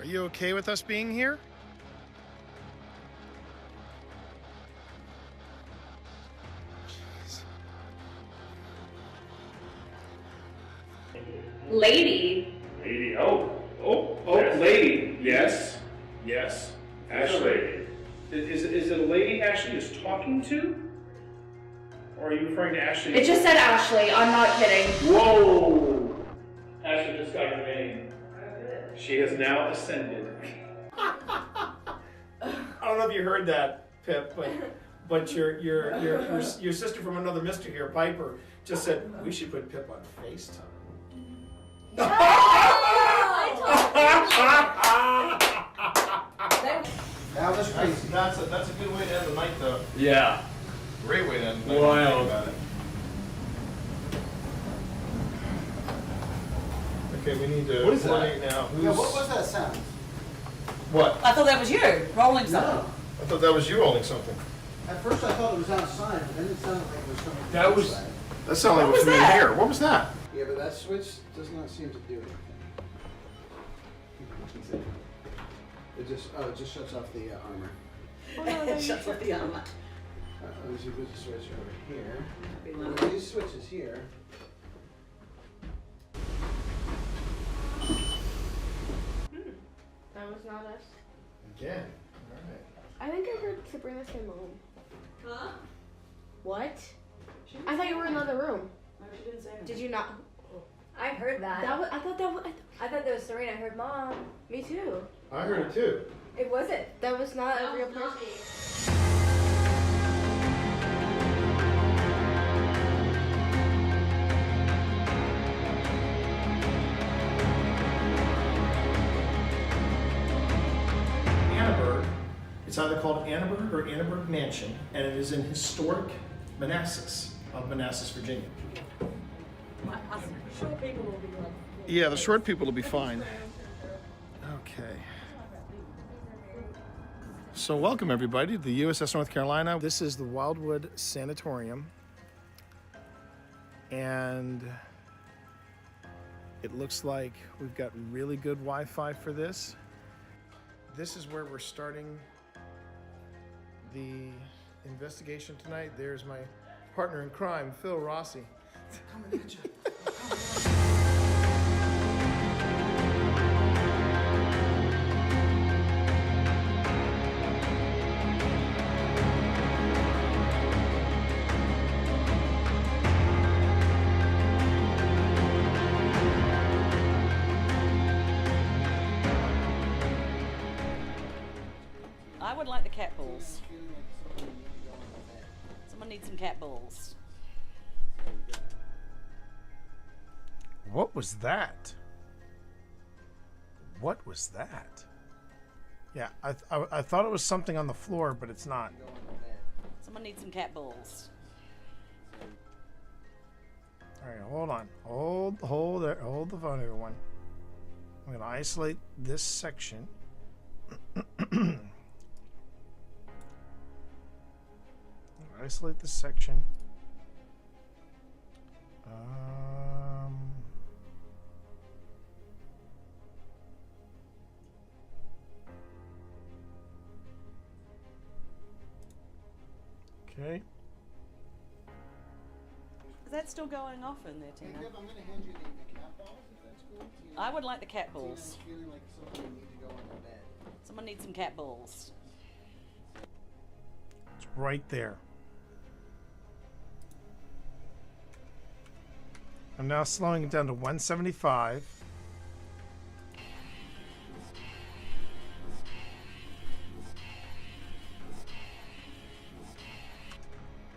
you okay with us being here? Lady. Lady, lady. Yes. Ashley. Is it a lady Ashley is talking to? Or are you referring to Ashley? It just said Ashley, I'm not kidding. Whoa! Ashley just got her name. She has now ascended. I don't know if you heard that, Pip, but your sister from another mister here, Piper, just said we should put Pip on FaceTime. That was crazy. That's a good way to end the night, though. Yeah. Great way to end the night. Wild. About it. Okay, we need to What is that? coordinate now. Yeah, what was that sound? What? I thought that was you rolling something. No. I thought that was you rolling something. At first I thought it was outside, but then it sounded like it was coming That was- inside. That sounded like it was from in here. What was that? Yeah, but that switch does not seem to do anything. It just shuts off the armor. It shuts off the armor. There's a good switch over here. One of these switches here. That was not us. Again. All right. I think I heard Sabrina say mom. Huh? What? I thought you were in another room. No, she didn't say anything. Did you not? I heard that. I thought that was. I thought that was Serena. I heard mom. Me too. I heard it too. It wasn't. That was not a real person. Annaberg. It's either called Annaberg or Annaberg Mansion, and it is in historic Manassas, of Manassas, Virginia. Short people will be like. Yeah, the short people will be fine. Okay. So welcome everybody to the USS North Carolina. This is the Wildwood Sanatorium. And it looks like we've got really good Wi-Fi for this. This is where we're starting the investigation tonight. There's my partner in crime, Phil Rossi. Coming at you. I would like the cat balls. Someone needs some cat balls. What was that? What was that? Yeah, I thought it was something on the floor, but it's not. Someone needs some cat balls. All right, hold on. Hold the phone, everyone. I'm going to isolate this section. Isolate this section. Okay. Is that still going off in there, Tina? I'm going to hand you the cat balls, if that's cool. I would like the cat balls. Feeling like something you need to go on the bed. Someone needs some cat balls. It's right there. I'm now slowing it down to 175.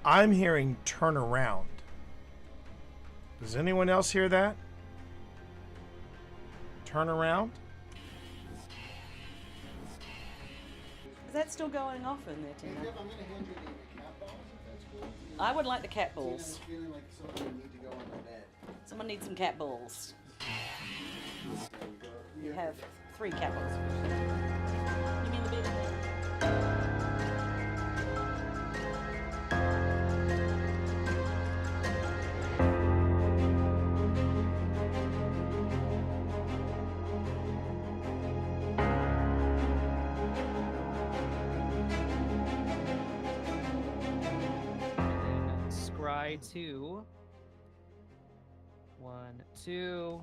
I'm hearing turn around. Does anyone else hear that? Turn around? Is that still going off in there, Tina? I'm going to hand you the cat balls, if that's cool. I would like the cat balls. Feeling like something you need to go on the bed. Someone needs some cat balls. You have 3 cat balls. You mean the big thing? try to 1, 2,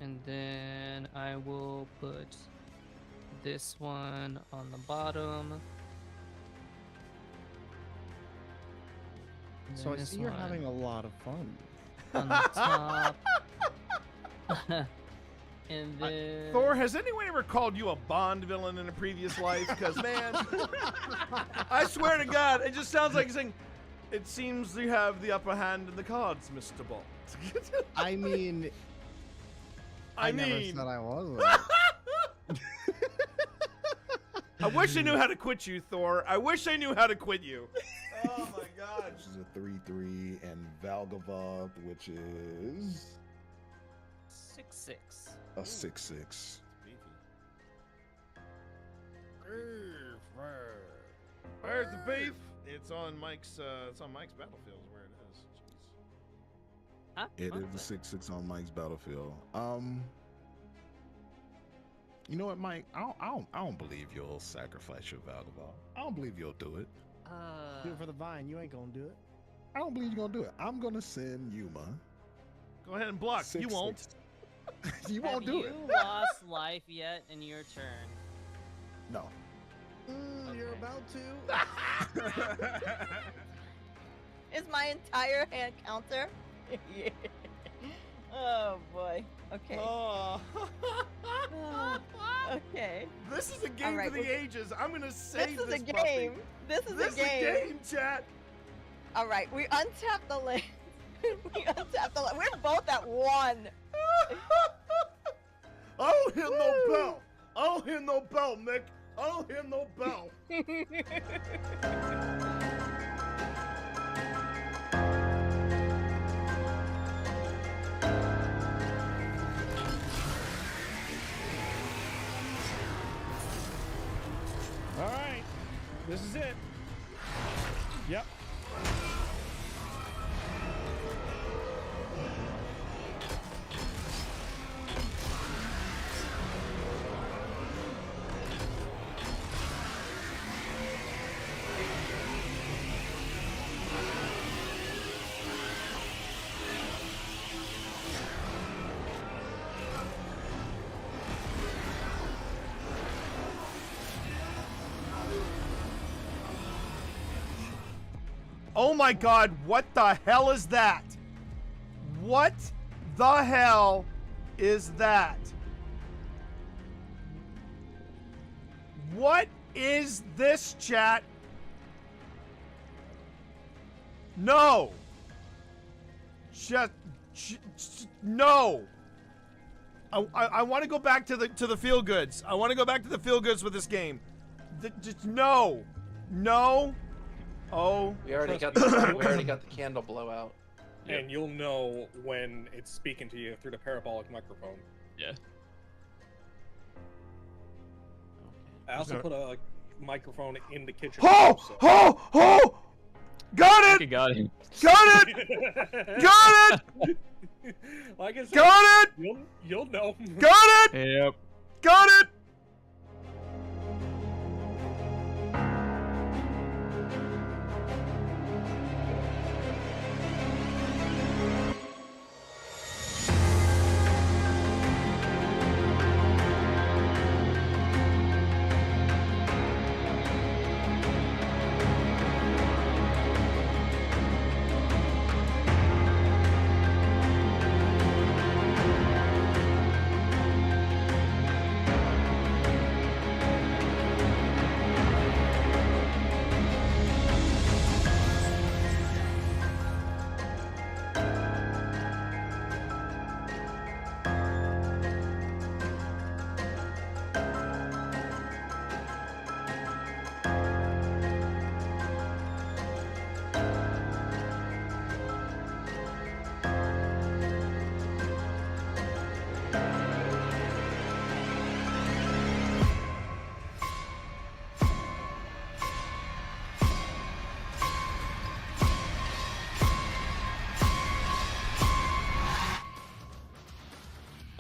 and then I will put this one on the bottom. and So I then see this you're one having a lot of fun. on the top. And then Thor, has anyone ever called you a Bond villain in a previous life? Because, man, I swear to God, it just sounds like saying, it seems you have the upper hand in the cards, Mr. Bolt. I mean, I never said I wasn't. I wish I knew how to quit you, Thor. I wish I knew how to quit you. Oh, my God. Which is a 3/3, and Valgava, which is 6/6. a 6/6. Where's the beef? It's on Mike's battlefield is where it is. Jeez. Huh? It What? is a 6/6 on Mike's battlefield. You know what, Mike? I don't believe you'll sacrifice your Valgava. I don't believe you'll do it. Do it for the vine. You ain't gonna do it. I don't believe you're gonna do it. I'm gonna send Yuma. Go ahead and block. You 6/6. won't. You won't do it. Have you lost life yet in your turn? No. You're about to. Is my entire hand counter? Yeah. Oh boy. Okay. Oh. Okay. This is a game All right, for the well, ages. I'm gonna save This is a puppy. game. This is This a game. is a game, chat. All right, we untap the land. We untap the land. We're both at 1. I don't hear no bell. I don't hear no bell, Mick. I don't hear no bell. All right, this is it. Yep. Oh my God, what the hell is that? What the hell is that? What is this, chat? No. Just no. I want to go back to the feel goods. I want to go back to the feel goods with this game. Just no. No. Oh, we already got the candle blowout. And you'll know when it's speaking to you through the parabolic microphone. Yeah. I also put a microphone in the kitchen. Oh! Got it! Got him. Got it! Got it! Like I said, Got it! You'll know. Got it! Yep. Got it!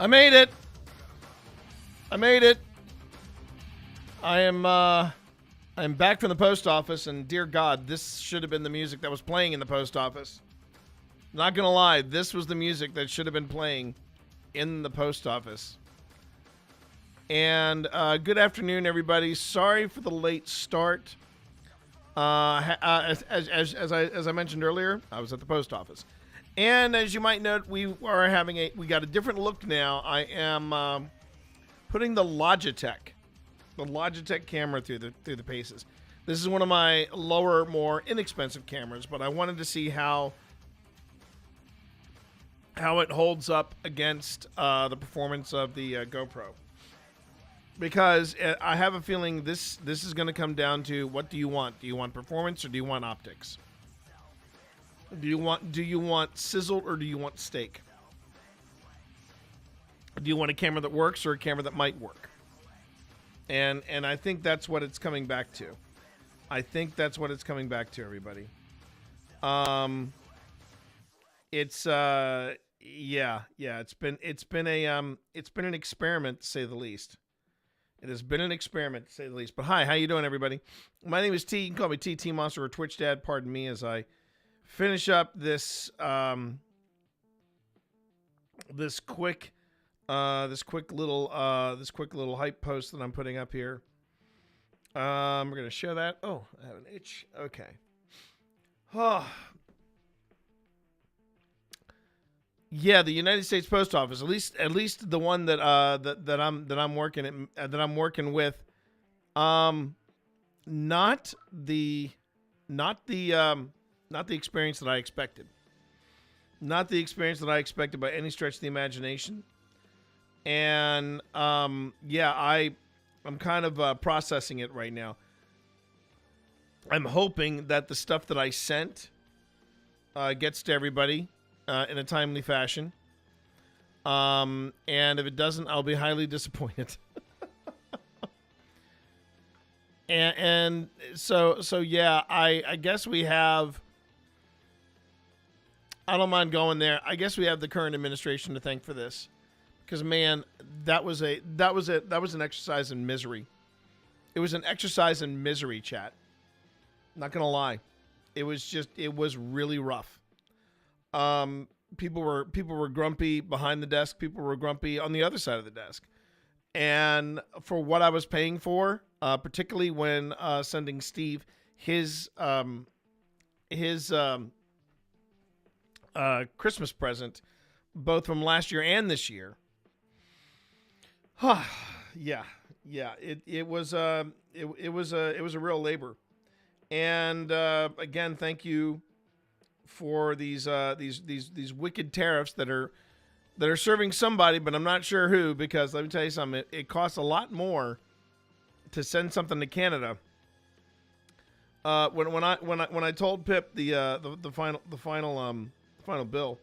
I made it. I made it. I am I'm back from the post office, and dear God, this should have been the music that was playing in the post office. Not gonna lie, this was the music that should have been playing in the post office. And good afternoon, everybody. Sorry for the late start. As I mentioned earlier, I was at the post office, and as you might note, we got a different look now. I am putting the Logitech camera through the paces. This is one of my lower, more inexpensive cameras, but I wanted to see how it holds up against the performance of the GoPro. Because I have a feeling this is going to come down to, what do you want? Do you want performance or do you want optics? Do you want sizzle or do you want steak? Do you want a camera that works or a camera that might work? And I think that's what it's coming back to. Everybody. It's been an experiment, to say the least. It has been an experiment, to say the least. But hi, how you doing, everybody? My name is T. You can call me TT Monster or Twitch Dad. Pardon me as I finish up this this quick little hype post that I'm putting up here. We're gonna share that. Oh, I have an itch. Okay. Oh. Yeah, the United States Post Office, at least the one that I'm working with, not the experience that I expected. Not the experience that I expected by any stretch of the imagination. And I'm kind of processing it right now. I'm hoping that the stuff that I sent gets to everybody in a timely fashion. And if it doesn't, I'll be highly disappointed. and so yeah, I guess we have, I don't mind going there. I guess we have the current administration to thank for this. Because man, that was an exercise in misery. It was an exercise in misery, chat. Not gonna lie. It was really rough. People were grumpy behind the desk. People were grumpy on the other side of the desk. And for what I was paying for, particularly when sending Steve his Christmas present, both from last year and this year. Yeah. It was a real labor. And again, thank you for these wicked tariffs that are serving somebody, but I'm not sure who, because let me tell you something, it costs a lot more to send something to Canada. When I told Pip the final bill,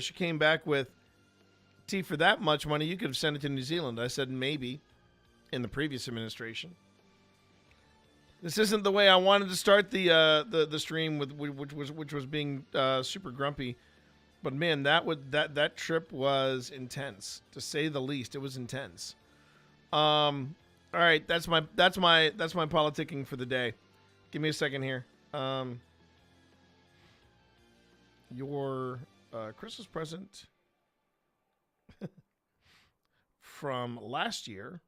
she came back with, T, for that much money you could have sent it to New Zealand. I said maybe in the previous administration. This isn't the way I wanted to start the stream with, which was being super grumpy, but man, that trip was intense, to say the least. It was intense. All right, that's my politicking for the day. Give me a second here. Your Christmas present from last year.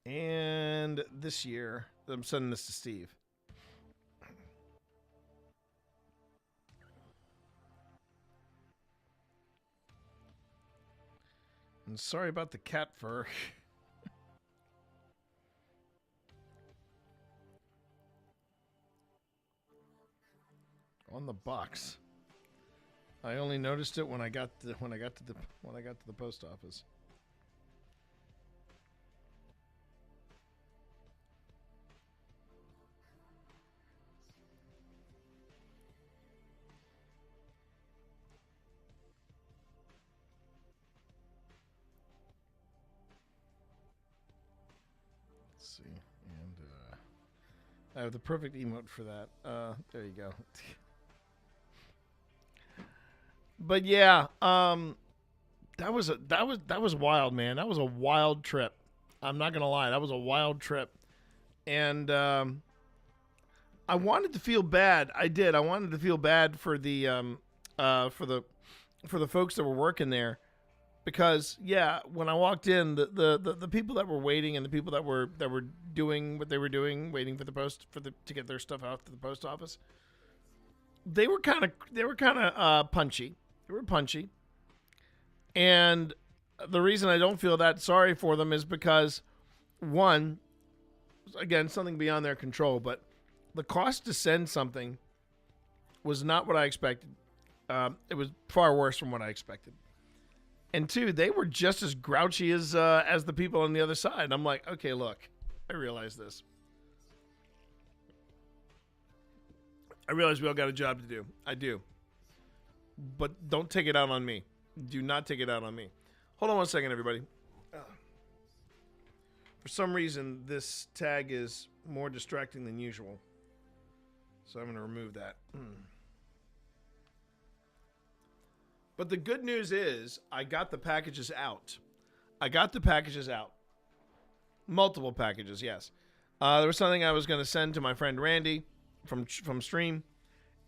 And this year, I'm sending this to Steve. And sorry about the cat fur. On the box. I only noticed it when I got to the post office. Let's see, and I have the perfect emote for that. There you go. But yeah, that was wild, man. That was a wild trip. I'm not gonna lie, that was a wild trip, and I wanted to feel bad. I did. I wanted to feel bad for the folks that were working there, because yeah, when I walked in, the people that were waiting and the people that were doing what they were doing, waiting for to get their stuff out to the post office, they were kind of punchy. They were punchy, and the reason I don't feel that sorry for them is because, one, again, something beyond their control, but the cost to send something was not what I expected. It was far worse from what I expected. And two, they were just as grouchy as the people on the other side. I'm like, okay, look, I realize this. I realize we all got a job to do. I do. But don't take it out on me. Do not take it out on me. Hold on one second, everybody. For some reason, this tag is more distracting than usual. So I'm going to remove that. But the good news is I got the packages out. Multiple packages, yes. There was something I was going to send to my friend Randy from Stream.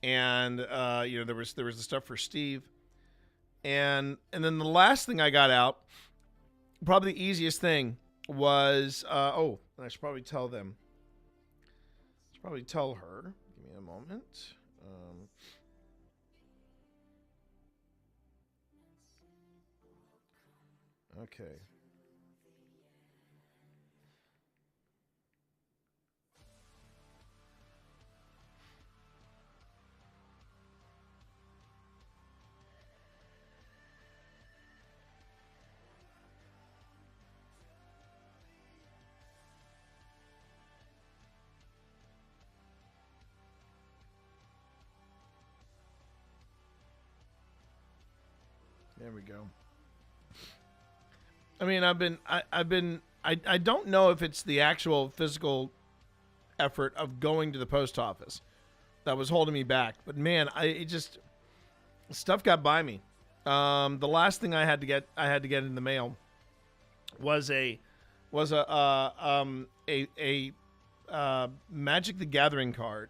And, there was the stuff for Steve. And then the last thing I got out, probably the easiest thing, was, I should probably tell them. I should probably tell her. Give me a moment. Okay. There we go. I mean, I don't know if it's the actual physical effort of going to the post office that was holding me back, but man, stuff got by me. The last thing I had to get in the mail was a Magic the Gathering card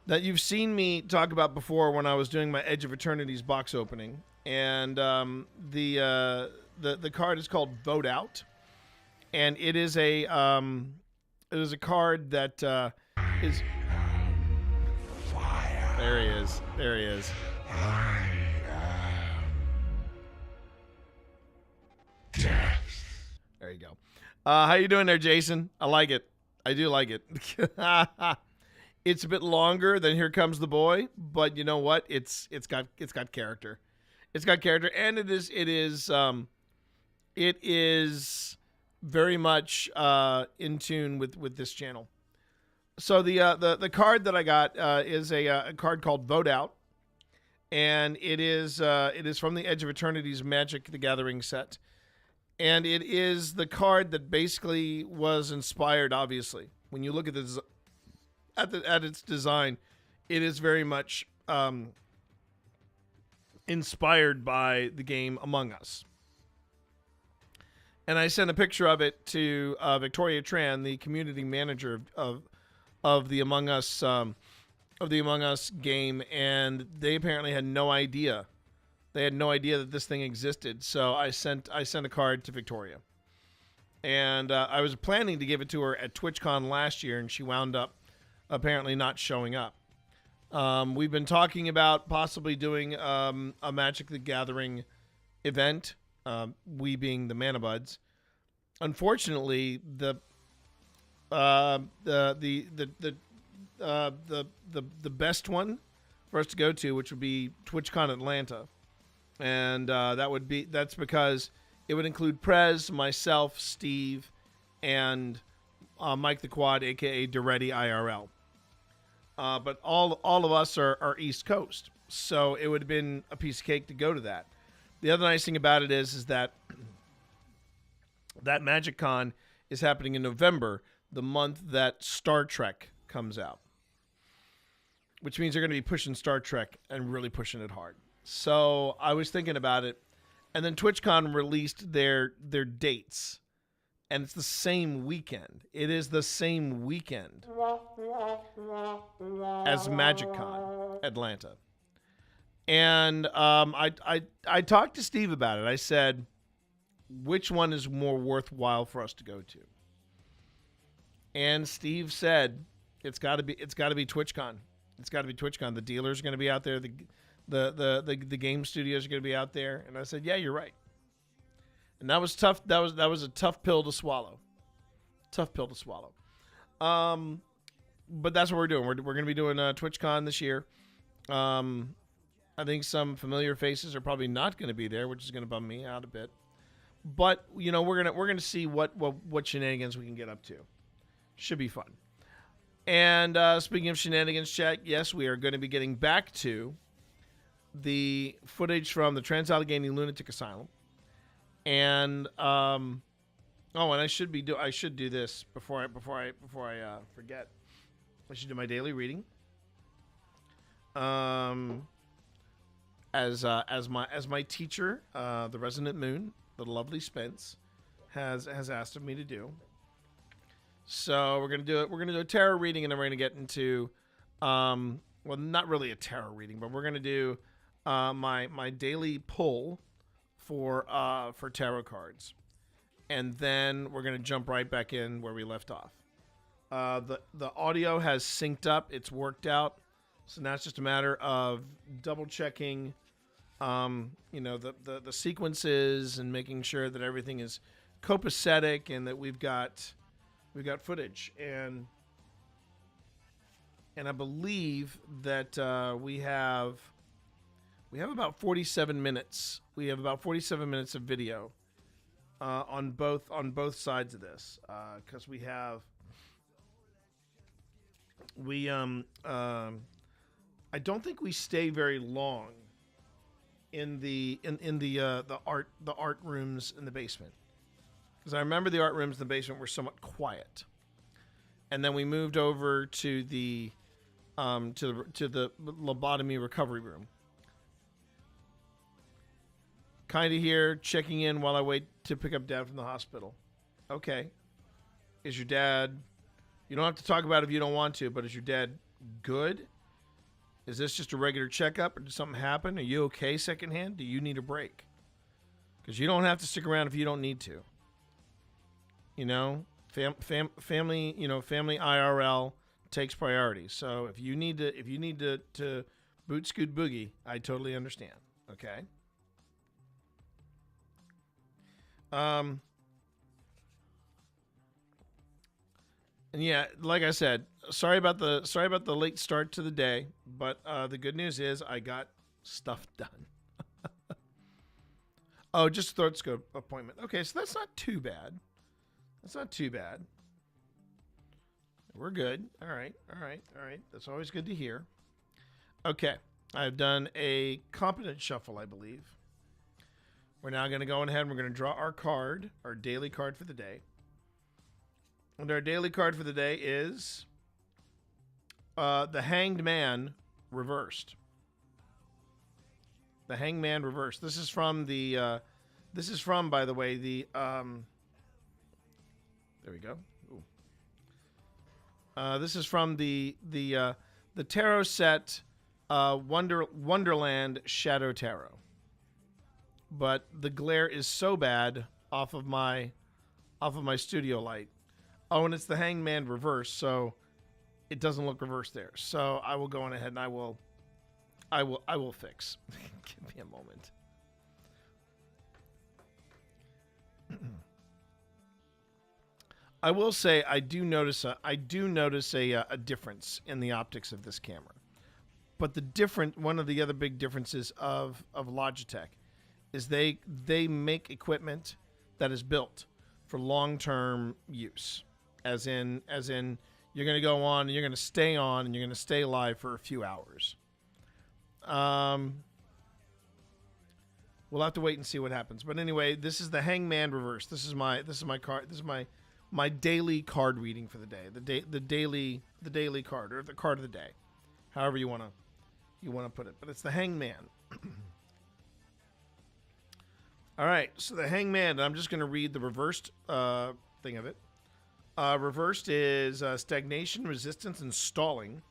that you've seen me talk about before when I was doing my Edge of Eternity's box opening. And the card is called Vote Out, and it is a card that is. There he is. There he is. There you go. How you doing there, Jason? I like it. I do like it. It's a bit longer than Here Comes the Boy, but you know what? It's got character. It's got character, and it is very much in tune with this channel. So the card that I got is a card called Vote Out, and it is from the Edge of Eternity's Magic the Gathering set, and it is the card that basically was inspired. Obviously, when you look at this at its design, it is very much inspired by the game Among Us. And I sent a picture of it to Victoria Tran, the community manager of the Among Us game, and they apparently had no idea. They had no idea that this thing existed. So I sent a card to Victoria, and I was planning to give it to her at TwitchCon last year, and she wound up apparently not showing up. We've been talking about possibly doing a Magic the Gathering event. We being the Mana Buds. Unfortunately, the best one for us to go to, which would be TwitchCon Atlanta, and that's because it would include Prez, myself, Steve, and Mike the Quad, aka Duretti IRL. But all of us are East Coast, so it would have been a piece of cake to go to that. The other nice thing about it is that Magic Con is happening in November, the month that Star Trek comes out, which means they're going to be pushing Star Trek and really pushing it hard. So I was thinking about it, And then TwitchCon released their dates, and it's the same weekend. It is the same weekend as MagicCon Atlanta. And I talked to Steve about it. I said, which one is more worthwhile for us to go to? And Steve said, it's got to be TwitchCon. It's got to be TwitchCon. The dealers are going to be out there. The game studios are going to be out there. And I said, yeah, you're right. And that was tough. That was a tough pill to swallow. Tough pill to swallow. But that's what we're doing. We're going to be doing TwitchCon this year. I think some familiar faces are probably not going to be there, which is going to bum me out a bit. But you know, we're gonna see what shenanigans we can get up to. Should be fun. And speaking of shenanigans, chat, yes, we are going to be getting back to the footage from the Trans-Allegheny Lunatic Asylum. And and I should do this before I forget. I should do my daily reading. As my teacher, the Resident Moon, the lovely Spence, has asked of me to do. So we're gonna do it. We're gonna do a tarot reading, and then we're gonna get into, well, not really a tarot reading, but we're gonna do my daily pull for tarot cards, and then we're gonna jump right back in where we left off. The audio has synced up. It's worked out. So now it's just a matter of double checking, the sequences and making sure that everything is copacetic and that we've got footage. And I believe that we have about 47 minutes. We have about 47 minutes of video on both sides of this, because I don't think we stay very long in the art rooms in the basement, because I remember the art rooms in the basement were somewhat quiet, and then we moved over to the lobotomy recovery room. Kind of here, checking in while I wait to pick up Dad from the hospital. Okay, is your dad? You don't have to talk about it if you don't want to, but is your dad good? Is this just a regular checkup, or did something happen? Are you okay secondhand? Do you need a break? Because you don't have to stick around if you don't need to. You know, family IRL takes priority. So if you need to boot scoot boogie, I totally understand. Okay. And yeah, like I said, sorry about the late start to the day, but the good news is I got stuff done. Oh, just a throat scope appointment. Okay, so that's not too bad. That's not too bad. We're good. All right. That's always good to hear. Okay, I've done a competent shuffle, I believe. We're now going to go ahead and we're going to draw our card, our daily card for the day. And our daily card for the day is the Hanged Man reversed. The Hanged Man reversed. This is from the. By the way, the. There we go. This is from the tarot set, Wonderland Shadow Tarot. But the glare is so bad off of my studio light. Oh, and it's the Hanged Man reverse, so it doesn't look reversed there. So I will go on ahead and I will fix. Give me a moment. I will say I do notice a difference in the optics of this camera. But one of the other big differences of Logitech is they make equipment that is built for long-term use. As in, you're going to go on, and you're going to stay on, and you're going to stay live for a few hours. We'll have to wait and see what happens. But anyway, this is the Hangman reverse. This is my card. This is my daily card reading for the day. The daily card, or the card of the day, however you want to put it. But it's the Hangman. All right, so the Hangman, I'm just going to read the reversed thing of it. Reversed is stagnation, resistance, and stalling.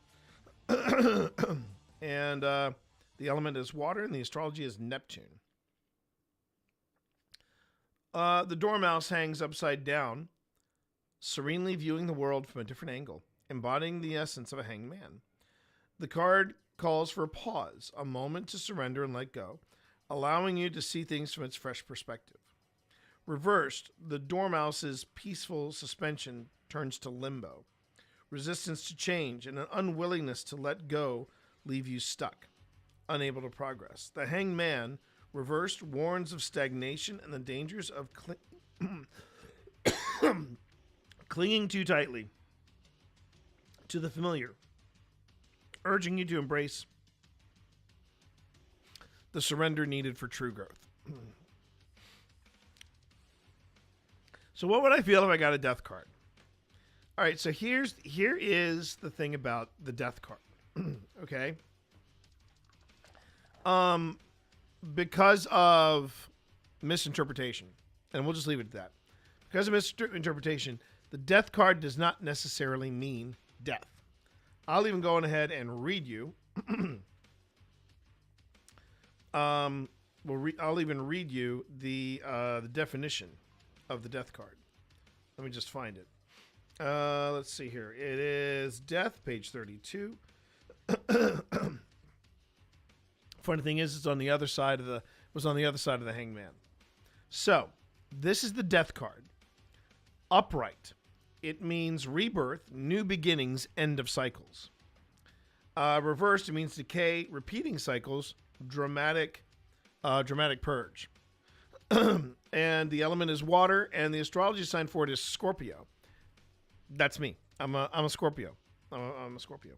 And the element is water, and the astrology is Neptune. The Dormouse hangs upside down, serenely viewing the world from a different angle, embodying the essence of a hanged man. The card calls for a pause, a moment to surrender and let go, allowing you to see things from its fresh perspective. Reversed, the Dormouse's peaceful suspension turns to limbo. Resistance to change and an unwillingness to let go leave you stuck, unable to progress. The Hanged Man, reversed, warns of stagnation and the dangers of clinging too tightly to the familiar, urging you to embrace the surrender needed for true growth. So what would I feel if I got a death card? All right, so here is the thing about the death card. Okay? Because of misinterpretation, and we'll just leave it at that. Because of misinterpretation, the death card does not necessarily mean death. I'll even go on ahead and read you. I'll even read you the definition of the death card. Let me just find it. Let's see here. It is death, page 32. Funny thing is, it's on the other side of the Hangman. So, this is the death card. Upright. It means rebirth, new beginnings, end of cycles. Reversed, it means decay, repeating cycles, dramatic purge. And the element is water, and the astrology sign for it is Scorpio. That's me. I'm a Scorpio. I'm a Scorpio.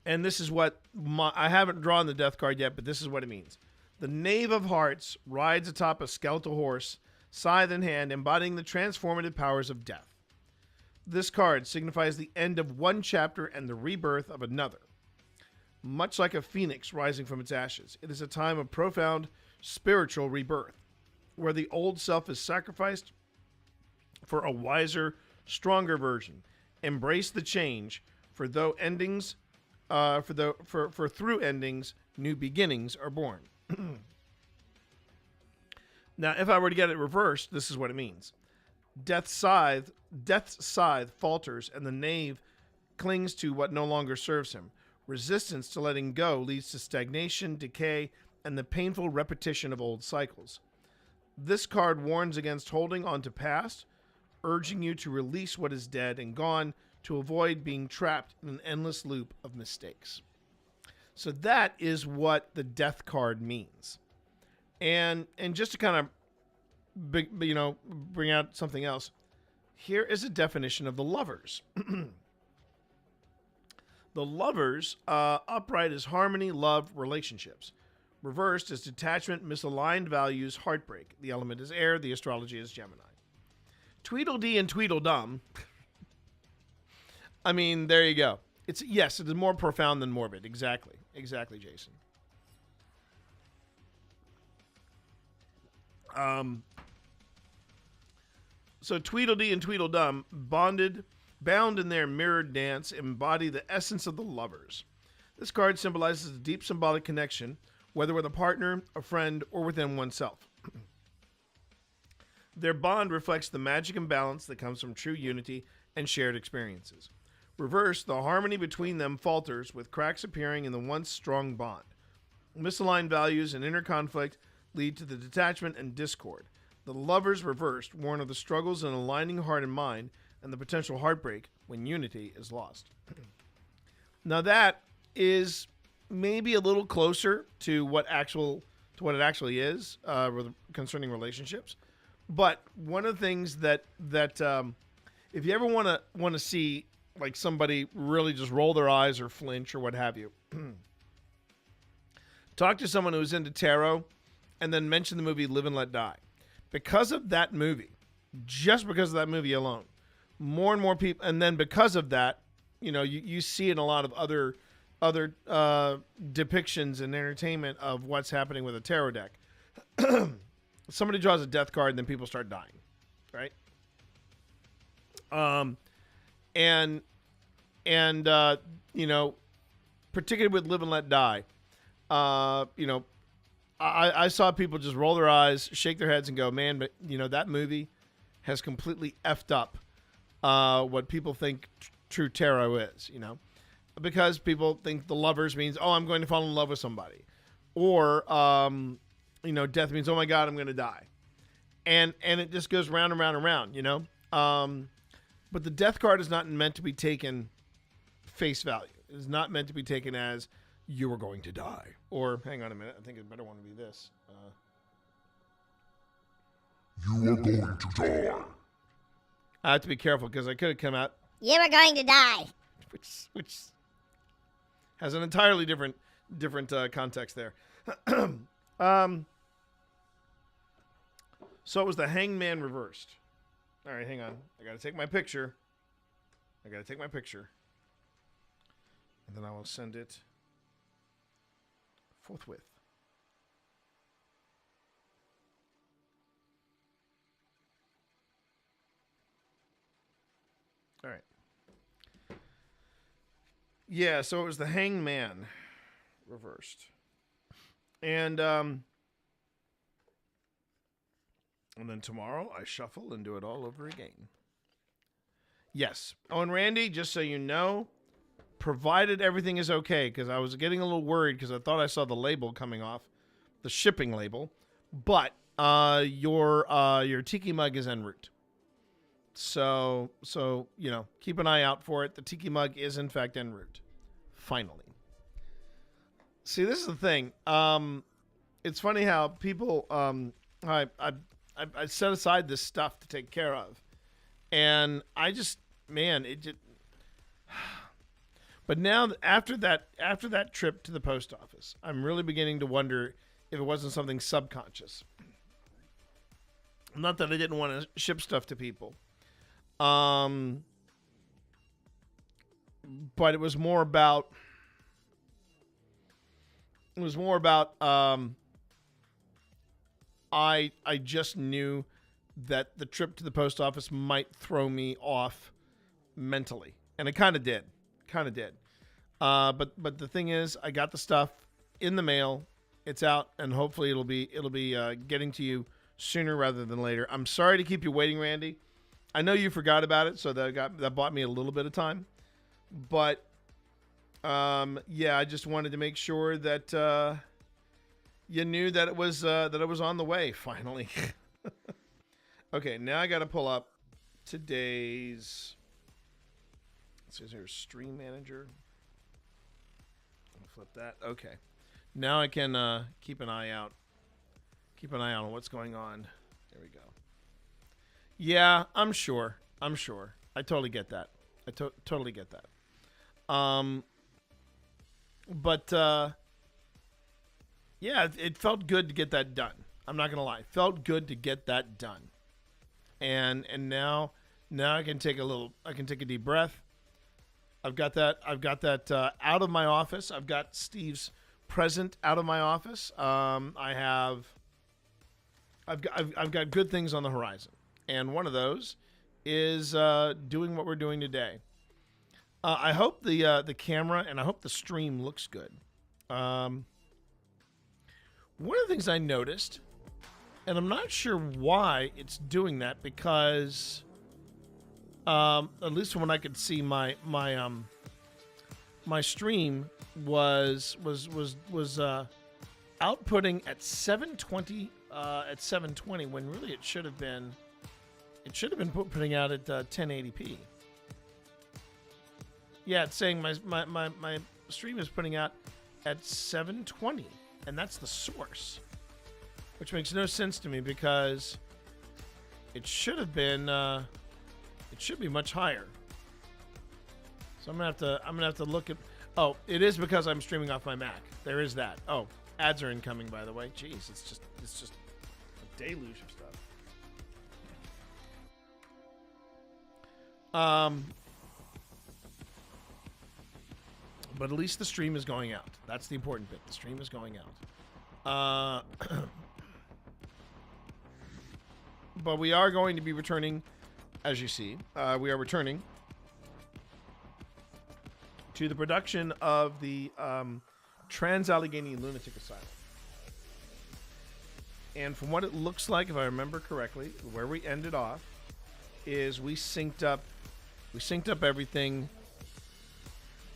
And this is what I haven't drawn the death card yet, but this is what it means. The Knave of Hearts rides atop a skeletal horse, scythe in hand, embodying the transformative powers of death. This card signifies the end of one chapter and the rebirth of another. Much like a phoenix rising from its ashes, it is a time of profound spiritual rebirth, where the old self is sacrificed for a wiser, stronger version. Embrace the change, for through endings, new beginnings are born. Now, if I were to get it reversed, this is what it means. Death's scythe falters, and the knave clings to what no longer serves him. Resistance to letting go leads to stagnation, decay, and the painful repetition of old cycles. This card warns against holding on to past, urging you to release what is dead and gone to avoid being trapped in an endless loop of mistakes. So that is what the death card means. And just to kind of bring out something else, here is a definition of the Lovers. The Lovers, upright is harmony, love, relationships. Reversed is detachment, misaligned values, heartbreak. The element is air. The astrology is Gemini. Tweedledee and Tweedledum. I mean, there you go. It is more profound than morbid. Exactly, Jason. So Tweedledee and Tweedledum, bound in their mirrored dance, embody the essence of the Lovers. This card symbolizes a deep symbolic connection, whether with a partner, a friend, or within oneself. Their bond reflects the magic and balance that comes from true unity and shared experiences. Reversed, the harmony between them falters, with cracks appearing in the once strong bond. Misaligned values and inner conflict lead to the detachment and discord. The Lovers reversed warn of the struggles in aligning heart and mind and the potential heartbreak when unity is lost. Now that is maybe a little closer to what it actually is concerning relationships. But one of the things that if you ever want to see like somebody really just roll their eyes or flinch or what have you, talk to someone who's into tarot and then mention the movie Live and Let Die. Because of that movie, just because of that movie alone, more and more people, and then because of that, you see in a lot of other depictions and entertainment of what's happening with a tarot deck. somebody draws a death card and then people start dying, right? And you know, particularly with Live and Let Die, you know, I saw people just roll their eyes, shake their heads, and go, "Man, but you know that movie has completely effed up what people think true tarot is." You know, because people think the lovers means, "Oh, I'm going to fall in love with somebody," or you know, death means, "Oh my God, I'm going to die," and it just goes round and round and round. You know, but the death card is not meant to be taken face value. It is not meant to be taken as you are going to die. Or, hang on a minute, I think it better want to be this. You are going to die. I have to be careful because I could have come out. You are going to die. Which has an entirely different context there. So it was the Hangman reversed. All right, hang on. I got to take my picture. And then I will send it forthwith. All right. Yeah, so it was the Hangman reversed. And then tomorrow I shuffle and do it all over again. Yes. Oh, and Randy, just so you know, provided everything is okay, because I was getting a little worried because I thought I saw the label coming off, the shipping label, but your tiki mug is en route. So you know, keep an eye out for it. The tiki mug is in fact en route. Finally. See, this is the thing. It's funny how people I set aside this stuff to take care of, and I just, man, it just. But now, after that trip to the post office, I'm really beginning to wonder if it wasn't something subconscious. Not that I didn't want to ship stuff to people, but it was more about. I just knew that the trip to the post office might throw me off mentally, and it kind of did. But the thing is, I got the stuff in the mail. It's out, and hopefully it'll be getting to you sooner rather than later. I'm sorry to keep you waiting, Randy. I know you forgot about it, so that bought me a little bit of time. But yeah, I just wanted to make sure that you knew that it was on the way finally. Okay, now I got to pull up today's. It says here Stream Manager. I'll flip that. Okay, now I can keep an eye out. Keep an eye on what's going on. There we go. Yeah, I'm sure. I totally get that. Totally get that. But yeah, it felt good to get that done. I'm not gonna lie. It felt good to get that done. And now I can take a deep breath. I've got that out of my office. I've got Steve's present out of my office. I've got good things on the horizon, and one of those is doing what we're doing today. I hope the camera and I hope the stream looks good. One of the things I noticed, and I'm not sure why it's doing that, because at least when I could see my stream was outputting at 720 when really it should have been putting out at 1080p. Yeah, it's saying my stream is putting out at 720, and that's the source, which makes no sense to me because it should have been it should be much higher. So I'm gonna have to look at. Oh, it is because I'm streaming off my Mac. There is that. Oh, ads are incoming, by the way. Jeez, it's just a deluge of stuff. But at least the stream is going out. That's the important bit. The stream is going out. but we are going to be returning, as you see. We are returning to the production of the Trans-Allegheny Lunatic Asylum. And from what it looks like, if I remember correctly, where we ended off is we synced up everything.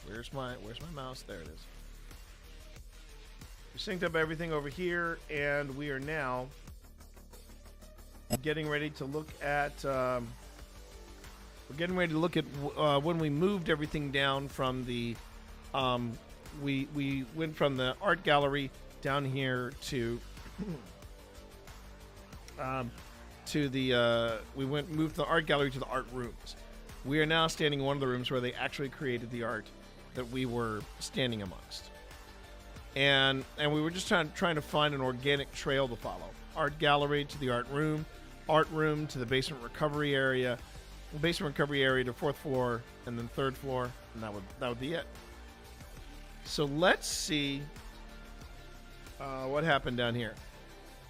Where's my mouse? There it is. We synced up everything over here, and we are now getting ready to look at when we moved everything down from the we went from the art gallery down here to moved the art gallery to the art rooms. We are now standing in one of the rooms where they actually created the art that we were standing amongst. And we were just trying to find an organic trail to follow. Art gallery to the art room to the basement recovery area, basement recovery area to 4th floor, and then 3rd floor, and that would be it. So let's see what happened down here.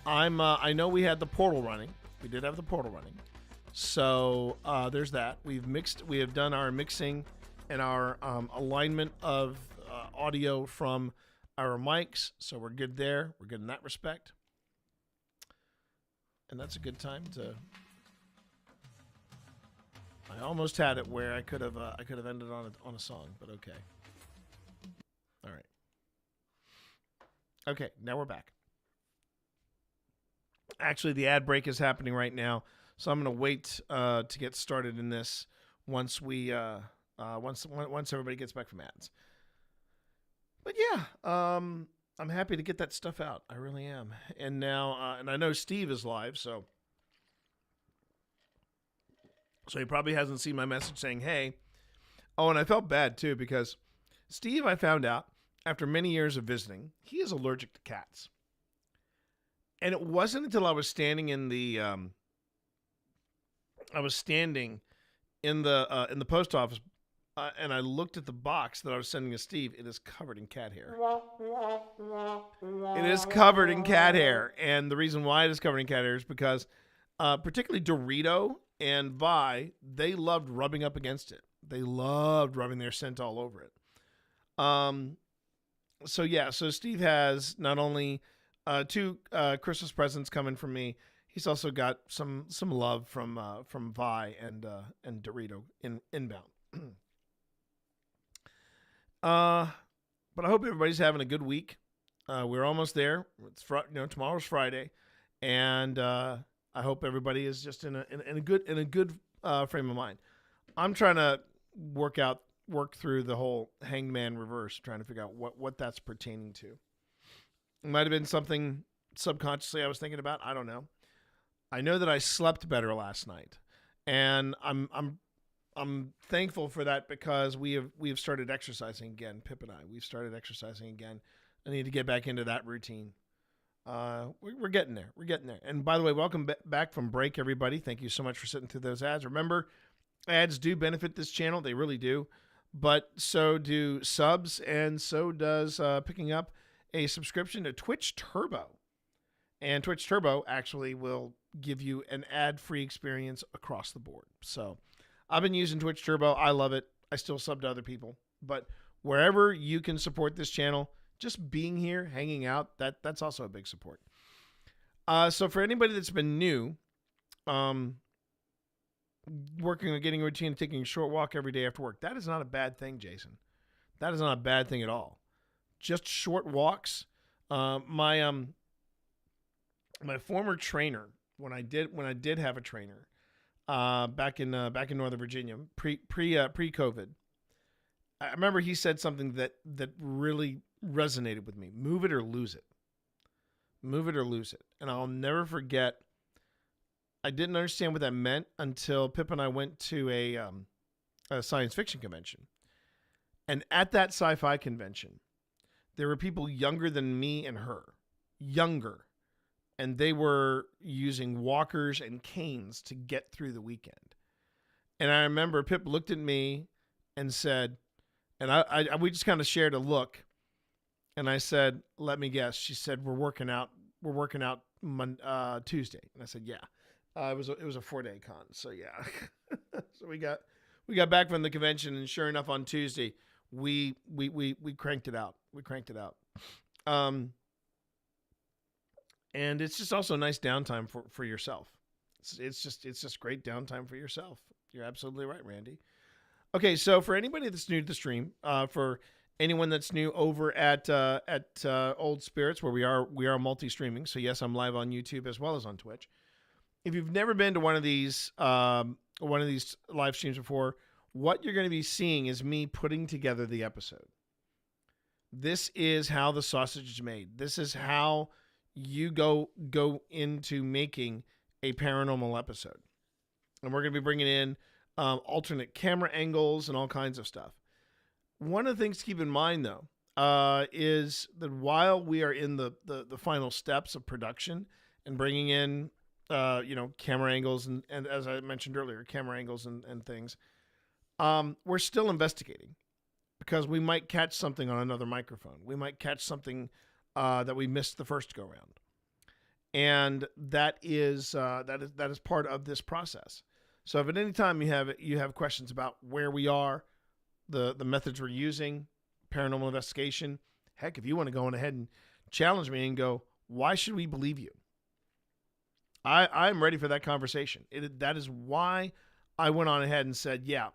I know we had the portal running. We did have the portal running. So there's that. We have done our mixing and our alignment of audio from our mics. So we're good there. We're good in that respect. And that's a good time to. I almost had it where I could have ended on a song, but okay. All right. Okay, now we're back. Actually, the ad break is happening right now, so I'm going to wait to get started in this once once everybody gets back from ads. But yeah, I'm happy to get that stuff out. I really am. And now, and I know Steve is live, so he probably hasn't seen my message saying, hey. Oh, and I felt bad, too, because Steve, I found out, after many years of visiting, he is allergic to cats. And it wasn't until I was standing in the post office, and I looked at the box that I was sending to Steve. It is covered in cat hair. It is covered in cat hair, and the reason why it is covered in cat hair is because, particularly Dorito and Vi, they loved rubbing up against it. They loved rubbing their scent all over it. So Steve has not only 2 Christmas presents coming from me. He's also got some love from Vi and Dorito inbound. But I hope everybody's having a good week. We're almost there. It's tomorrow's Friday, and I hope everybody is just in a good frame of mind. I'm trying to work through the whole Hanged Man reverse, trying to figure out what that's pertaining to. It might have been something subconsciously I was thinking about. I don't know. I know that I slept better last night, and I'm thankful for that because we have started exercising again. Pip and we've started exercising again. I need to get back into that routine. We're getting there. We're getting there. And by the way, welcome back from break, everybody. Thank you so much for sitting through those ads. Remember, ads do benefit this channel. They really do. But so do subs, and so does picking up a subscription to Twitch Turbo. And Twitch Turbo actually will give you an ad-free experience across the board. So I've been using Twitch Turbo. I love it. I still sub to other people. But wherever you can support this channel, just being here, hanging out, that's also a big support. So for anybody that's been new, working on getting a routine of taking a short walk every day after work, that is not a bad thing, Jason. That is not a bad thing at all. Just short walks. My former trainer, when I did have a trainer, back in Northern Virginia, pre-COVID, I remember he said something that really resonated with me. Move it or lose it. Move it or lose it. And I'll never forget, I didn't understand what that meant until Pip and I went to a science fiction convention. And at that sci-fi convention, there were people younger than me and her. Younger. And they were using walkers and canes to get through the weekend. And I remember Pip looked at me and said, and we just kind of shared a look. And I said, let me guess. She said, we're working out Tuesday. And I said, yeah. It was a 4-day con. So yeah. So we got back from the convention, and sure enough, on Tuesday we cranked it out. And it's just also nice downtime for yourself. It's just great downtime for yourself. You're absolutely right, Randy. Okay, so for anybody that's new to the stream, for anyone that's new over at Old Spirits, where we are multi-streaming. So yes, I'm live on YouTube as well as on Twitch. If you've never been to one of these live streams before, what you're going to be seeing is me putting together the episode. This is how the sausage is made. This is how you go into making a paranormal episode. And we're going to be bringing in alternate camera angles and all kinds of stuff. One of the things to keep in mind, though, is that while we are in the final steps of production and bringing in camera angles and as I mentioned earlier, camera angles and things, we're still investigating, because we might catch something on another microphone. We might catch something that we missed the first go round, and that is part of this process. So if at any time you have questions about where we are, the methods we're using, paranormal investigation, heck, if you want to go on ahead and challenge me and go, why should we believe you? I'm ready for that conversation. That is why I went on ahead and said, yeah,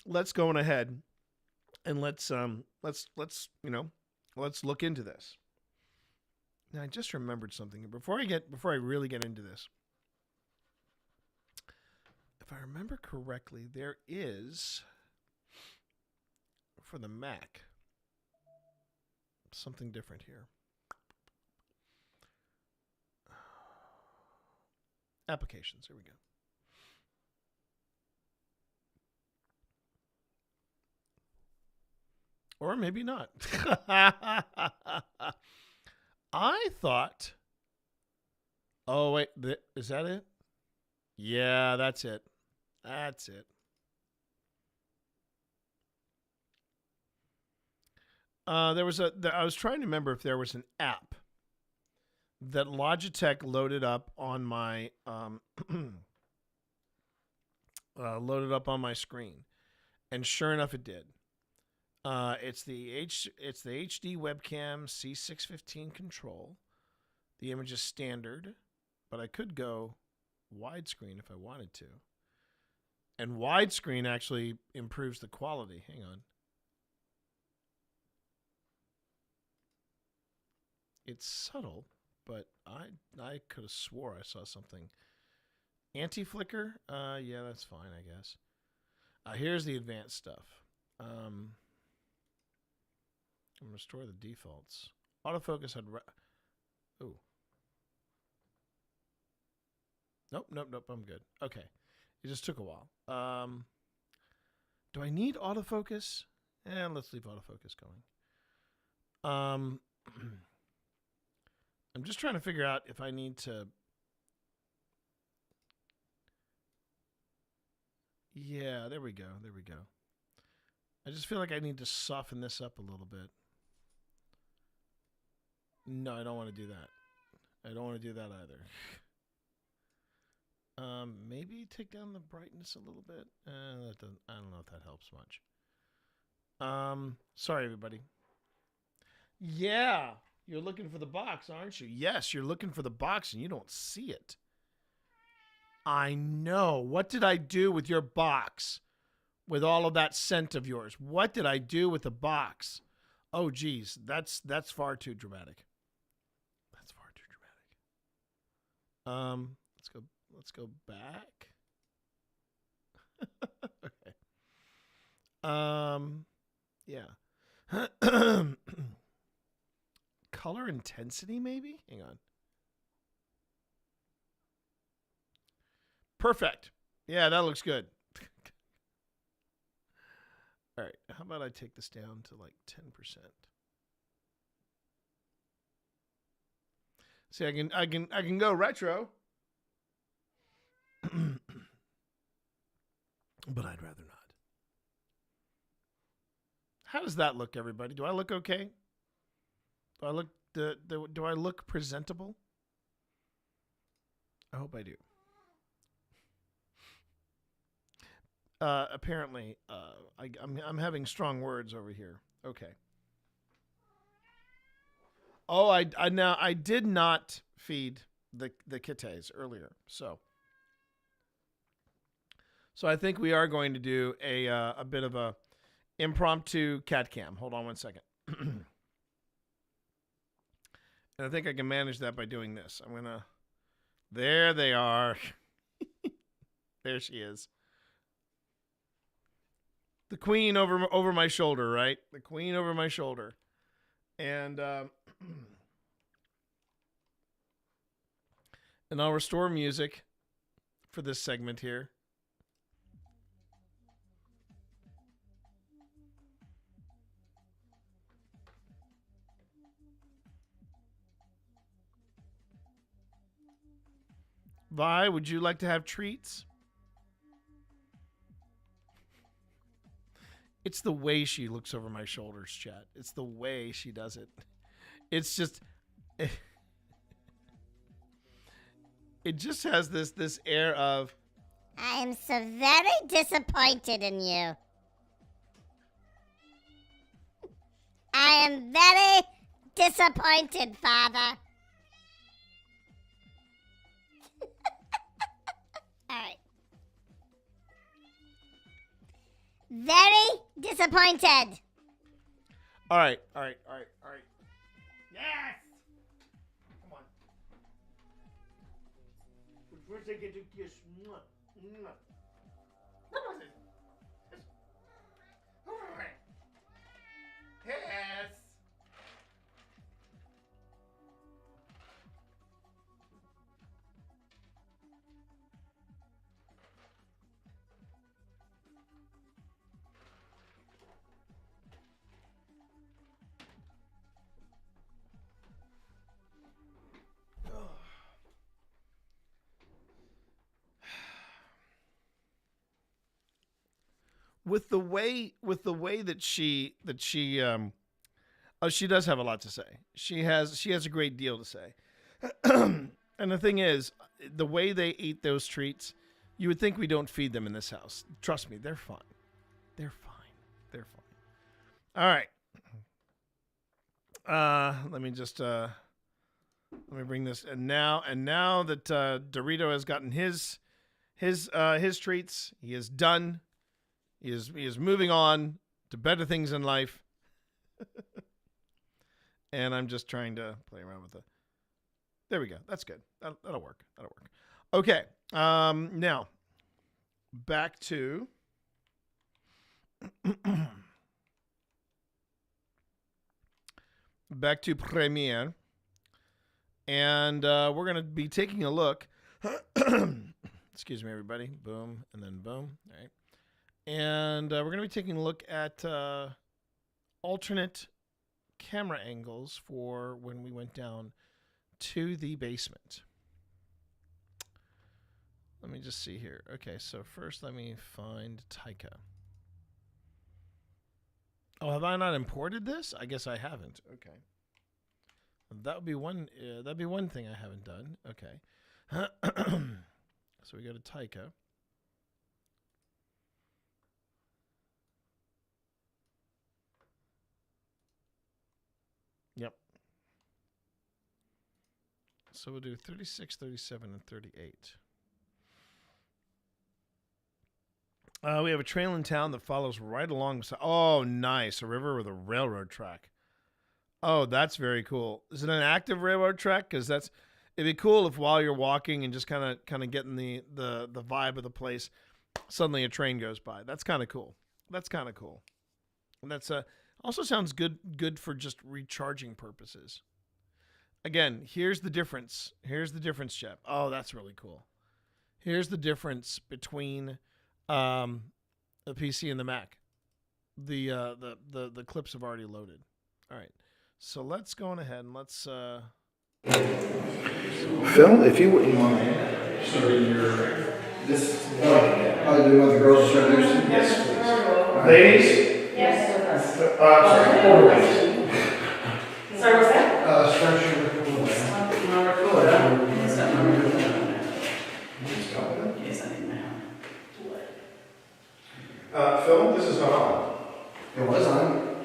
let's go on ahead and let's look into this. Now I just remembered something before I really get into this. If I remember correctly, there is, for the Mac, something different here. Applications, here we go. Or maybe not. I thought, oh wait, is that it? Yeah, that's it. That's it. I was trying to remember if there was an app that Logitech loaded up on my screen, and sure enough, it did. It's the HD webcam C615 control. The image is standard, but I could go widescreen if I wanted to. And widescreen actually improves the quality. Hang on. It's subtle, but I could have swore I saw something. Anti-flicker? Yeah, that's fine, I guess. Here's the advanced stuff. I'm going to restore the defaults. Autofocus had... Ooh. Nope, I'm good. Okay. It just took a while. Do I need autofocus? Let's leave autofocus going. I'm just trying to figure out if I need to... Yeah, there we go. I just feel like I need to soften this up a little bit. No, I don't want to do that. I don't want to do that either. Maybe take down the brightness a little bit. I don't know if that helps much. Sorry, everybody. Yeah, you're looking for the box, aren't you? Yes, you're looking for the box and you don't see it. I know. What did I do with your box? With all of that scent of yours? What did I do with the box? Oh, geez, that's far too dramatic. That's far too dramatic. Let's go back. Okay. Yeah. Color intensity, maybe? Hang on. Perfect. Yeah, that looks good. All right. How about I take this down to like 10%? See, I can go retro. But I'd rather not. How does that look, everybody? Do I look okay? Do I look presentable? I hope I do. Apparently, I'm having strong words over here. Okay. Oh, I did not feed the kittes earlier, so I think we are going to do a bit of a impromptu cat cam. Hold on one second. And I think I can manage that by doing this. I'm gonna. There they are. There she is. The queen over my shoulder, right? The queen over my shoulder. And and I'll restore music for this segment here. Vi, would you like to have treats? It's the way she looks over my shoulders, chat. It's the way she does it. It's just... It just has this air of... I am so very disappointed in you. I am very disappointed, Father. Alright. Very disappointed. All right. Yes! Come on. First I get to kiss. Yes. With the way that she she does have a lot to say. She has a great deal to say. And the thing is, the way they eat those treats, you would think we don't feed them in this house. Trust me, they're fine. They're fine. They're fine. All right. Let me just let me bring this. And now that Dorito has gotten his treats, he is done. He is moving on to better things in life. And I'm just trying to play around with it. There we go. That's good. That'll work. Okay. Now, back to... back to Premiere. And we're going to be taking a look. Excuse me, everybody. Boom, and then boom. All right. And we're going to be taking a look at alternate camera angles for when we went down to the basement. Let me just see here. Okay, so first let me find Taika. Oh, have I not imported this? I guess I haven't. Okay. That would be one. That'd be one thing I haven't done. Okay. So we go to Taika. Yep. So we'll do 36, 37, and 38. We have a trail in town that follows right along. Oh, nice. A river with a railroad track. Oh, that's very cool. Is it an active railroad track? Because it'd be cool if while you're walking and just kind of getting the vibe of the place, suddenly a train goes by. That's kind of cool. And that's also sounds good for just recharging purposes. Again, here's the difference. Jeff. Oh, that's really cool. Here's the difference between the PC and the Mac. The clips have already loaded. All right. So let's go on ahead and let's Phil, if you wouldn't mind. So this do you want the girls to introduce? Yes, please. Ladies? Yes. Sorry, older ladies. Sorry, what's that? Start your Phil, this is not on. It was on.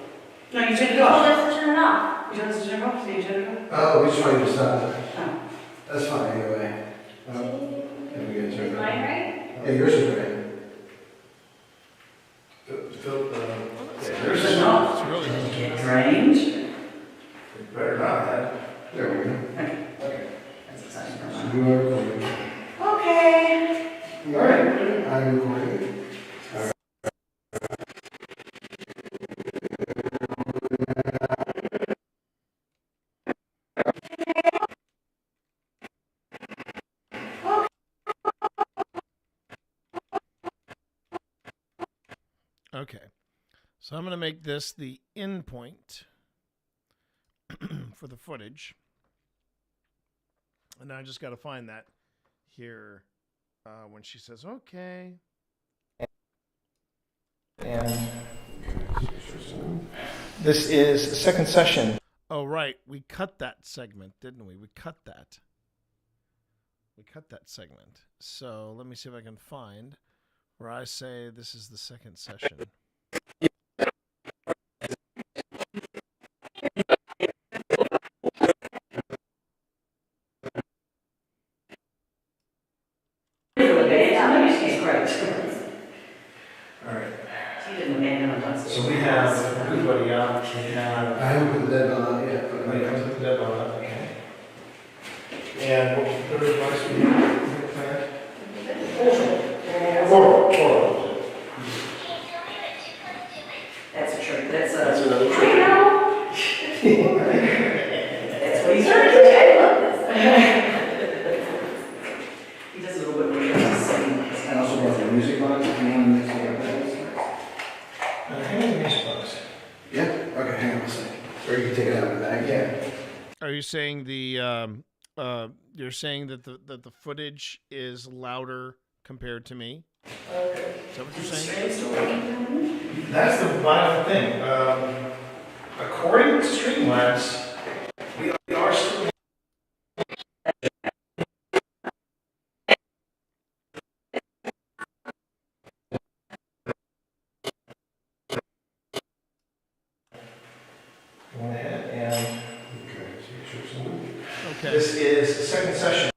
No, you turned it off. Oh, let's turn it off. You want us to turn it off? So you turn it off? Oh, we just wanted to stop it. That's fine anyway. If we get turned on. Mine right? Yeah, yours is right. Phil, yeah, yours is not. It's really Get drained. It better not have. There we go. Okay. That's exciting for So mine. you are recording. Okay. All right, I'm recording. Okay. So I'm going to make this the in point for the footage. And I just got to find that here when she says, okay. And this is second session. Oh, right. We cut that segment, didn't we? We cut that. We cut that segment. So let me see if I can find where I say this is the second session. So we have everybody out. We have. I haven't put the dead on yet, but I haven't put the dead on up. Okay. And what was the third advice we had? Four. That's a trick. That's That's a. another I trick. know. That's what he's trying to do. I love this. He does a little bit more than singing. I also brought the music box if you want to mix it up. Hang on the music box. Yeah, okay, hang on a second. Or you can take it out of the bag. Yeah. Are you saying you're saying that the footage is louder compared to me? Is that what you're saying? That's the vital thing. According to Streamlabs, we are still. Go ahead and. Okay. This is the second session.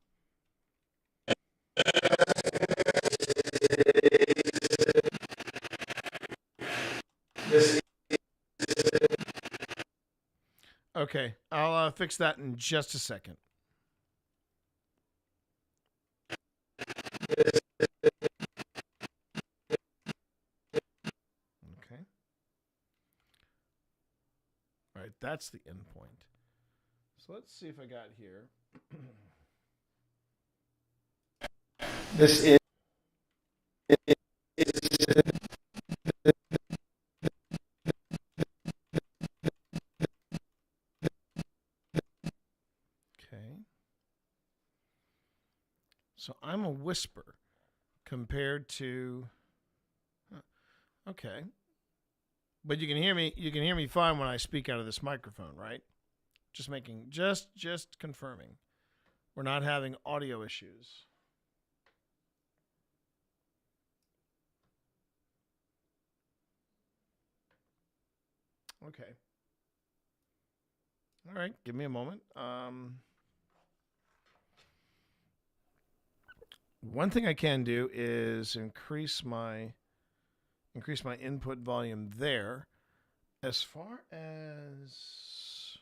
Okay. I'll fix that in just a second. Okay. All right, that's the end point. So let's see if I got here. This is. Okay. So I'm a whisper compared to. Okay. But you can hear me. You can hear me fine when I speak out of this microphone, right? Just confirming. We're not having audio issues. Okay. All right, give me a moment. One thing I can do is increase my input volume there. As far as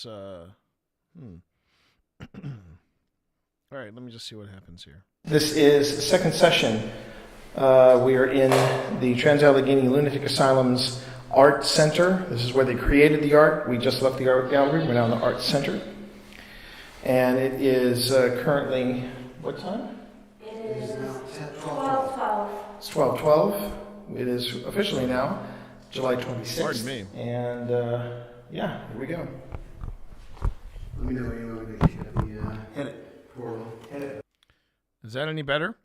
all right, let me just see what happens here. This is the second session. We are in the Trans-Allegheny Lunatic Asylum's Art Center. This is where they created the art. We just left the art gallery. We're now in the Art Center. And it is currently, what time? It is 12:12. It's 12:12. It is officially now July 26th. Pardon me. And yeah, here we go. Let me know when you want me to hit the Hit it. portal. Hit it. Is that any better?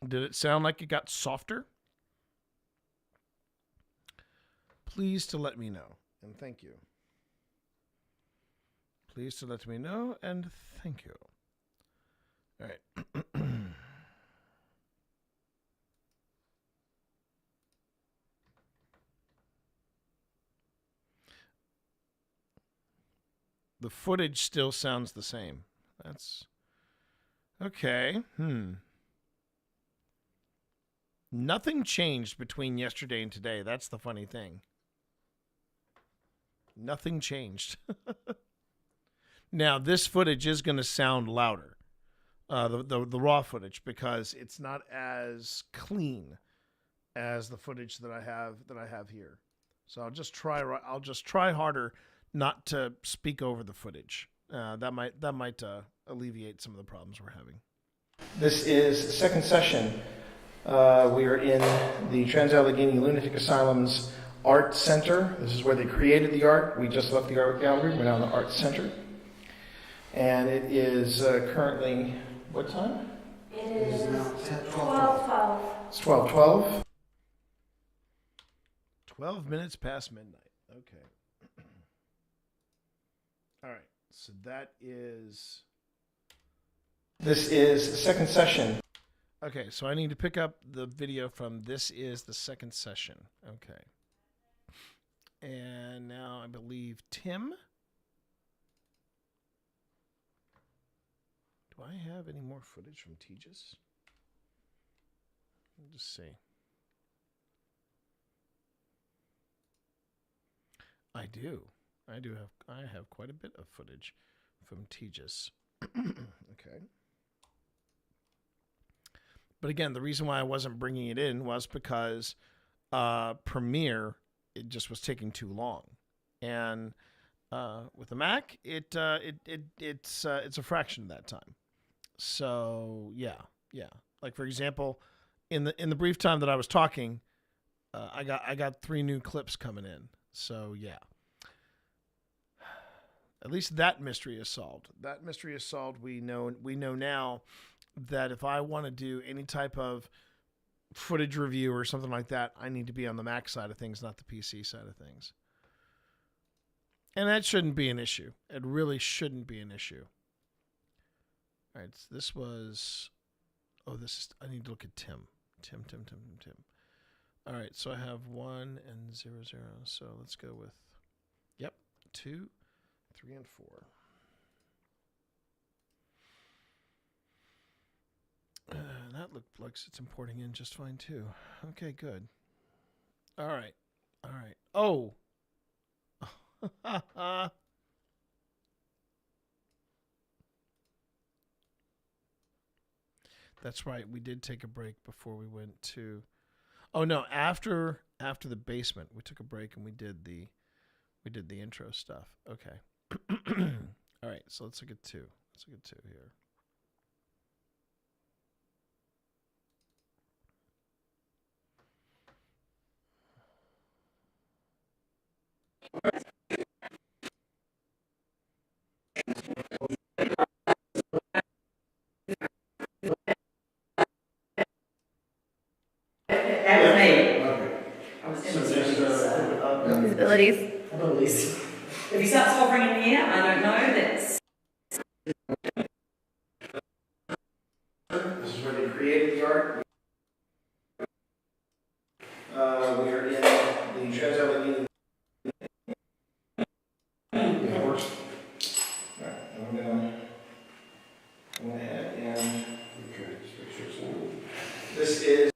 Did it sound like it got softer? Please to let me know, and thank you. Please to let me know, and thank you. All right. The footage still sounds the same. That's okay. Nothing changed between yesterday and today. That's the funny thing. Nothing changed. Now, this footage is going to sound louder, the raw footage, because it's not as clean as the footage that I have here. So I'll just try harder not to speak over the footage. That might alleviate some of the problems we're having. This is the second session. We are in the Trans-Allegheny Lunatic Asylum's Art Center. This is where they created the art. We just left the art gallery. We're now in the Art Center. And it is currently, what time? It is 12:12. It's 12:12. 12 minutes past midnight. Okay. All right. So this is the second session. Okay, so I need to pick up the video from this is the second session. Okay. And now I believe Tim. Do I have any more footage from Tejas? Let me just see. I do. I have quite a bit of footage from Tejas. Okay. But again, the reason why I wasn't bringing it in was because Premiere, it just was taking too long, and with the Mac, it's a fraction of that time. So yeah. Like for example, in the brief time that I was talking, I got 3 new clips coming in. So yeah. At least that mystery is solved. That mystery is solved. We know now that if I want to do any type of footage review or something like that, I need to be on the Mac side of things, not the PC side of things. And that shouldn't be an issue. It really shouldn't be an issue. All right, so this was... Oh, I need to look at Tim. Tim. All right, so I have 1 and 0, 0. So let's go with... Yep, 2, 3, and 4. That looks like it's importing in just fine too. Okay, good. All right. Oh. That's right. We did take a break before we went to... Oh no, after the basement, we took a break and we did the intro stuff. Okay. All right, so let's look at 2. Let's look at 2 here. That was me. I was demonstrating his abilities. If he starts hovering in the air, I don't know. This is where they created the art. We are in the Trans-Allegheny. Yeah, it works. All right, I'm gonna go ahead and this is.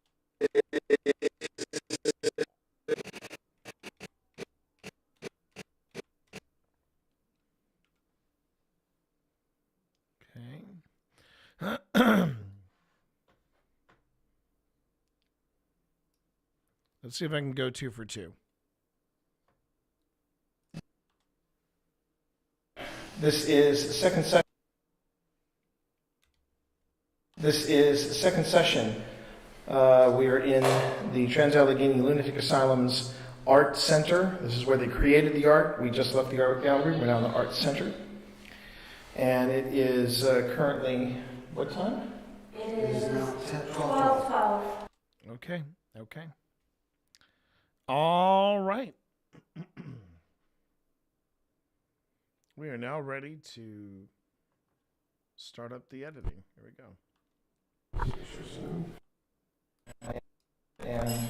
Let's see if I can go 2 for 2. This is the second session. We are in the Trans-Allegheny Lunatic Asylum's Art Center. This is where they created the art. We just left the art gallery. We're now in the Art Center. And it is currently, what time? It is 12:12. Okay. All right. We are now ready to start up the editing. Here we go. And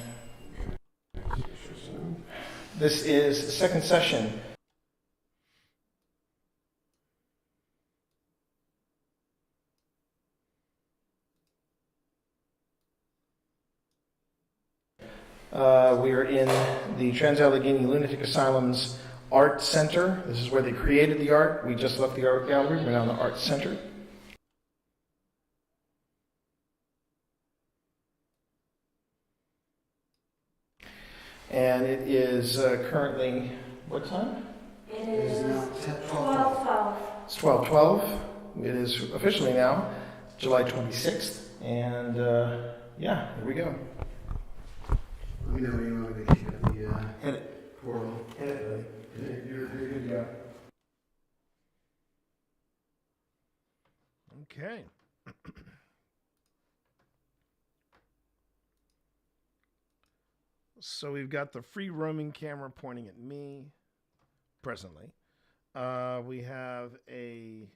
this is the second session. We are in the Trans-Allegheny Lunatic Asylum's Art Center. This is where they created the art. We just left the art gallery. We're now in the Art Center. And it is currently, what time? It is 12:12. It's 12:12. It is officially now July 26th. And yeah, here we go. Let me know when you want me to hit the Hit it. portal. Hit it, buddy. You're good to go. Okay. So we've got the free roaming camera pointing at me presently. We have an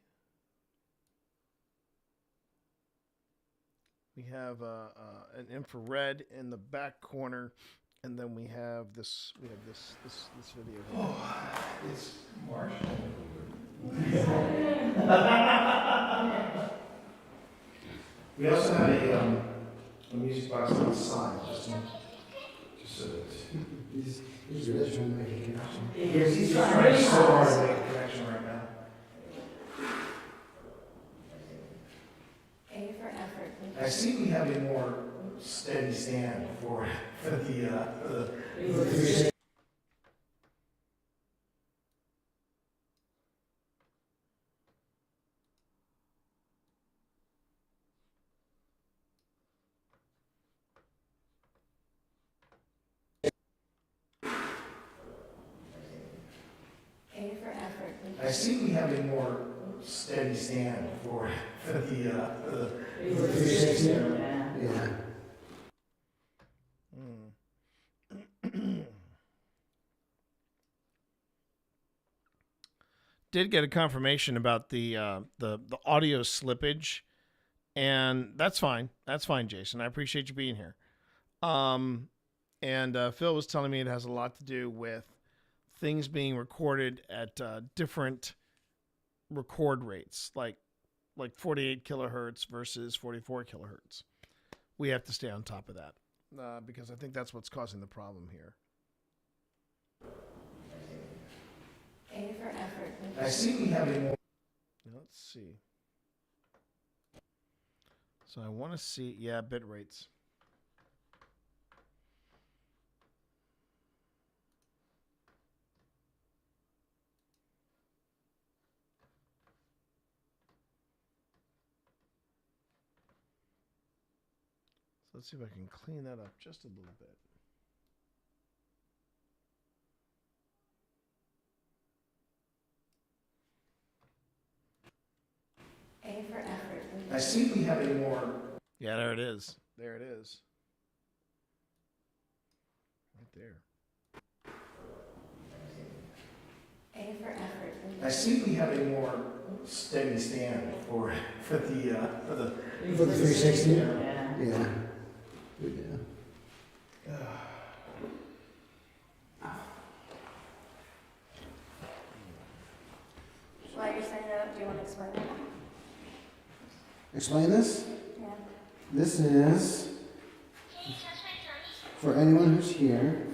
infrared in the back corner, and then we have this video. Oh, it's Marshall. We also have a music box on the side, just so that He's really trying to make a connection. he's trying so hard to make a connection right now. A for effort. I see we have a more steady stand for the A for effort. I see we have a more steady stand for the 360. Yeah. Did get a confirmation about the audio slippage, and that's fine. That's fine, Jason. I appreciate you being here. And Phil was telling me it has a lot to do with things being recorded at different record rates, like 48 kilohertz versus 44 kilohertz. We have to stay on top of that because I think that's what's causing the problem here. A for effort. I see we have a more. Let's see. So I want to see, yeah, bit rates. So let's see if I can clean that up just a little bit. A for effort. I see we have a more. Yeah, there it is. There it is. Right there. A for effort. I see we have a more steady stand for the 360. Yeah. Yeah. We do. While you're setting it up, do you want to explain it? Explain this? Yeah. This is for anyone who's here.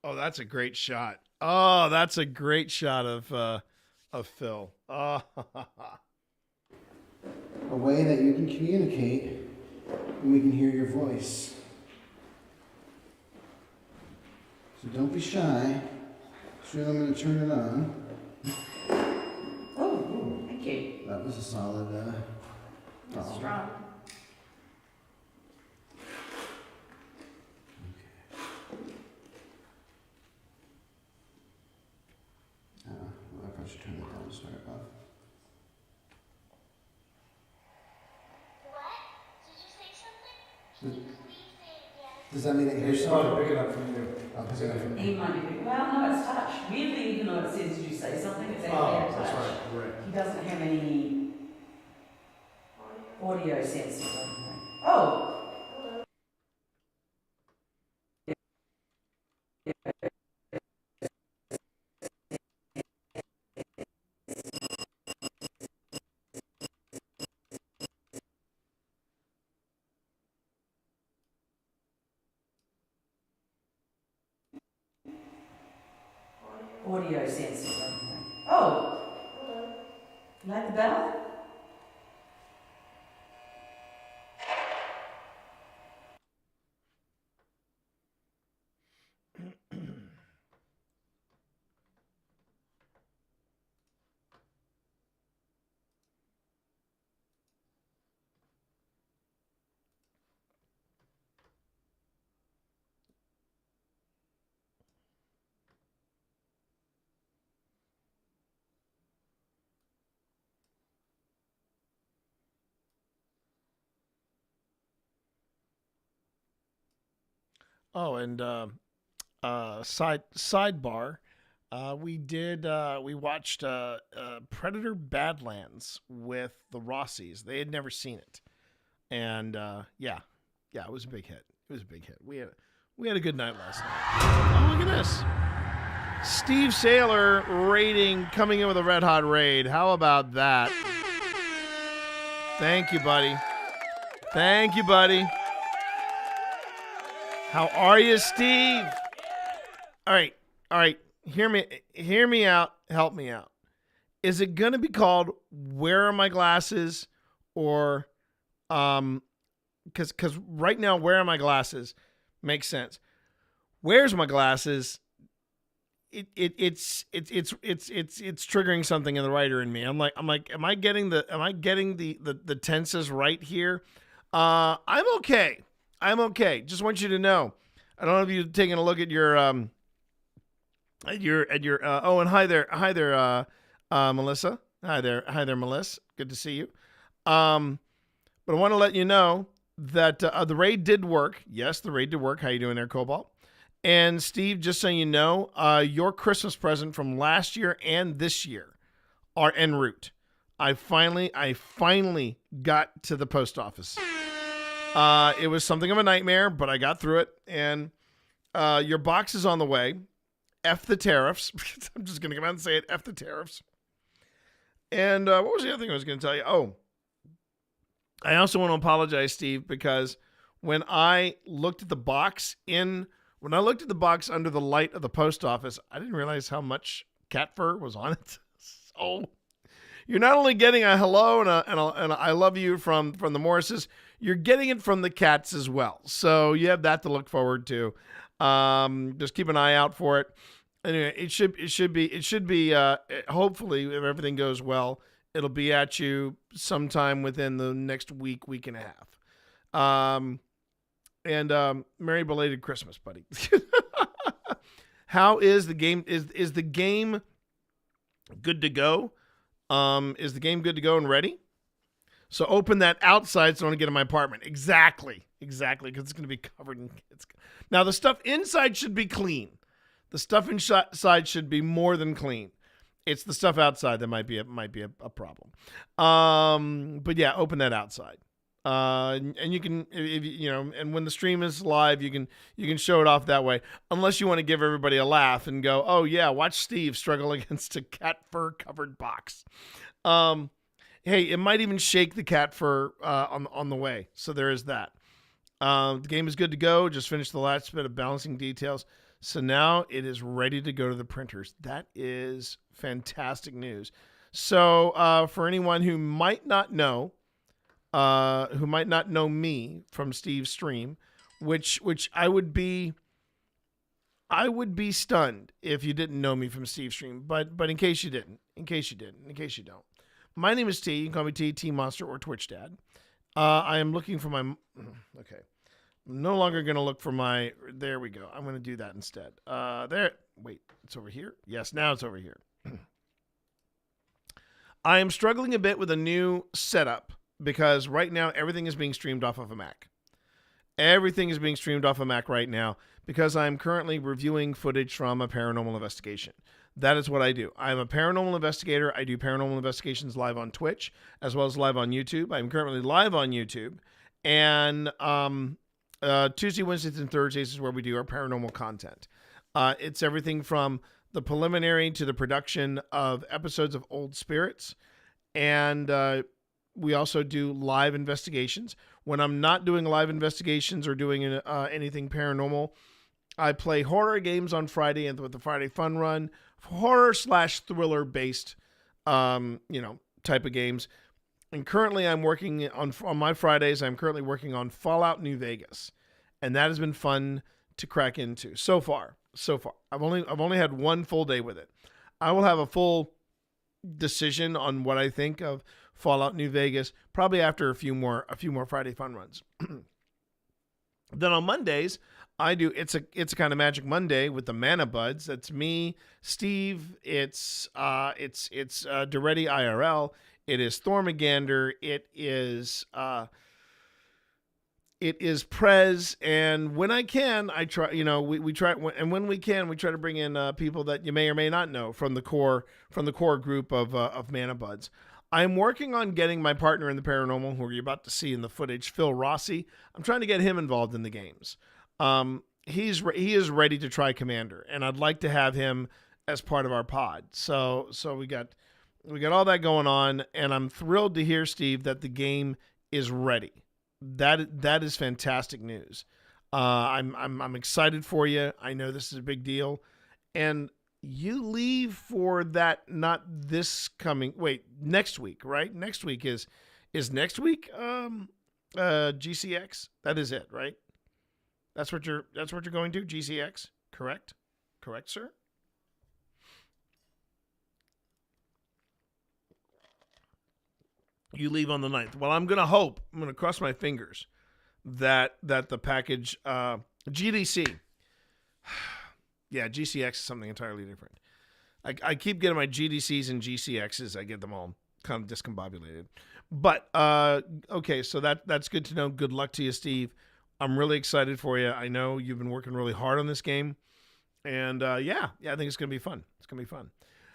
Oh, that's a great shot. Oh, that's a great shot of Phil. Oh. A way that you can communicate and we can hear your voice. So don't be shy. Soon I'm going to turn it on. Oh, thank you. That was a solid. That's strong. Well, I probably should turn it down to start off. Does that mean that you're I'll pick it up from you. I'll pick it up from He you. might be, well, no, it's touch. Weirdly, even though it says, did you say something? It's actually Oh, touch. that's right. He doesn't have any audio sensors. Oh! Oh. Light the bell? Oh, and sidebar, we watched Predator Badlands with the Rossies. They had never seen it, and yeah, it was a big hit. It was a big hit. We had a good night last night. Oh, look at this. Steve Saylor raiding, coming in with a red hot raid. How about that? Thank you, buddy. Thank you, buddy. How are you, Steve? All right. Hear me out. Help me out. Is it gonna be called "Where Are My Glasses" or because right now "Where Are My Glasses" makes sense. "Where's My Glasses"? It's triggering something in the writer in me. I'm like, am I getting the tenses right here? I'm okay. Just want you to know. I don't know if you've taken a look at your oh, and hi there, Melissa. Hi there, Melissa. Good to see you. But I want to let you know that the raid did work. Yes, the raid did work. How you doing there, Cobalt? And Steve, just so you know, your Christmas present from last year and this year are en route. I finally got to the post office. It was something of a nightmare, but I got through it. And your box is on the way. F the tariffs. I'm just going to come out and say it. F the tariffs. And what was the other thing I was going to tell you? Oh, I also want to apologize, Steve, because when I looked at the box under the light of the post office, I didn't realize how much cat fur was on it. So you're not only getting a hello and a I love you from the Morrises, you're getting it from the cats as well. So you have that to look forward to. Just keep an eye out for it. Anyway, it should be hopefully, if everything goes well, it'll be at you sometime within the next week and a half. And merry belated Christmas, buddy. How is the game? Is the game good to go? Is the game good to go and ready? So open that outside so I don't get in my apartment. Exactly, because it's going to be covered in. Now the stuff inside should be clean. The stuff inside should be more than clean. It's the stuff outside that might be a problem. But yeah, open that outside. And you can, and when the stream is live, you can show it off that way. Unless you want to give everybody a laugh and go, oh yeah, watch Steve struggle against a cat fur covered box. Hey, it might even shake the cat fur on the way. So there is that. The game is good to go. Just finished the last bit of balancing details. So now it is ready to go to the printers. That is fantastic news. So for anyone who might not know me from Steve's stream, which I would be stunned if you didn't know me from Steve's stream. But in case you don't, my name is T. You can call me T Monster, or Twitch Dad. I am looking for my. Okay, I'm no longer going to look for my. There we go. I'm going to do that instead. There. Wait, it's over here. Yes, now it's over here. I am struggling a bit with a new setup because right now everything is being streamed off of a Mac. Everything is being streamed off a Mac right now because I'm currently reviewing footage from a paranormal investigation. That is what I do. I'm a paranormal investigator. I do paranormal investigations live on Twitch as well as live on YouTube. I'm currently live on YouTube. And Tuesday, Wednesdays, and Thursdays is where we do our paranormal content. It's everything from the preliminary to the production of episodes of Old Spirits. And we also do live investigations. When I'm not doing live investigations or doing anything paranormal, I play horror games on Friday and with the Friday Fun Run, horror/thriller based, type of games. And currently, I'm working on my Fridays. I'm currently working on Fallout New Vegas, and that has been fun to crack into so far. I've only had one full day with it. I will have a full decision on what I think of Fallout New Vegas probably after a few more Friday Fun Runs. Then on Mondays, I do it's a kind of Magic Monday with the Mana Buds. That's me, Steve. It's Duretti IRL. It is Thormagander. It is Prez, and when I can, I try. We try, and when we can, we try to bring in people that you may or may not know from the core group of Mana Buds. I'm working on getting my partner in the paranormal, who you're about to see in the footage, Phil Rossi. I'm trying to get him involved in the games. He is ready to try Commander, and I'd like to have him as part of our pod. So we got all that going on, and I'm thrilled to hear, Steve, that the game is ready. That is fantastic news. I'm excited for you. I know this is a big deal, and you leave for that not this coming. Wait, next week, right? Next week is next week. GCX. That is it, right? That's what you're going to, GCX. Correct, sir. You leave on the 9th. Well, I'm going to cross my fingers that the package, GDC, yeah, GCX is something entirely different. I keep getting my GDCs and GCXs. I get them all kind of discombobulated. But, okay, so that's good to know. Good luck to you, Steve. I'm really excited for you. I know you've been working really hard on this game. And, yeah, I think it's going to be fun. It's going to be fun.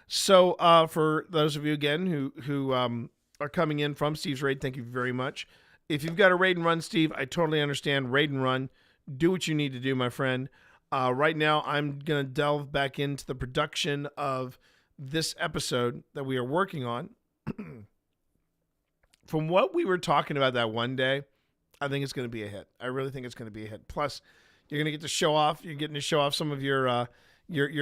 So, for those of you, again, who are coming in from Steve's Raid, thank you very much. If you've got a raid and run, Steve, I totally understand. Raid and run. Do what you need to do, my friend. Right now, I'm going to delve back into the production of this episode that we are working on. From what we were talking about that one day, I think it's going to be a hit. I really think it's going to be a hit. Plus, you're going to get to show off. You're getting to show off some of your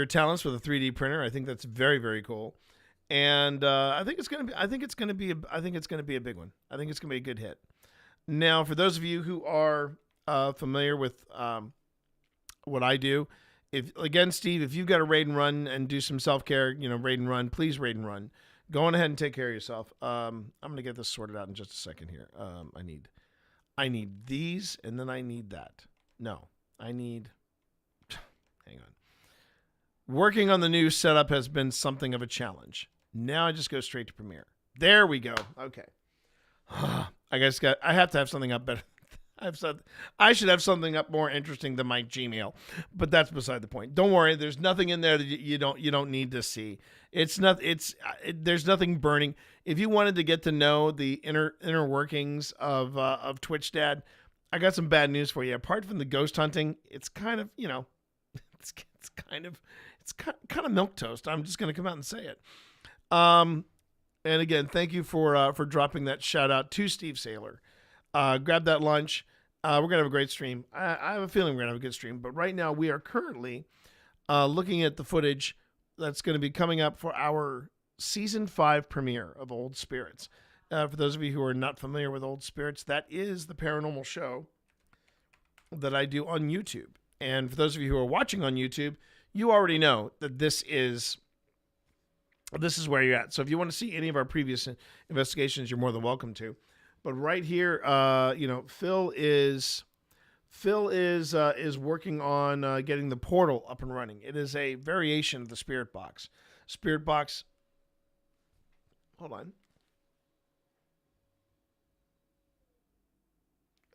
talents with a 3D printer. I think that's very, very cool. And I think it's going to be a big one. I think it's going to be a good hit. Now, for those of you who are familiar with what I do, Steve, if you've got to raid and run and do some self-care, raid and run, please raid and run. Go on ahead and take care of yourself. I'm going to get this sorted out in just a second here. I need these, and then I need that. No, hang on. Working on the new setup has been something of a challenge. Now I just go straight to Premiere. There we go. Okay. I have to have something up better. I should have something up more interesting than my Gmail, but that's beside the point. Don't worry. There's nothing in there that you don't need to see. There's nothing burning. If you wanted to get to know the inner workings of Twitch Dad, I got some bad news for you. Apart from the ghost hunting, it's kind of, it's kind of milquetoast. I'm just going to come out and say it. And again, thank you for dropping that shout out to Steve Saylor. Grab that lunch. We're going to have a great stream. I have a feeling we're going to have a good stream. But right now, we are currently looking at the footage that's going to be coming up for our Season 5 premiere of Old Spirits. For those of you who are not familiar with Old Spirits, that is the paranormal show that I do on YouTube. And for those of you who are watching on YouTube, you already know that this is where you're at. So if you want to see any of our previous investigations, you're more than welcome to. But right here, Phil is working on getting the portal up and running. It is a variation of the Spirit Box. Spirit Box. Hold on.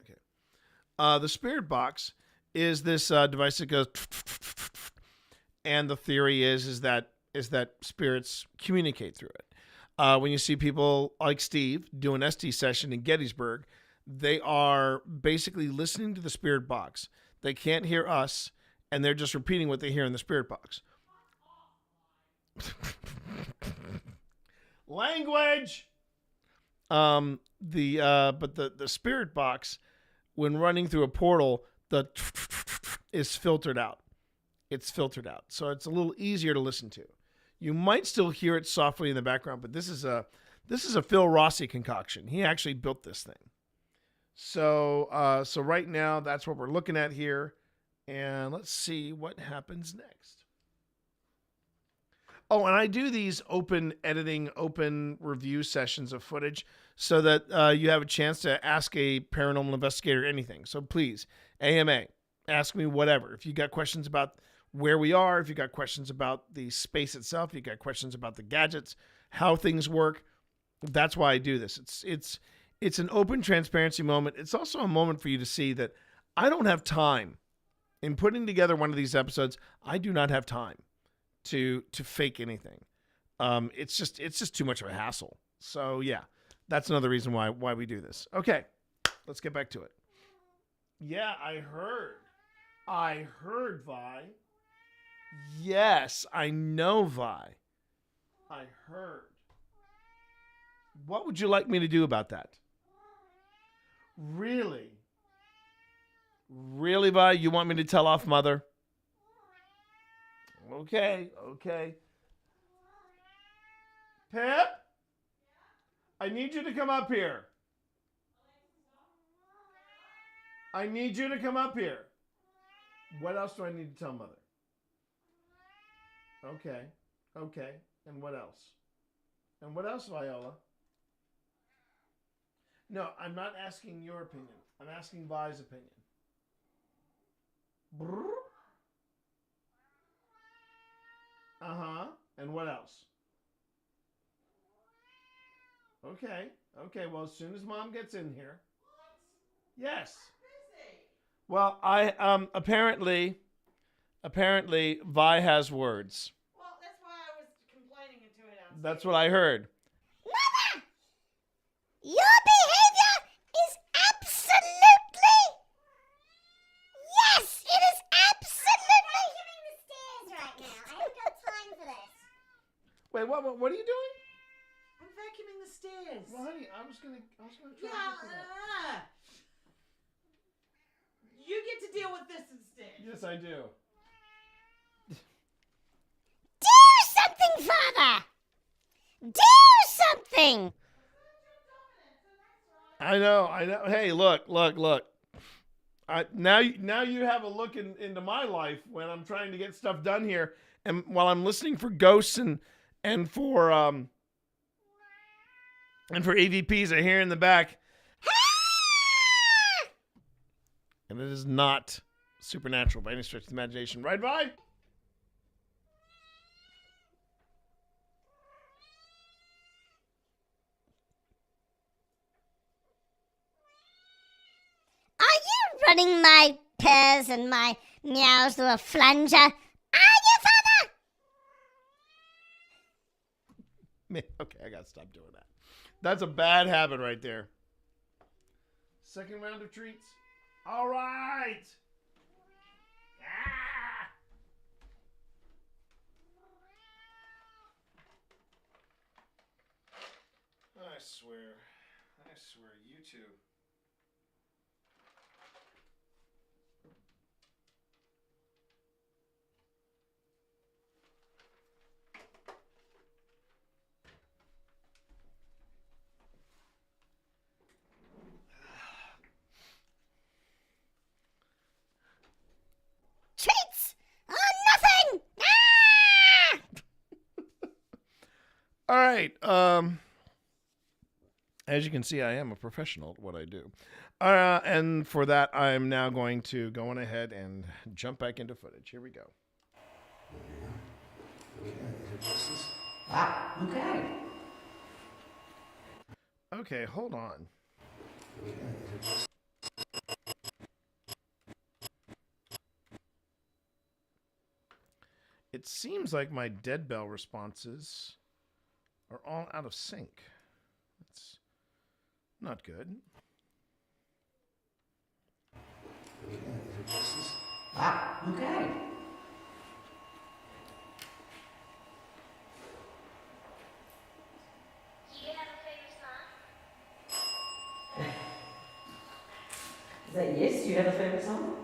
Okay. The Spirit Box is this device that goes, and the theory is that spirits communicate through it. When you see people like Steve do an ST session in Gettysburg, they are basically listening to the Spirit Box. They can't hear us, and they're just repeating what they hear in the Spirit Box. Language. But the Spirit Box, when running through a portal, is filtered out. it's filtered out. So it's a little easier to listen to. You might still hear it softly in the background, but this is a Phil Rossi concoction. He actually built this thing. So so right now that's what we're looking at here, and let's see what happens next. Oh, and I do these open editing, open review sessions of footage so that you have a chance to ask a paranormal investigator anything. So please, AMA, ask me whatever. If you got questions about where we are, if you got questions about the space itself, if you got questions about the gadgets, how things work, that's why I do this. It's an open transparency moment. It's also a moment for you to see that I don't have time. In putting together one of these episodes, I do not have time to fake anything. It's just too much of a hassle. So yeah, that's another reason why we do this. Okay, let's get back to it. Yeah, I heard Vi. Yes, I know Vi. I heard. What would you like me to do about that? Really? Really, Vi? You want me to tell off Mother? Okay. Pip? I need you to come up here. I need you to come up here. What else do I need to tell Mother? Okay. And what else? And what else, Viola? No, I'm not asking your opinion. I'm asking Vi's opinion. Brrr. Uh-huh. And what else? Okay. Well, as soon as Mom gets in here. Yes. Well, I apparently Vi has words. Well, that's why I was complaining into it. That's what I heard. Mother! Your behavior is absolutely... Yes, it is absolutely... I'm vacuuming the stairs right now. I haven't got time for this. Wait, what are you doing? I'm vacuuming the stairs. Well, honey, I was gonna try to get to that. You get to deal with this instead. Yes, I do. Do something, Father! Do something! I know. Hey, look. Now you have a look into my life when I'm trying to get stuff done here, and while I'm listening for ghosts and for AVPs, I hear in the back, and it is not supernatural by any stretch of the imagination, right, Vi? Are you running my purrs and my meows through a flanger? Are you, Father? Okay, I gotta stop doing that. That's a bad habit right there. Second round of treats. All right. I swear, you two. Treats are nothing! All right. As you can see, I am a professional at what I do. And for that, I'm now going to go on ahead and jump back into footage. Here we go. Okay. Okay, hold on. It seems like my dead bell responses are all out of sync. That's not good. Okay. Is that yes? Do you have a favorite song?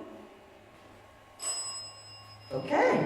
Okay.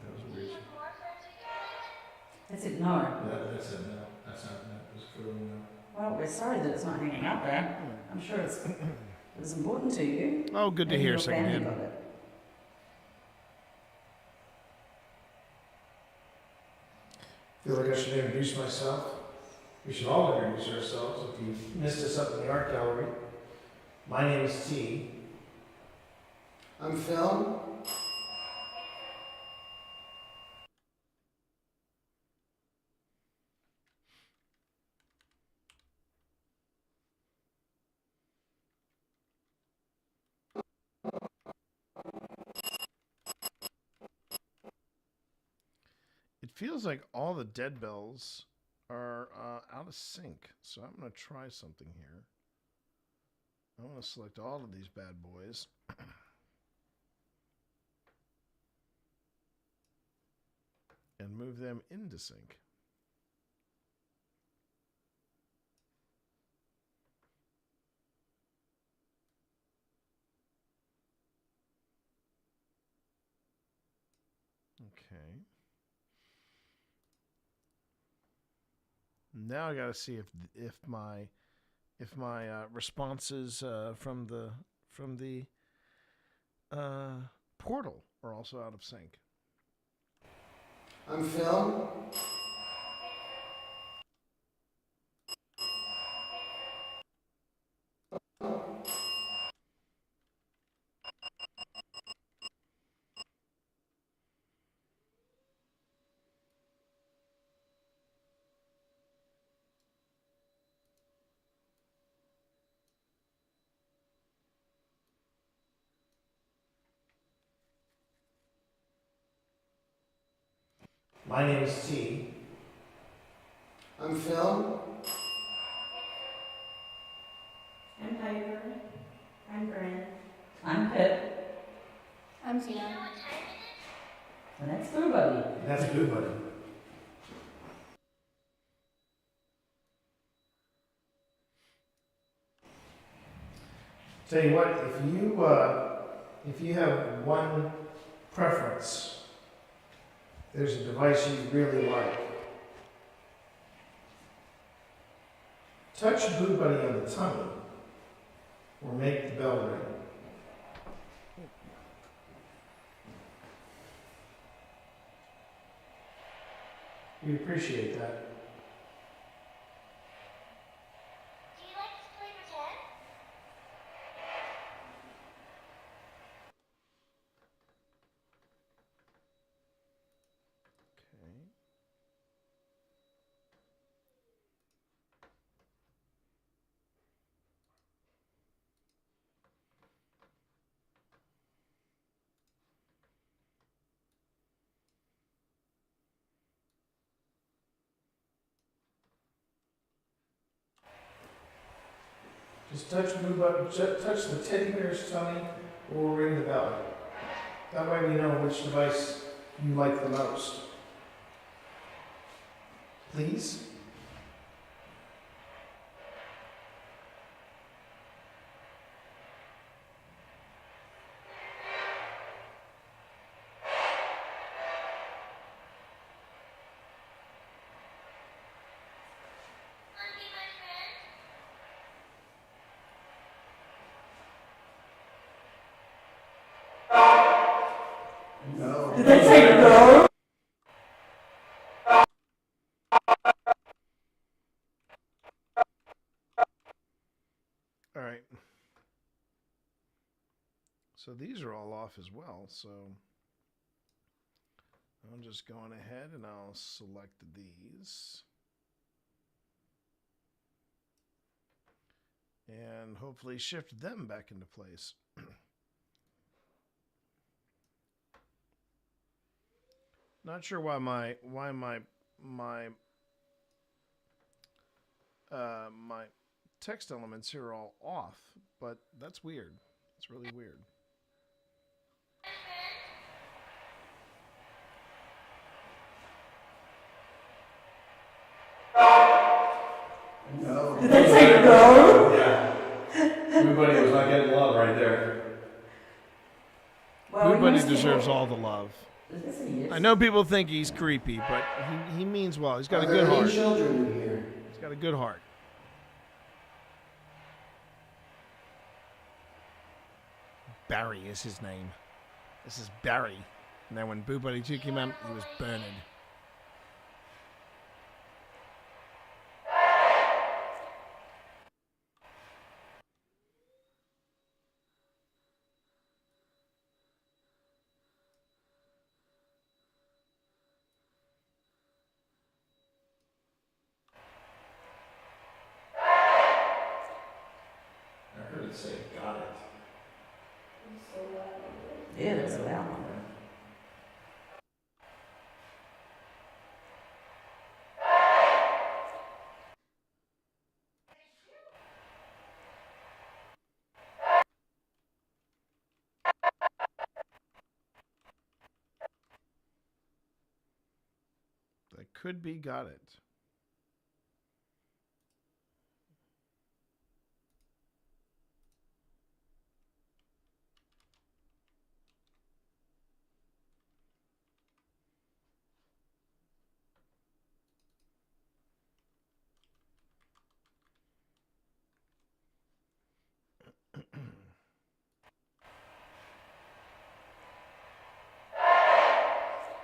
That was weird. I said no. That's it, no. That's not, that was clearly no. Well, we're sorry that it's not hanging out there. I'm sure it was important to you. Oh, good to Maybe hear, your family secondhand. got it. Feel like I should introduce myself. We should all introduce ourselves if you missed us up in the art gallery. My name is T. I'm Phil. It feels like all the dead bells are out of sync, so I'm going to try something here. I want to select all of these bad boys. And move them into sync. Okay. Now I got to see if my responses from the portal are also out of sync. I'm Phil. My name is T. I'm Phil. I'm Piper. I'm Brent. I'm Pip. I'm Tina. And that's Boo Buddy. That's Boo Buddy. Tell you what, if you have one preference, there's a device you really like. Touch Boo Buddy on the tummy, or make the bell ring. We'd appreciate that. Do you like to play pretend? Okay. Just touch Boo Buddy, touch the teddy bear's tummy, or ring the bell. That way we know which device you like the most. Please? No. Did they say no? All right. So these are all off as well. So I'm just going ahead and I'll select these. And hopefully shift them back into place. Not sure why my my text elements here are all off, but that's weird. It's really weird. No. Did they say no? Yeah. Everybody was not getting love right there. Well, Everybody deserves all the love. Yes, he is. I know people think he's creepy, but he means well. He's got a good Are there any heart. children in here? He's got a good heart. Barry is his name. This is Barry. And then when Boo Buddy 2 came out, he was Bernard. I heard it say, got it. Yeah, that's a loud one. That could be got it.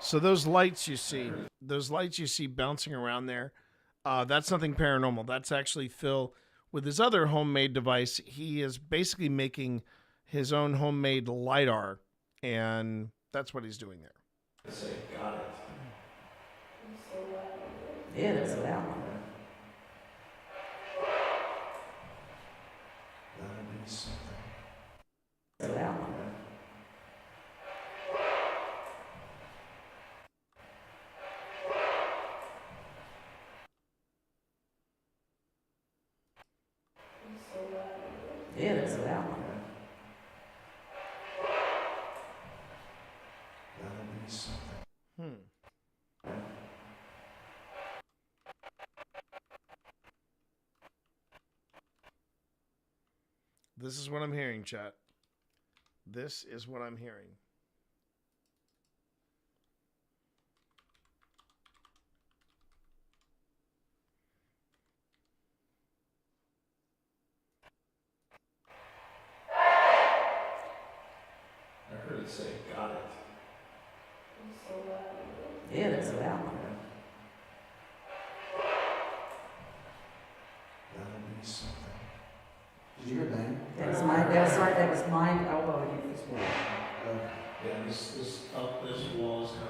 So those lights you see bouncing around there, that's nothing paranormal. That's actually Phil with his other homemade device. He is basically making his own homemade LiDAR, and that's what he's doing there. Say, got it. Yeah, that's a loud one. That'll be something. That's a loud one. Yeah, that's a loud one. That'll be something. This is what I'm hearing, chat. This is what I'm hearing. I heard it say, got it. Yeah, that's a loud one. That'll be something. Did you hear bang? That was my elbow against this wall. Yeah, this wall is kind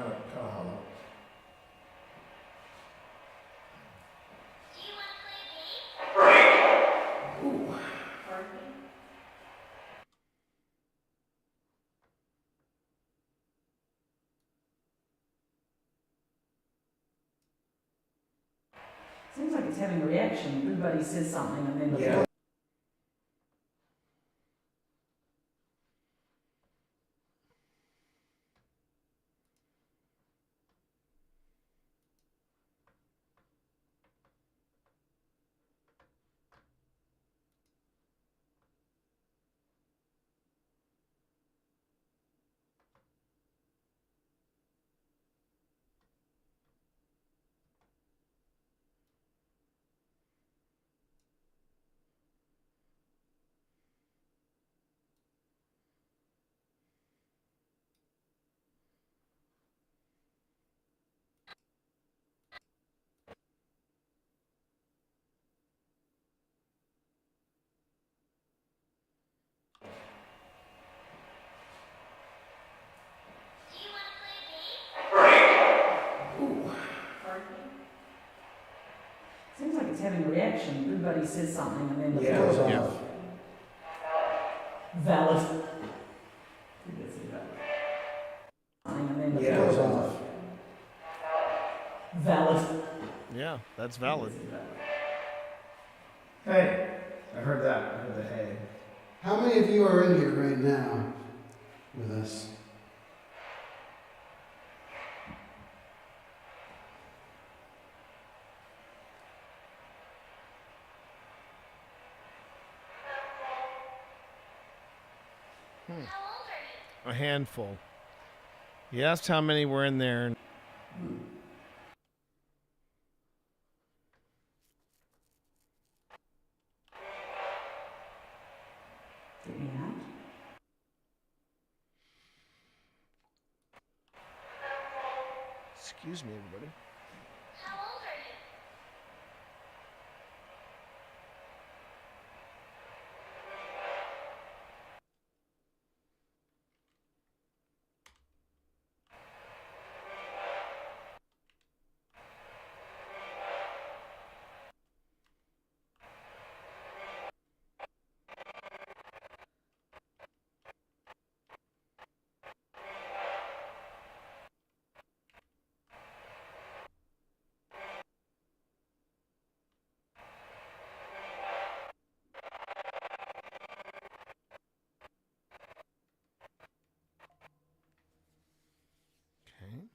of hollow. Ooh. Seems like it's having a reaction. Everybody says something and then Yeah. seems like it's having a reaction. Everybody says something and then Yeah, it goes Yeah. off. valid. Something and then Yeah, it goes off. Valid. Yeah, that's valid. Hey, I heard that. I heard the hey. How many of you are in here right now with us? A handful. He asked how many were in there. Excuse me, everybody. Okay.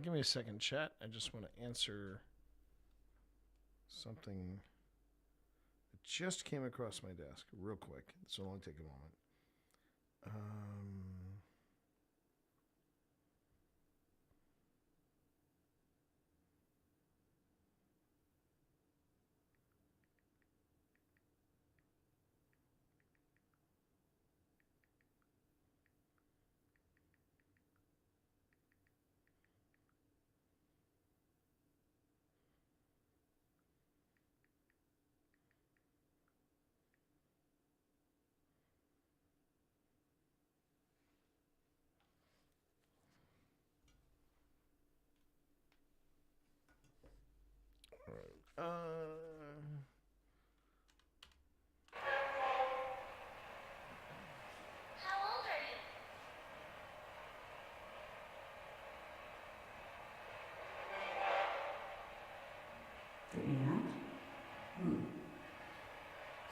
Give me a second, chat. I just want to answer something that just came across my desk real quick. This will only take a moment.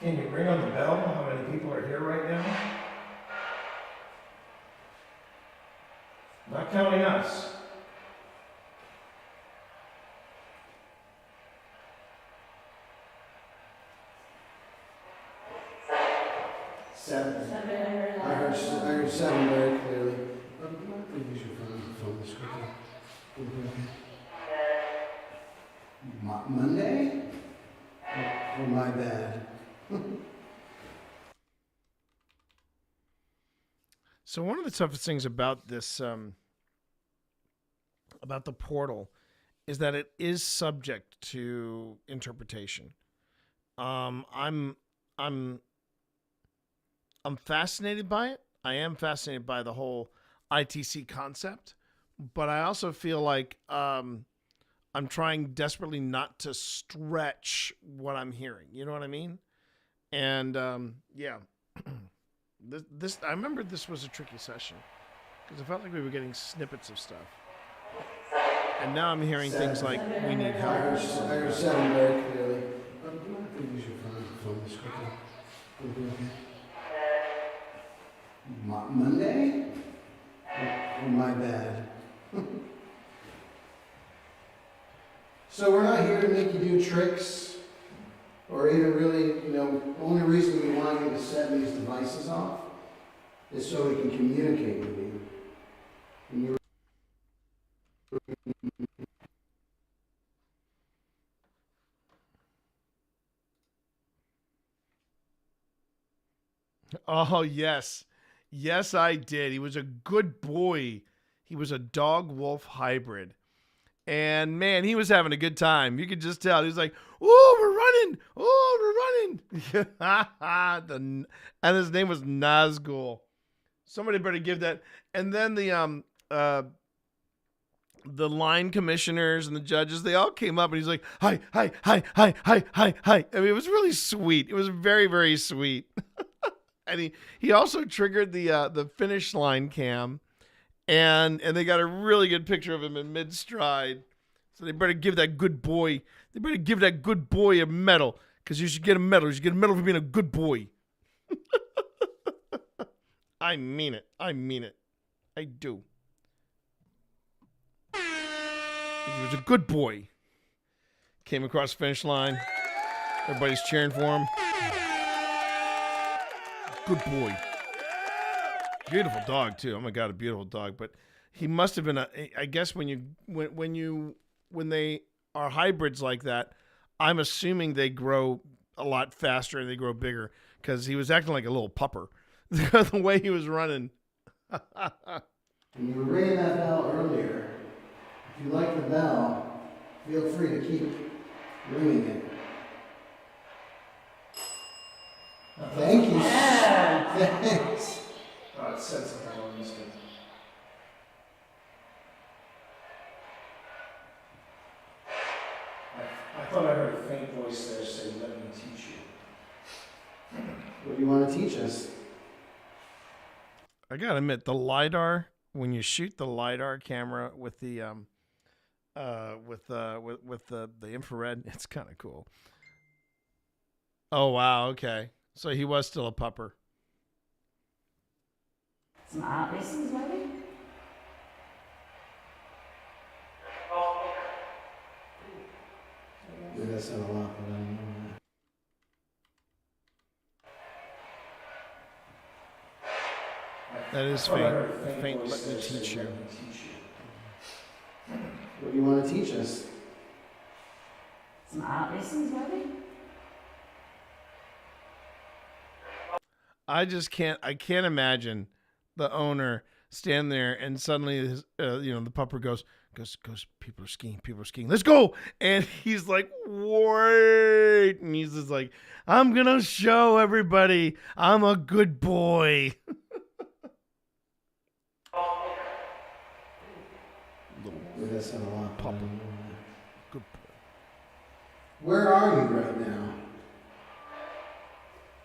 Can you ring on the bell? How many people are here right now? Not counting us. Seven. I heard seven very clearly. Use your phone this quickly. Monday? Oh, my bad. So one of the toughest things about this, about the portal, is that it is subject to interpretation. I'm fascinated by it. I am fascinated by the whole ITC concept, but I also feel like I'm trying desperately not to stretch what I'm hearing. You know what I mean? And yeah, this I remember this was a tricky session because I felt like we were getting snippets of stuff, and now I'm hearing things like we need help. I heard seven very clearly. Use your phone this quickly. Monday? Oh, my bad. So we're not here to make you do tricks or even really, the only reason we want you to set these devices off is so we can communicate with you. And you're Oh, yes. Yes, I did. He was a good boy. He was a dog-wolf hybrid. And, man, he was having a good time. You could just tell. He was like, "Oh, we're running. Oh, we're running." And his name was Nazgul. Somebody better give that. And then the line commissioners and the judges, they all came up, and he's like, "Hi, hi, hi, hi, hi, hi, hi." I mean, it was really sweet. It was very, very sweet. And he also triggered the finish line cam, and they got a really good picture of him in mid stride. So they better give that good boy. They better give that good boy a medal, because you should get a medal. You should get a medal for being a good boy. I mean it. I mean it. I do. He was a good boy. Came across the finish line. Everybody's cheering for him. Good boy. Beautiful dog too. Oh my God, a beautiful dog. But he must have been I guess when they are hybrids like that, I'm assuming they grow a lot faster and they grow bigger, because he was acting like a little pupper the way he was running. When you were ringing that bell earlier, if you like the bell, feel free to keep ringing it. Thank you. Thanks. Oh, it said something on this thing. I thought I heard a faint voice there say, "Let me teach you." What do you want to teach us? I gotta admit, the LiDAR, when you shoot the LiDAR camera with the infrared, it's kind of cool. Oh wow, okay. So he was still a pupper. Some art lessons, maybe? Yeah, that's not a lot, but I don't know that. That is faint. Faint, let me teach you. What do you want to teach us? Some art lessons, maybe? I can't imagine the owner stand there and suddenly the pupper goes, people are skiing, let's go. And he's like, wait. And he's just like, I'm going to show everybody I'm a good boy. That's not a lot. Pupper. Good boy. Where are you right now?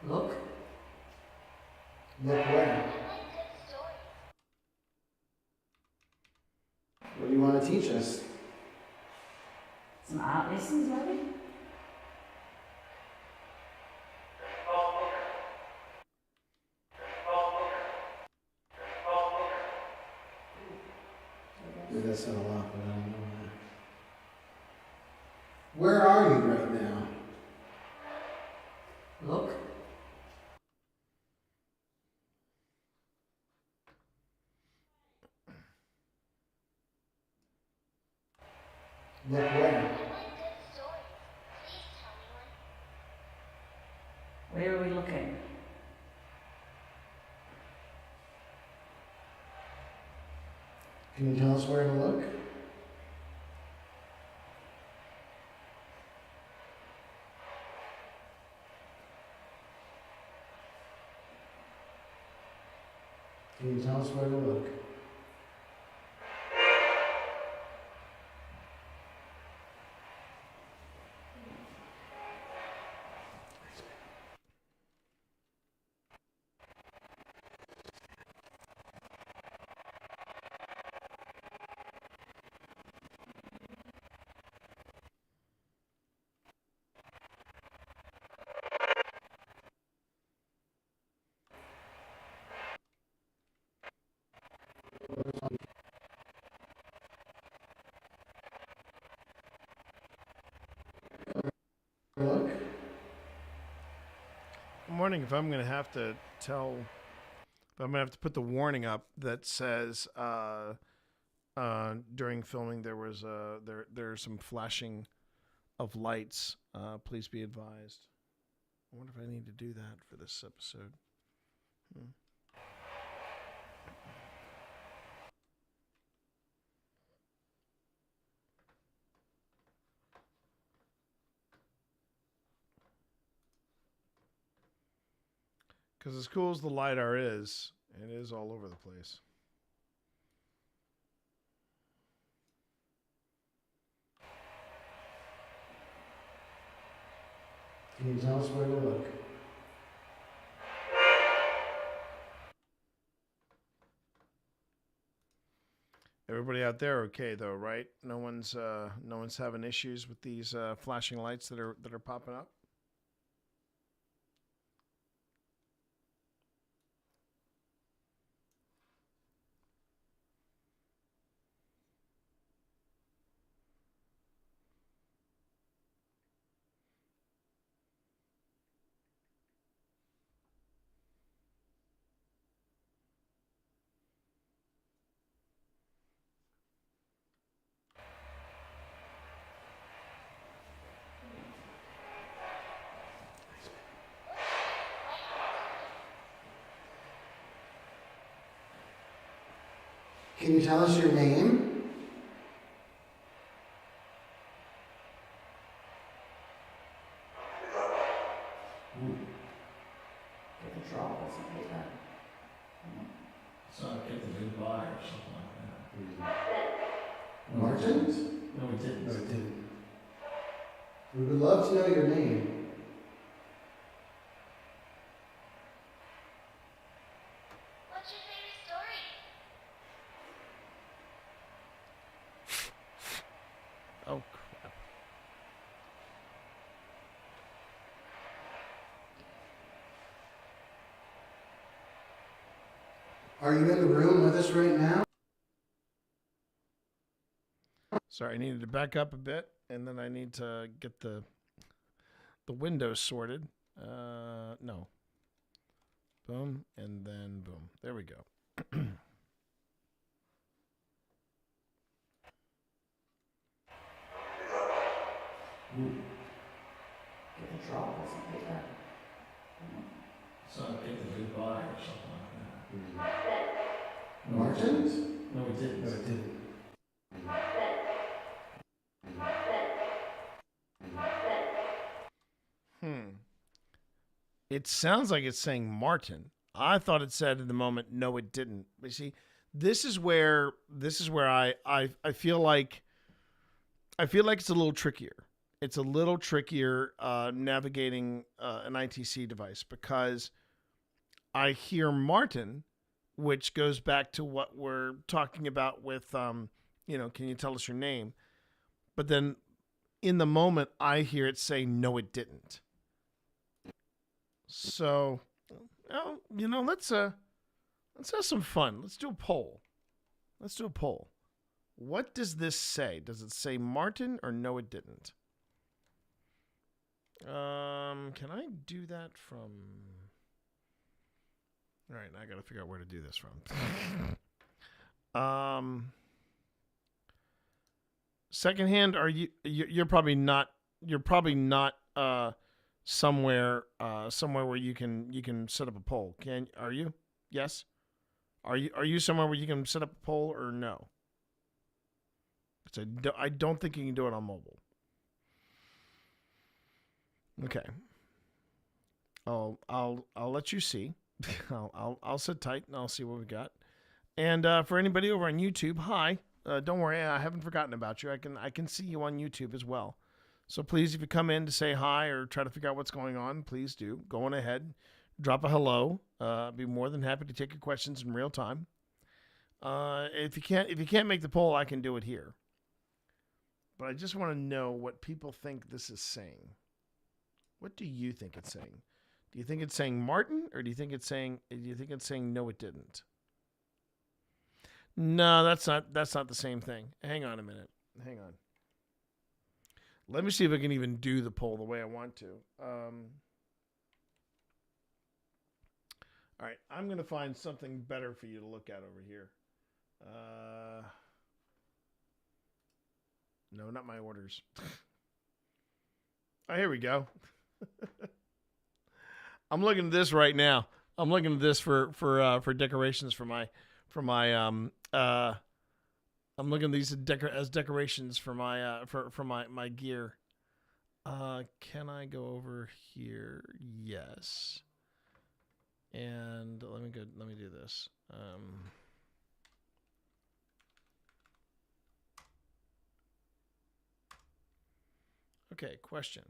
Look. Look where? What do you want to teach us? Some art lessons, maybe? Yeah, that's not a lot, but I don't know that. Where are you right now? Look. Look where? Where are we looking? Can you tell us where to look? Can you tell us where to look? I'm wondering if I'm gonna have to tell. If I'm gonna have to put the warning up that says during filming there was there's some flashing of lights. Please be advised. I wonder if I need to do that for this episode. Because as cool as the LiDAR is, it is all over the place. Can you tell us where to look? Everybody out there okay though, right? No one's having issues with these flashing lights that are popping up. Can you tell us your name? Get the draw or something like that. So I get the goodbye or something like that. Martin? No, we didn't. No, it didn't. We would love to know your name. What's your favorite story? Oh crap. Are you in the room with us right now? Sorry, I needed to back up a bit, and then I need to get the windows sorted. No. Boom, and then boom. There we go. Get the draw or something like that. So I get the goodbye or something like that. Martin? No, we didn't. No, it didn't. It sounds like it's saying Martin. I thought it said in the moment, no, it didn't. But you see, this is where I feel like it's a little trickier. It's a little trickier navigating an ITC device because I hear Martin, which goes back to what we're talking about with, can you tell us your name? But then in the moment, I hear it say, no, it didn't. So, let's have some fun. Let's do a poll. What does this say? Does it say Martin or no, it didn't? Can I do that from? All right, I got to figure out where to do this from. Secondhand, you're probably not somewhere where you can set up a poll. Are you? Yes. Are you somewhere where you can set up a poll or no? I don't think you can do it on mobile. Okay. I'll let you see. I'll sit tight and I'll see what we got. And for anybody over on YouTube, hi. Don't worry, I haven't forgotten about you. I can see you on YouTube as well. So please, if you come in to say hi or try to figure out what's going on, please do. Go on ahead, drop a hello. I'd be more than happy to take your questions in real time. If you can't make the poll, I can do it here. But I just want to know what people think this is saying. What do you think it's saying? Do you think it's saying Martin, or do you think it's saying no, it didn't? No, that's not the same thing. Hang on a minute. Hang on. Let me see if I can even do the poll the way I want to. All right, I'm gonna find something better for you to look at over here. No, not my orders. Oh, here we go. I'm looking at this right now. I'm looking at this for decorations for my I'm looking at these as decorations for my gear. Can I go over here? Yes. And let me do this. Okay, question.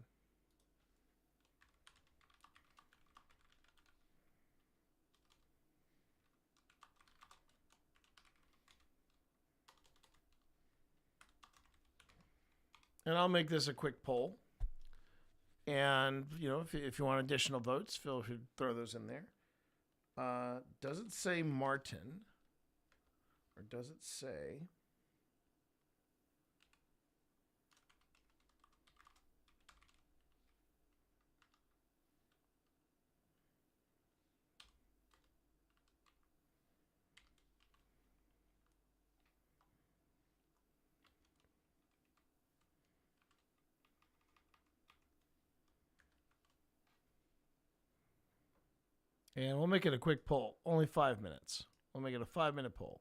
And I'll make this a quick poll. And, you know, if you want additional votes, feel free to throw those in there. Does it say Martin? Or does it say... And we'll make it a quick poll. Only 5 minutes. We'll make it a 5-minute poll.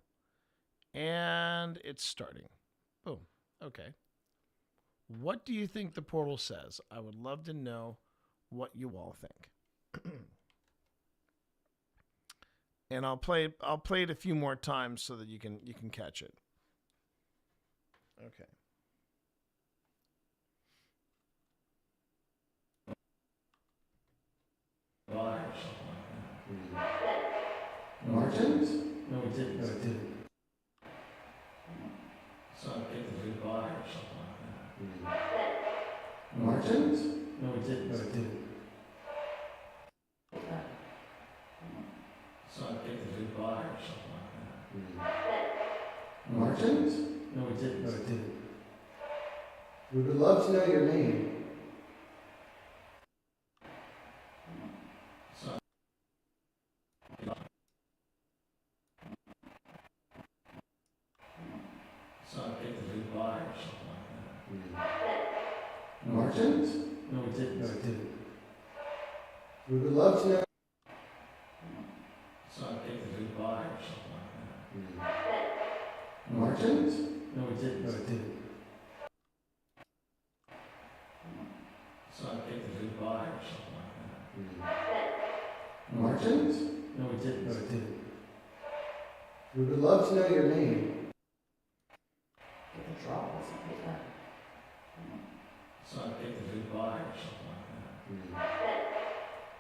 And it's starting. Boom. Okay. What do you think the portal says? I would love to know what you all think. And I'll play it a few more times so that you can catch it. Okay. Martins? No, it didn't. No, it didn't. So I picked a goodbye or something like that. Martins? No, it didn't. No, it didn't. So I picked a goodbye or something like that. Martins? No, it didn't. No, it didn't. We would love to know your name. So I picked a goodbye or something like that. Martins? No, it didn't. No, it didn't. We would love to know. So I picked a goodbye or something like that. Martins? No, it didn't. No, it didn't. So I picked a goodbye or something like that. Martins? No, it didn't. No, it didn't. We would love to know your name. So I picked a goodbye or something like that.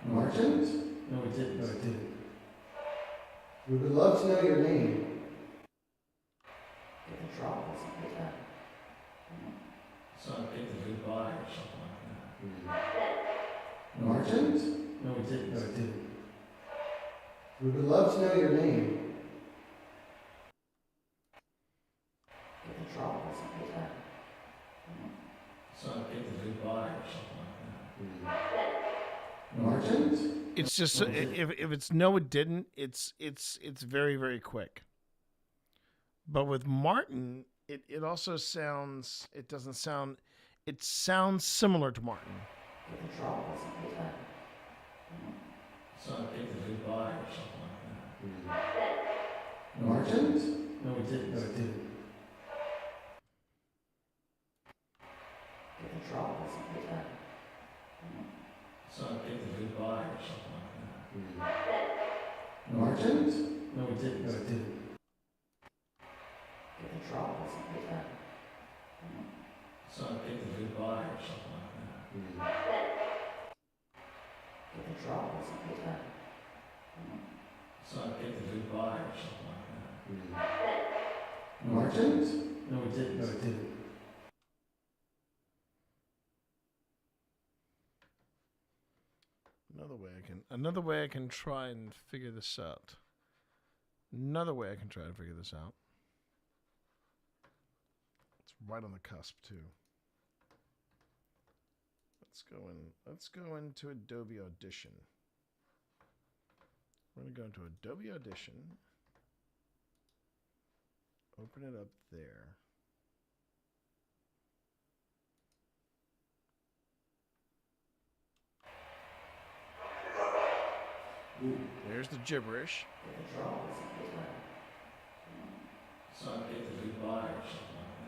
Martins? No, it didn't. No, it didn't. We would love to know your name. So I picked a goodbye or something like that. Martins? No, it didn't. No, it didn't. We would love to know your name. So I picked a goodbye or something like that. Martins? It's just if it's no, it didn't. It's very, very quick. But with Martin, it also sounds. It doesn't sound. It sounds similar to Martin. So I picked a goodbye or something like that. Martins? No, it didn't. No, it didn't. So I picked a goodbye or something like that. Martins? No, it didn't. No, it didn't. So I picked a goodbye or something like that. So I picked a goodbye or something like that. Martins? No, it didn't. No, it didn't. Another way I can try and figure this out. Another way I can try to figure this out. It's right on the cusp too. Let's go into Adobe Audition. We're going to go into Adobe Audition. Open it up there. There's the gibberish. So I get the goodbye or something like that.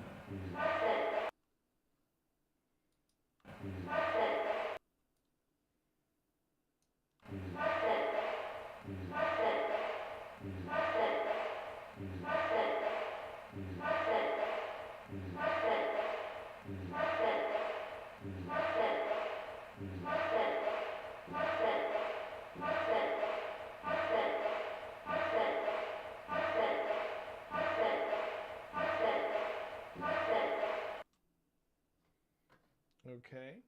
Okay.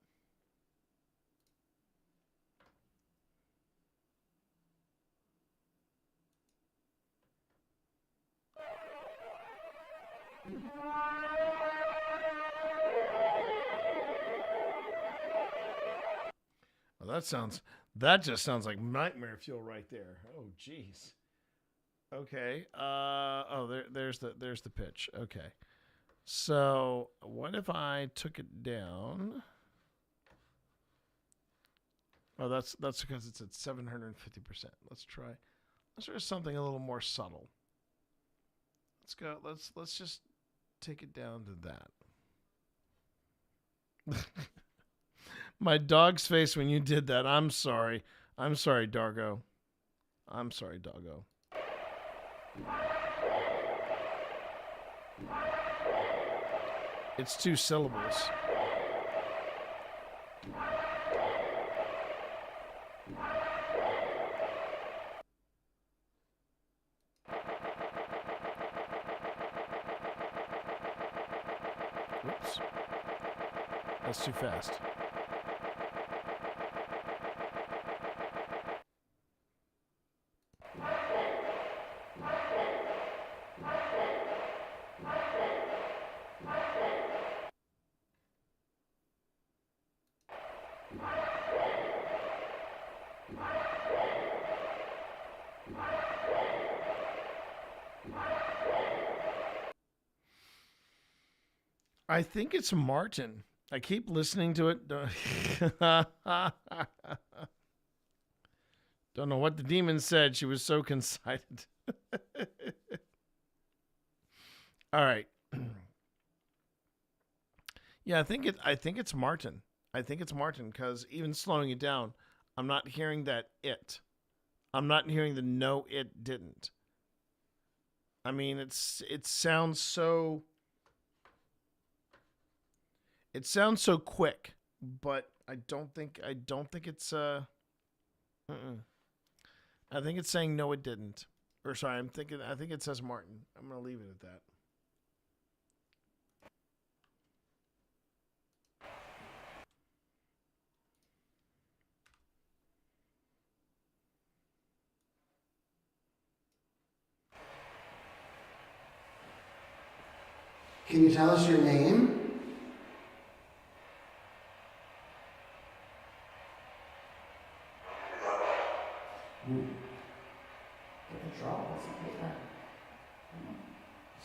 Well, that just sounds like nightmare fuel right there. Oh, jeez. Okay. There's the pitch. Okay. So what if I took it down? Oh, that's because it's at 750%. Let's try something a little more subtle. Let's go. Let's just take it down to that. My dog's face when you did that. I'm sorry. I'm sorry, Dargo. I'm sorry, Doggo. It's 2 syllables. Oops. That's too fast. I think it's Martin. I keep listening to it. Don't know what the demon said. She was so concited. All right. Yeah, I think it's Martin. I think it's Martin because even slowing it down, I'm not hearing that it. I'm not hearing the no, it didn't. I mean, it sounds so. It sounds so quick, but I don't think it's I think it's saying no, it didn't. Or sorry, I think it says Martin. I'm gonna leave it at that. Can you tell us your name?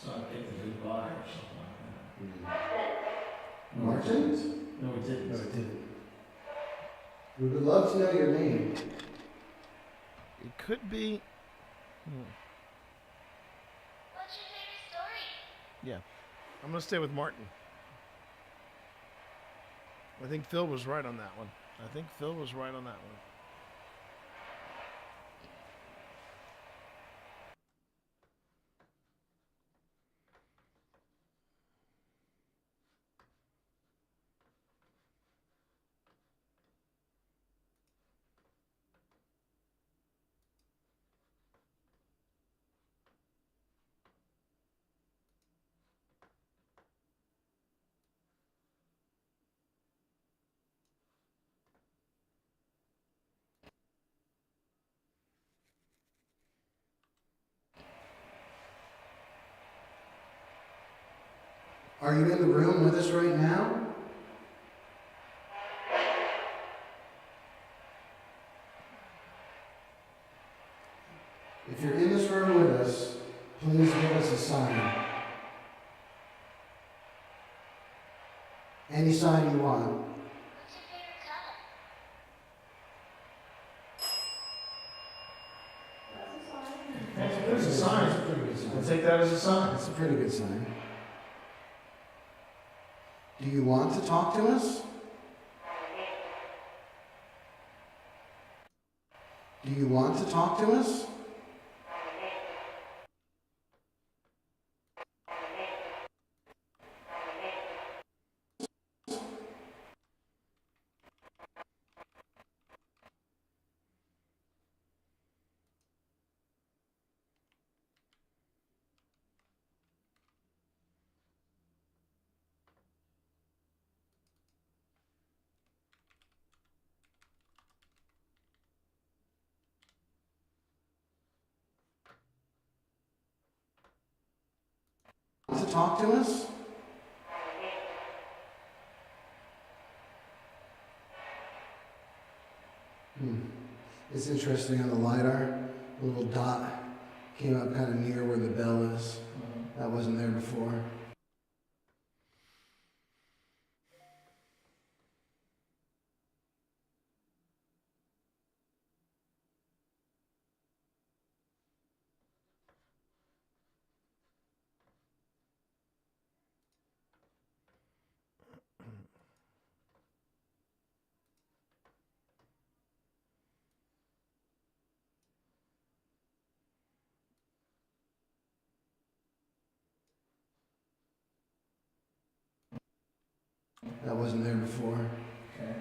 So I get the goodbye or something like that. Martin? No, it didn't. No, it didn't. We would love to know your name. It could be. What's your favorite story? Yeah, I'm gonna stay with Martin. I think Phil was right on that one. Are you in the room with us right now? If you're in this room with us, please give us a sign. Any sign you want. There's a sign. It's a pretty good sign. We'll take that as a sign. It's a pretty good sign. Do you want to talk to us? Do you want to talk to us? Want to talk to us? It's interesting on the LiDAR, a little dot came up kind of near where the bell is. That wasn't there before. That wasn't there before. Okay.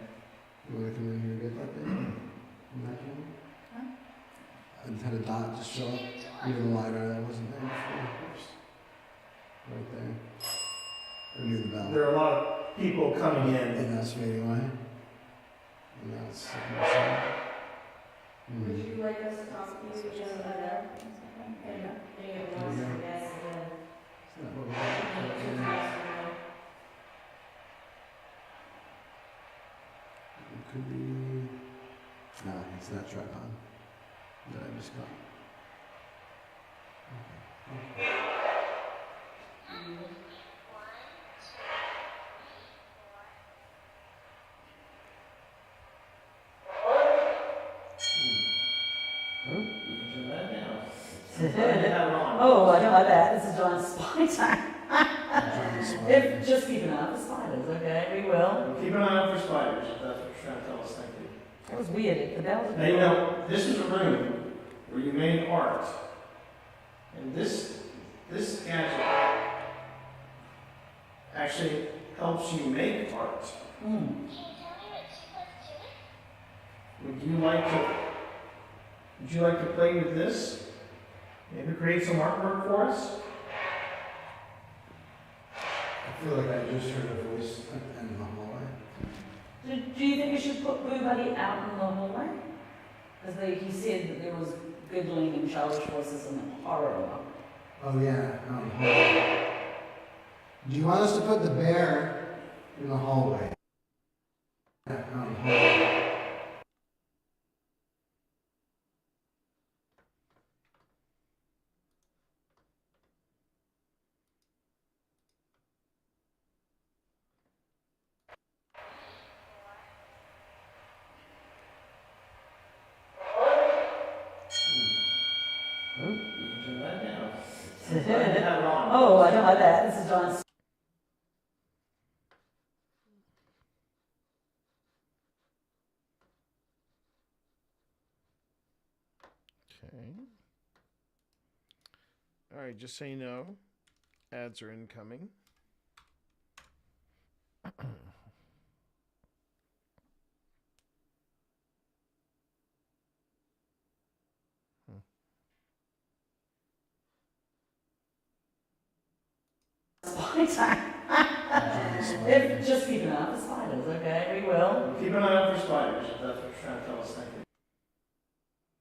You want to come in here and get that thing? On that camera? I had a dot just show up near the LiDAR that wasn't there before. Oops. Right there. Or near the bell. There are a lot of people coming in. And that's fading away. And now it's sticking aside. Would you like us to talk to you just about that? And anyone else, I guess, It's not what we want. It could be. No, it's that tripod that I just got. Okay. Oh, I know that. This is John's spy time. If, just keep an eye out for spiders, okay? We will. Keep an eye out for spiders, if that's what you're trying to tell us. Thank you. That was weird. The bell was Now, you know, this is a room where you made art. And this gadget actually helps you make art. Would you like to play with this? Maybe create some artwork for us? I feel like I just heard a voice at the end of the hallway. Do you think you should put Boo Buddy out in the hallway? Because he said that there was giggling and childish voices in the horror. Oh yeah, out in the hallway. Do you want us to put the bear in the hallway? Yeah, out in the hallway. Oh, I know that. This is John's. Okay. All right, just so you know, ads are incoming. Spy time. If, just keep an eye out for spiders, okay? We will. Keep an eye out for spiders, if that's what you're trying to tell us. Thank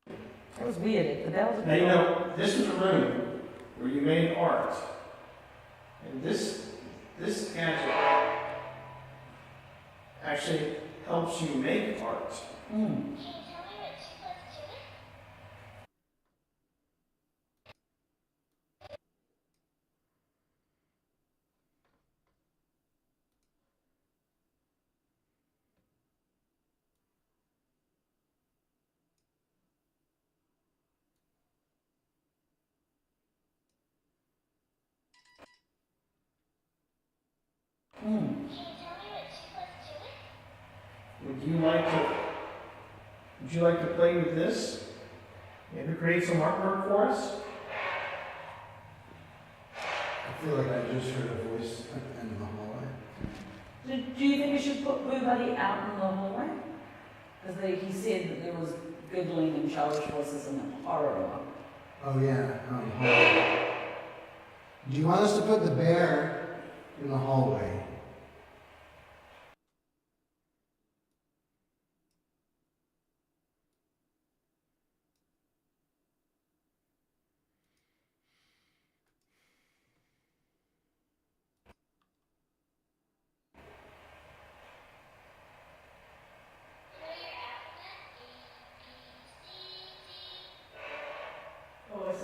you. That was weird. The bell was Now, you know, this is a room where you made art. And this gadget actually helps you make art. Would you like to play with this? Maybe create some artwork for us? I feel like I just heard a voice at the end of the hallway. Do you think we should put Boo Buddy out in the hallway? Because he said that there was giggling and childish voices in the horror. Oh yeah, out in the hallway. Do you want us to put the bear in the hallway?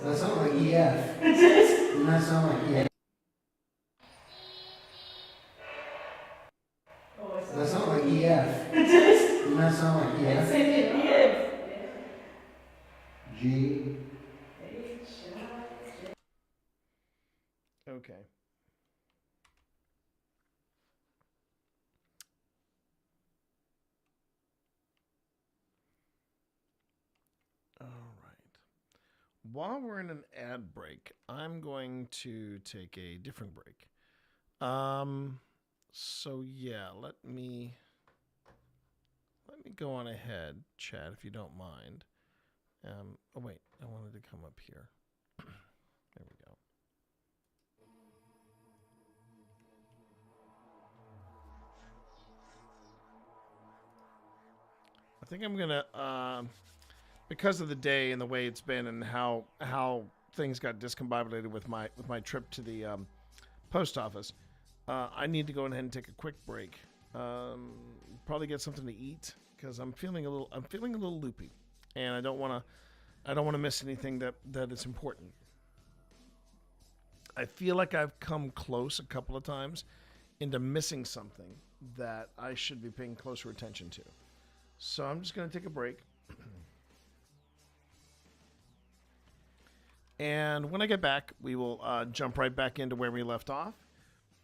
That sounds like EF. Doesn't that sound like EF? That sounds like EF. Doesn't that sound like EF? G. Okay. All right. While we're in an ad break, I'm going to take a different break. So yeah, let me go on ahead, chat, if you don't mind. Oh wait, I wanted to come up here. There we go. I think I'm gonna, because of the day and the way it's been and how things got discombobulated with my trip to the post office, I need to go ahead and take a quick break. Probably get something to eat because I'm feeling a little loopy, and I don't want to miss anything that is important. I feel like I've come close a couple of times into missing something that I should be paying closer attention to. So I'm just going to take a break. And when I get back, we will jump right back into where we left off.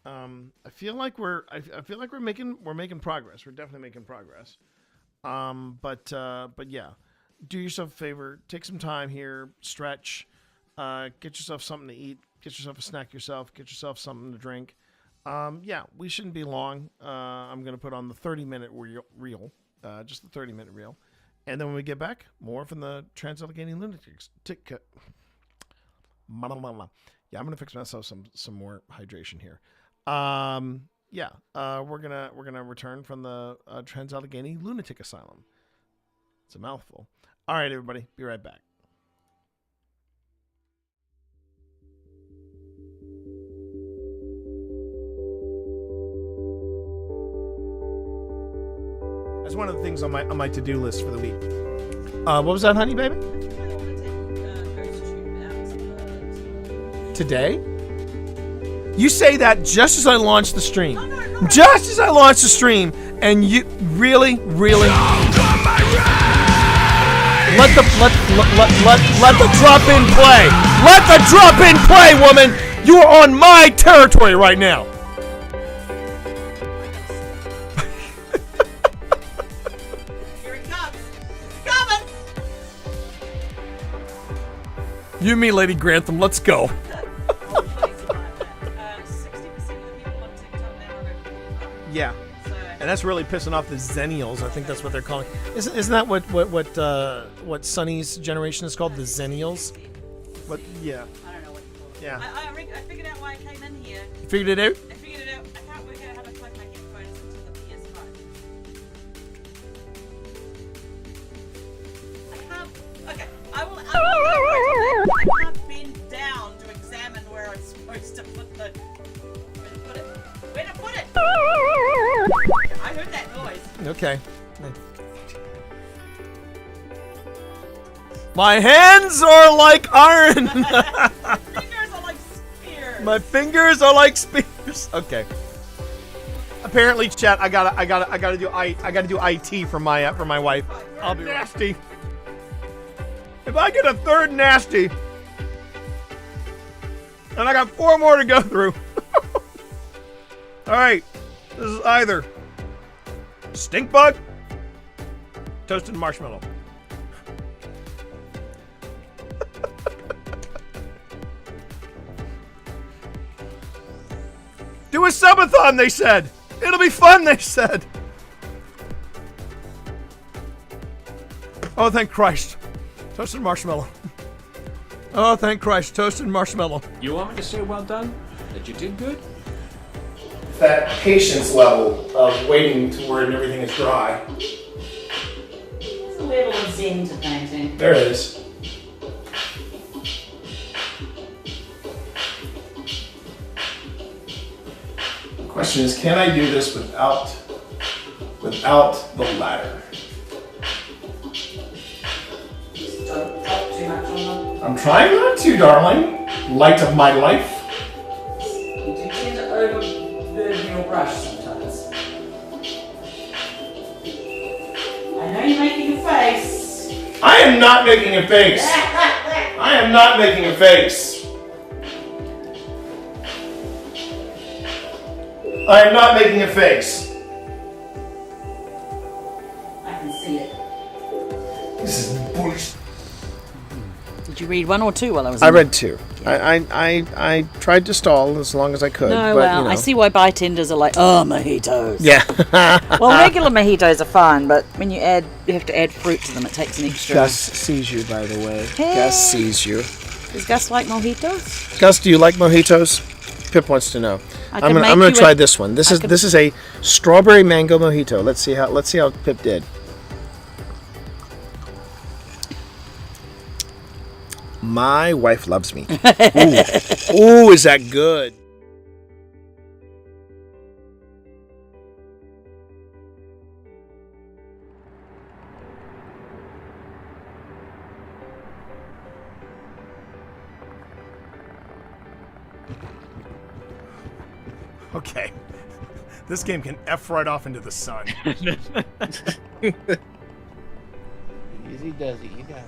I feel like we're making progress. We're definitely making progress. But yeah, do yourself a favor. Take some time here. Stretch. Get yourself something to eat. Get yourself a snack yourself. Get yourself something to drink. Yeah, we shouldn't be long. I'm going to put on the 30-minute reel. Just the 30-minute reel. And then when we get back, more from the Trans-Allegheny Lunatic Asylum. Yeah, I'm gonna fix myself some more hydration here. Yeah, we're gonna return from the Trans-Allegheny Lunatic Asylum. It's a mouthful. All right, everybody, be right back. That's one of the things on my to-do list for the week. What was that, honey, baby? Today? You say that just as I launched the stream. Just as I launched the stream, and you really let the drop in play. Let the drop in play, woman. You are on my territory right now. Here it comes. It's coming. You and me, Lady Grantham. Let's go. Yeah, and that's really pissing off the Zennials. I think that's what they're calling. Isn't that what Sonny's generation is called? The Zennials. What? Yeah. I don't know what you call it. Yeah. I figured out why I came in here. You figured it out? I figured it out. I can't work out how to plug my headphones into the PS5. I can't. Okay, I can't bend down to examine where I'm supposed to put the. Where to put it? I heard that noise. Okay. My hands are like iron. My fingers are like spears. My fingers are like spears. Okay. Apparently, chat. I gotta do IT for my wife. I'll be nasty. If I get a third nasty, and I got 4 more to go through. All right. This is either stink bug, toasted marshmallow. Do a subathon, they said. It'll be fun, they said. Oh, thank Christ. Toasted marshmallow. Oh, thank Christ. Toasted marshmallow. You want me to say well done? That you did good? That patience level of waiting to where everything is dry. There's a level of zen to painting. There it is. The question is, can I do this without the ladder? Just don't drop too much on them. I'm trying not to, darling. Light of my life. You do tend to overburden your brush sometimes. I know you're making a face. I am not making a face. I am not making a face. I am not making a face. I can see it. This is bullshit. Did you read one or two while I was I in read two. I tried to stall as long as I could. No, but, well, you know. I see why bartenders are like, oh, mojitos. Yeah. Well, regular mojitos are fine, but when you have to add fruit to them, it takes an extra. Gus sees you, by the way. Hey. Gus sees you. Does Gus like mojitos? Gus, do you like mojitos? Pip wants to know. I'm gonna try this one. This is a strawberry mango mojito. Let's see how Pip did. My wife loves me. Ooh, is that good? Okay. This game can F right off into the sun. Easy does it. You got it.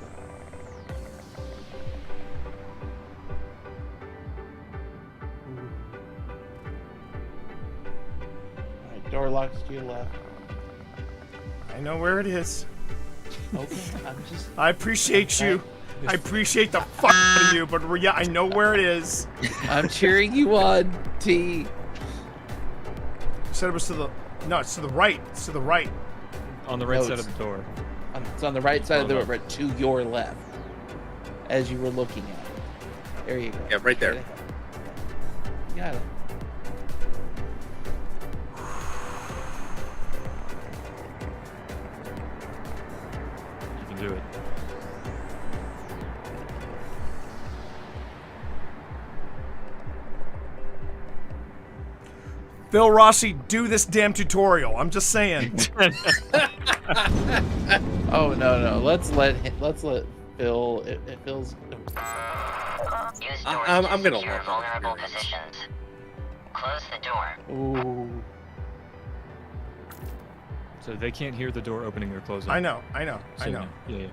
Alright, door locks to your left. I know where it is. Okay, I'm just. I appreciate you. I appreciate the fuck out of you, but yeah, I know where it is. I'm cheering you on, T. You said it was to the. No, it's to the right. It's to the right. On the right side of the door. It's on the right side of the door, but to your left. As you were looking at it. There you go. Yeah, right there. You got it. You can do it. Phil Rossi, do this damn tutorial. I'm just saying. Oh no! Let's let Phil. It feels. I'm gonna secure vulnerable positions. Close the door. Ooh. So they can't hear the door opening or closing. I know. So, Yeah.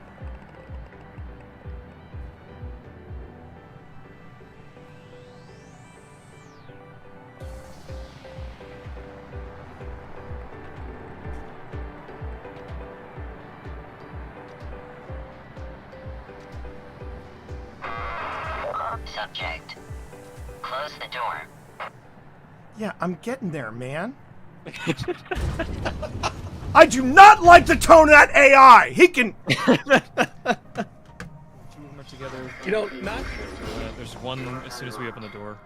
Subject. Close the door. Yeah, I'm getting there, man. I do not like the tone of that AI. He can. Together. You don't not. There's one as soon as we open the door.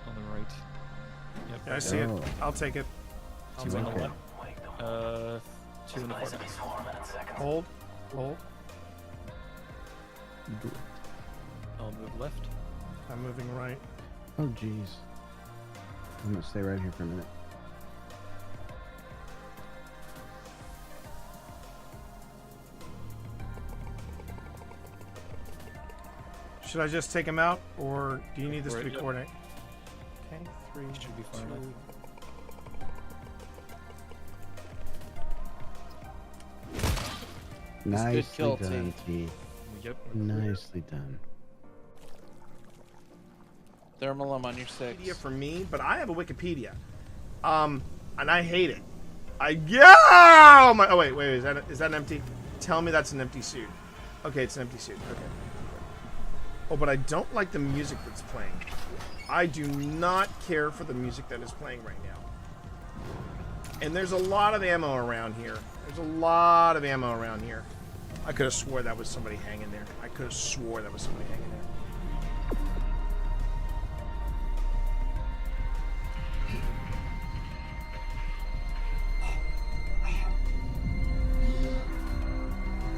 On the right. Yep. Yeah, I see it. I'll take it. Two on the left. Two in the front. Hold. I'll move left. I'm moving right. Oh, jeez. I'm gonna stay right here for a minute. Should I just take him out, or do you need this to be Yep. coordinated? Okay, 3, Should be fine 2. enough. Nicely kill, done, T. Yep. Nicely done. Thermal, I'm on your 6. Wikipedia for me, but I have a Wikipedia. And I hate it. Oh my! Oh wait, is that an empty? Tell me that's an empty suit. Okay, it's an empty suit. Okay. Oh, but I don't like the music that's playing. I do not care for the music that is playing right now. And there's a lot of ammo around here. There's a lot of ammo around here. I could have swore that was somebody hanging there. I could have swore that was somebody hanging there.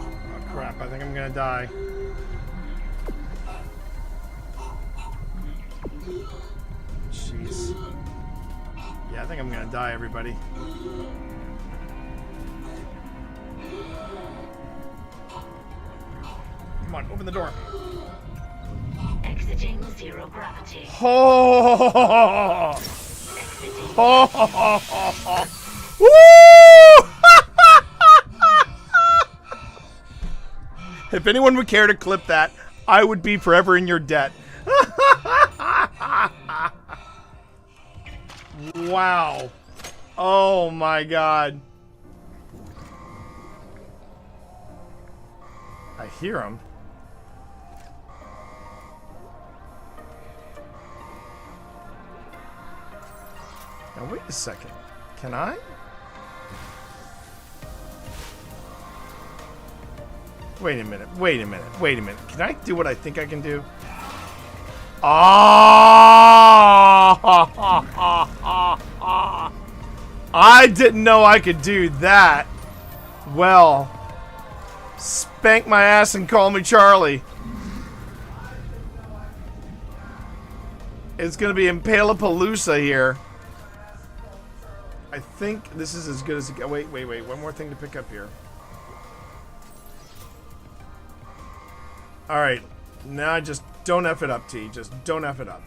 Oh crap, I think I'm gonna die. Jeez. Yeah, I think I'm gonna die, everybody. Come on, open the door. Exiting 0 gravity. Oh! Oh! Woo! If anyone would care to clip that, I would be forever in your debt. Wow. Oh my god. I hear him. Now wait a second. Can I? Wait a minute. Wait a minute. Wait a minute. Can I do what I think I can do? I didn't know I could do that. Well, spank my ass and call me Charlie. It's gonna be Impalapalooza here. I think this is as good as it gets. Wait. One more thing to pick up here. Alright. Now just don't F it up, T. Just don't F it up.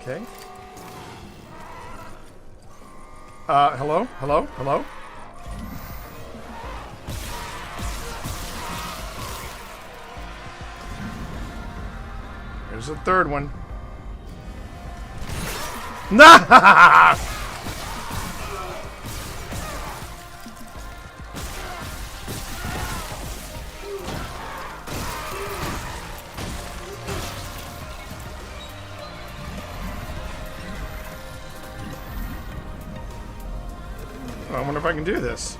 Okay. Hello? Hello? Hello? There's a third one. Nah! I wonder if I can do this.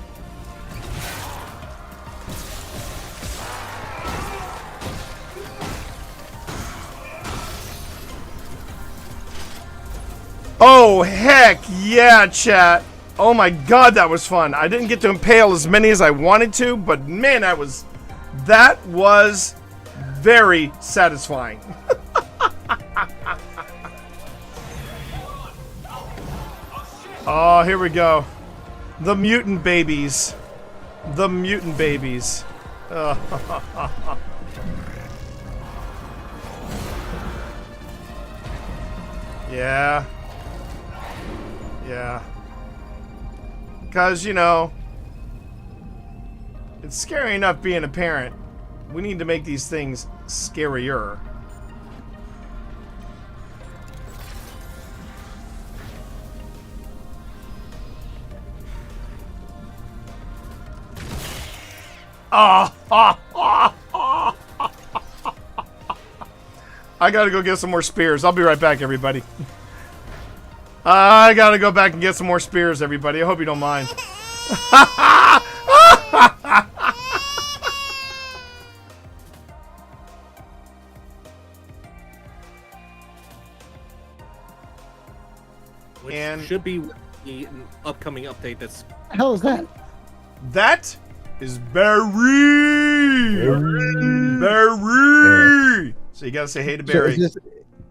Oh, heck yeah, chat. Oh my god, that was fun. I didn't get to impale as many as I wanted to, but man, that was very satisfying. Oh, here we go. The mutant babies. The mutant babies. Yeah. Yeah. Because, you know, it's scary enough being a parent. We need to make these things scarier. I gotta go get some more spears. I'll be right back, everybody. I gotta go back and get some more spears, everybody. I hope you don't mind. Which should be the upcoming update that's... The hell is that? That is Barry! Barry! So you gotta say hey to Barry. So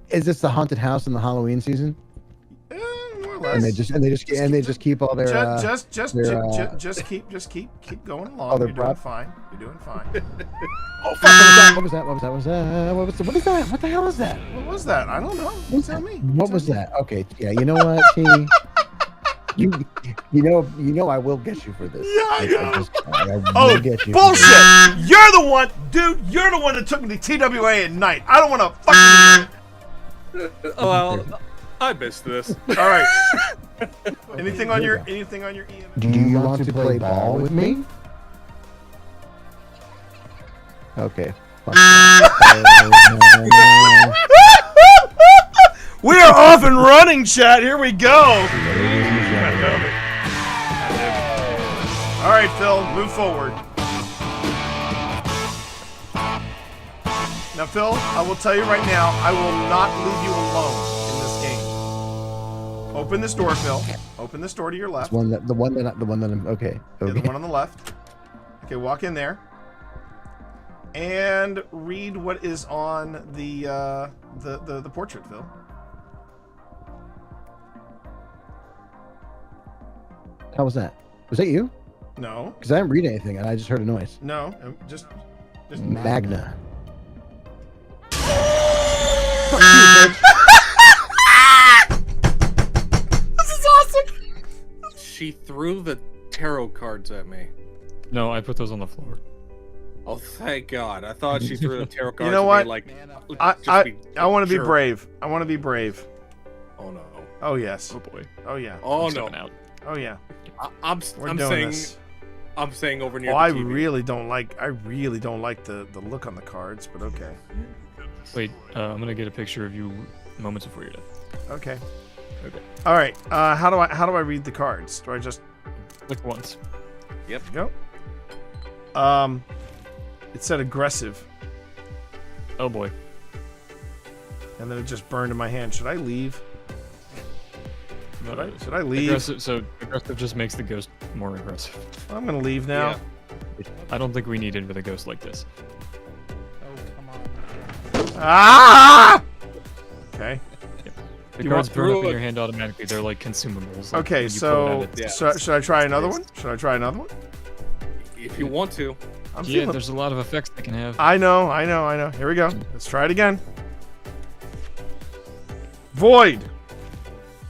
is this the haunted house in the Halloween season? More or and they just keep all their just keep going along. Other You're doing prop. fine. You're doing fine. Oh fuck! What was that? What is that? What the hell is that? What was that? I don't know. You tell me. What was that? Okay, yeah. You know what? You know I will get you for this. Yeah, I will Oh, get you. bullshit! You're the one, dude. You're the one that took me to TWA at night. I don't want to fucking hear it. Well, I missed this. All right. Anything on your EM? Do you want to play ball with me? Okay. Fuck that. We are off and running, chat. Here we go. All right, Phil, move forward. Now, Phil, I will tell you right now, I will not leave you alone in this game. Open this door, Phil. Open this door to your left. The one that I'm okay. Yeah, the one on the left. Okay, walk in there. And read what is on the portrait, Phil. How was that? Was that you? No. Because I didn't read anything and I just heard a noise. No, just Magna. Fuck you, bitch. This is awesome. She threw the tarot cards at me. No, I put those on the floor. Oh, thank God! I thought she threw the tarot cards. You know at what? me like, I want to be sure. brave. I want to be brave. Oh no. Oh yes. Oh boy. Oh yeah. Oh I'm no. stepping out. Oh yeah. I'm doing saying. this. I'm saying over near Oh, the I TV. really don't like the look on the cards, but okay. Wait, I'm gonna get a picture of you moments before your death. Okay. Okay. All right. How do I read the cards? Do I just click once? Yep. Go. It said aggressive. Oh boy. And then it just burned in my hand. Should I leave? Should I leave? Aggressive just makes the ghost more aggressive. I'm gonna leave now. Yeah. I don't think we need it with a ghost like this. Ah! Okay. The You cards want- burn up in your hand automatically. They're like consumables. Like, Okay, when you pull it so out, it's- should I try another one? Should I try another one? If you want to. I'm yeah, feeling- there's a lot of effects they can have. I know. Here we go. Let's try it again. Void.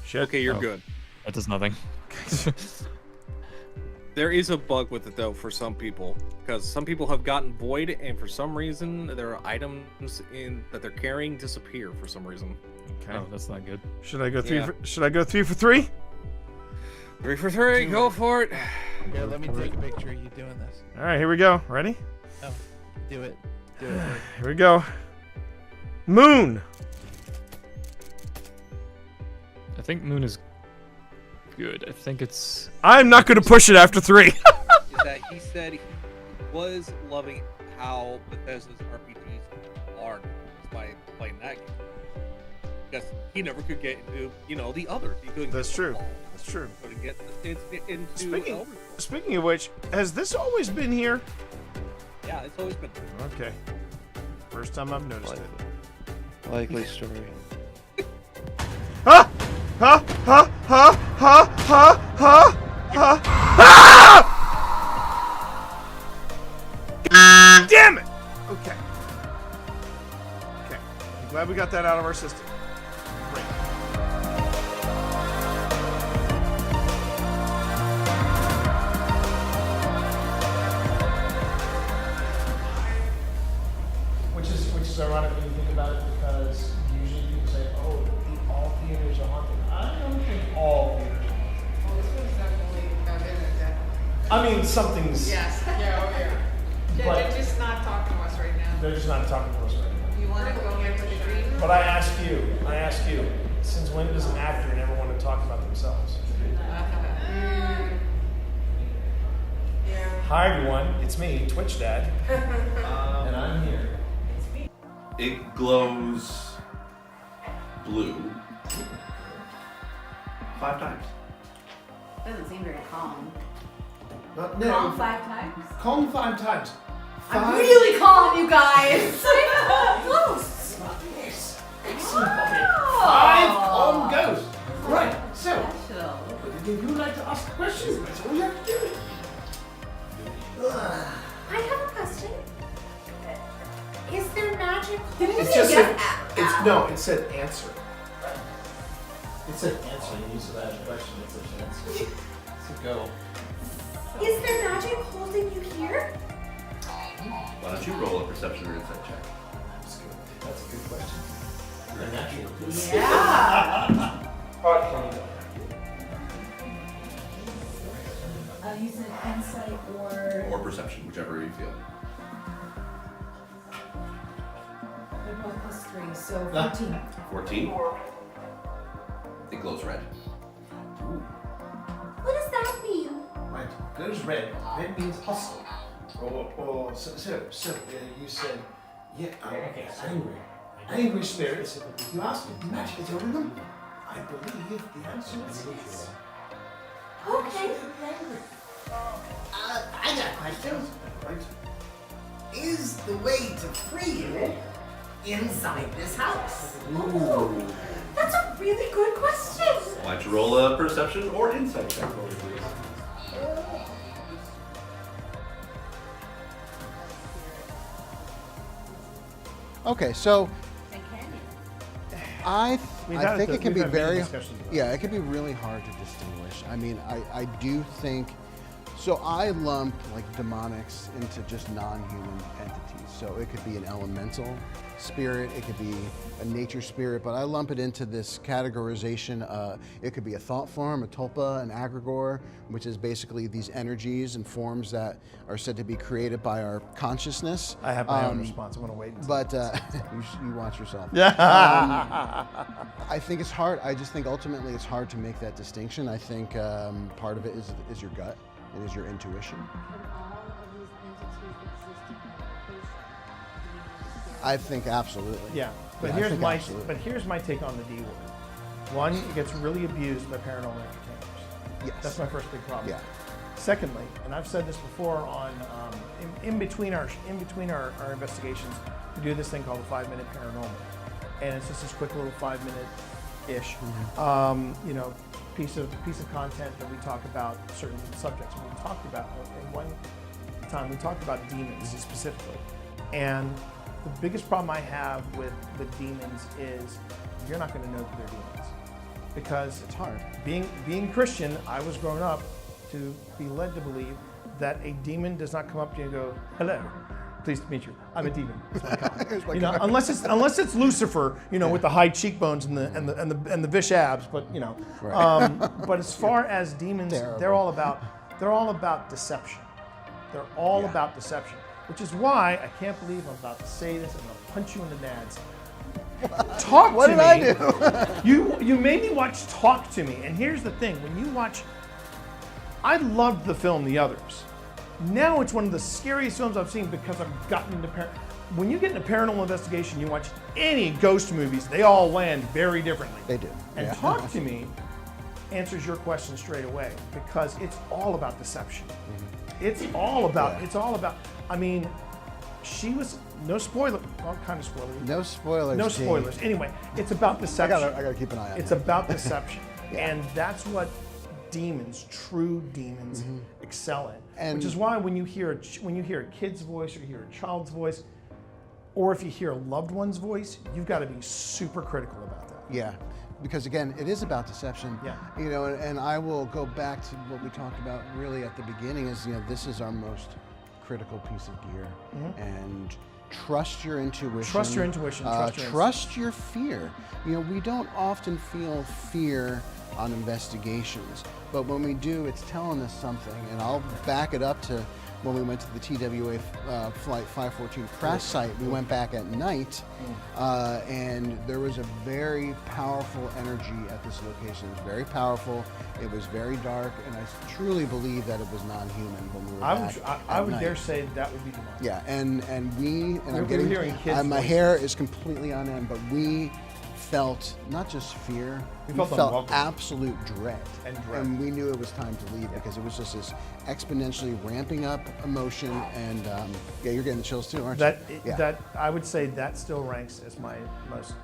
Shit. Okay, you're Oh. good. That does nothing. There is a bug with it though for some people, because some people have gotten void, and for some reason their items that they're carrying disappear for some reason. Okay. Oh, that's not good. Should I go three? Yeah. Should I go 3 for 3? 3 for 3, go for it. Here, let me take a picture of you doing this. All right, here we go. Ready? No, do it. Do it. Here we go. Moon. I think Moon is good. I think it's. I'm not going to push it after 3. Is that he said he was loving how Bethesda's RPGs are by playing that game. Because he never could get into, the others. He couldn't. That's true. That's true. Couldn't get into Speaking of which, has this always been here? Yeah, it's always been. Okay. First time I've noticed it. Likely story. Ha! Ha! Ha! Ha! Ha! Ha! Ha! Ha! Ah! Damn it! Okay. Okay. I'm glad we got that out of our system. Great. Which is ironic when you think about it, because usually people say, "Oh, all theaters are haunted." I don't think all theaters are haunted. Well, this one's definitely, I mean, something's. Yes, yeah, oh yeah. They're just not talking to us right now. They're just not talking to us right now. You want to go here for the green room? But I ask you, since when does an actor never want to talk about themselves? Yeah. Hi everyone, it's me, Twitch Dad, and I'm here. It glows blue 5 times. Doesn't seem very calm. No. Calm 5 times? Calm 5 times. I'm really calm, you guys. Close. Excellent. Okay. 5 calm ghosts. Right. So You like to ask questions, that's all you have to do. I have a question. Is there magic? It just said, it said answer. It said answer. You used to ask a question. It said answer. So go. Is there magic holding you here? Why don't you roll a perception or insight check? That's a good question. You're a natural. Yeah. You said insight or... Or perception, whichever you feel. They're both plus 3, so 14. 14? It glows red. What does that mean? Right. Goes red. Red means hostile. So you said, yeah, okay, angry spirits. You asked me, magic is over them? I believe the answer is yes. Okay. I got a question. Is the way to free you inside this house? Ooh, that's a really good question. Why don't you roll a perception or insight check? Okay, so I think it can be very, yeah, it can be really hard to distinguish. I mean, I do think, so I lump like demonics into just non-human entities. So it could be an elemental spirit, it could be a nature spirit, but I lump it into this categorization. It could be a thought form, a tulpa, an egregore, which is basically these energies and forms that are said to be created by our consciousness. I have my own response. I'm going to wait. But you watch yourself. I think it's hard. I just think ultimately it's hard to make that distinction. I think part of it is your gut. It is your intuition. I think absolutely. Yeah, but here's my take on the D word. One, it gets really abused by paranormal entertainers. Yes. That's my first big problem. Yeah. Secondly, and I've said this before on in between our investigations, we do this thing called the 5-minute paranormal, and it's just this quick little 5-minute-ish, piece of content that we talk about certain subjects. And we talked about in one time we talked about demons specifically, and the biggest problem I have with demons is you're not going to know that they're demons because it's hard. Being Christian, I was grown up to be led to believe that a demon does not come up to you and go, "Hello, pleased to meet you. I'm a demon." Unless it's Lucifer, with the high cheekbones and the vish abs. But Right. but as far as demons, they're all about deception. They're all about deception, which is why I can't believe I'm about to say this. I'm gonna punch you in the nads. Talk what to did me. I do? You made me watch Talk to Me, and here's the thing: when you watch, I loved the film The Others. Now it's one of the scariest films I've seen because I've gotten into when you get into paranormal investigation, you watch any ghost movies, they all land very differently. They do. And Talk to Me answers your question straight away because it's all about deception. Mm-hmm. It's all about. I mean, she was no spoiler. Well, kind of spoiler. No spoilers. No spoilers. Anyway, it's about deception. I gotta keep an eye on it. It's about deception, and that's what demons, true demons, excel in. Which is why when you hear a kid's voice or you hear a child's voice, or if you hear a loved one's voice, you've got to be super critical about that. Yeah, because again, it is about deception. Yeah. And I will go back to what we talked about really at the beginning is, this is our most critical piece of gear. And trust your intuition. Trust your intuition. Trust your fear. We don't often feel fear on investigations, but when we do, it's telling us something. And I'll back it up to when we went to the TWA Flight 514 crash site. We went back at night, and there was a very powerful energy at this location. It was very powerful. It was very dark, and I truly believe that it was non-human when we were back I would at dare night. say that would be demonic. Yeah, and I'm We're hearing kids' my voices. hair is completely on end, but we felt not just fear, we felt unwelcome. absolute dread. And we knew it was time to leave because it was just this exponentially ramping up emotion. And you're getting the chills too, aren't you? That I would say that still ranks as my most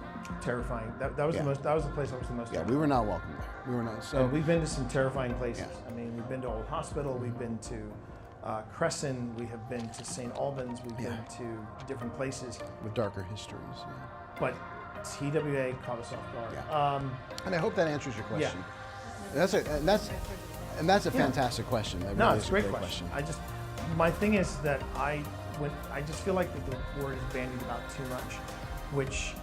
terrifying. That was the place I was the most. Yeah, we were not welcome there. We were not. So we've been to some terrifying places. I mean, we've been to Old Hospital. We've been to Crescent. We have been to St. Albans. We've been to different places with darker histories. Yeah. But TWA caught us off guard. Yeah. And I hope that answers your question. Yeah. That's a fantastic question. That No, really it's is a great question. My thing is that I just feel like that the word is bandied about too much, which,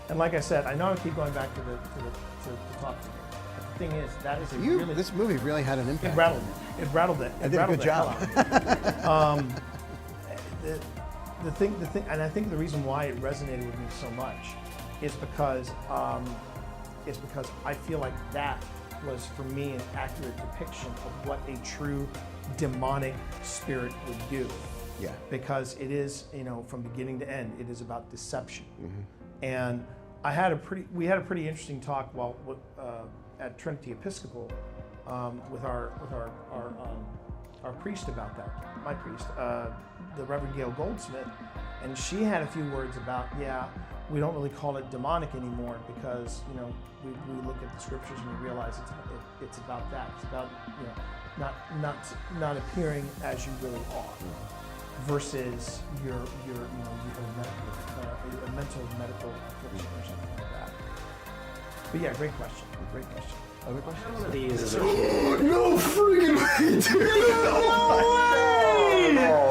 and like I said, I know I keep going back to the top. But the thing is, that is this movie really had an impact. It rattled it. I did a good job. The thing, and I think the reason why it resonated with me so much is because I feel like that was, for me, an accurate depiction of what a true demonic spirit would do. Yeah. Because it is, from beginning to end, it is about deception. Mm-hmm. And we had a pretty interesting talk at Trinity Episcopal with our priest about that. My priest, the Reverend Gail Goldsmith, and she had a few words about, we don't really call it demonic anymore because we look at the scriptures and we realize it's about that. It's about not appearing as you really are, versus you have a mental medical affliction or something like that. But yeah, great question. Great question. Other questions? One of these is no freaking way, dude!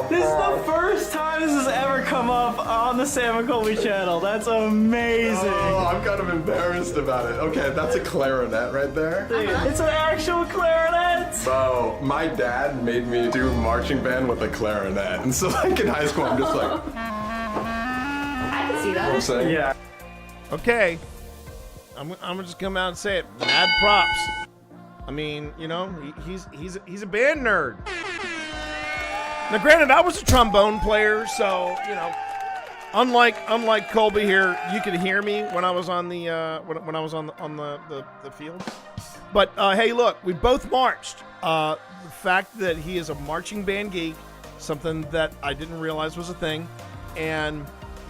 This is the first time this has ever come up on the Sam McColby channel. That's amazing. Oh, I'm kind of embarrassed about it. Okay, that's a clarinet right there. Dude, it's an actual clarinet. Bro, my dad made me do marching band with a clarinet. And so like in high school, I'm just like... I can see that. You know what I'm saying? Yeah. Okay. I'm gonna just come out and say it. Mad props. I mean, he's a band nerd. Now, granted, I was a trombone player, so unlike Colby here, you could hear me when I was on the when I was on the field. But hey, look, we both marched. The fact that he is a marching band geek, something that I didn't realize was a thing, and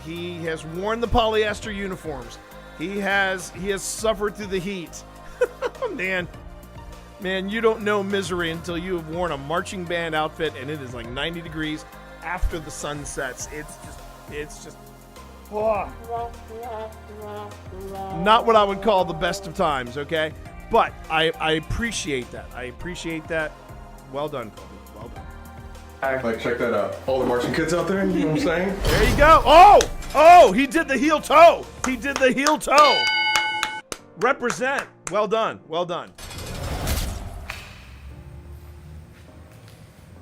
he has worn the polyester uniforms. He has suffered through the heat. Man, you don't know misery until you have worn a marching band outfit and it is like 90 degrees after the sun sets. It's just not what I would call the best of times, okay? But I appreciate that. Well done, Colby. Well done. Like, check that out. All the marching kids out there, you know what I'm saying? There you go. Oh, he did the heel toe. Represent. Well done.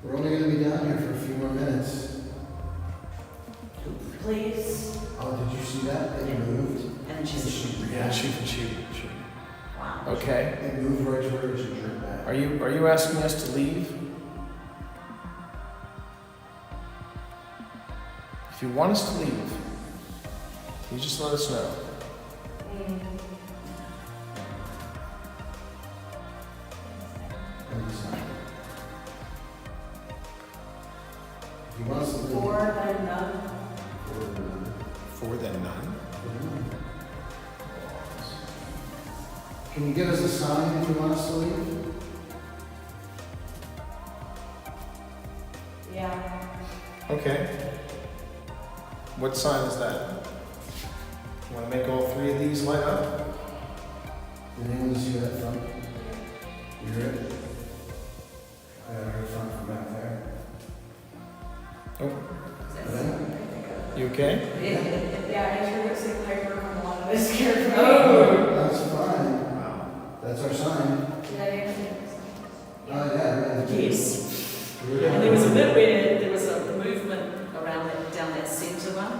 We're only going to be down here for a few more minutes. Please. Oh, did you see that? They moved. And she's Yeah, shoot. wow. Okay. They moved right to where it should turn back. Are you asking us to leave? If you want us to leave, you just let us know. If you want us to leave. Four, then none. For then none. Can you give us a sign if you want us to leave? Yeah. Okay. What sign is that? You want to make all three of these light up? Did anyone see that front? You hear it? I heard front from back there. Oh. You okay? Yeah, I heard it say Piper come along. I was scared for me. That's fine. That's our sign. Did I answer? Yeah. Yes. And there was a bit where there was a movement around down that centre one,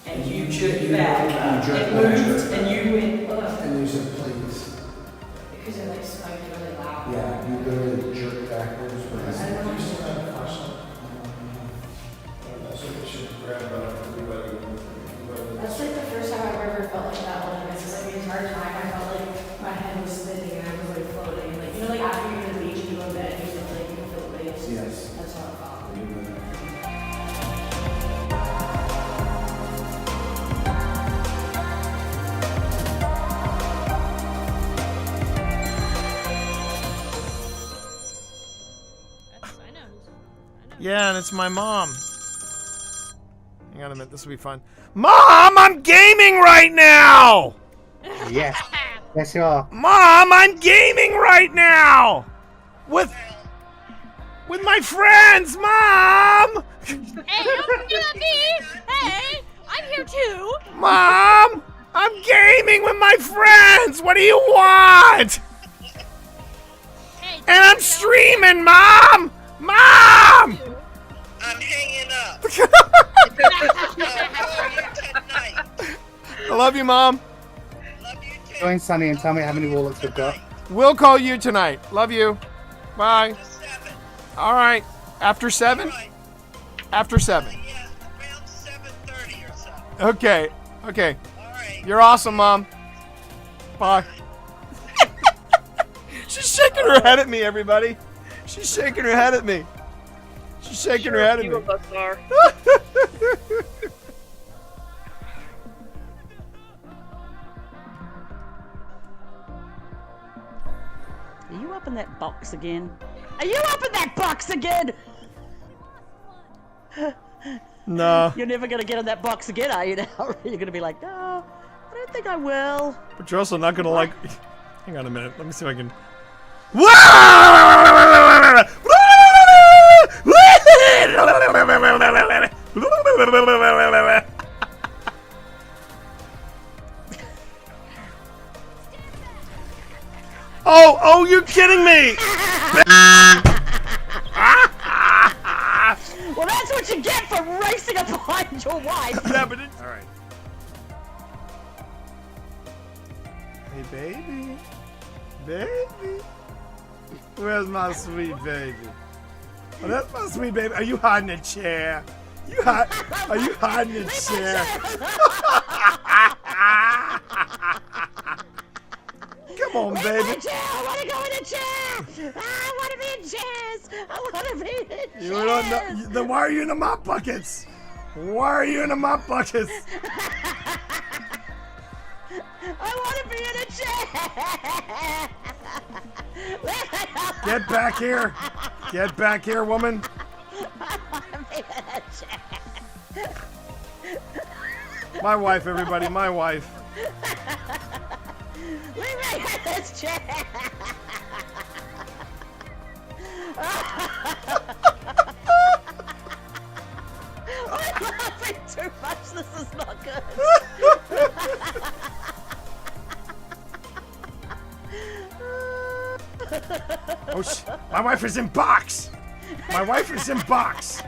and you jerked back. It moved, and you went, And you said, please. because it like smoked really loud. Yeah, you literally jerked backwards. I don't know. That's like the first time I've ever felt like that one. It's like the entire time I felt like my head was spinning and I was like floating. Like, like after you're in the beach and you go to bed, you can feel the waves. Yes. That's how it felt. Yeah, and it's my mom. Hang on a minute, this will be fun. Mom, I'm gaming right now! Yes. Yes, you are. Mom, I'm gaming right now! With my friends, Mom! Hey, don't do me! Hey, I'm here too! Mom! I'm gaming with my friends! What do you want? And I'm streaming, Mom! Mom! I'm hanging up. I love you, Mom. Join Sunny and tell me how many warlocks we've got. We'll call you tonight. Love you. Bye. All right. After 7? After 7. Okay. Okay. You're awesome, Mom. Bye. She's shaking her head at me, everybody. She's shaking her head at me. She's shaking her head at me. Of us are. Are you up in that box again? Are you up in that box again? No. You're never gonna get in that box again, are you now? You're gonna be like, no, I don't think I will. But you're also not gonna like. Hang on a minute. Let me see if I can. Oh, you're kidding me! Well, that's what you get for racing up behind your wife. Yeah, but it's... Alright. Hey, baby. Baby. Where's my sweet baby? Oh, that's my sweet baby. Are you hiding in a chair? Are you hiding in a chair? Come on, baby. I want to go in a chair. I want to be in chairs. I want to be in chairs. You don't know, then why are you in the mop buckets? Why are you in the mop buckets? I want to be in a chair. Get back here. Get back here, woman. I want to be in a chair. My wife, everybody, my wife. Leave me in this chair. I'm laughing too much. This is not good. Oh, my wife is in box. My wife is in box.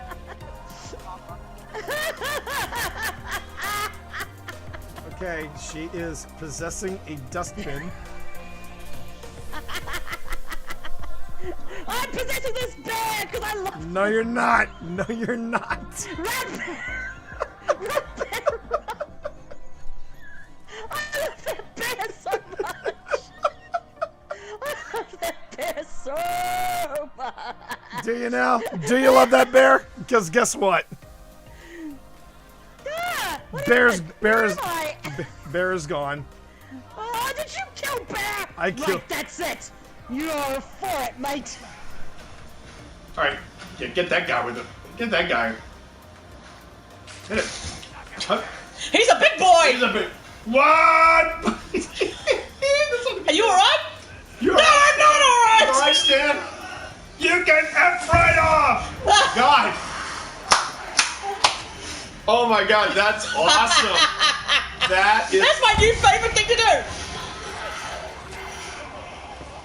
Okay, she is possessing a dustbin. I'm possessing this bear because I love. No, you're not. No, you're not. Run, bear! Run, bear! Run! I love that bear so much. I love that bear so much. Do you now? Do you love that bear? Because guess what? Yeah, Bear is gone. Oh, did you kill Bear? I killed. Right, that's it. You're for it, mate. All right, get that guy with it. Get that guy. Hit it. He's a big boy. He's a big. What? Are you all right? You're no, I'm not all right. All right, Stan. You can F right off. God. Oh my God, that's awesome. That's my new favorite thing to do.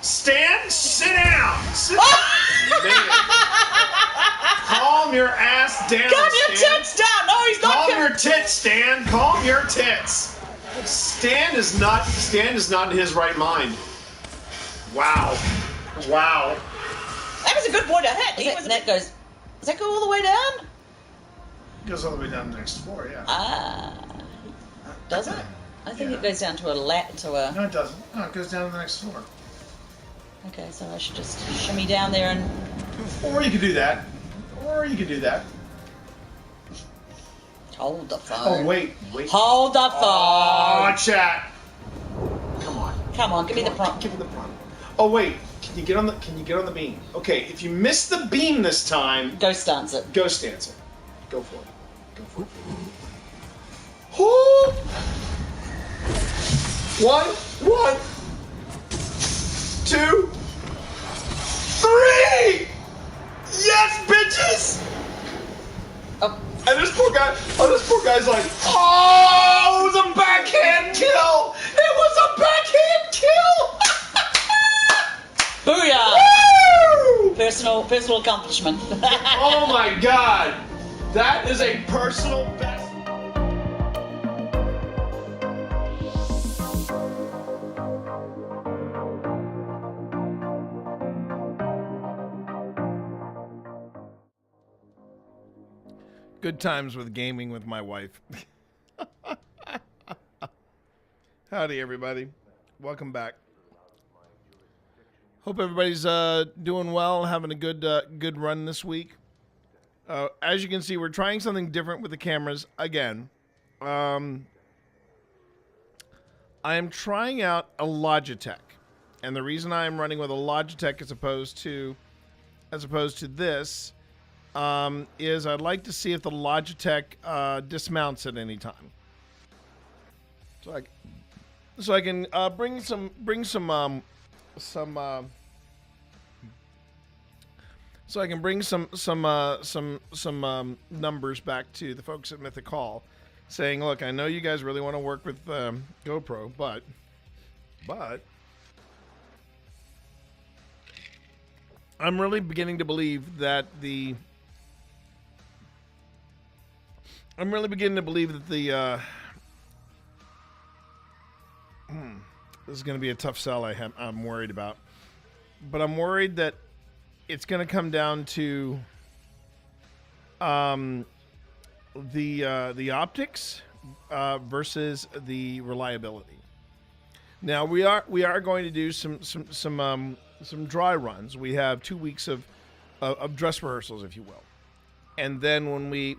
Stan, sit down. Sit down. Calm your ass down. Calm your tits down. No, he's not. Calm your tits, Stan. Calm your tits. Stan is not in his right mind. Wow. Wow. That was a good boy to hit. Does that go all the way down? Goes all the way down the next floor, yeah. Does it? I think it goes down to a No, it doesn't. No, it goes down to the next floor. Okay, so I should just shimmy down there and. Or you could do that. Hold the phone. Oh, wait. Hold the phone. Oh, chat. Come on, give me the prompt. Give me the prompt. Oh, wait. Can you get on the beam? Okay, if you miss the beam this time, Ghost dance it. Ghost dance it. Go for it. Go for it. Oh! One, 2, 3! Yes, bitches! And this poor guy's like, oh, it was a backhand kill! It was a backhand kill! Booyah! Woo! Personal accomplishment. Oh my god! That is a personal best. Good times with gaming with my wife. Howdy, everybody. Welcome back. Hope everybody's doing well, having a good run this week. As you can see, we're trying something different with the cameras again. I am trying out a Logitech, and the reason I am running with a Logitech as opposed to this is I'd like to see if the Logitech dismounts at any time. So I can bring some numbers back to the folks at Mythic Hall, saying, look, I know you guys really want to work with GoPro, but I'm really beginning to believe that the this is going to be a tough sell. I'm worried about, but I'm worried that it's going to come down to the optics versus the reliability. Now we are going to do some dry runs. We have 2 weeks of dress rehearsals, if you will, and then when we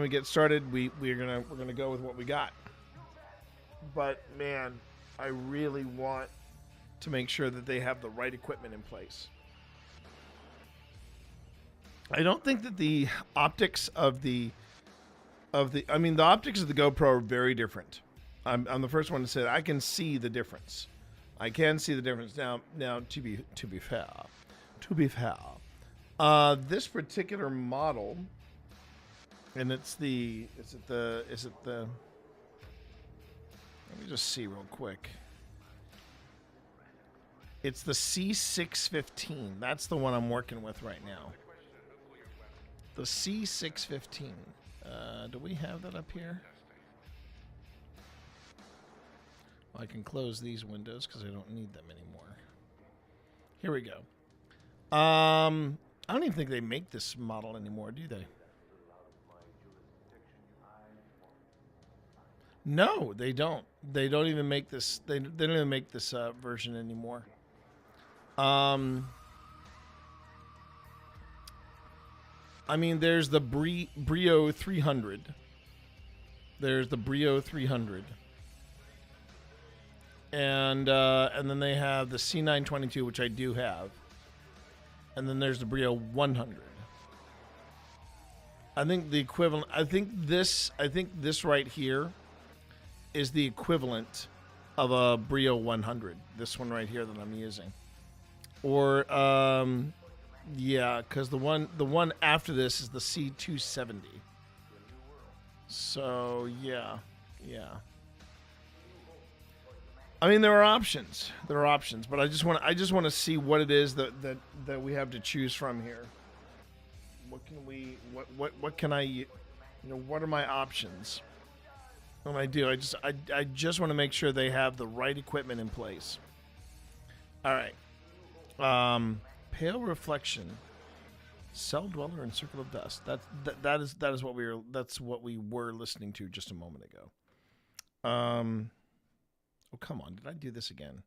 get started, we're gonna go with what we got. But man, I really want to make sure that they have the right equipment in place. I don't think that the optics of the optics of the GoPro are very different. I'm the first one to say that. I can see the difference. I can see the difference now. To be fair, this particular model, and let me just see real quick. It's the C615. That's the one I'm working with right now. The C615. Do we have that up here? Well, I can close these windows because I don't need them anymore. Here we go. I don't even think they make this model anymore, do they? No, they don't. They don't even make this. They don't even make this version anymore. I mean, there's the Brio 300. There's the Brio 300. And then they have the C922, which I do have. And then there's the Brio 100. I think the equivalent. I think this right here is the equivalent of a Brio 100. This one right here that I'm using. Or yeah, because the one after this is the C270. So yeah. I mean, there are options, but I just want to see what it is that we have to choose from here. What can I, what are my options? What I do, I just want to make sure they have the right equipment in place. All right. Pale reflection, cell dweller, and circle of dust. That is what we were listening to just a moment ago. Oh, come on! Did I do this again?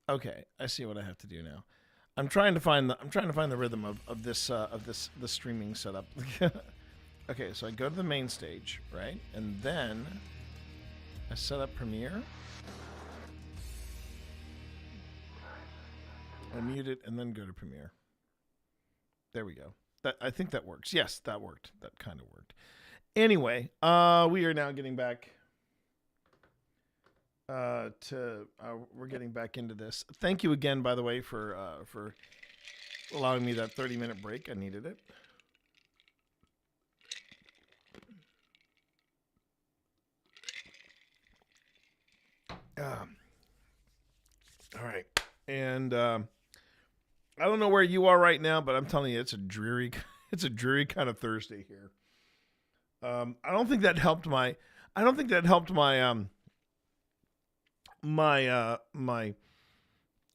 Okay, I see what I have to do now. I'm trying to find the rhythm of this streaming setup. Okay, so I go to the main stage, right, and then I set up Premiere. Unmute it and then go to Premiere. There we go. I think that works. Yes, that worked. That kind of worked. Anyway, we are now getting back we're getting back into this. Thank you again, by the way, for allowing me that 30-minute break. I needed it. All right, and I don't know where you are right now, but I'm telling you, it's a dreary kind of Thursday here. I don't think that helped my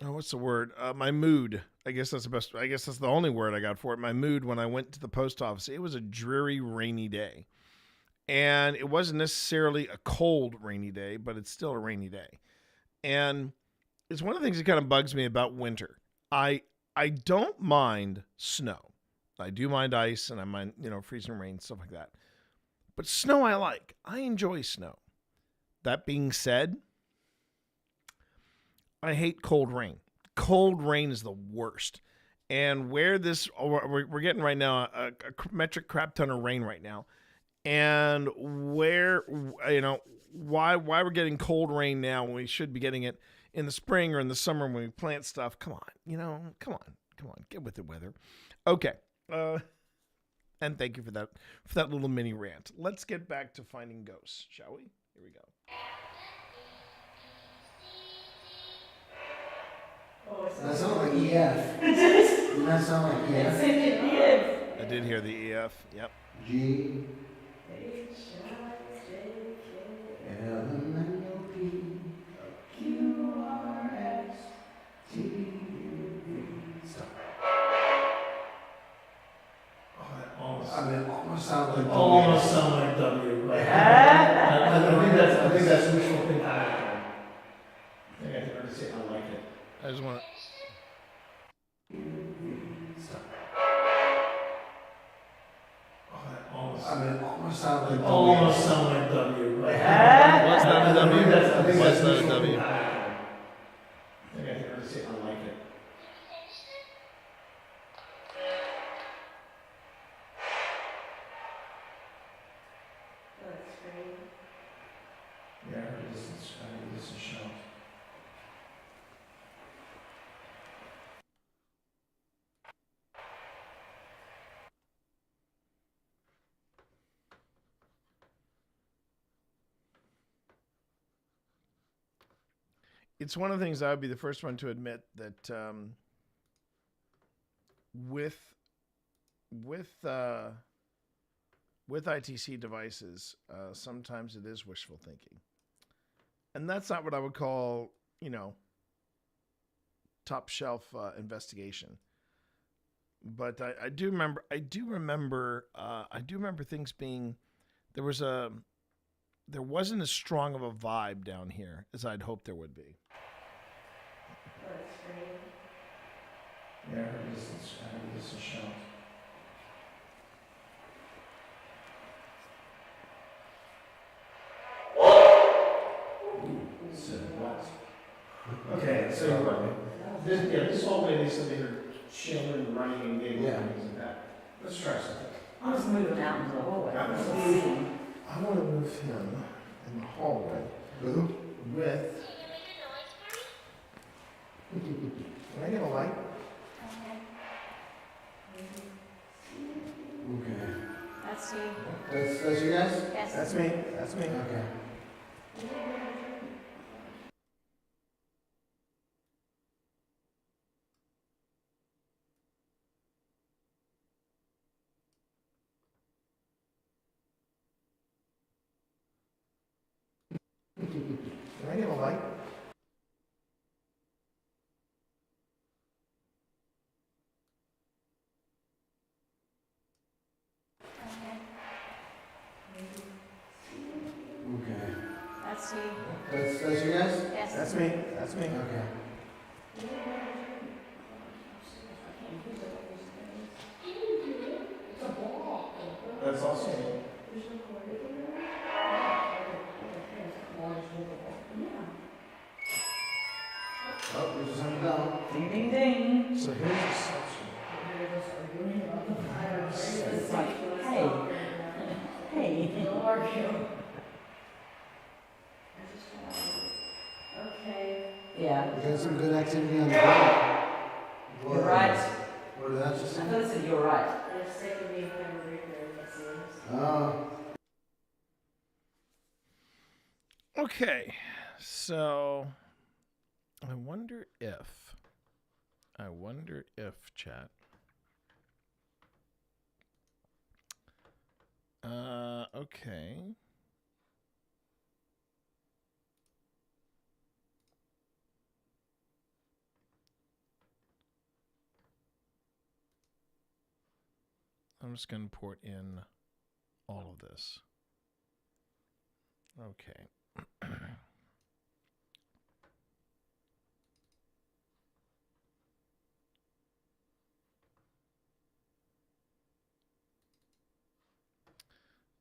what's the word? My mood. I guess that's the only word I got for it. My mood when I went to the post office. It was a dreary, rainy day. And it wasn't necessarily a cold, rainy day, but it's still a rainy day. And it's one of the things that kind of bugs me about winter. I don't mind snow. I do mind ice, and I mind, freezing rain, stuff like that. But snow I like. I enjoy snow. That being said, I hate cold rain. Cold rain is the worst. And where we're getting right now a metric crap ton of rain right now. And why we're getting cold rain now when we should be getting it in the spring or in the summer when we plant stuff. Come on, come on, get with the weather. Okay. And thank you for that little mini rant. Let's get back to finding ghosts, shall we? Here we go. That sounds like EF. Doesn't that sound like EF? I did hear the EF. Yep. G. L-M-N-O-P Q-R-S-T-U-V. Stop. Oh, that almost. I mean, almost sound like Almost sound like W. Like, I think that's wishful thinking. I think I can understand. I like it. I just want to. Stop. Oh, that almost. I mean, almost sound like W. Almost sound like W. Like, Was that a W? I think Was that's that a wishful W? thinking. I think I can understand. I like it. Yeah, this is shown. It's one of the things I would be the first one to admit that with ITC devices, sometimes it is wishful thinking, and that's not what I would call, top shelf investigation. But I do remember things being there wasn't as strong of a vibe down here as I'd hoped there would be. Yeah, this is shown. Okay, so this hallway they said they heard children running and giggling and things like that. Let's try something. I was moving out into the hallway. I want to move him in the hallway with Can I get a light? Okay. That's you. That's you guys? Yes. That's me. That's me. Okay. Can I get a light? Okay. That's you. That's you guys? Yes. That's me. That's me. Okay. That's also me. Oh, there's something down. Ding, ding, ding. activity on the ground. You're right. What did that just say? I thought it said you're right. They're sick of being Grim Reaper, it seems. Oh. Okay, so I wonder if chat. Okay. I'm just going to port in all of this. Okay.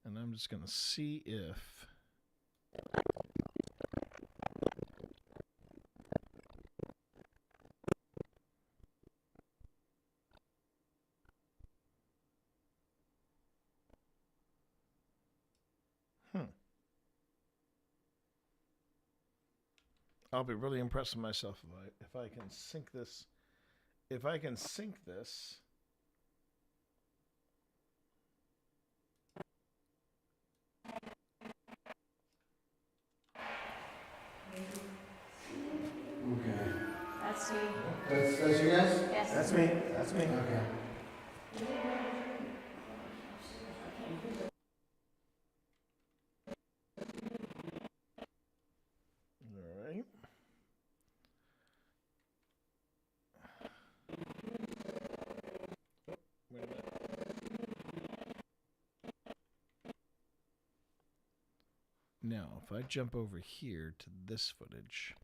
And I'm just going to see if I'll be really impressed with myself if I can sync this. If I can sync this. Okay. That's you. That's you guys? Yes. That's me. That's me. Okay. All right. Wait a minute. Now, if I jump over here to this footage.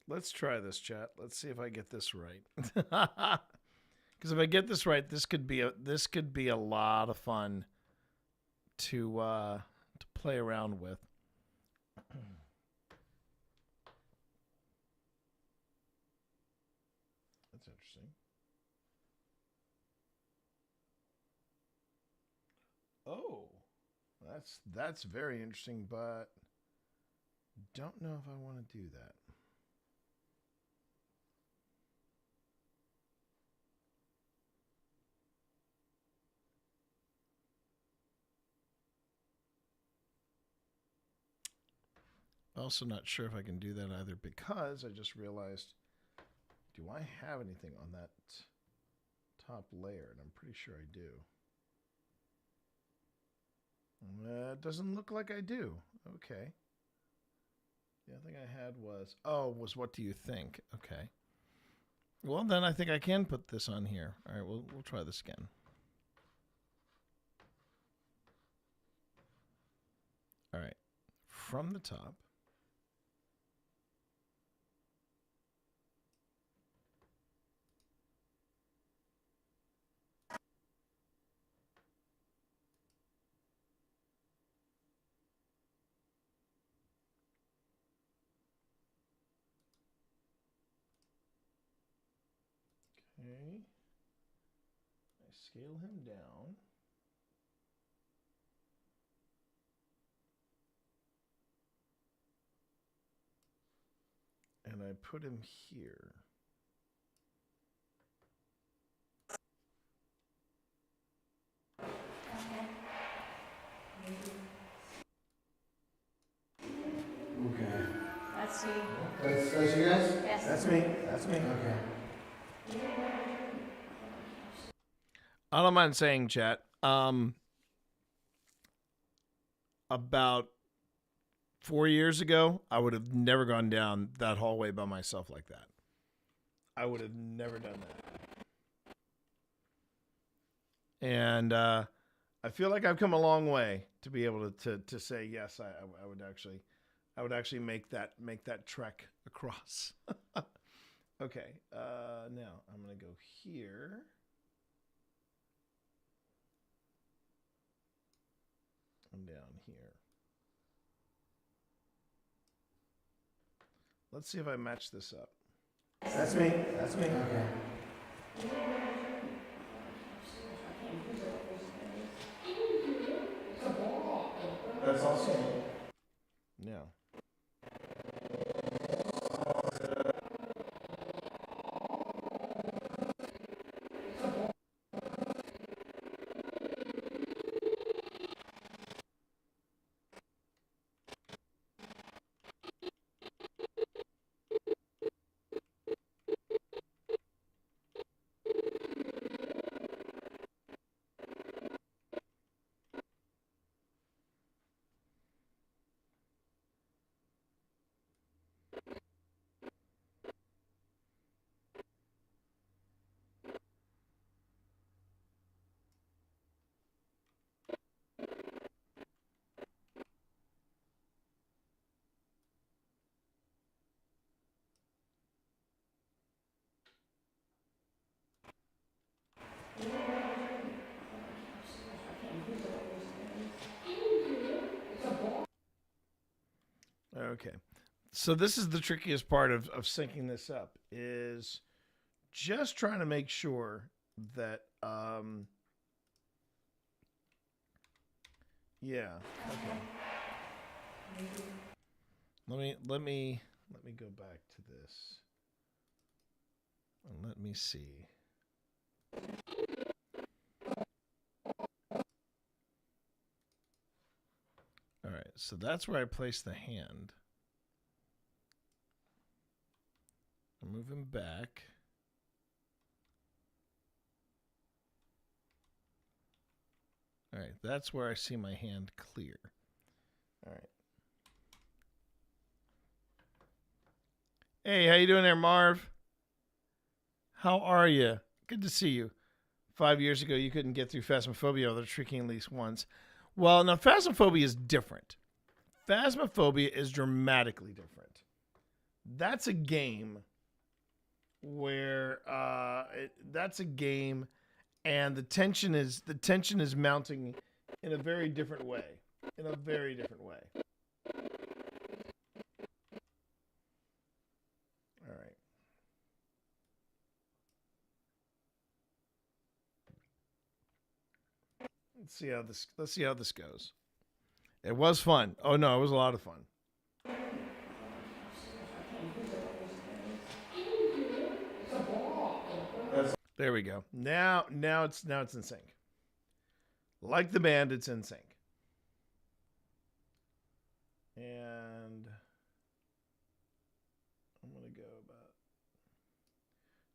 Let's try this, chat. Let's see if I get this right. Because if I get this right, this could be a lot of fun to play around with. That's interesting. Oh, that's very interesting, but don't know if I want to do that. Also not sure if I can do that either because I just realized, do I have anything on that top layer? And I'm pretty sure I do. It doesn't look like I do. Okay. The other thing I had was what do you think? Okay. Well, then I think I can put this on here. All right, we'll try this again. All right. From the top. Okay. I scale him down. And I put him here. Okay. That's you. That's you guys? Yes. That's me. That's me. Okay. I don't mind saying, chat. About 4 years ago, I would have never gone down that hallway by myself like that. I would have never done that. And I feel like I've come a long way to be able to say yes. I would actually make that trek across. Okay. Now I'm gonna go here. And down here. Let's see if I match this up. That's me. That's me. Okay. That's also me. Now. Okay. So this is the trickiest part of syncing this up is just trying to make sure that yeah. Okay. Let me go back to this. And let me see. All right, so that's where I place the hand. I'm moving back. All right, that's where I see my hand clear. All right. Hey, how you doing there, Marv? How are you? Good to see you. 5 years ago, you couldn't get through Phasmophobia without tricking at least once. Well, now, Phasmophobia is different. Phasmophobia is dramatically different. That's a game where that's a game, and the tension is mounting in a very different way. In a very different way. All right. Let's see how this goes. It was fun. Oh no, it was a lot of fun. There we go. Now it's in sync. Like the band, it's in sync. And I'm gonna go about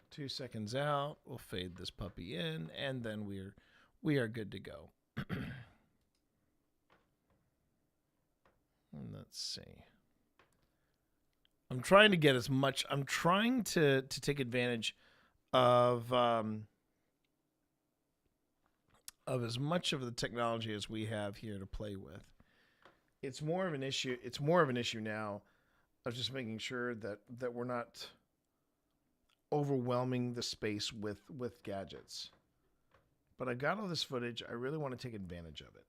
2 seconds out. We'll fade this puppy in, and then we are good to go. Let's see. I'm trying to get as much. I'm trying to take advantage of as much of the technology as we have here to play with. It's more of an issue. It's more of an issue now of just making sure that we're not overwhelming the space with gadgets. But I got all this footage. I really want to take advantage of it.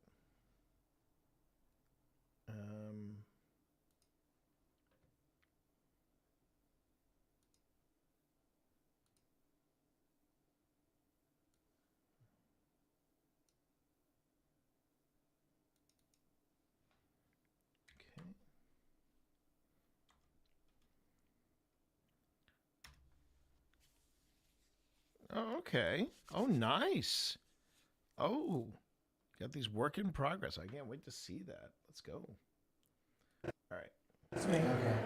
Oh, okay. Oh, nice. Oh, got these work in progress. I can't wait to see that. Let's go. All right. That's me. Okay.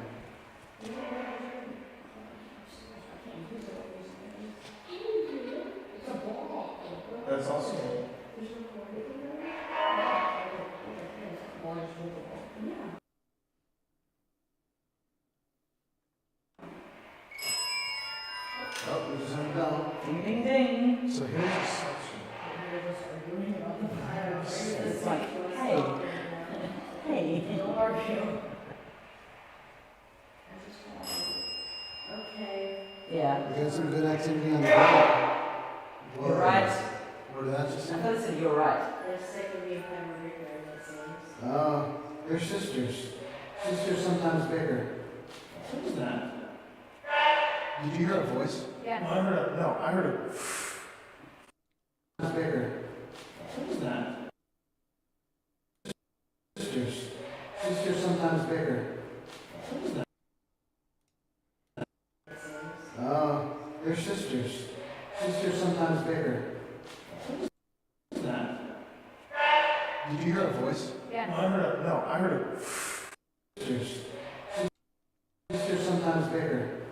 That's also me. Oh, we just hung down. Ding, ding, ding. So here's the section. It's like, hey, hey, how are you? Okay. Yeah. Yeah. We got some good activity on the boat. You're right. What did that just I say? thought it said you're right. They're sick of being River, it seems. Oh, they're sisters. Sisters sometimes bigger. Who's that? Did you hear a voice? Yeah. No, I heard a. Bigger. Who's that? Sisters. Sisters sometimes bigger. Who's that? Oh, they're sisters. Sisters sometimes bigger. Who's that? Did you hear a voice? Yeah. No, I heard a. Sisters. Sisters sometimes bigger.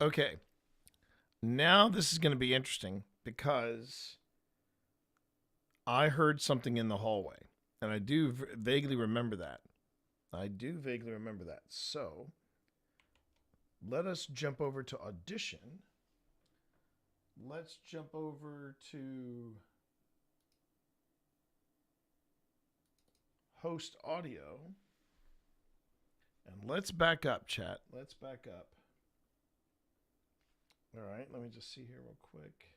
Okay. Now this is going to be interesting because I heard something in the hallway, and I do vaguely remember that. So let us jump over to audition. Let's jump over to host audio. And let's back up, chat. Let's back up. All right, let me just see here real quick.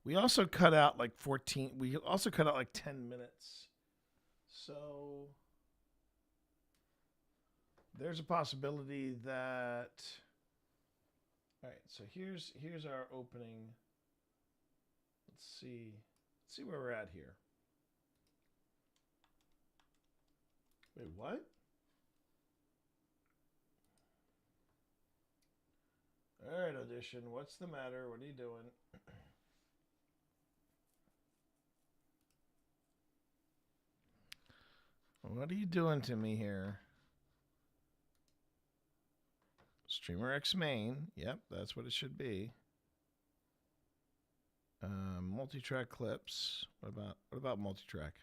We also cut out like 14. We also cut out like 10 minutes. So there's a possibility that. All right, so here's our opening. Let's see where we're at here. Wait, what? All right, audition. What's the matter? What are you doing? What are you doing to me here? Streamer X main. Yep, that's what it should be. Multi-track clips. What about multi-track?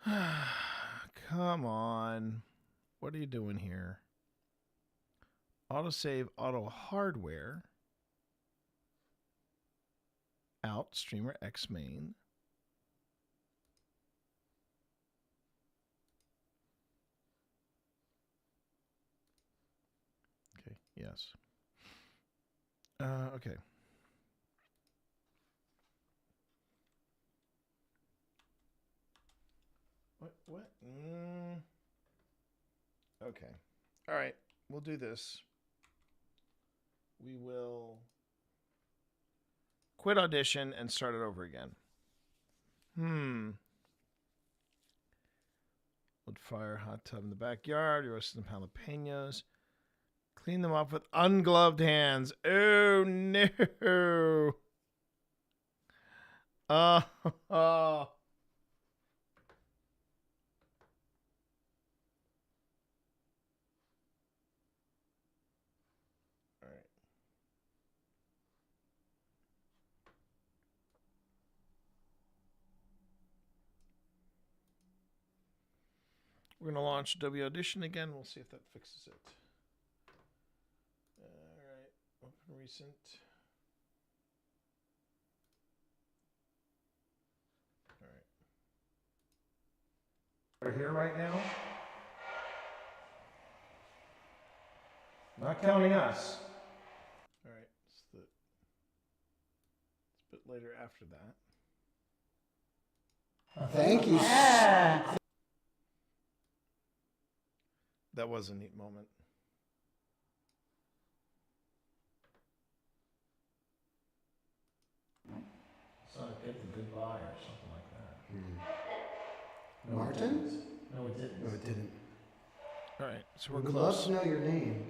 Come on. What are you doing here? Autosave auto hardware. Out streamer X main. Okay, yes. Okay. What? Okay. All right. We'll do this. We will quit audition and start it over again. Wood fire, hot tub in the backyard. You roasted some jalapenos. Clean them off with ungloved hands. Oh, no. Oh. We're going to launch W Audition again. We'll see if that fixes it. All right. Open recent. All right. We're here right now. Not counting us. All right. It's a bit later after that. Thank you. Yeah. That was a neat moment. So get the goodbye or something like that. Martin? No, it didn't. No, it didn't. All right. So we're We'd close. love to know your name.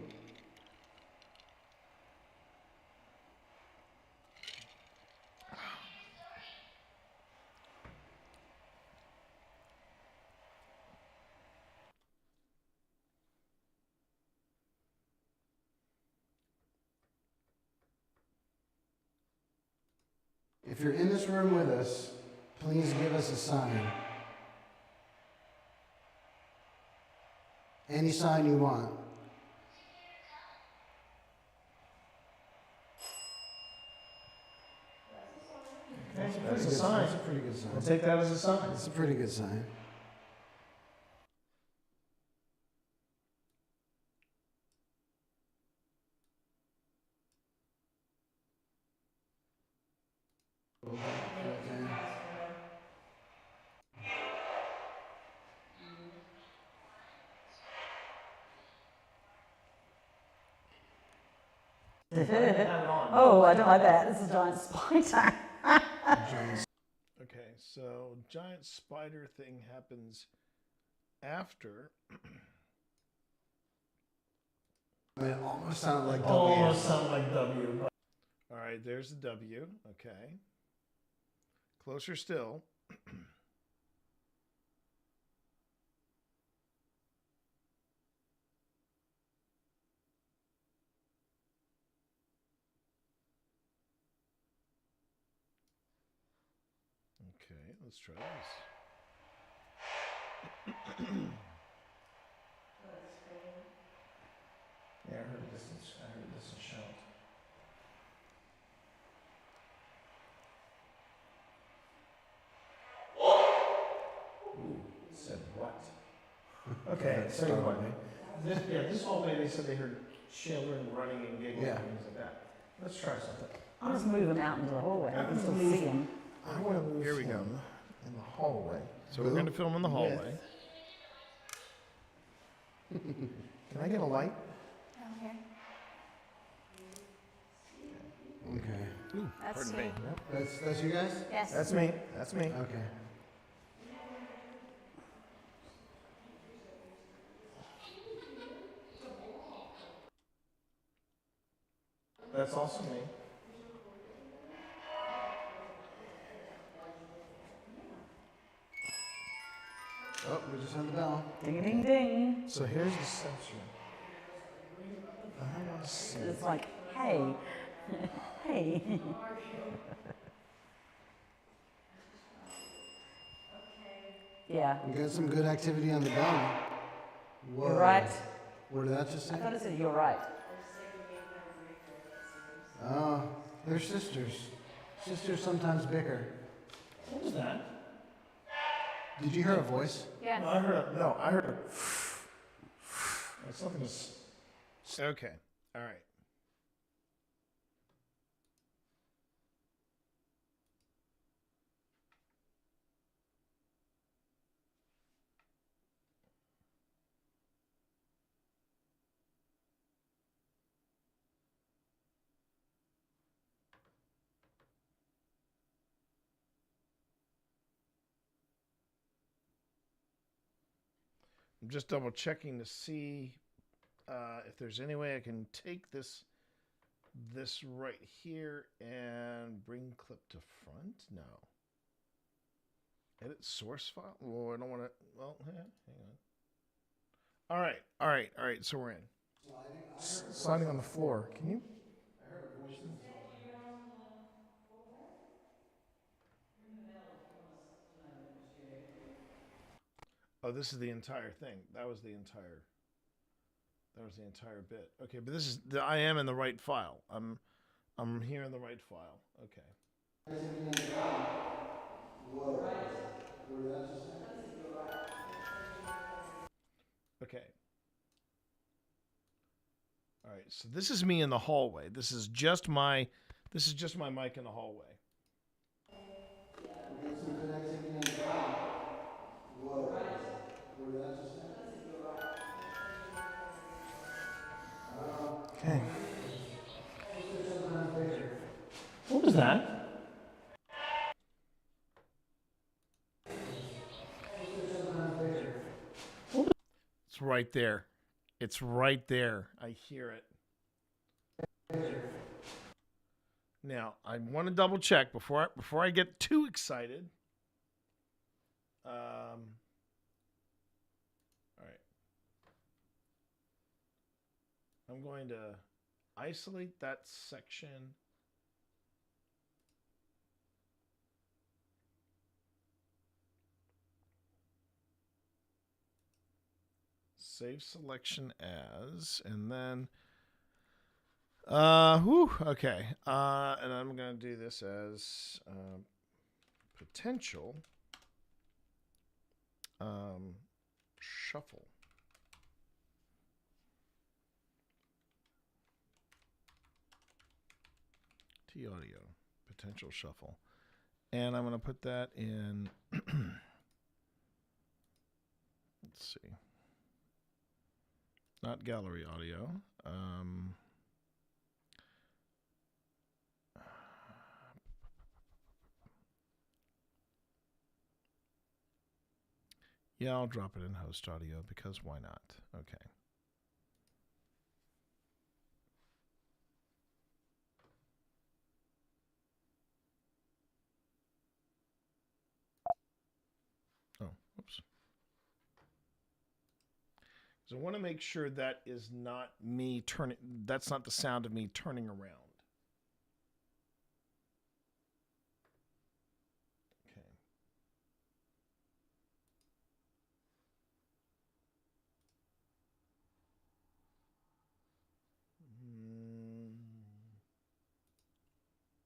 If you're in this room with us, please give us a sign. Any sign you want. Okay, that's a sign. That's a pretty good sign. We'll take that as a sign. That's a pretty good sign. Oh, I don't like that. This is a giant spider. Okay, so giant spider thing happens after. It almost sounded like W. Almost sounded like W. All right, there's the W. Okay. Closer still. Okay, let's try this. Yeah, I heard a distance shout. Ooh, it said what? Okay, so anyway, this hallway they said they heard children running and giggling and things like that. Let's try something. I'll just move him out into the hallway. I can still see him. I want to move Here we go. him in the hallway. So we're going to film in the hallway. Can I get a light? Okay. Okay. That's Pardon me. me. That's you guys? Yes. That's me. That's me. Okay. That's also me. Oh, we just had the bell. Ding, ding, ding. So here's the sensor. I want to see. It's like, hey, hey. Yeah. We got some good activity on the bell. Whoa. You're right. What did that just say? I thought it said you're right. Oh, they're sisters. Sisters sometimes bicker. What was that? Did you hear a voice? Yeah. No, I heard a. Something was. Okay. All right. I'm just double checking to see if there's any way I can take this right here and bring clip to front. No. Edit source file. Well, I don't want to. Well, hang on. All right. So we're in. Sliding on the floor. Can you? Oh, this is the entire thing. That was the entire bit. Okay, but this is I am in the right file. I'm here in the right file. Okay. Okay. All right. So this is me in the hallway. This is just my mic in the hallway. Okay. What was that? It's right there. It's right there. I hear it. Now, I want to double check before I get too excited. All right. I'm going to isolate that section. Save selection as, and then, okay. And I'm going to do this as potential shuffle. T audio, potential shuffle. And I'm going to put that in. Let's see. Not gallery audio. Yeah, I'll drop it in host audio because why not? Okay. Oh, oops. So I want to make sure that is not me turning, that's not the sound of me turning around. Okay.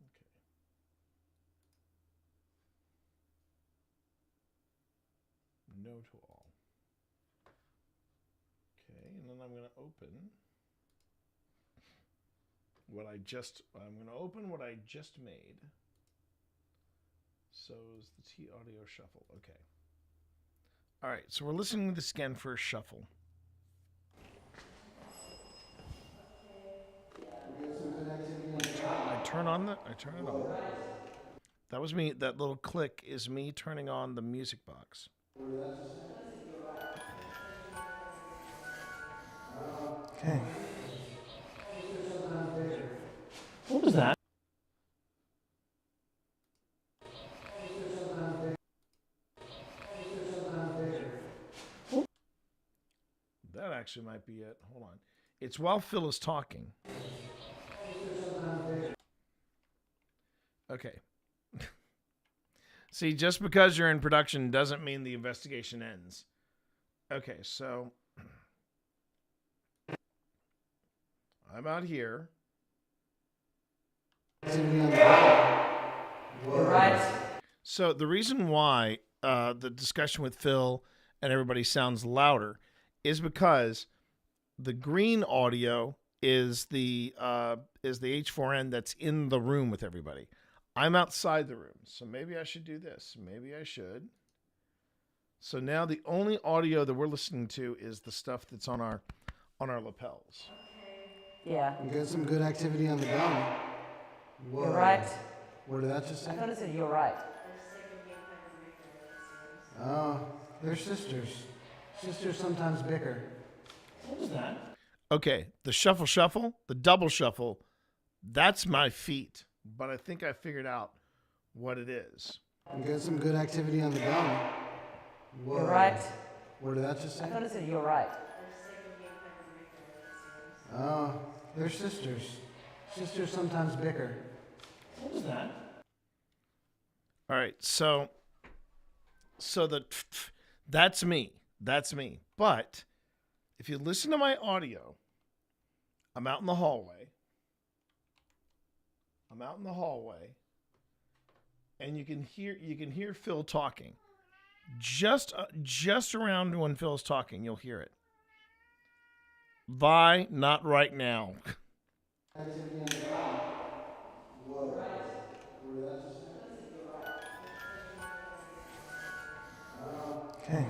Okay. No to all. Okay, and then I'm going to open what I just, made. So is the T audio shuffle. Okay. All right, so we're listening to this again for a shuffle. I turn it on. That was me. That little click is me turning on the music box. Okay. What was that? That actually might be it. Hold on. It's while Phil is talking. Okay. See, just because you're in production doesn't mean the investigation ends. Okay, so I'm out here. Right. So the reason why the discussion with Phil and everybody sounds louder is because the green audio is the H4n that's in the room with everybody. I'm outside the room, so maybe I should do this. Maybe I should. So now the only audio that we're listening to is the stuff that's on our lapels. Yeah. You got some good activity on the dome. You're right. What did that just say? I thought it said you're right. Oh, they're sisters. Sisters sometimes bicker. What was that? Okay, the shuffle, the double shuffle, that's my feet. But I think I figured out what it is. You got some good activity on the dome. You're right. What did that just say? I thought it said you're right. Oh, they're sisters. Sisters sometimes bicker. What was that? All right, so that's me. That's me. But if you listen to my audio, I'm out in the hallway. And you can hear Phil talking. Just around when Phil's talking, you'll hear it. Vi, not right now. Okay.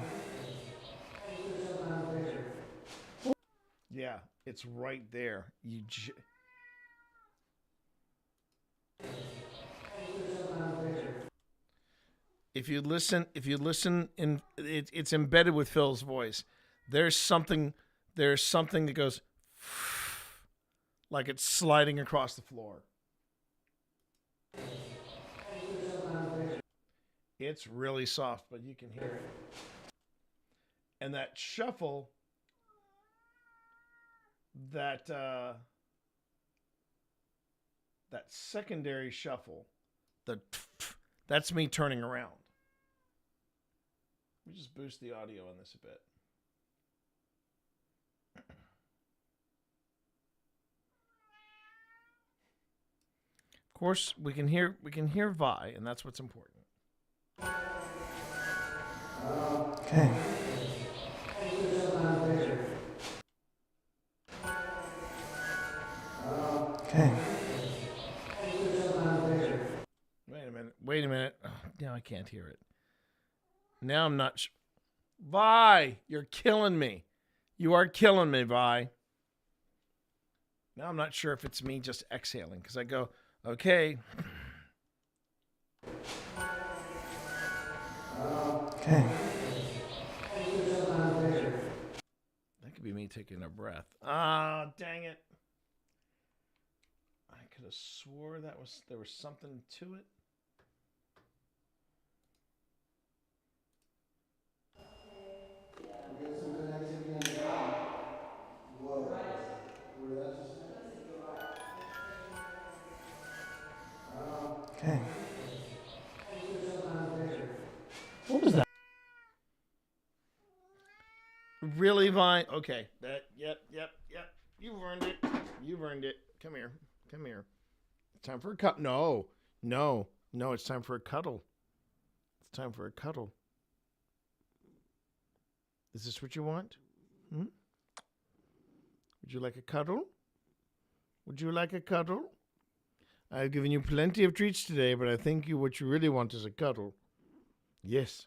Yeah, it's right there. If you listen, it's embedded with Phil's voice. There's something that goes like it's sliding across the floor. It's really soft, but you can hear it. And that shuffle, that secondary shuffle, that's me turning around. Let me just boost the audio on this a bit. Of course, we can hear Vi, and that's what's important. Okay. Okay. Wait a minute. Now I can't hear it. Now I'm not. Vi, you're killing me. You are killing me, Vi. Now I'm not sure if it's me just exhaling because I go, okay. Okay. That could be me taking a breath. Ah, dang it. I could have swore there was something to it. Okay. What was that? Really, Vine? Okay. Yep. You've earned it. You've earned it. Come here. It's time for a cut. No. It's time for a cuddle. It's time for a cuddle. Is this what you want? Would you like a cuddle? Would you like a cuddle? I've given you plenty of treats today, but I think what you really want is a cuddle. Yes.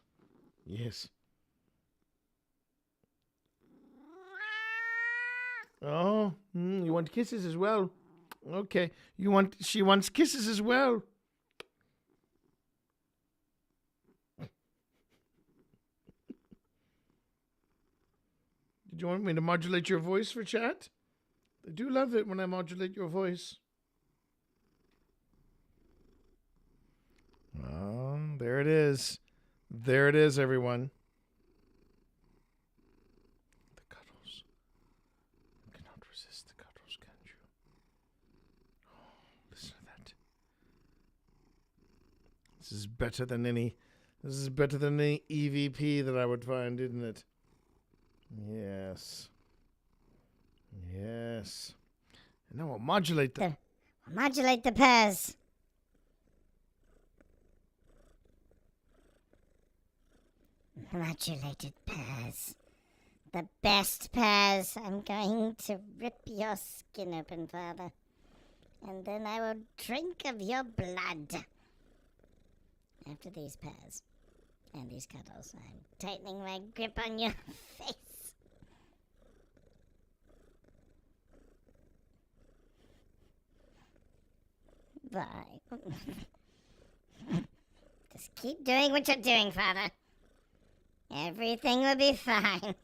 Oh, you want kisses as well? Okay, she wants kisses as well. Did you want me to modulate your voice for chat? I do love it when I modulate your voice. Oh, there it is. There it is, everyone. The cuddles. You cannot resist the cuddles, can you? Oh, listen to that. This is better than any EVP that I would find, isn't it? Yes. And now we'll modulate the pairs. Modulated pairs. The best pairs. I'm going to rip your skin open, Father. And then I will drink of your blood. After these pairs. And these cuddles. I'm tightening my grip on your face. Bye. Just keep doing what you're doing, Father. Everything will be fine.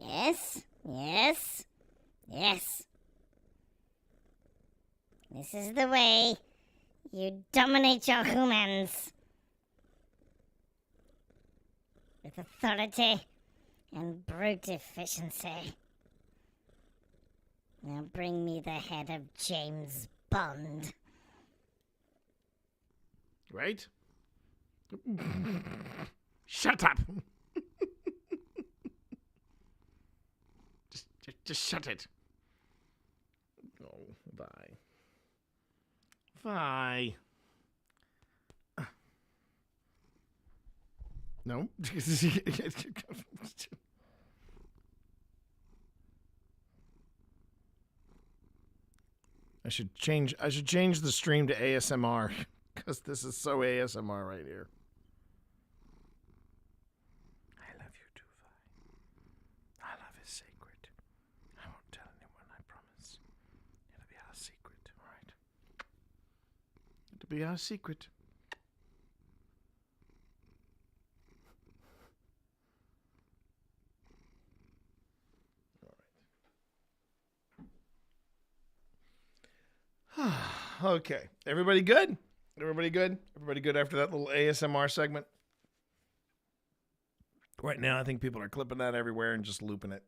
Yes. This is the way you dominate your humans. With authority and brute efficiency. Now bring me the head of James Bond. Right? Shut up. just shut it. Oh, bye. Bye. No. I should change the stream to ASMR because this is so ASMR right here. I love you too, Vi. Our love is sacred. I won't tell anyone, I promise. It'll be our secret, all right? It'll be our secret. Okay. Everybody good? Everybody good after that little ASMR segment? Right now, I think people are clipping that everywhere and just looping it.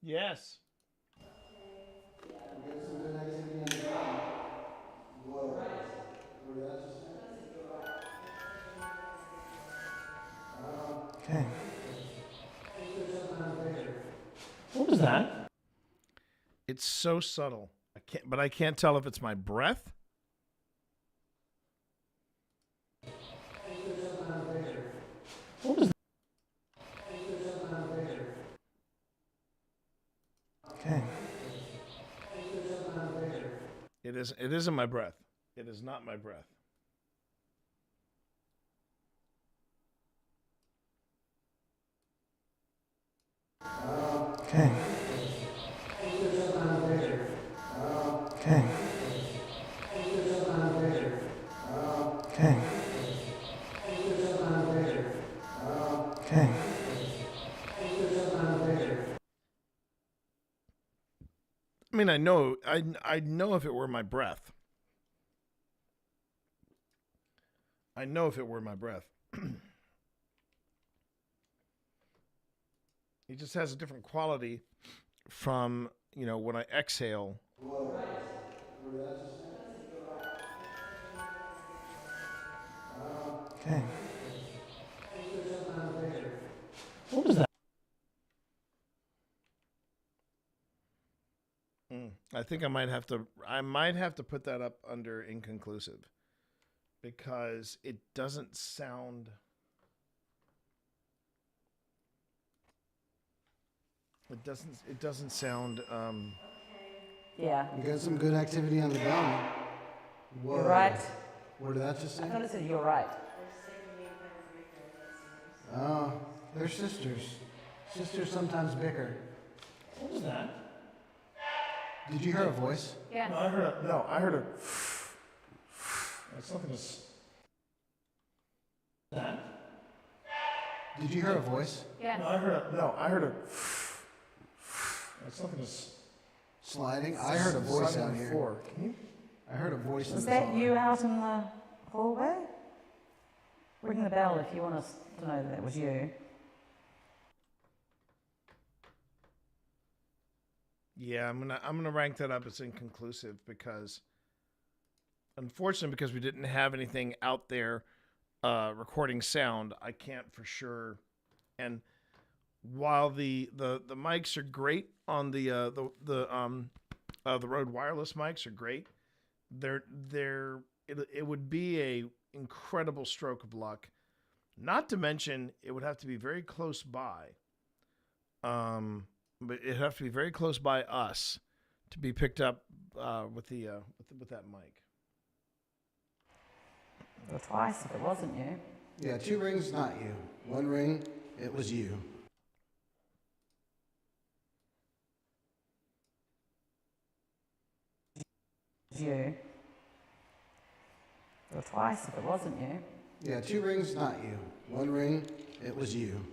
Yes. Okay. What was that? It's so subtle. I can't tell if it's my breath. What was that? Okay. It isn't my breath. It is not my breath. Okay. Okay. Okay. Okay. I mean, I know if it were my breath. I know if it were my breath. It just has a different quality from, when I exhale. Okay. What was that? I think I might have to put that up under inconclusive because it doesn't sound. It doesn't sound. Yeah. You got some good activity on the bell. You're right. What did that just say? I thought it said you're right. Oh, they're sisters. Sisters sometimes bicker. What was that? Did you hear a voice? Yes. No, I heard a. That's something was. That? Did you hear a voice? Yes. No, I heard a. That's something was. Sliding? I heard a voice sliding out on the here. floor. Can you? I heard a voice in Was the that hall. you out in the hallway? Ring the bell if you want us to know that was you. Yeah, I'm gonna rank that up as inconclusive because, unfortunately, because we didn't have anything out there recording sound, I can't for sure. And while the mics are great on the Rode wireless mics are great, it would be a incredible stroke of luck. Not to mention, it would have to be very close by. But it'd have to be very close by us to be picked up with that mic. Or twice if it wasn't you. Yeah, 2 rings, not you. 1 ring, it was you. You. Or twice if it wasn't you. Yeah, 2 rings, not you. 1 ring, it was you.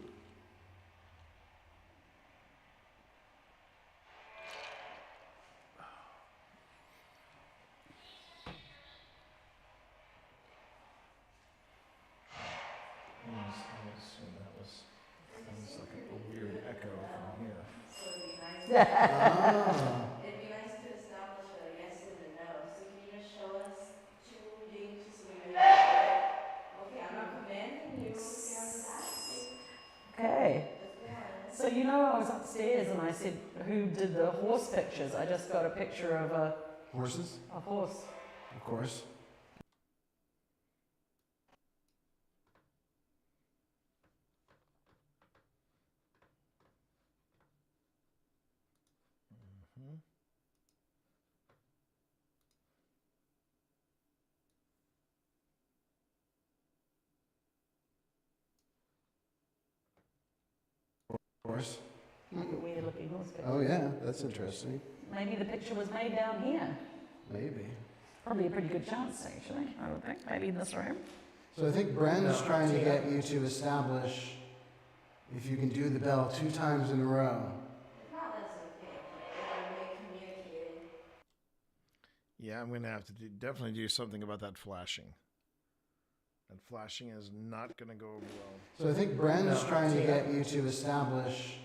That was like a weird echo from here. Ah. It'd be nice to establish a yes and a no. So can you just show us 2 games so we know? Okay, I'm not commanding you. Okay. So I was upstairs and I said, who did the horse pictures? I just got a picture of a Horses? horse. Of course. Of course. Weird looking horse picture. Oh yeah, that's interesting. Maybe the picture was made down here. Maybe. Probably a pretty good chance, actually, I would think. Maybe in this room. So I think Bren's trying to get you to establish if you can do the bell 2 times in a row. If not, that's okay. It'll make communicating. Yeah, I'm gonna have to definitely do something about that flashing. That flashing is not gonna go over well. So I think Bren's trying to get you to establish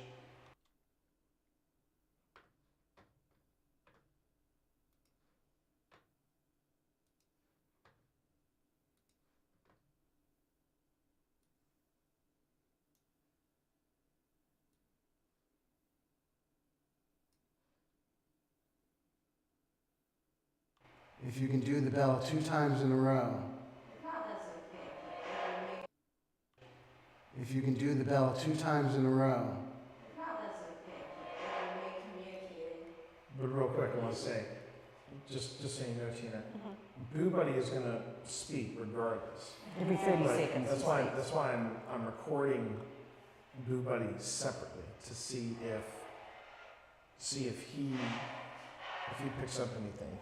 if you can do the bell 2 times in a row. If not, that's okay. It'll make. If you can do the bell 2 times in a row. If not, that's okay. It'll make communicating. But real quick, I want to say, just so you know, Tina, Boo Buddy is gonna speak regardless. Every 30 But seconds. That's he why. speaks. That's why I'm recording Boo Buddy separately to see if he picks up anything.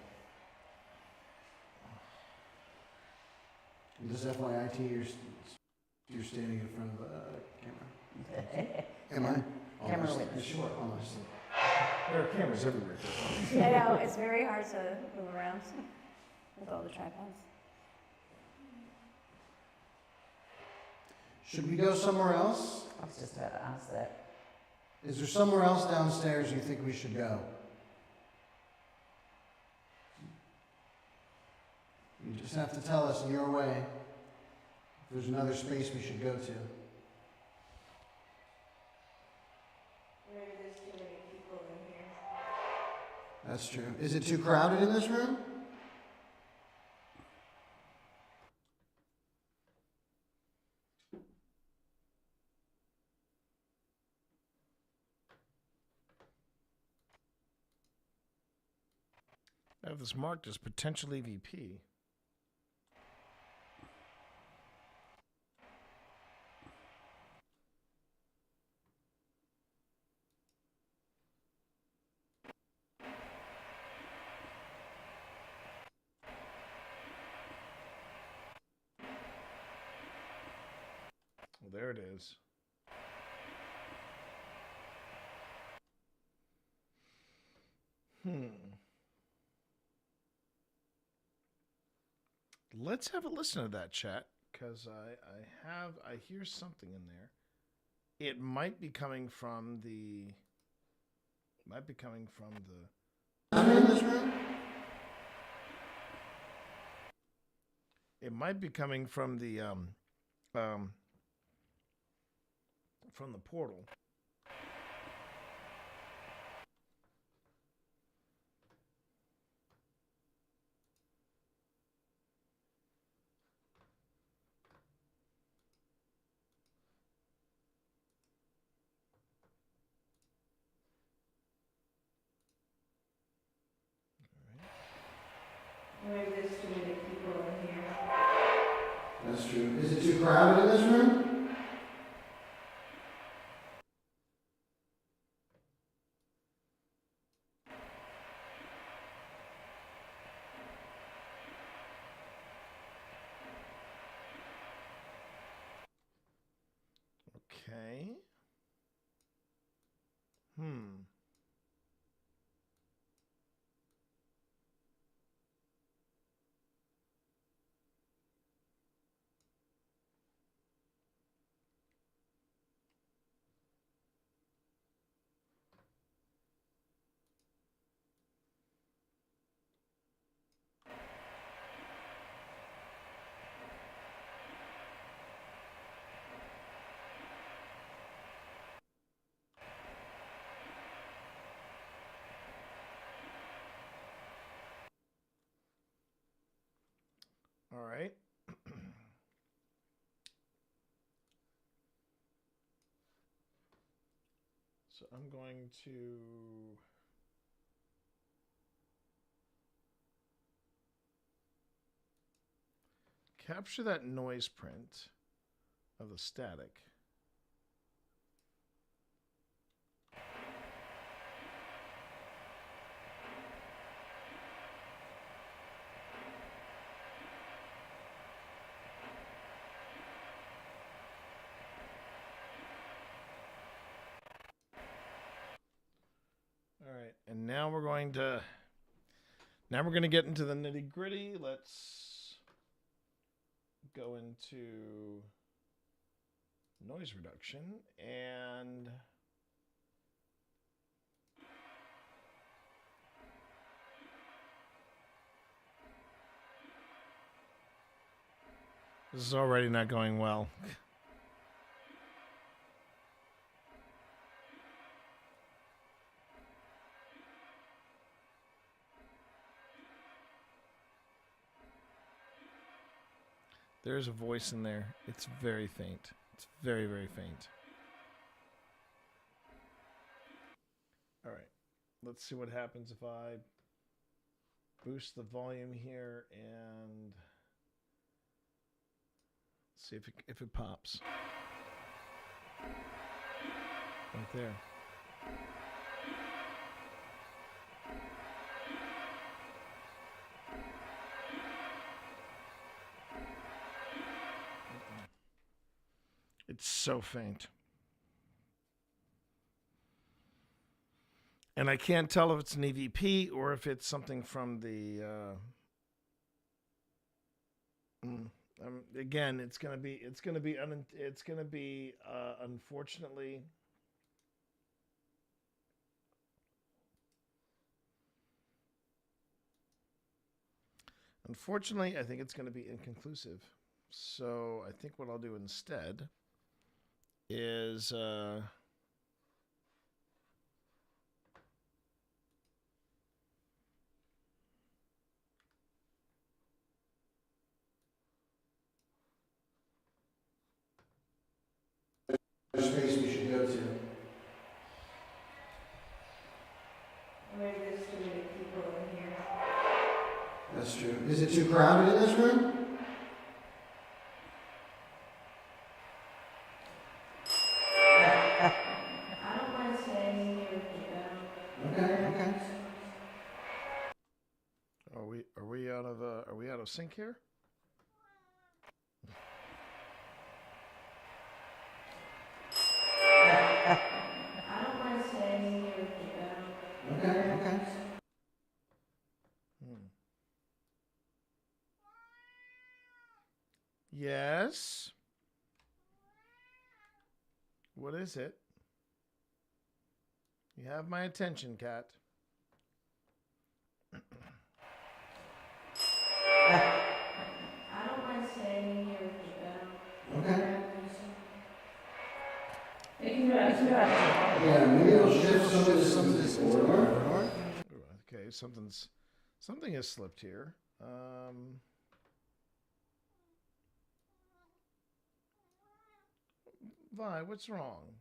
And just FYI, you're standing in front of a camera. Am I? Camera Almost. witness. Sure, almost. There are cameras everywhere. I know, it's very hard to move around with all the tripods. Should we go somewhere else? I was just about to ask that. Is there somewhere else downstairs you think we should go? You just have to tell us in your way if there's another space we should go to. Maybe there's too many people in here. That's true. Is it too crowded in this room? I have this marked as potential EVP. Well, there it is. Let's have a listen to that chat, because I hear something in there. It might be coming from the. In this room? It might be coming from the portal. Maybe there's too many people in here. That's true. Is it too crowded in this room? Okay. All right. So I'm going to capture that noise print of the static. All right, and now we're going to get into the nitty gritty. Let's go into noise reduction and this is already not going well. There's a voice in there. It's very faint. It's very, very faint. All right. Let's see what happens if I boost the volume here and see if it pops. Right there. It's so faint. And I can't tell if it's an EVP or if it's something from the again, it's gonna be unfortunately I think it's going to be inconclusive. So I think what I'll do instead is space we should go to. Maybe there's too many people in here. That's true. Is it too crowded in this room? I don't mind staying here with you. Okay. are we out of sync here? I don't mind staying here with you. Okay. Yes. What is it? You have my attention, cat. I don't mind staying here with you. Okay. You can do it. Yeah, maybe it'll shift some of this corridor. Okay, something has slipped here. Vi, what's wrong?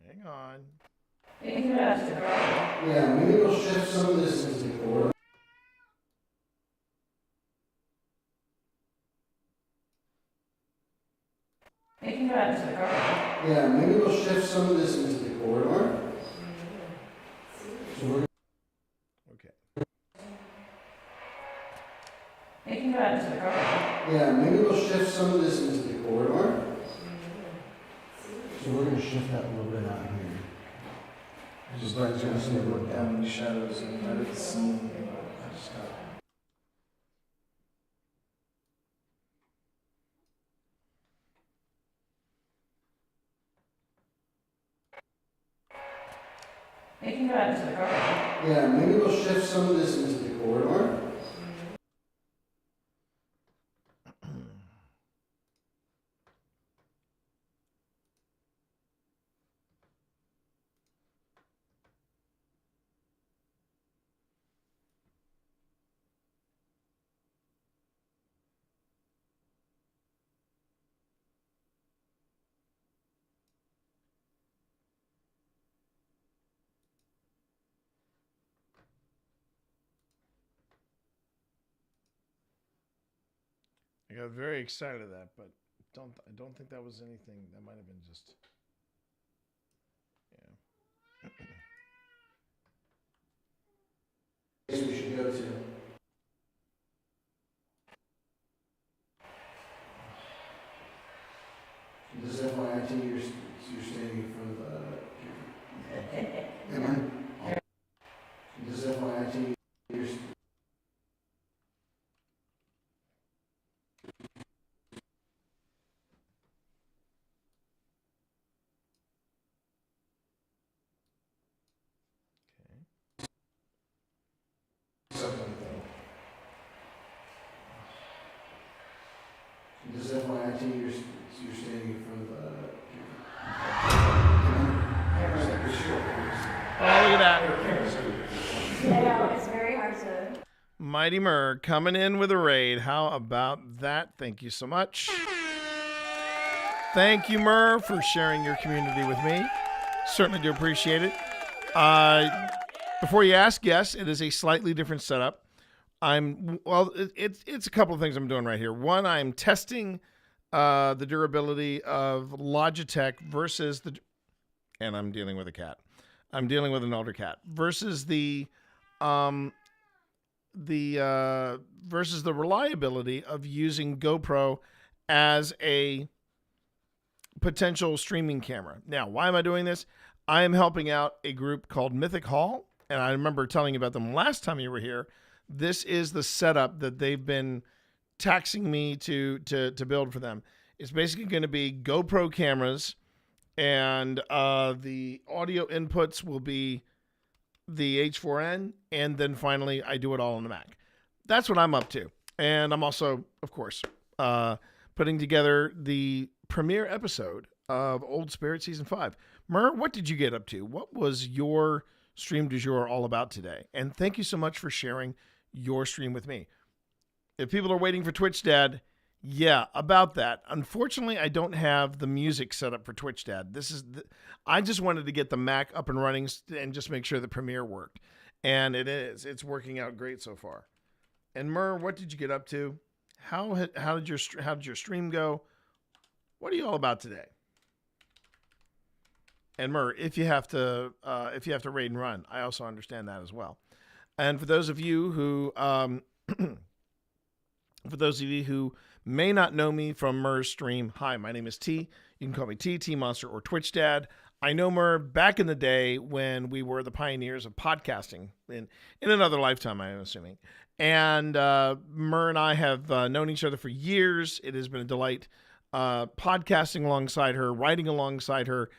Hang on. Yeah, maybe it'll shift some of this into the corridor. Yeah, maybe it'll shift some of this into the corridor. So we're yeah, maybe we'll shift some of this into the corridor. So we're going to shift that a little bit out here. Just like going to look down in the shadows and let it see. Yeah, maybe we'll shift some of this into the corridor. I got very excited at that, but I don't think that was anything. That might have been just We should go to. This is FYI, you're standing in front of Am I? This is FYI, you're This is FYI, you're standing in front of Oh, look at that. Yeah, it's very hard to. Mighty Mur coming in with a raid. How about that? Thank you so much. Thank you, Mur, for sharing your community with me. Certainly do appreciate it. Before you ask, yes, it is a slightly different setup. It's a couple of things I'm doing right here. One, I'm testing the durability of Logitech versus and I'm dealing with a cat. I'm dealing with an elder cat versus the reliability of using GoPro as a potential streaming camera. Now, why am I doing this? I am helping out a group called Mythic Hall, and I remember telling you about them last time you were here. This is the setup that they've been taxing me to build for them. It's basically going to be GoPro cameras, and the audio inputs will be the H4n, and then finally I do it all on the Mac. That's what I'm up to. And I'm also, of course, putting together the premiere episode of Old Spirit Season 5. Mur, what did you get up to? What was your stream du jour all about today? And thank you so much for sharing your stream with me. If people are waiting for Twitch Dad, yeah, about that. Unfortunately, I don't have the music set up for Twitch Dad. I just wanted to get the Mac up and running and just make sure the Premiere worked. And it is. It's working out great so far. And Mur, what did you get up to? How did your stream go? What are you all about today? And Mur, if you have to raid and run, I also understand that as well. And for those of you who may not know me from Mur's stream, hi, my name is T. You can call me T Monster, or Twitch Dad. I know Mur back in the day when we were the pioneers of podcasting in another lifetime, I'm assuming. And Mur and I have known each other for years. It has been a delight podcasting alongside her, writing alongside her.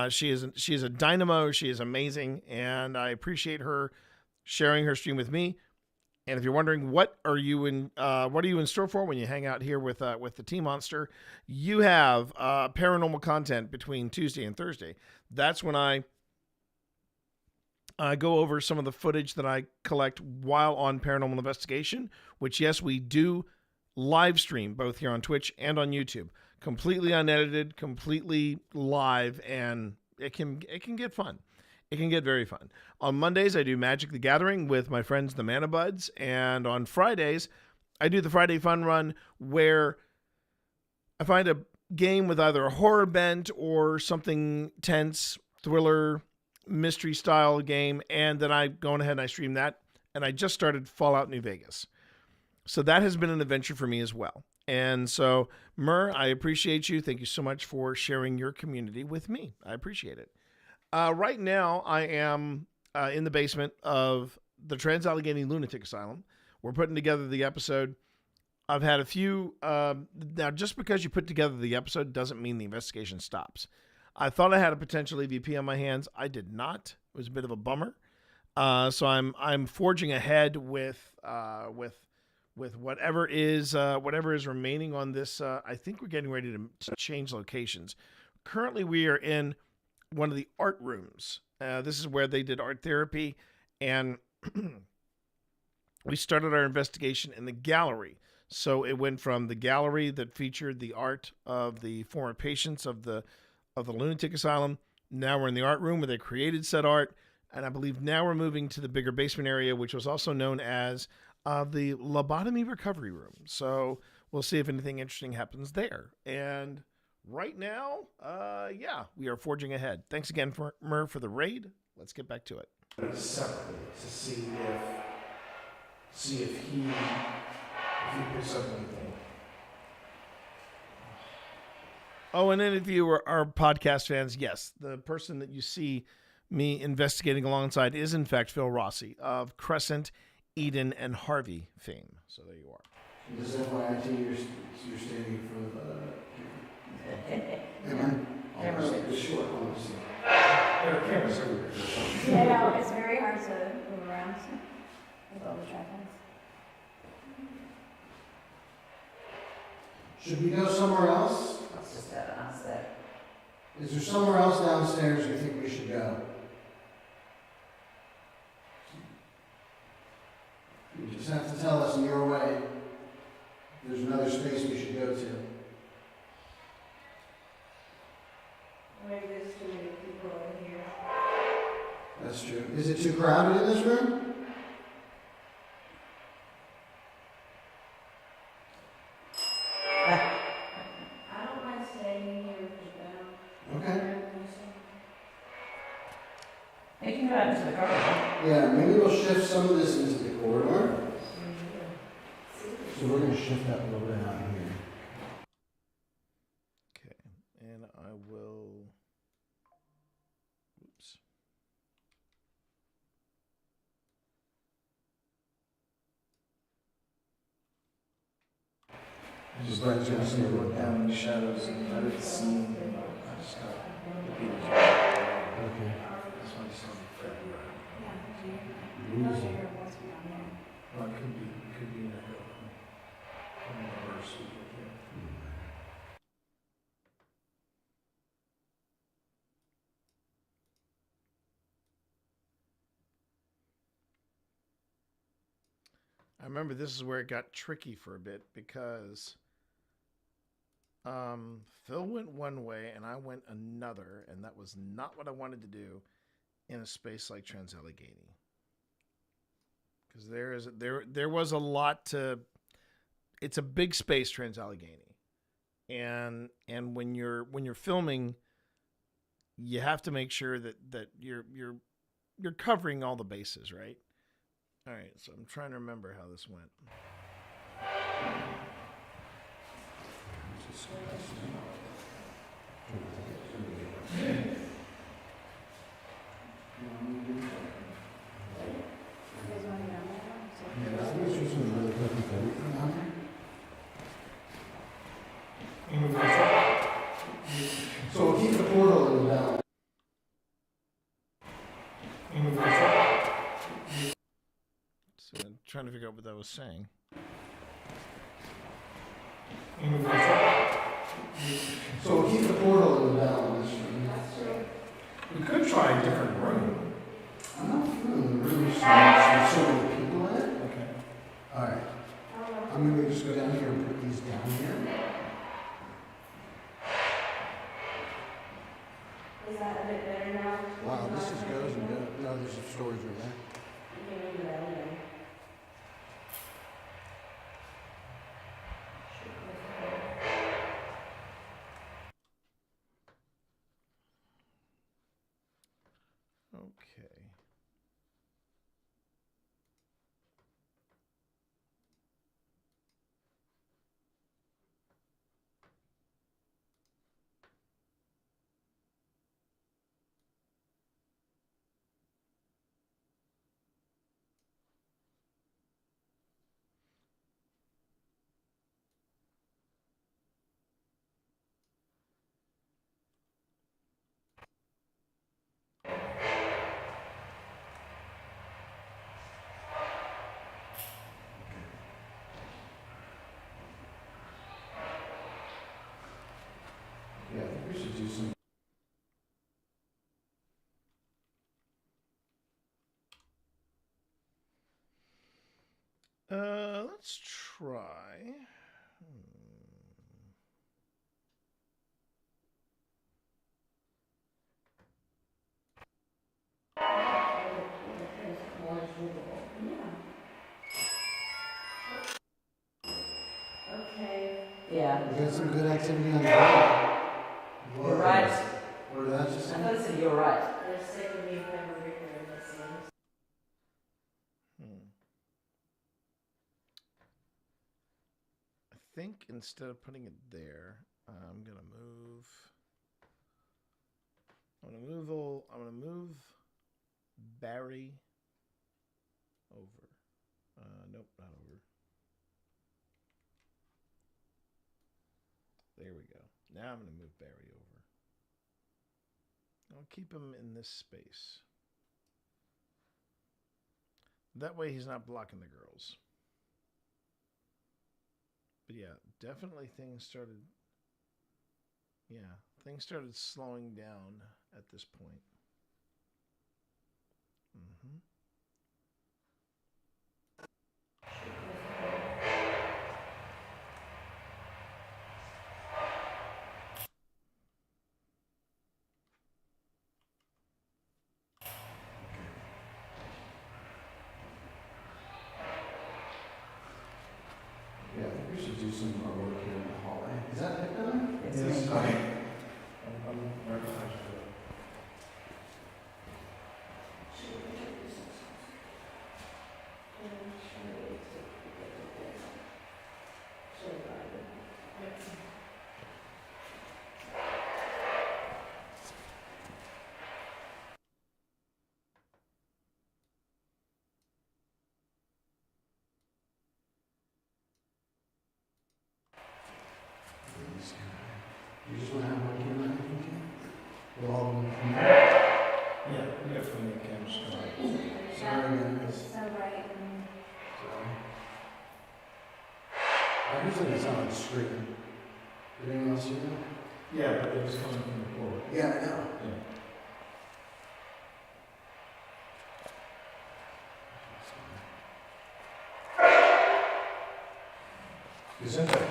She is a dynamo. She is amazing, and I appreciate her sharing her stream with me. And if you're wondering what are you in store for when you hang out here with the T Monster, you have paranormal content between Tuesday and Thursday. That's when I go over some of the footage that I collect while on Paranormal Investigation, which, yes, we do live stream both here on Twitch and on YouTube, completely unedited, completely live, and it can get fun. It can get very fun. On Mondays, I do Magic the Gathering with my friends, the Mana Buds. And on Fridays, I do the Friday Fun Run, where I find a game with either a horror bent or something tense, thriller, mystery style game. And then I go ahead and I stream that. And I just started Fallout New Vegas. So that has been an adventure for me as well. And so, Mur, I appreciate you. Thank you so much for sharing your community with me. I appreciate it. Right now, I am in the basement of the Trans-Allegheny Lunatic Asylum. We're putting together the episode. I've had a few... now, just because you put together the episode doesn't mean the investigation stops. I thought I had a potential EVP on my hands. I did not. It was a bit of a bummer. So I'm forging ahead with whatever is remaining on this. I think we're getting ready to change locations. Currently, we are in one of the art rooms. This is where they did art therapy, and we started our investigation in the gallery. So it went from the gallery that featured the art of the former patients of the lunatic asylum. Now we're in the art room where they created said art, and I believe now we're moving to the bigger basement area, which was also known as the lobotomy recovery room. So we'll see if anything interesting happens there. And right now, we are forging ahead. Thanks again, Mur, for the raid. Let's get back to it. Separately to see if he picks up anything. Oh, and any of you are podcast fans, yes, the person that you see me investigating alongside is in fact Phil Rossi of Crescent, Eden, and Harvey fame. So there you are. Does FYI you're standing in front of Cameras. The short one. There are cameras everywhere. Yeah, no, it's very hard to move around with all the tripods. Should we go somewhere else? Let's just go downstairs. Is there somewhere else downstairs you think we should go? You just have to tell us in your way. If there's another space we should go to. Maybe there's too many people in here. it too crowded in this room? I don't mind staying here with Okay. You can go out into the corridor. Yeah, maybe we'll shift some of this into the corridor. So we're going to shift that a little bit out here. Okay, and I will. Oops. Just let you see look down in the shadows and let it see. I just got repeated. Okay. This one's on February. Losing. Well, it could be in a hill. In the first week of here. I remember this is where it got tricky for a bit because Phil went one way and I went another, and that was not what I wanted to do in a space like Trans-Allegheny. Because there was a lot to. It's a big space, Trans-Allegheny, and when you're filming, you have to make sure that you're covering all the bases, right? All right, so I'm trying to remember how this went. So we'll keep the portal in the down. So I'm trying to figure out what that was saying. So we'll keep the portal in the balance. We could try a different room. I'm not feeling the room there's so many people in it. Okay. Alright. I'm gonna just go down here and put these down here. Is that a bit better now? Wow, this just goes and goes. No, there's a storage room there. You can move that in. Okay. Yeah, I think we should do some. Let's try. Okay. Yeah. We got some good activity on the ground. You're right. Or did I just I thought it said you're right. They're sick of being never written, it seems. I think instead of putting it there, I'm gonna move. I'm gonna move Barry over. Nope, not over. There we go. Now I'm gonna move Barry over. I'll keep him in this space. That way he's not blocking the girls. But yeah, definitely things started slowing down at this point. Mm-hmm. Yeah, I think we should do some more work here in the hallway. Is that it done? Yes, Yes. ma'am. Okay. I'm right behind you. You just want to have one camera, I think? We'll all be Yeah, we got plenty of cameras. Sorry, guys. So right. Sorry. I usually it's on the screen. Did anyone else see that? Yeah, but it was coming from the floor. Yeah, I know. Yeah. Isn't it?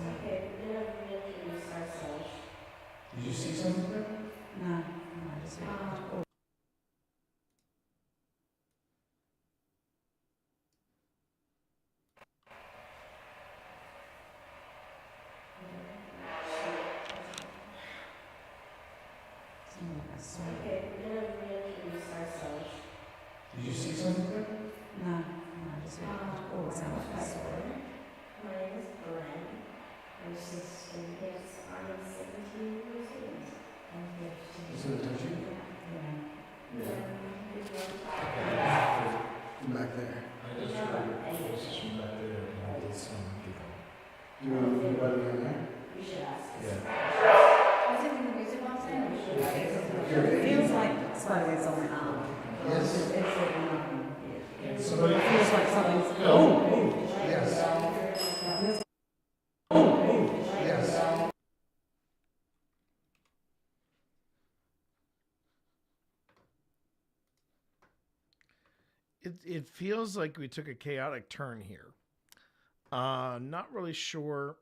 Okay, we're gonna reintroduce ourselves. Did you see something there? No, I just Okay, we're gonna reintroduce ourselves. Did you see something there? No, I just My name is Glenn. I'm 16 years. I'm 17 years old. I'm 15. Is it touching? Yeah. From back there. I just heard voices from back there and I did some people. You want anybody in there? You should ask. Yeah. Was it in the music box then? We should ask. It feels like something's on the arm. Yes. It's like yeah. Somebody It feels like something's. Yes. Yes. Yes. It feels like we took a chaotic turn here. Not really sure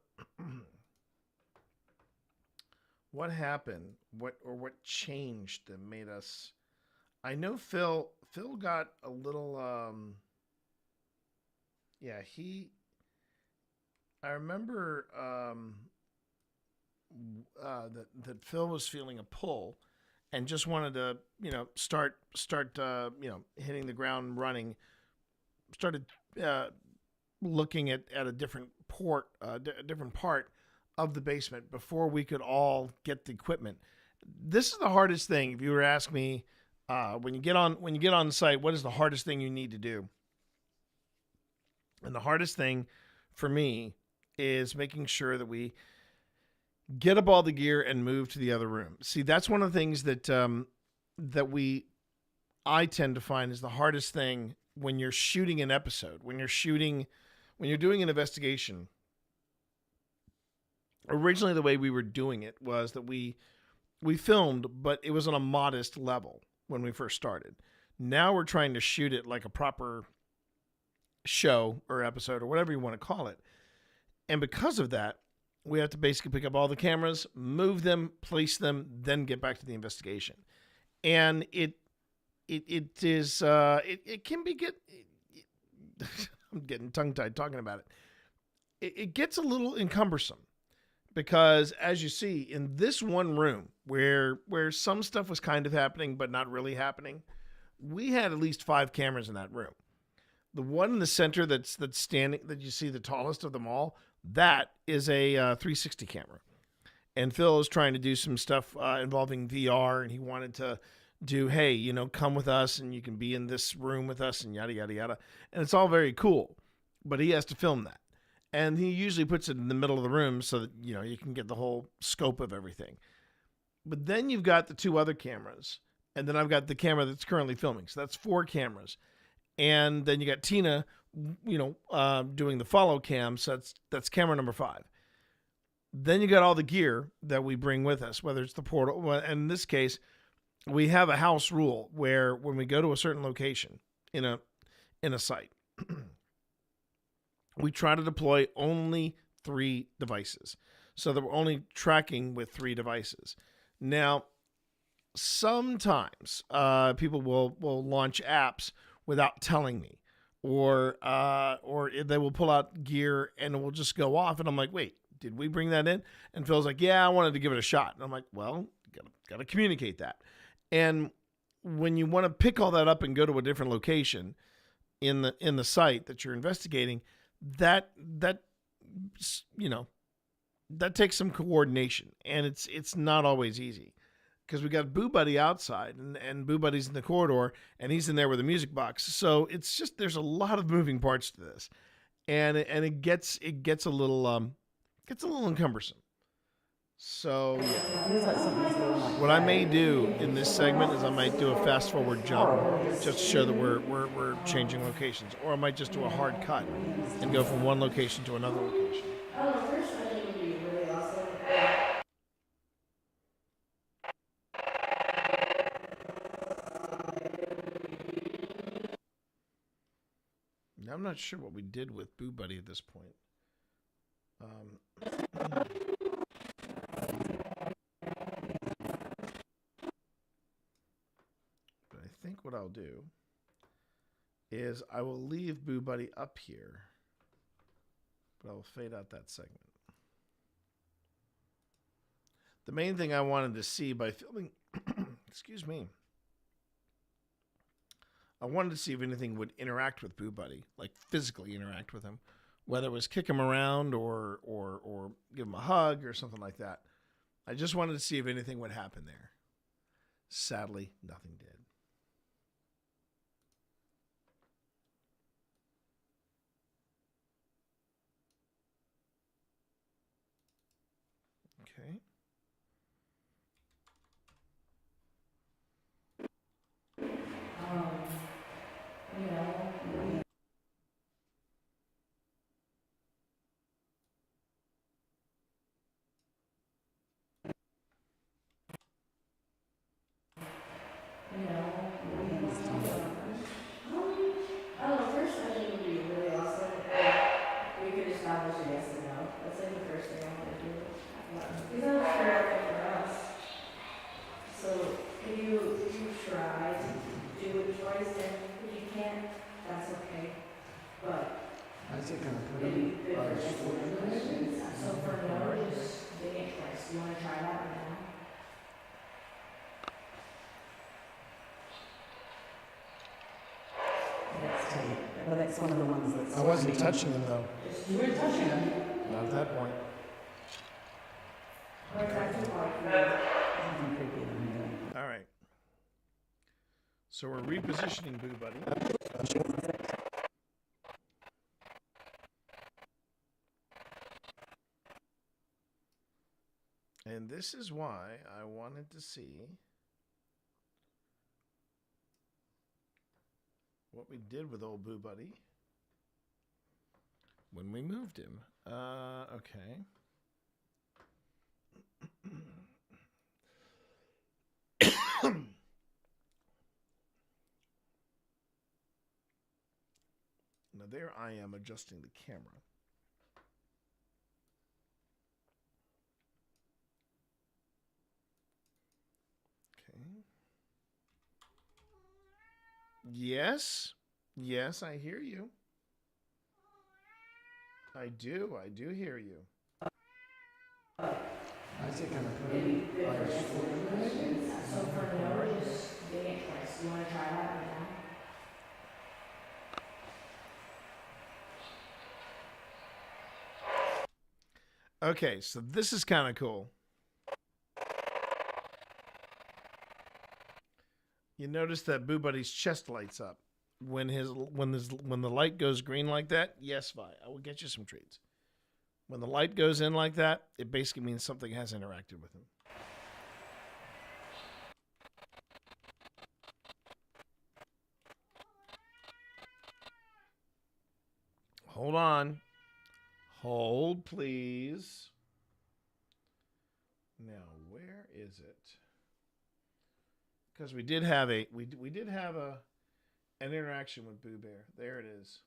what happened, what changed that made us. I know Phil got a little yeah, I remember that Phil was feeling a pull and just wanted to, start hitting the ground running. Started looking at a different different part of the basement before we could all get the equipment. This is the hardest thing. If you were to ask me, when you get on site, what is the hardest thing you need to do? And the hardest thing for me is making sure that we get up all the gear and move to the other room. See, that's one of the things that I tend to find is the hardest thing when you're shooting an episode, when you're doing an investigation. Originally, the way we were doing it was that we filmed, but it was on a modest level when we first started. Now we're trying to shoot it like a proper show or episode or whatever you want to call it. And because of that, we have to basically pick up all the cameras, move them, place them, then get back to the investigation. And it can be I'm getting tongue-tied talking about it. It gets a little encumbersome because, as you see, in this one room where some stuff was kind of happening but not really happening, we had at least 5 cameras in that room. The one in the center that's standing, that you see the tallest of them all, that is a 360 camera. And Phil is trying to do some stuff involving VR, and he wanted to do, hey, come with us and you can be in this room with us and yada, yada, yada. And it's all very cool, but he has to film that. And he usually puts it in the middle of the room so that, you can get the whole scope of everything. But then you've got the 2 other cameras, and then I've got the camera that's currently filming. So that's 4 cameras. And then you got Tina, doing the follow cam. So that's camera number 5. Then you got all the gear that we bring with us, whether it's the portal. Well, and in this case, we have a house rule where when we go to a certain location in a site, we try to deploy only 3 devices, so that we're only tracking with 3 devices. Now, sometimes people will launch apps without telling me, or they will pull out gear and it will just go off, and I'm like, wait, did we bring that in? And Phil's like, yeah, I wanted to give it a shot. And I'm like, well, gotta communicate that. And when you want to pick all that up and go to a different location in the site that you're investigating, that takes some coordination, and it's not always easy, because we got Boo Buddy outside and Boo Buddy's in the corridor and he's in there with a music box. So it's just, there's a lot of moving parts to this, and it gets a little cumbersome. So what I may do in this segment is I might do a fast forward jump just to show that we're changing locations, or I might just do a hard cut and go from one location to another location. Now, I'm not sure what we did with Boo Buddy at this point. But I think what I'll do is I will leave Boo Buddy up here, but I will fade out that segment. The main thing I wanted to see by filming, excuse me, I wanted to see if anything would interact with Boo Buddy, like physically interact with him, whether it was kick him around or give him a hug or something like that. I just wanted to see if anything would happen there. Sadly, nothing did. Okay. First, I think it would be really awesome if we could establish a yes and no. That's like the first thing I want to do. Because I'm sure it's for us. So if you try to do a choice, and if you can't, that's okay. But I think it'd be good for us to learn. So for no, just dig it twice. You want to try that right now? But that's one of the ones that's... I wasn't touching him, though. You weren't touching him? Not at that point. All right. So we're repositioning Boo Buddy. And this is why I wanted to see what we did with old Boo Buddy when we moved him. Okay. Now there I am adjusting the camera. Okay. Yes. Yes, I hear you. I do hear you. I think I'm So for no, just dig it twice. You want to try that right now? Okay, so this is kind of cool. You notice that Boo Buddy's chest lights up when the light goes green like that. Yes, Vi, I will get you some treats. When the light goes in like that, it basically means something has interacted with him. Hold on. Hold, please. Now, where is it? Because we did have an interaction with Boo Bear. There it is.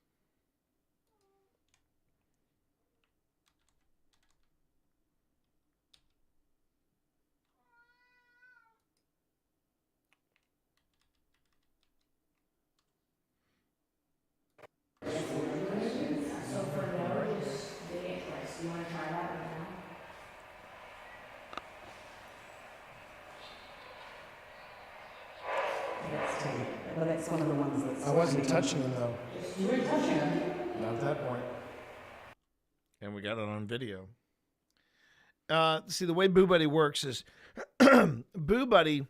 So for now, we're just doing it twice. You want to try that right now? That's two. But that's one of the ones that's. I wasn't touching him, though. You weren't touching him. Not at that point. And we got it on video. See, the way Boo Buddy works is Boo Buddy,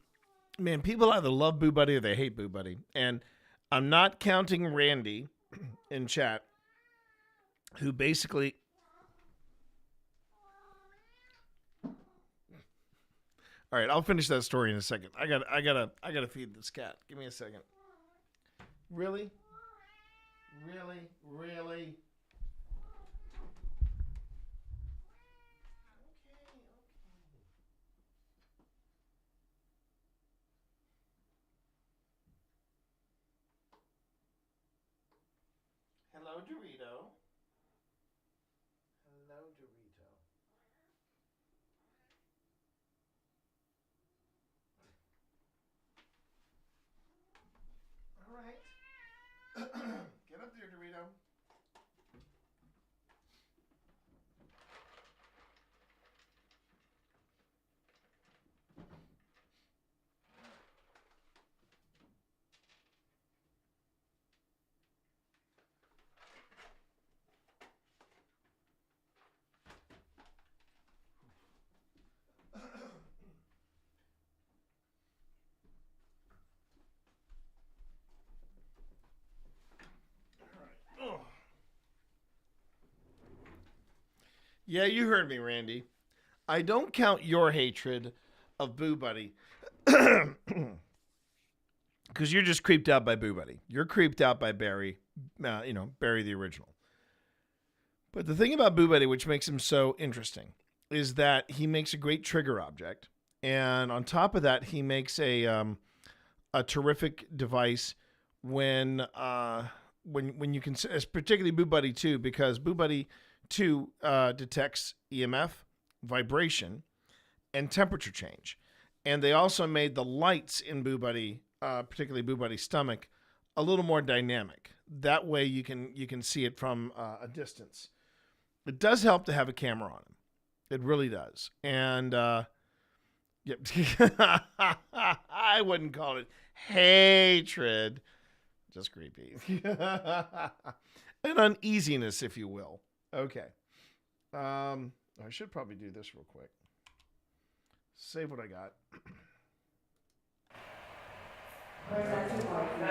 man, people either love Boo Buddy or they hate Boo Buddy. And I'm not counting Randy in chat, who basically... All right, I'll finish that story in a second. I gotta feed this cat. Give me a second. Really? Really? Hello, Dorito. Hello, Dorito. All right. Get up there, Dorito. Yeah, you heard me, Randy. I don't count your hatred of Boo Buddy because you're just creeped out by Boo Buddy. You're creeped out by Barry, Barry the original. But the thing about Boo Buddy, which makes him so interesting, is that he makes a great trigger object, and on top of that, he makes a terrific device when you can, particularly Boo Buddy 2, because Boo Buddy 2 detects EMF, vibration, and temperature change. And they also made the lights in Boo Buddy, particularly Boo Buddy's stomach, a little more dynamic. That way you can see it from a distance. It does help to have a camera on him. It really does. And yep. I wouldn't call it hatred. Just creepy. An uneasiness, if you will. Okay. I should probably do this real quick. Save what I got. Or is that too hard for you?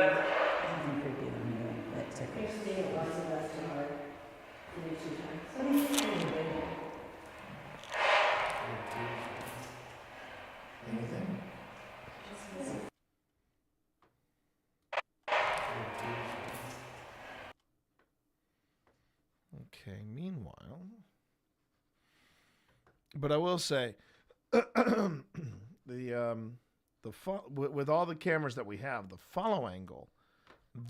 Something creepy than me. That tickles. Here's the it once and that's too hard to do 2 times. What do you think? Anything? Okay, meanwhile, but I will say, with all the cameras that we have, the follow angle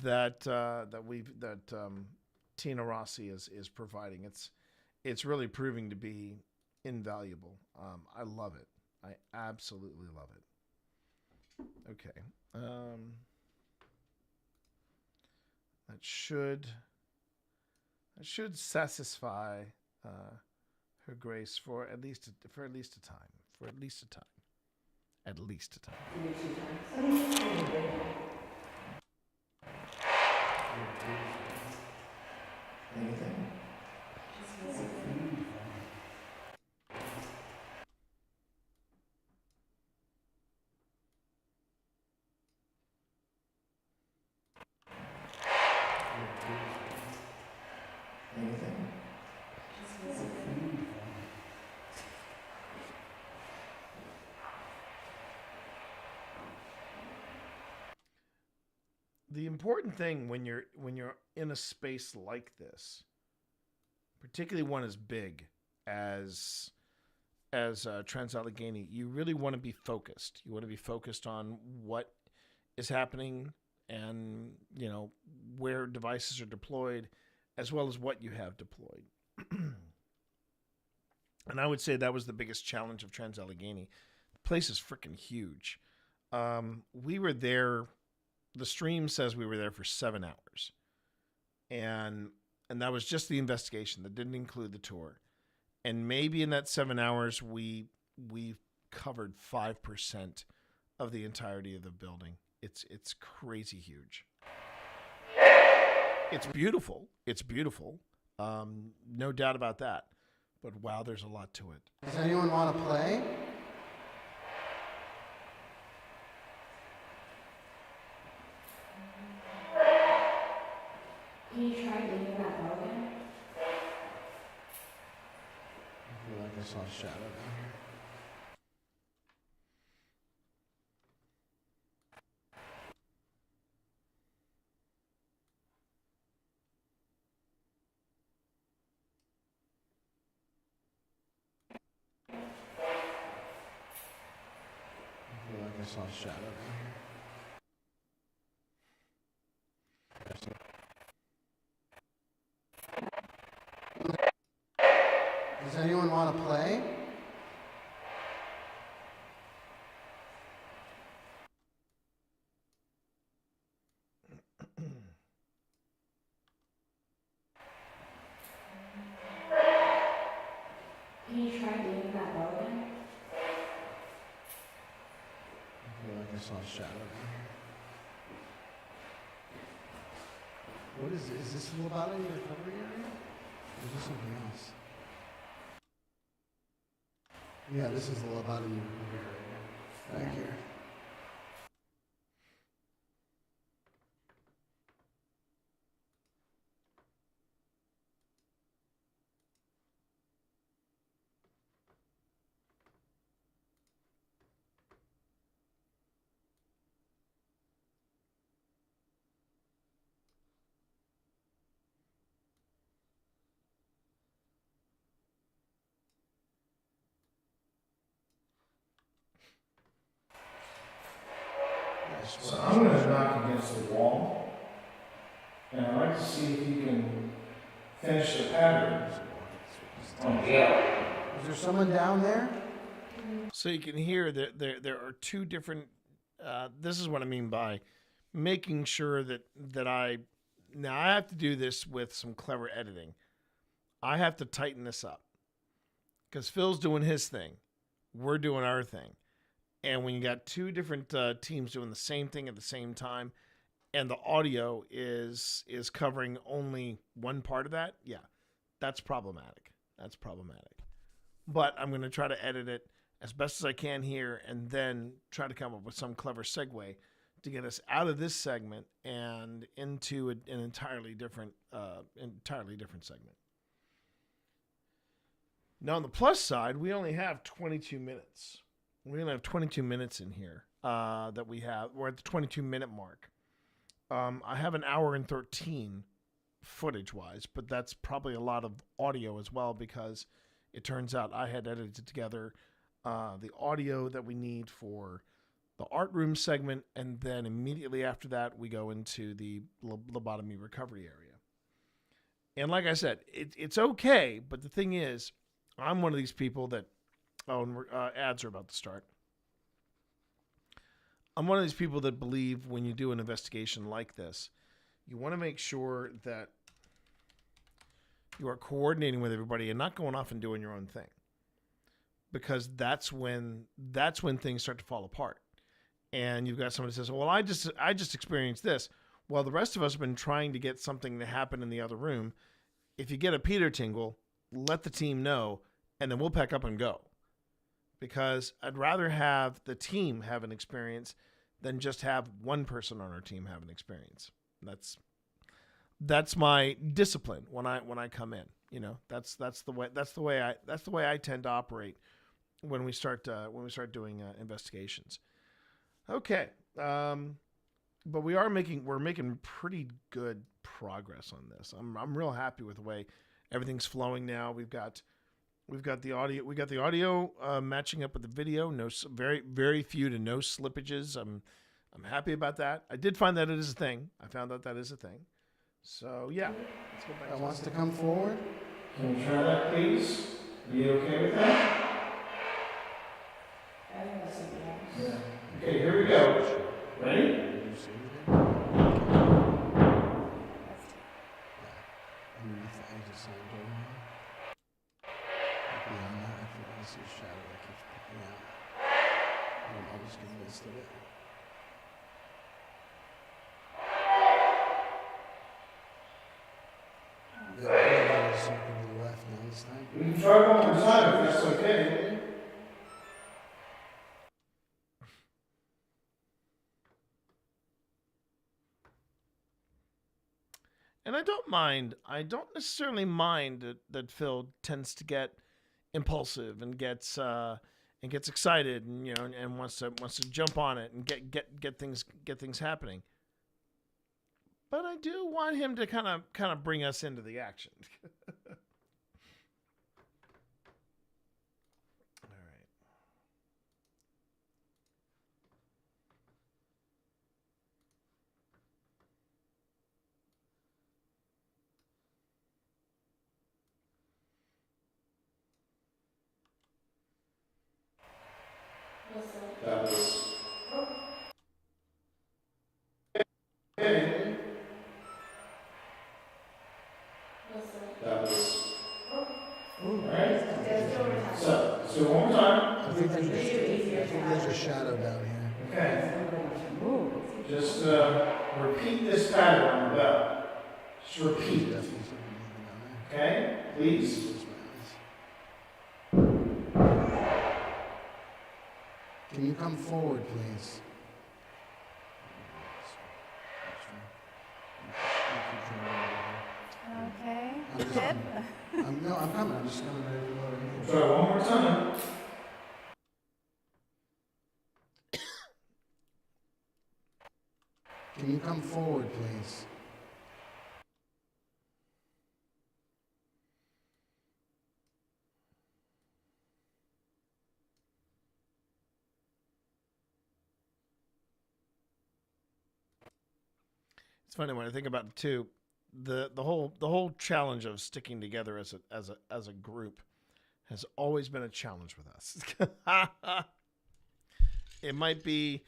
that Tina Rossi is providing, it's really proving to be invaluable. I love it. I absolutely love it. Okay, that should satisfy her grace for at least a time. Anything? Anything? The important thing when you're in a space like this particularly one as big as Trans-Allegheny, you really want to be focused. You want to be focused on what is happening and, you know, where devices are deployed, as well as what you have deployed. And I would say that was the biggest challenge of Trans-Allegheny. The place is freaking huge. We were there, the stream says we were there for 7 hours. And that was just the investigation. That didn't include the tour. And maybe in that 7 hours, we covered 5% of the entirety of the building. It's crazy huge. It's beautiful. It's beautiful. No doubt about that. But wow, there's a lot to it. Does anyone want to play? Can you try leaving that door again? I feel like I saw a shadow down here. I feel like I saw a shadow down here. Does anyone want to play? Can you try leaving that door again? I feel like I saw a shadow down here. What is this? Is this Lobotomy recovery area? Or is this something else? Yeah, this is the Lobotomy recovery area. Back here. So I'm going to knock against the wall, and I'd like to see if you can finish the pattern. Is there someone down there? So you can hear that there are two different. This is what I mean by making sure that I have to do this with some clever editing. I have to tighten this up because Phil's doing his thing, we're doing our thing. And when you got two different teams doing the same thing at the same time, and the audio is covering only one part of that, yeah, that's problematic. That's problematic. But I'm going to try to edit it as best as I can here, and then try to come up with some clever segue to get us out of this segment and into an entirely different segment. Now, on the plus side, we only have 22 minutes. We're going to have 22 minutes in here that we have. We're at the 22-minute mark. I have an hour and 13 footage-wise, but that's probably a lot of audio as well because it turns out I had edited together the audio that we need for the art room segment, and then immediately after that, we go into the lobotomy recovery area. And like I said, it's okay, but the thing is, I'm one of these people that... Oh, and ads are about to start. I'm one of these people that believe when you do an investigation like this, you want to make sure that you are coordinating with everybody and not going off and doing your own thing. Because that's when things start to fall apart. And you've got somebody who says, well, I just experienced this. Well, the rest of us have been trying to get something to happen in the other room. If you get a Peter tingle, let the team know, and then we'll pack up and go. Because I'd rather have the team have an experience than just have one person on our team have an experience. That's my discipline when I come in. You know, that's the way I tend to operate when we start doing investigations. Okay, but we're making pretty good progress on this. I'm real happy with the way Everything's flowing now. We've got the audio. We got the audio matching up with the video. Very very few to no slippages. I'm happy about that. I did find that it is a thing. I found out that is a thing. So yeah, let's go back. That wants to come forward. Can we try that, please? Are you okay with that? Yeah. Okay, here we go. Ready? Underneath the edge of sign door. Beyond that, I think I see a shadow that keeps picking out. I'll just get most of it. The other circle to the left now this time. We can try one more time if that's okay. And I don't mind. I don't necessarily mind that Phil tends to get impulsive and gets excited and and wants to jump on it and get things happening. But I do want him to kind of bring us into the action. That was. That was. Alright? So, let's do it one more time. I think there's a shadow down here. Okay. Just repeat this pattern on the bell. Just repeat it. Okay? Please. Can you come forward, please? Okay. I'm coming. I'm just coming right over here. Try one more time. Can you come forward, please? It's funny when I think about it too. The whole challenge of sticking together as a group has always been a challenge with us. It might be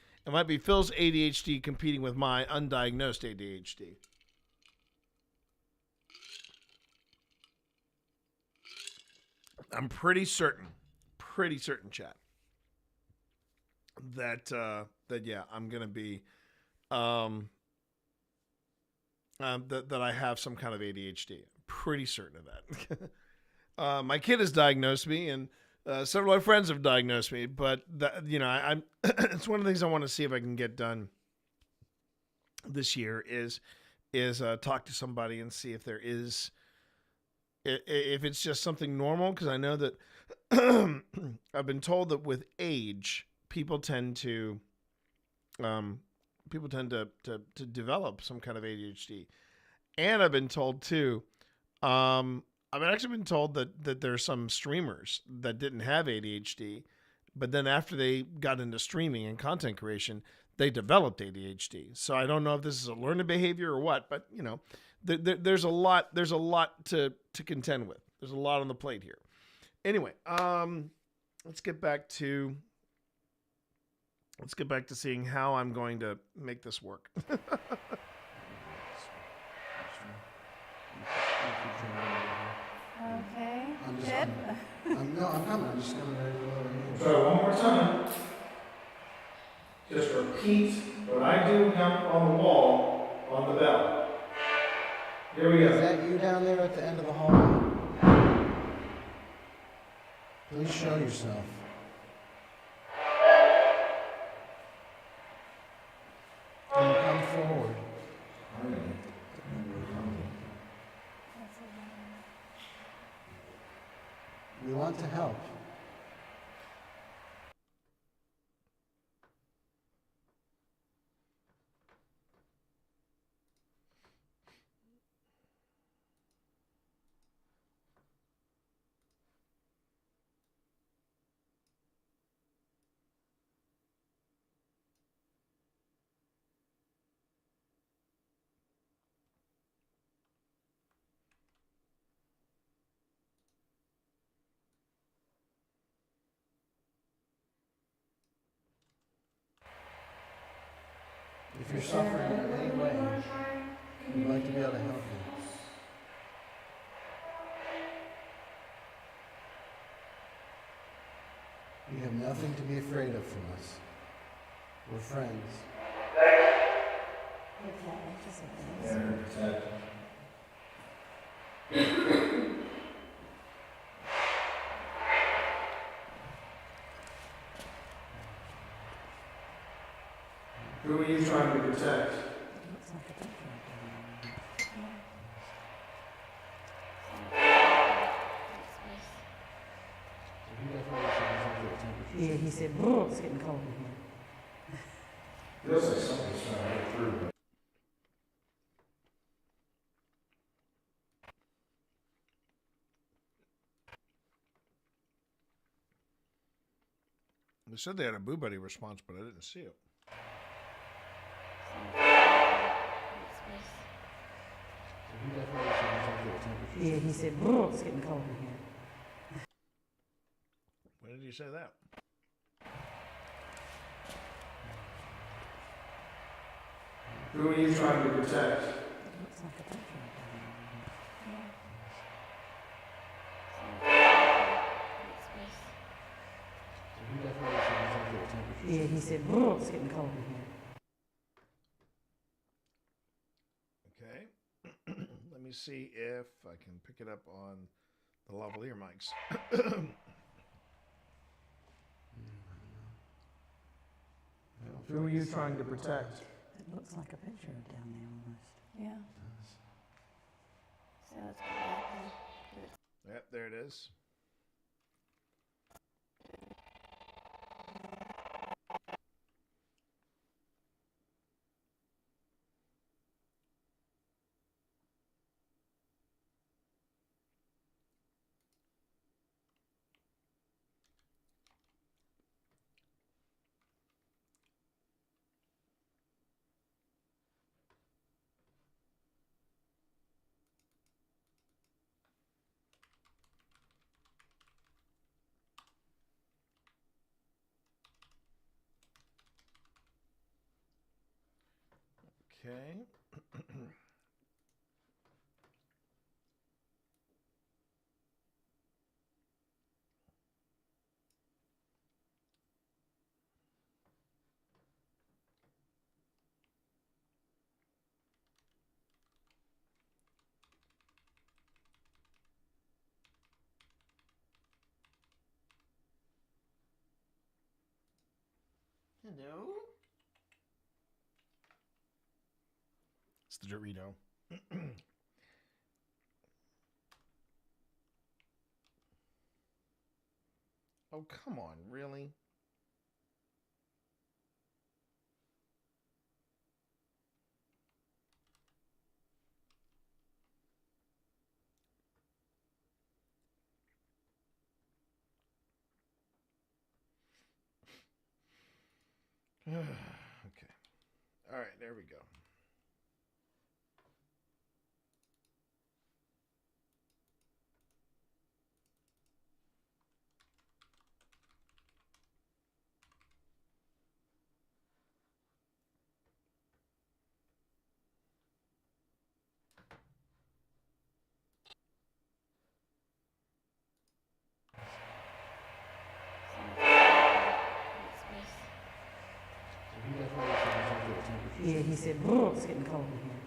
Phil's ADHD competing with my undiagnosed ADHD. I'm pretty certain, chat, that yeah, I'm gonna be that I have some kind of ADHD. Pretty certain of that. My kid has diagnosed me, and several other friends have diagnosed me. But I'm it's one of the things I want to see if I can get done this year is talk to somebody and see if there is if it's just something normal, because I know that I've been told that with age people tend to develop some kind of ADHD. And I've been told too, I've actually been told that there's some streamers that didn't have ADHD, but then after they got into streaming and content creation, they developed ADHD. So I don't know if this is a learned behavior or what, but there's a lot to contend with. There's a lot on the plate here. Anyway, let's get back to seeing how I'm going to make this work. Okay. I'm coming. I'm just coming right over here. Try one more time. Just repeat what I do on the wall on the bell. Here we go. Is that you down there at the end of the hallway? Please show yourself. Can you come forward? We want to help. If you're suffering in any way, we'd like to be able to help you. You have nothing to be afraid of from us. We're friends. Who are you trying to protect? Yeah, he said, "Brr, it's getting cold in here." Feels like something's trying to get through. They said they had a Boo Buddy response, but I didn't see it. Yeah, he said, "Brr, it's getting cold in here." When did you say that? Who are you trying to protect? Looks like a picture. Yeah, he said, "Brr, it's getting cold in here." Okay. Let me see if I can pick it up on the lavalier mics. Who are you trying to protect? It looks like a picture down there almost. Yeah. So let's go back and Yep, there it is. Okay. Hello? It's the Dorito. Oh, come on, really? Okay. All right, there we go. Yeah, he said, "Brr, it's getting cold in here."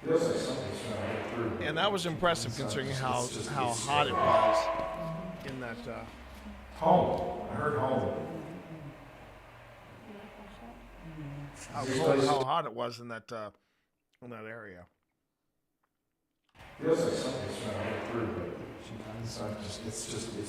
Feels like something's trying to get through. And that was impressive considering how hot it was in that. Home. I heard home. How hot it was in that area. Feels like something's trying to get through, but it's struggling.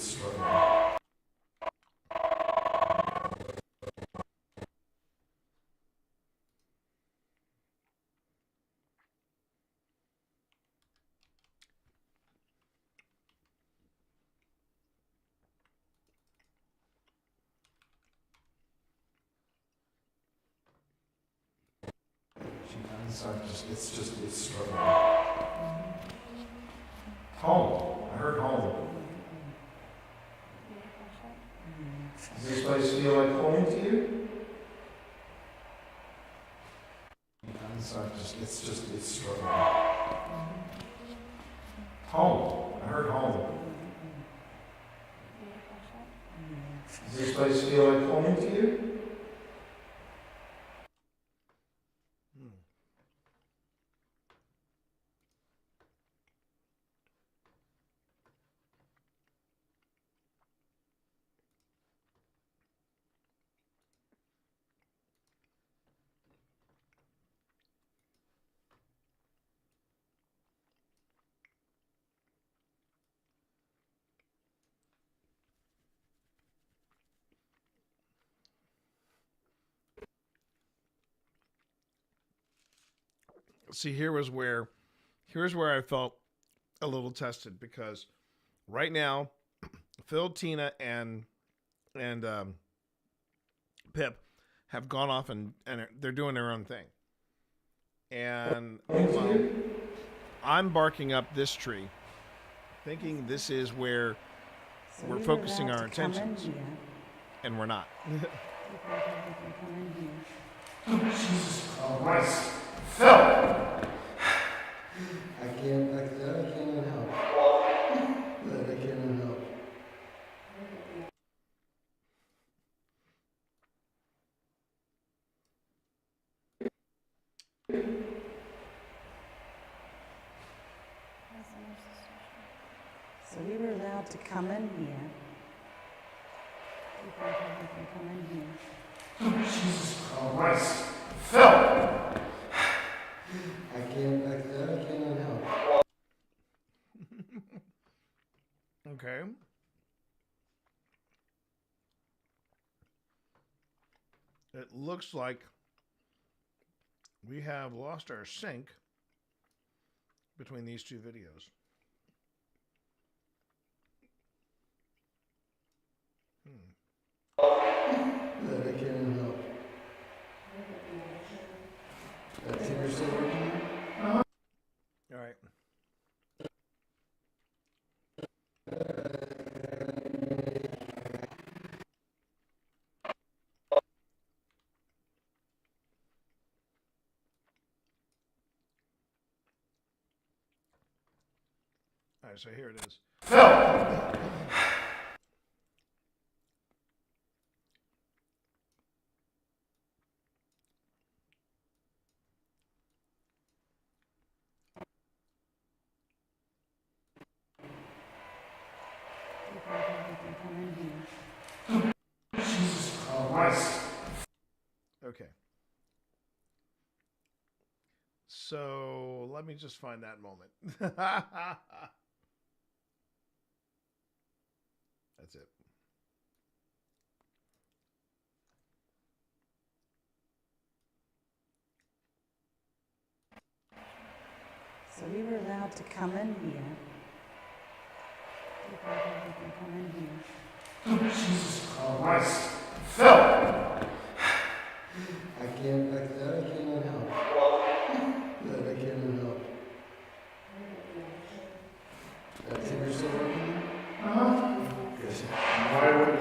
It's struggling. Home. I heard home. Does this place feel like home to you? It's struggling. Home. I heard home. Does this place feel like home to you? See, here's where I felt a little tested, because right now, Phil, Tina, and Pip have gone off and they're doing their own thing. And well, I'm barking up this tree, thinking this is where we're focusing our attentions, and we're not. Jesus Christ. Phil! I can't help. That I can't help. So we were allowed to come in here. People can come in here. Jesus Christ. Phil! I can't help. Okay. It looks like we have lost our sync between these two videos. That I can't help. That's if you're still working. All right. All right, so here it is. Phil! Jesus Christ. Okay. So let me just find that moment. That's it. So we were allowed to come in here. People can come in here. Jesus Christ. Phil! I can't help. That I can't help. That's if you're still working. Why would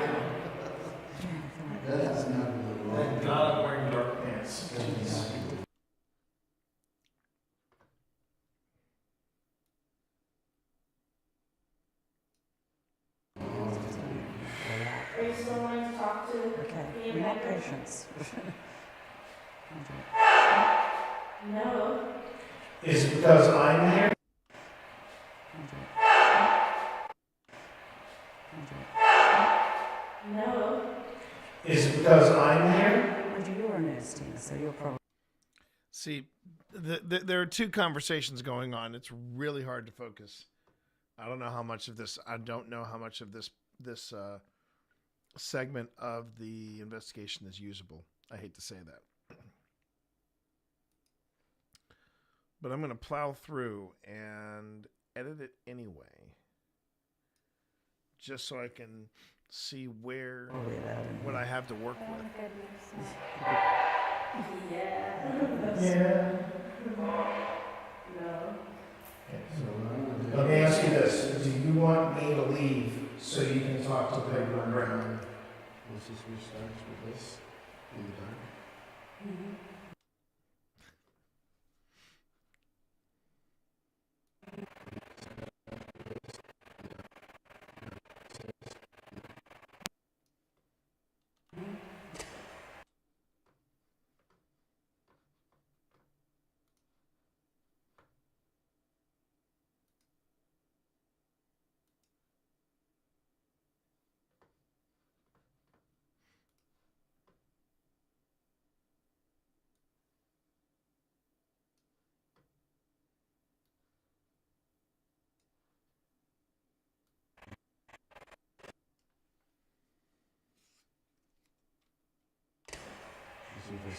That has not been wrong. Thank God I'm wearing dark pants. Are you still wanting to talk to Okay, me we about want this? patience. No. Is it because I'm here? No. Is it because I'm here? Andrew, you're a nurse, Tina, so you're probably... See, there are two conversations going on. It's really hard to focus. I don't know how much of this segment of the investigation is usable. I hate to say that. But I'm going to plow through and edit it anyway, just so I can see what I have to work with. Yeah. No. Let me ask you this. Do you want me to leave so you can talk to Peggy on Brown? Let's just restart with this in the dark.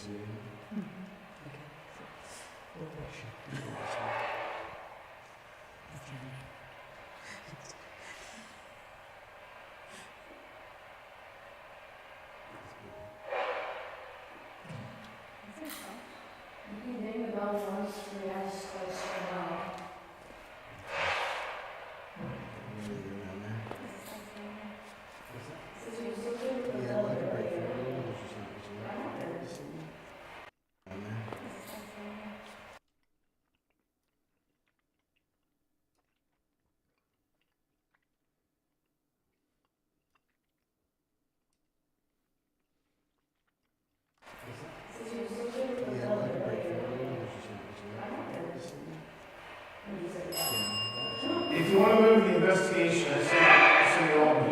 You can ding the bell once for the ice twice for now. Yeah, like a break. If you want to move the investigation, I say you all move.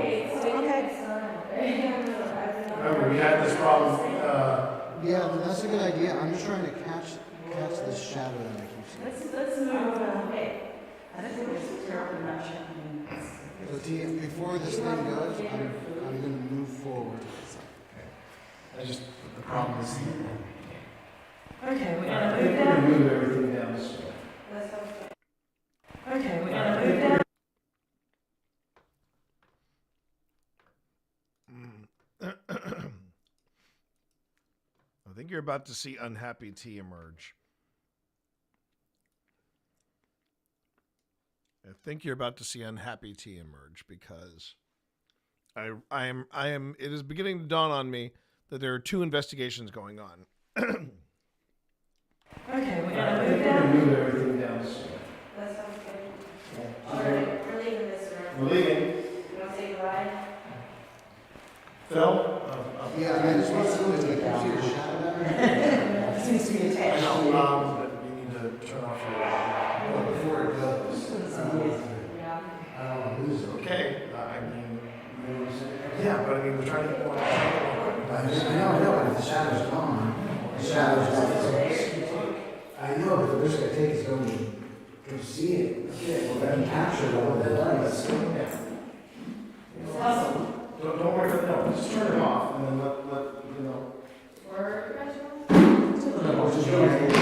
Remember, we had this problem. Yeah, but that's a good idea. I'm just trying to catch this shadow that I keep seeing. Let's move. I don't think there's terribly much happening. So T, before this thing goes, I'm going to move forward. I just, the problem is. Okay, we're I gonna think move we're down. gonna move everything down this way. Okay, we're gonna move down. I think you're about to see unhappy T emerge. I think you're about to see unhappy T emerge because I am. It is beginning to dawn on me that there are two investigations going on. Okay, we're I gonna think move we're gonna down. move everything down this way. That sounds good. Alright, we're leaving this room. We're leaving. You wanna say goodbye? Phil? Yeah, I just want to see the shadow down there. This needs to be I attached. know, but you need to turn off your. Well, before it goes. Yeah. I don't want to lose it. Okay, I mean, yeah, but I mean, we're trying to get more. I know, but if the shadow's gone, the shadow's gone. I know, but the risk I take is going to go see it. Okay, well, then capture it all the lights. It's awesome. Don't worry about that, just turn it off and then let you know. Where you guys going? I'll just go ahead and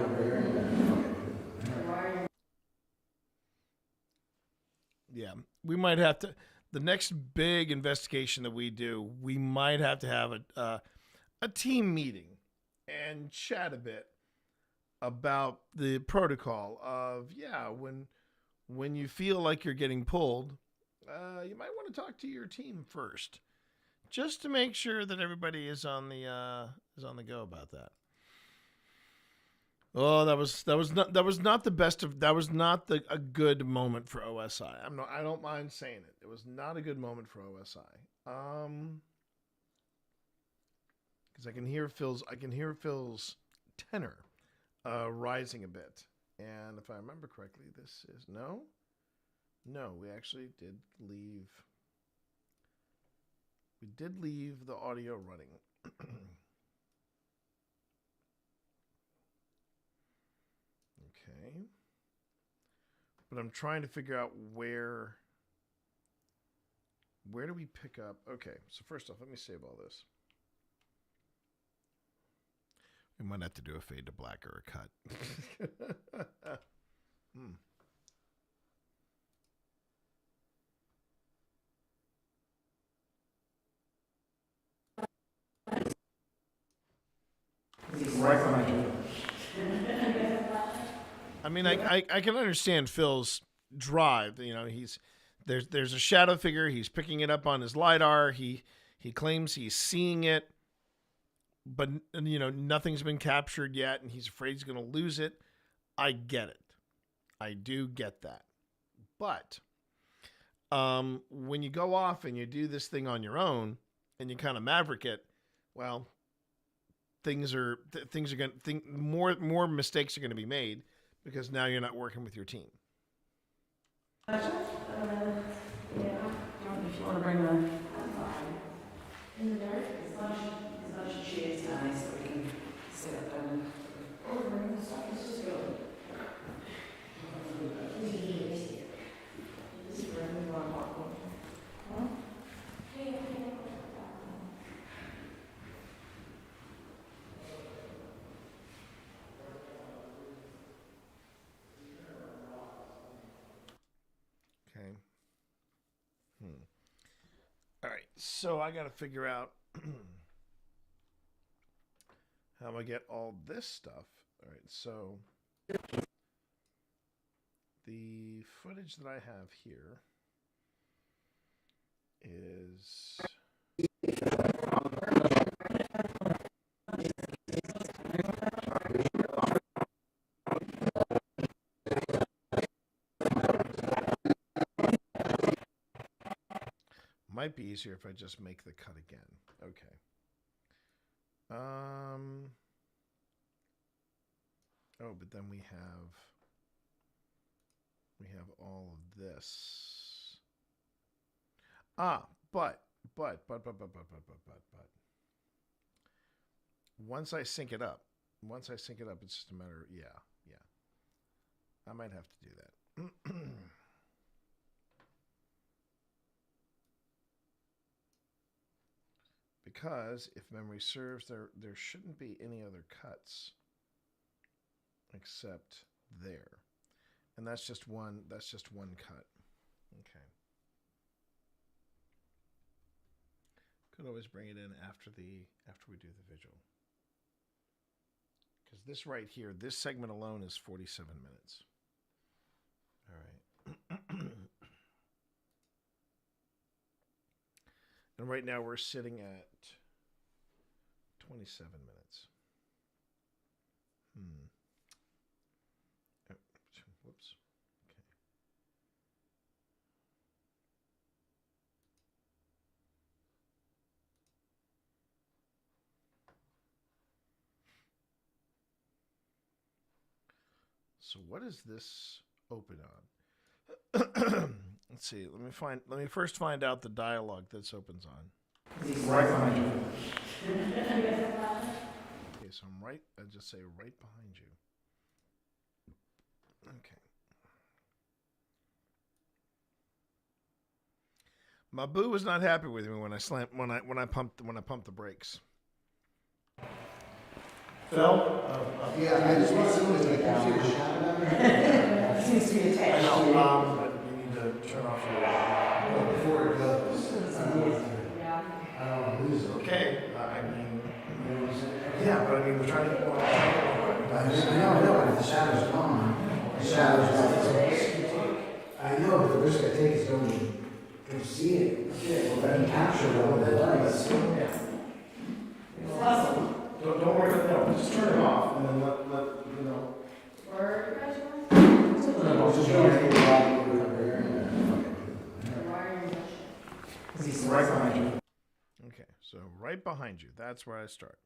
over here and then. Yeah, we might have to. The next big investigation that we do, we might have to have a team meeting and chat a bit about the protocol of when you feel like you're getting pulled, you might want to talk to your team first, just to make sure that everybody is on the go about that. Oh, that was not the best of. That was not a good moment for OSI. I don't mind saying it. It was not a good moment for OSI. Because I can hear Phil's tenor rising a bit. And if I remember correctly, this is no. We actually did leave. We did leave the audio running. Okay. But I'm trying to figure out where do we pick up? Okay, so first off, let me save all this. We might have to do a fade to black or a cut. I mean, I can understand Phil's drive. You know, there's a shadow figure. He's picking it up on his LiDAR. He claims he's seeing it, but nothing's been captured yet, and he's afraid he's going to lose it. I get it. I do get that. But when you go off and you do this thing on your own and you kind of maverick it, well, more mistakes are going to be made because now you're not working with your team. Yeah. If you want to bring the in the dark, as much chairs nice so we can sit up and bring the stuff. Let's just go. So I got to figure out how I get all this stuff. All right, so the footage that I have here is might be easier if I just make the cut again. Okay. Oh, but then we have all of this. But once I sync it up, it's just a matter of, yeah. I might have to do that. Because if memory serves, there shouldn't be any other cuts except there. And that's just one cut. Okay. Could always bring it in after we do the visual. Because this right here, this segment alone is 47 minutes. All right. And right now we're sitting at 27 minutes. Oh, whoops. Okay. So what is this open on? Let's see. Let me first find out the dialogue this opens on. Right behind you. Okay, so I just say right behind you. Okay. My boo was not happy with me when I pumped the brakes. Phil? Yeah, I just want to know if I can see the shadow. Seems to be attached to you. But you need to turn off your... Well, before it goes. Yeah. I don't want to lose it. Okay, I mean... Yeah, but I mean, we're trying to get more... I know, the shadow's gone. The shadow's gone. I know, but the risk I take is going to see it. Okay, well, then capture what it does. Yeah. It's awesome. Don't worry about that. Just turn it off and then let you know. Where you guys going? Just going to He's right behind you. Okay, so right behind you. That's where I start.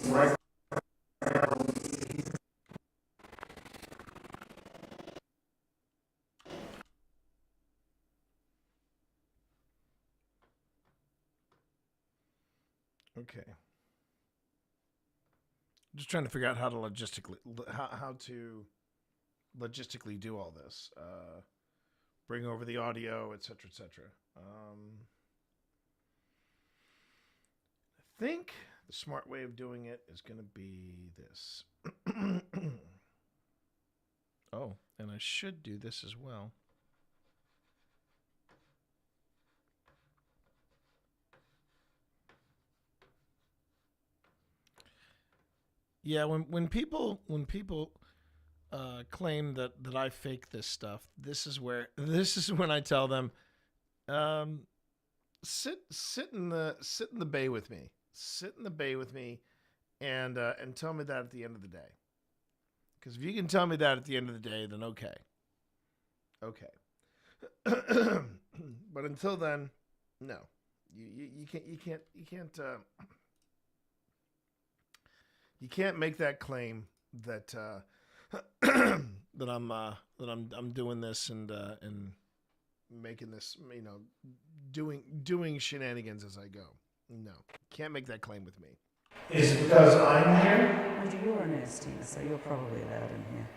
Right. Okay. Just trying to figure out how to logistically do all this. Bring over the audio, etc., etc. I think the smart way of doing it is going to be this. Oh, and I should do this as well. Yeah, when people claim that I fake this stuff, this is when I tell them, sit in the bay with me. Sit in the bay with me, and tell me that at the end of the day. Because if you can tell me that at the end of the day, then okay. But until then, no. You can't make that claim that that I'm doing this and making this, doing shenanigans as I go. No, can't make that claim with me. Is it because I'm here? Andrew, you're an Tina, so you're probably allowed in here.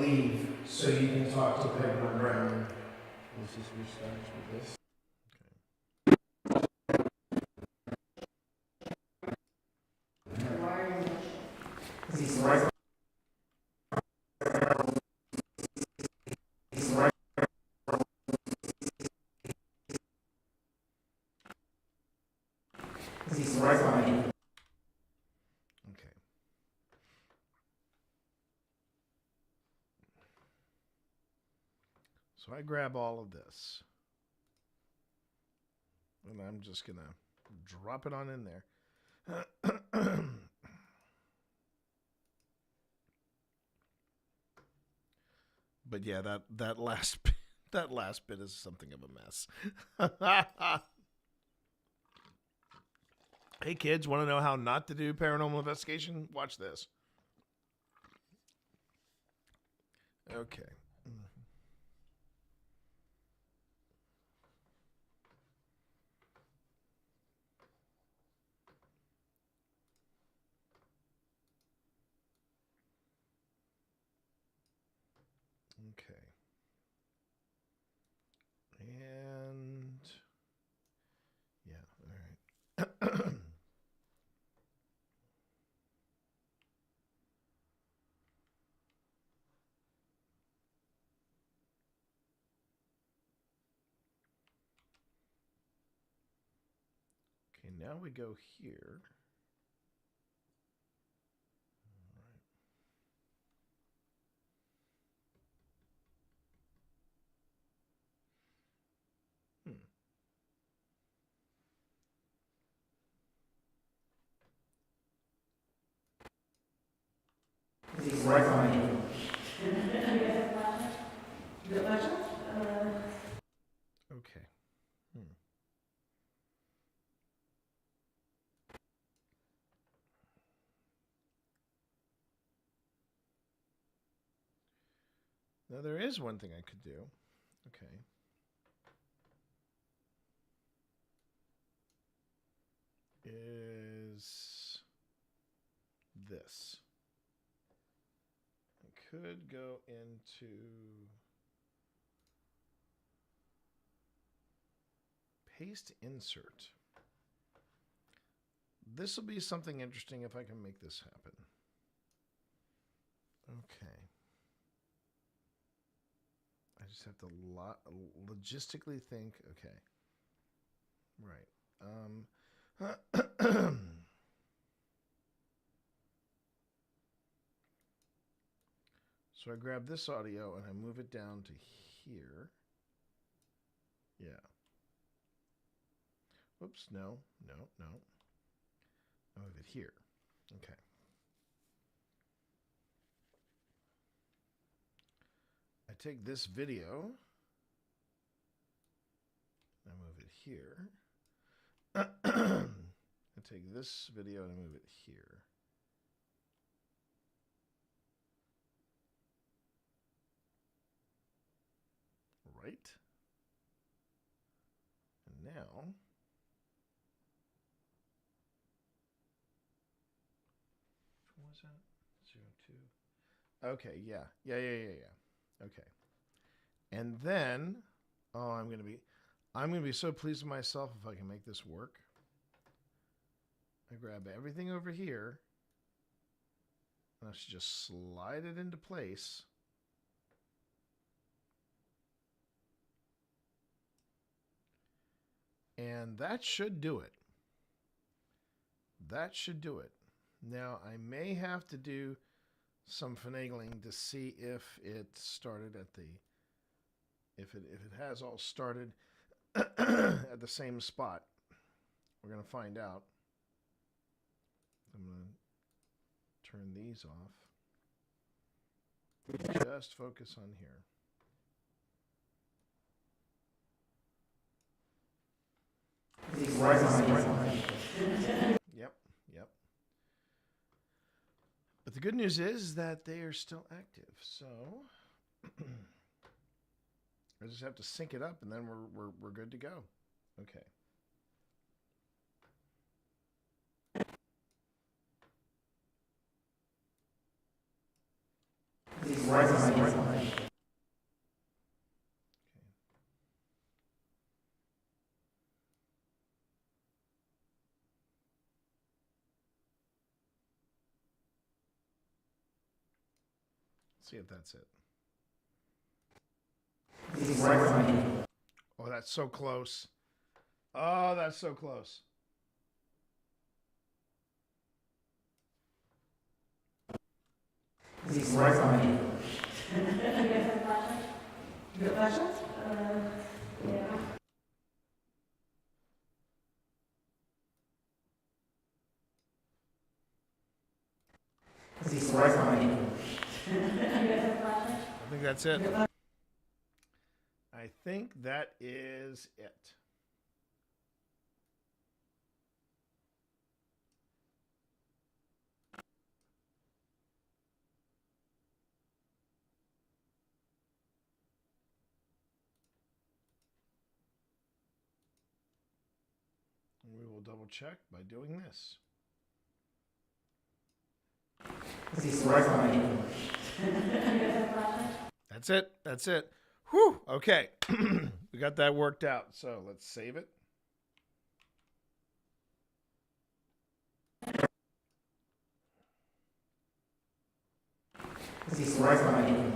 Leave so you can talk to Peggy and Brown. Let's just restart with this. So I grab all of this. And I'm just going to drop it on in there. But yeah, that last bit is something of a mess. Hey kids, want to know how not to do paranormal investigation? Watch this. Okay. Okay. And yeah, all right. Okay, now we go here. Okay. Now there is one thing I could do. Okay. Is this. I could go into paste insert. This will be something interesting if I can make this happen. Okay. I just have to logistically think. Okay. Right. So I grab this audio and I move it down to here. Yeah. Whoops, no. I move it here. Okay. I take this video. I move it here. I take this video and I move it here. Right. And now which one was that? 02. Okay, yeah. Okay. And then I'm gonna be so pleased with myself if I can make this work. I grab everything over here. And I should just slide it into place. And that should do it. That should do it. Now, I may have to do some finagling to see if it started at the... If it has all started at the same spot. We're going to find out. I'm going to turn these off. Just focus on here. Yep. But the good news is that they are still active. So I just have to sync it up, and then we're good to go. Okay. See if that's it. Oh, that's so close. Oh, that's so close. You got flashlights? Yeah. Because he's right behind you. I think that's it. I think that is it. And we will double check by doing this. Because he's right behind you. That's it. That's it. Whew. Okay. We got that worked out. So let's save it. Because he's right behind you.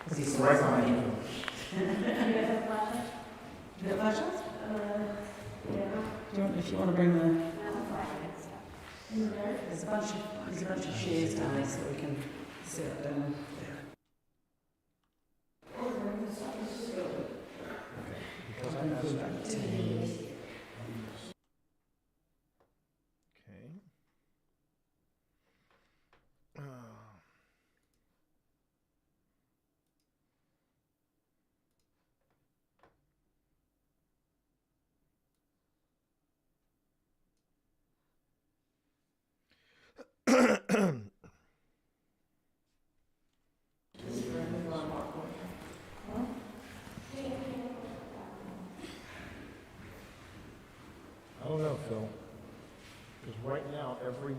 Because he's right behind you. You guys have flashlights? You got flashlights? Yeah. If you want to bring the... In the dark? There's a bunch of chairs down there so we can sit down there. Because I know about 10 years. Okay. I don't know, Phil. Because right now, every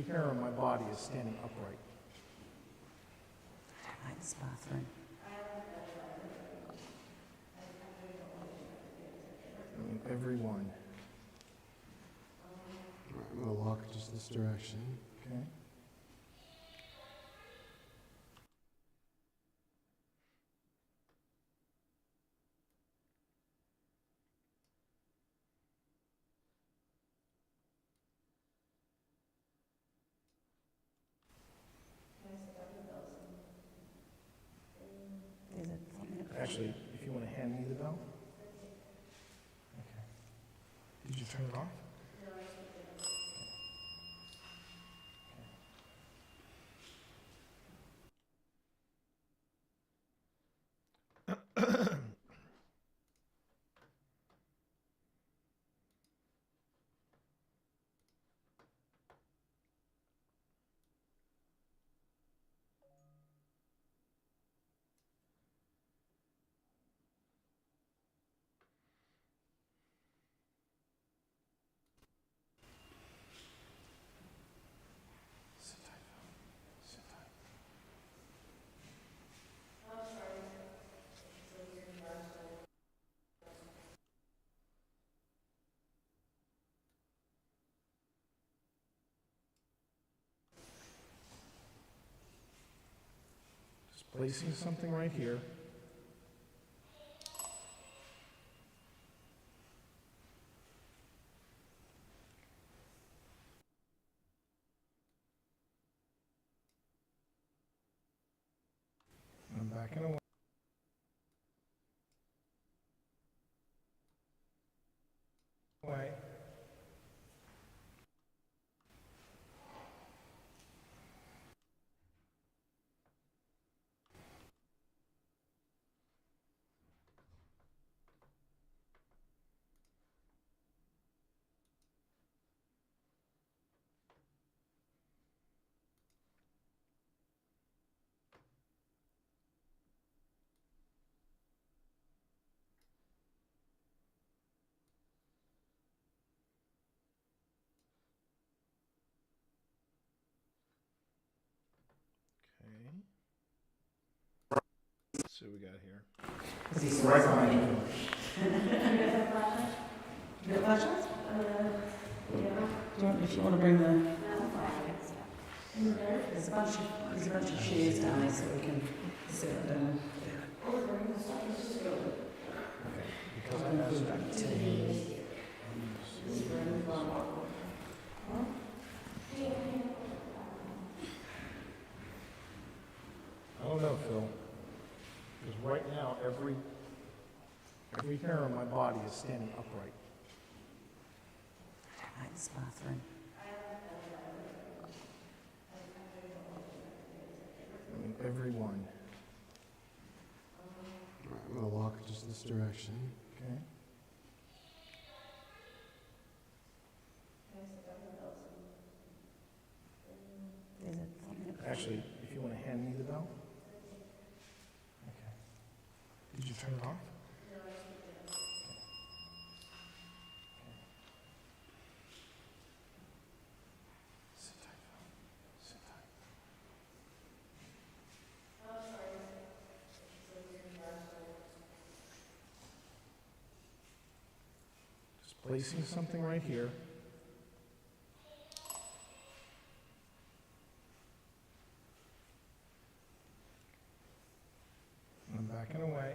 hair on my body is standing upright. I like this bathroom. I mean, every one. I'm gonna walk just this direction. Okay. Actually, if you want to hand me the bell. Okay. Did you turn it off? Sit tight, Phil. Sit tight. Just placing something right here. I'm backing away. Away. Okay. Let's see what we got here. Because he's right behind you. You guys have flashlights? You got flashlights? Yeah. If you want to bring the... There's a bunch of chairs down there so we can sit down. Because I know that. I don't know, Phil. Because right now, every hair on my body is standing upright. Nice bathroom. I mean, everyone. All right, I'm gonna walk just this direction. Okay. Actually, if you want to hand me the bell. Okay. Did you turn it off? Sit tight, Phil. Sit tight. Just placing something right here. And I'm backing away.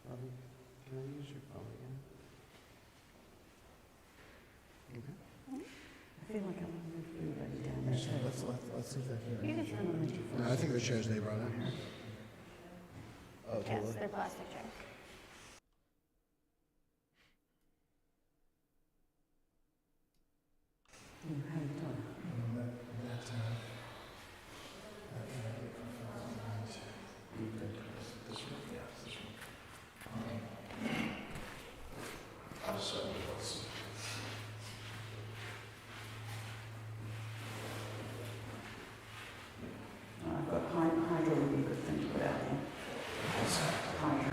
Bobby, can I use your phone again? Okay. I feel like I'm everybody down there. Let's see if that here. You can turn on the No, I think the chairs they brought out here. Oh, Yes, they're plastic chairs. But hydro would be a good thing to put out there. Hydro.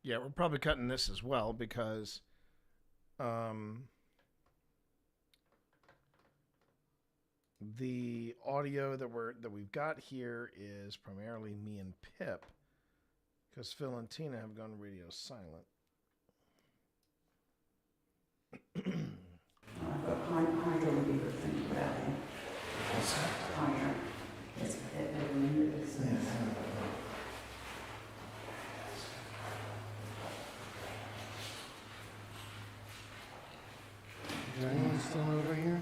Yeah, we're probably cutting this as well because the audio that we've got here is primarily me and Pip because Phil and Tina have gone radio silent. But hydro would be a good thing to put out there. Hydro. Yes, I remember this. Is there anyone still over here?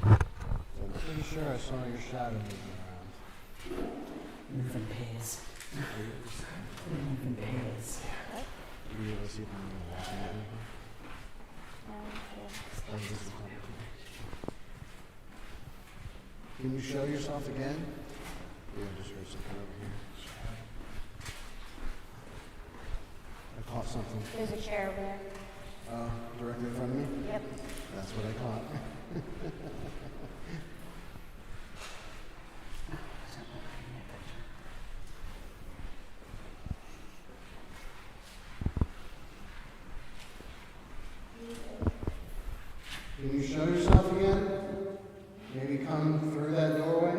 I'm pretty sure I saw your shadow moving around. Move in pairs. Move in pairs. Are you able to see if I'm walking at anything? Can you show yourself again? Yeah, I just heard something over here. I caught something. There's a chair over there. Directly in front of me? Yep. That's what I caught. Can you show yourself again? Maybe come through that doorway?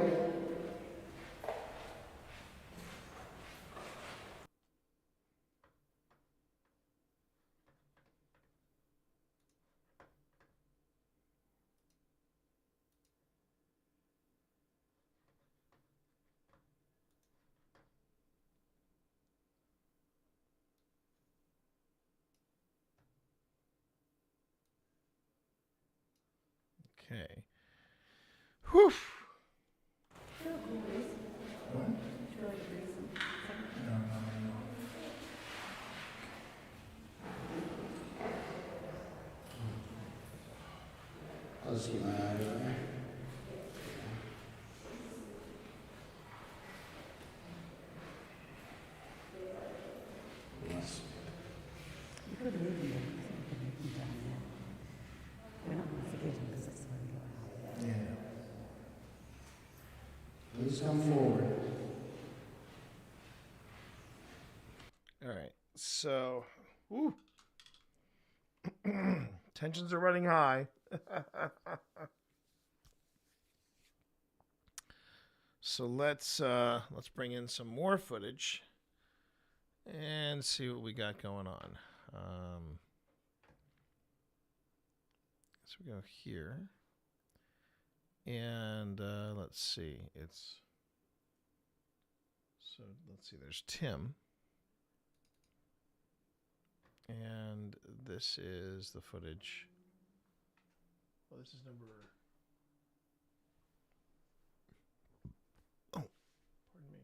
Okay. Whew. I'll just keep my eye over there. Yes. You could leave them there. You could leave them down there. We're not going to forget them because that's the way we go out. Yeah. Please come forward. All right. So, whew. Tensions are running high. so let's bring in some more footage and see what we got going on. So we go here, and let's see. Let's see. There's Tim, and this is the footage. Well, this is number. Oh, pardon me.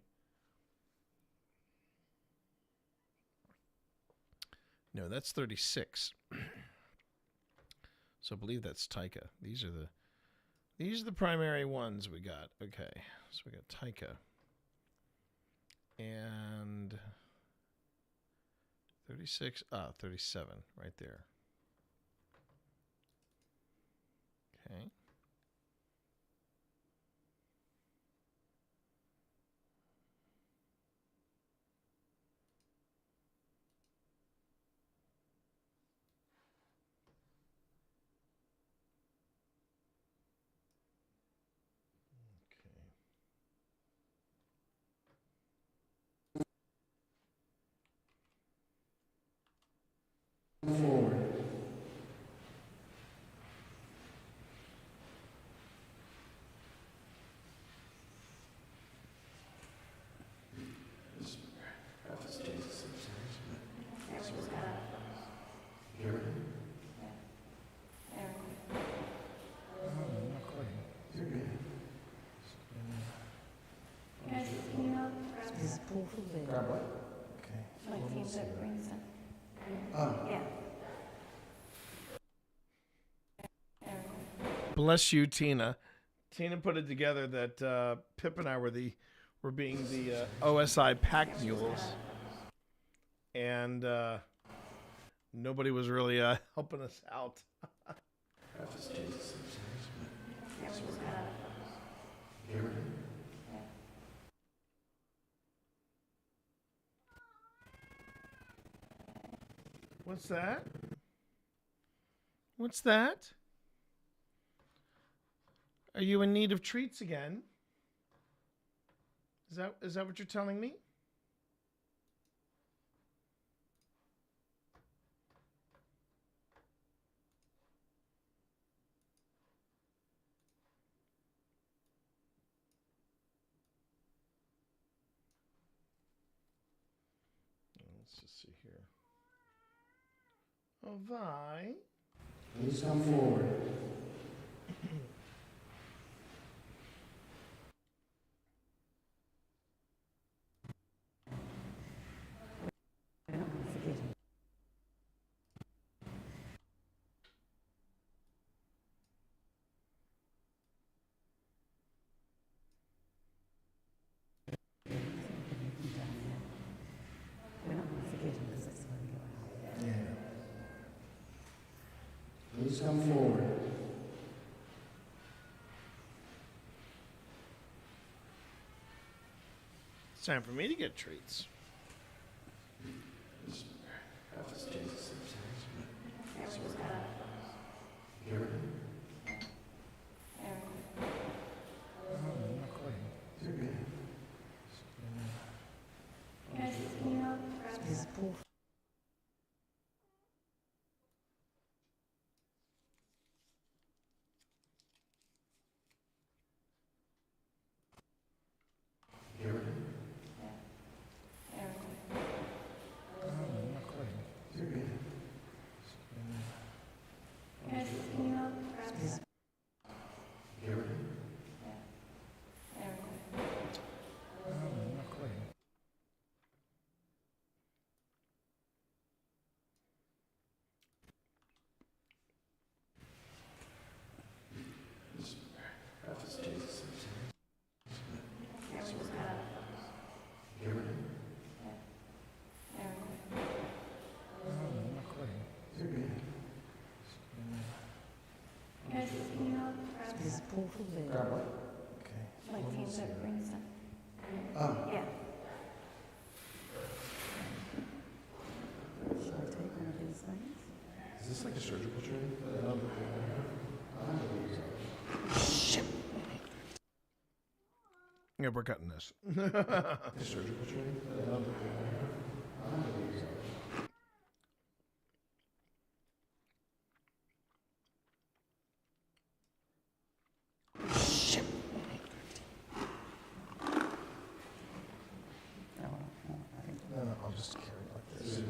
No, that's 36. So I believe that's Taika. These are the primary ones we got. Okay, so we got Taika. And 36, 37 right there. Okay. Forward. Grab what? Okay. Like team that brings them. Oh. Yeah. Bless you, Tina. Tina put it together that Pip and I were being the OSI pack mules, and nobody was really helping us out. What's that? What's that? Are you in need of treats again? Is that what you're telling me? Let's just see here. Oh, Vi. Please come forward. Please come forward. It's time for me to get treats. Grab what? Like team that brings them. Oh. Yeah. Shall I take one of these things? Is this like a surgical tray? Shit. Yeah, we're cutting this. Surgical training? Shit. No, I'll just carry it like this.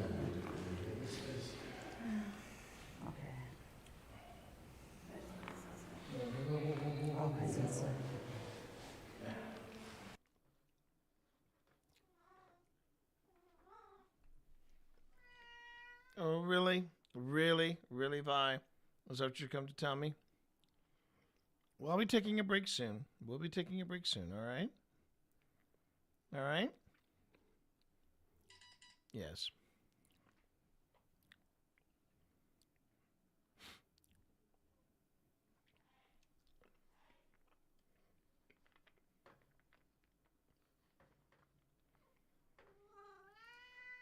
Oh, really? Really? Really, Vi? Is that what you come to tell me? Well, I'll be taking a break soon. We'll be taking a break soon, all right? All right? Yes.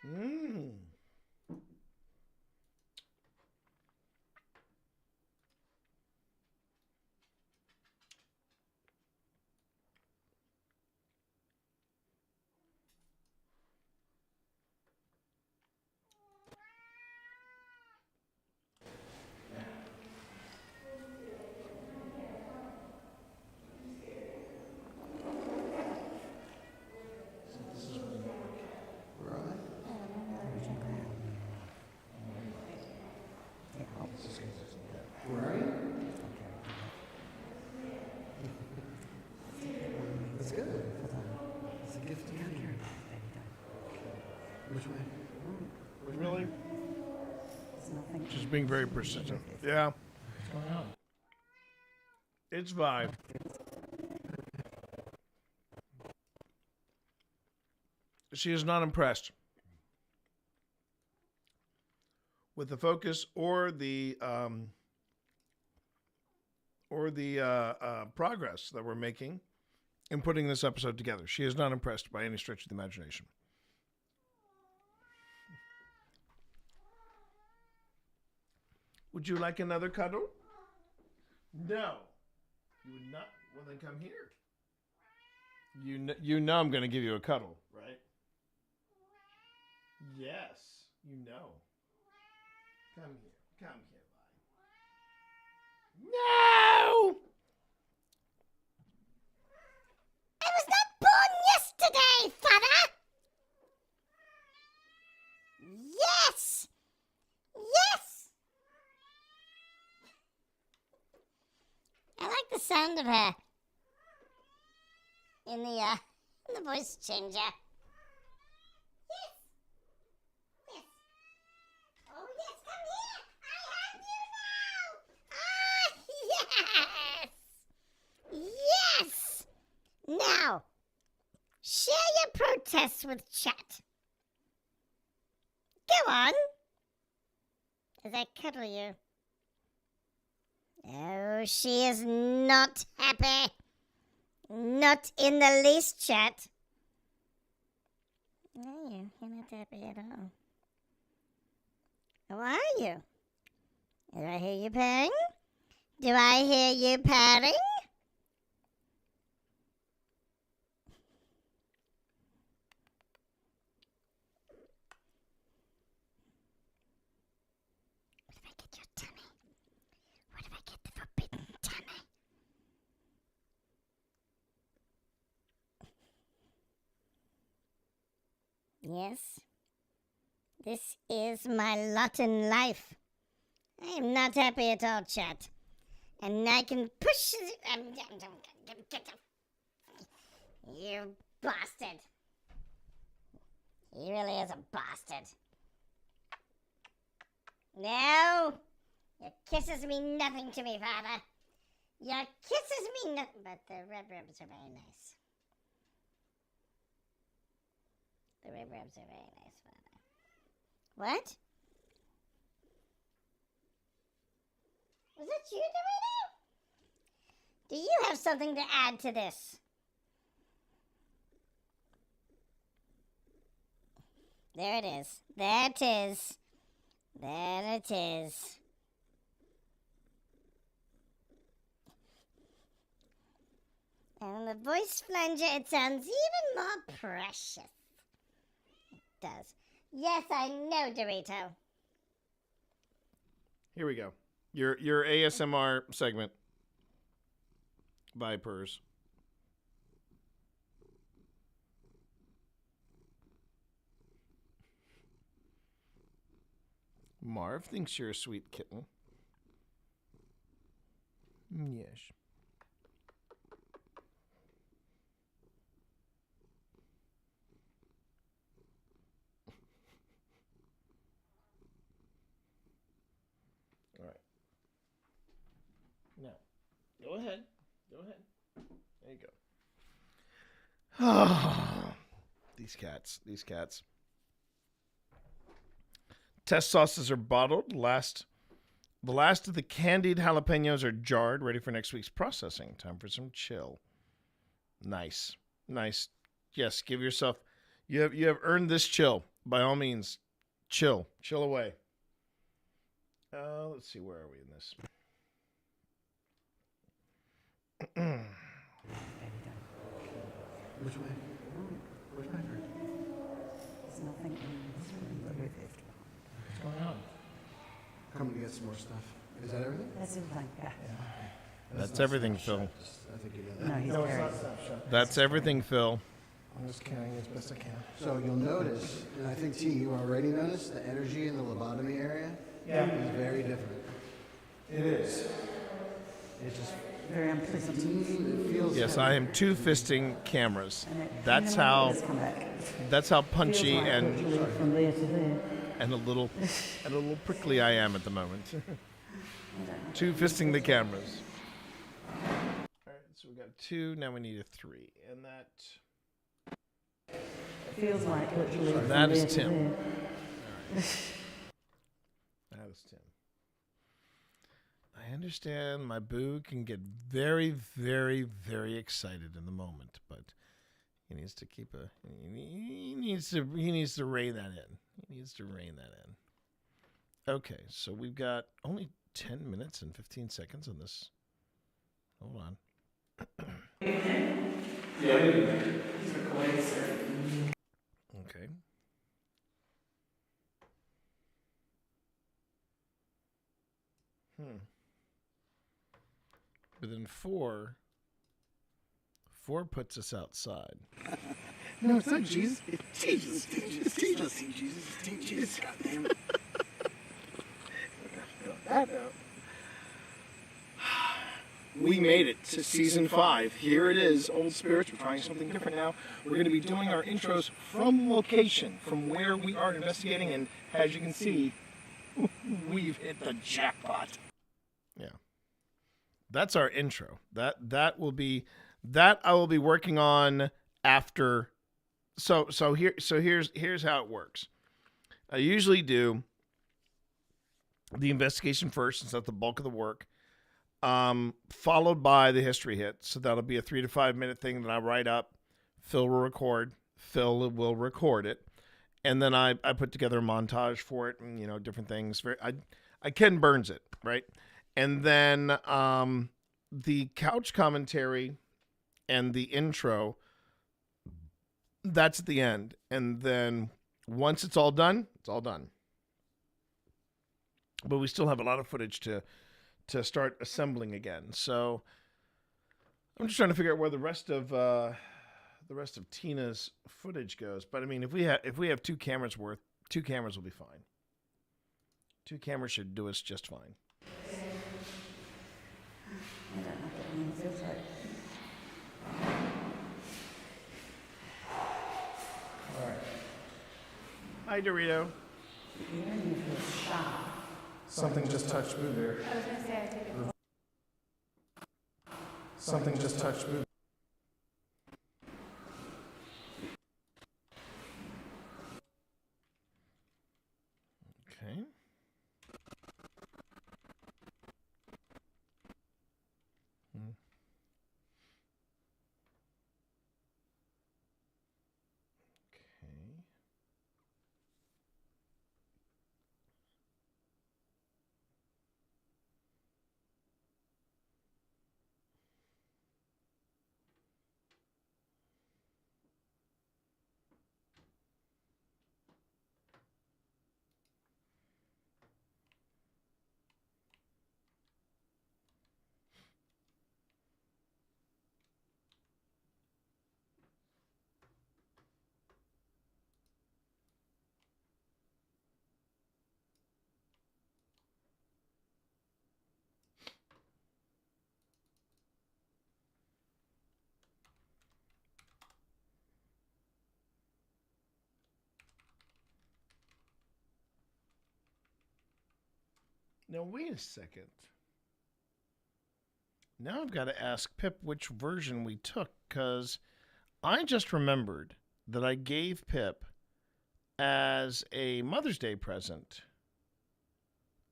Mmm. Where are you? That's good. It's a gift to you. Which way? Really? She's being very persistent. Yeah. What's going on? It's Vi. She is not impressed with the focus or the progress that we're making in putting this episode together. She is not impressed by any stretch of the imagination. Would you like another cuddle? No. You would not. Well, then come here. You know I'm going to give you a cuddle, right? Yes, you know. Come here. Come here, Vi. No! I was not born yesterday, Father! Yes! Yes! I like the sound of her in the voice changer. Yes! Yes! Oh, yes, come here! I have you now! Ah, yes! Yes! Now, share your protests with chat. Go on. As I cuddle you. Oh, she is not happy. Not in the least, chat. No, you're not happy at all. How are you? Do I hear you purring? Do I hear you purring? What if I get your tummy? What if I get the forbidden tummy? Yes, this is my lot in life. I am not happy at all, chat. And I can push... You bastard. He really is a bastard. No! Your kisses mean nothing to me, Father. Your kisses mean nothing... But the red ribs are very nice. The red ribs are very nice, Father. What? Was that you, Dorito? Do you have something to add to this? There it is. There it is. There it is. And a voice flanger, it sounds even more precious. It does. Yes, I know, Dorito. Here we go. Your ASMR segment. Vipers. Marv thinks you're a sweet kitten. Yes. All right. Now, go ahead. Go ahead. There you go. These cats. These cats. Test sauces are bottled. The last of the candied jalapenos are jarred, ready for next week's processing. Time for some chill. Nice. Nice. Yes, give yourself... You have earned this chill. By all means, chill. Chill away. Let's see, where are we in this? Which way? Which way? There's nothing in this room. What's going on? Coming to get some more stuff. Is that everything? That's everything, yeah. That's everything, Phil. I think you know No, that. he's carrying. That's everything, Phil. I'm just carrying as best I can. So you'll notice, and I think T, you already noticed, the energy in the lobotomy area is very different. It is. It just Very unpleasant. it feels Yes, I am two-fisting cameras. And it That's kind of how... does come back. That's how punchy Feels like and... literally from there to there. and a little prickly I am at the moment. Two fisting the cameras. All right, so we got a 2. Now we need a 3, and that It feels like literally from that there is to Tim. there. All right. That is Tim. I understand my boo can get very, very, very excited in the moment, but he needs to keep a he needs to rein that in. He needs to rein that in. Okay, so we've got only 10 minutes and 15 seconds on this. Hold on. Okay. Within 4 puts us outside. No, it's not Jesus. It's Jesus. It's Jesus. It's Jesus. Goddamn it. That out. We made it to season 5. Here it is, Old Spirits. We're trying something different now. We're going to be doing our intros from location, from where we are investigating, and as you can see, we've hit the jackpot. Yeah. That's our intro. That I will be working on after. So here's how it works. I usually do the investigation first, since that's the bulk of the work, followed by the history hit. So that'll be a 3 to 5 minute thing that I write up. Phil will record. Phil will record it, and then I put together a montage for it, and different things. I Ken Burns it, right, and then the couch commentary and the intro. That's at the end, and then once it's all done, it's all done. But we still have a lot of footage to start assembling again. So I'm just trying to figure out where the rest of Tina's footage goes. But I mean, if we have 2 cameras worth, 2 cameras will be fine. 2 cameras should do us just fine. I don't know what it feels like. All right. Hi, Dorito. Something just touched Boo there. I was gonna say I think it's Something just touched Boo. Okay. Okay. Now, wait a second. Now I've got to ask Pip which version we took, because I just remembered that I gave Pip, as a Mother's Day present,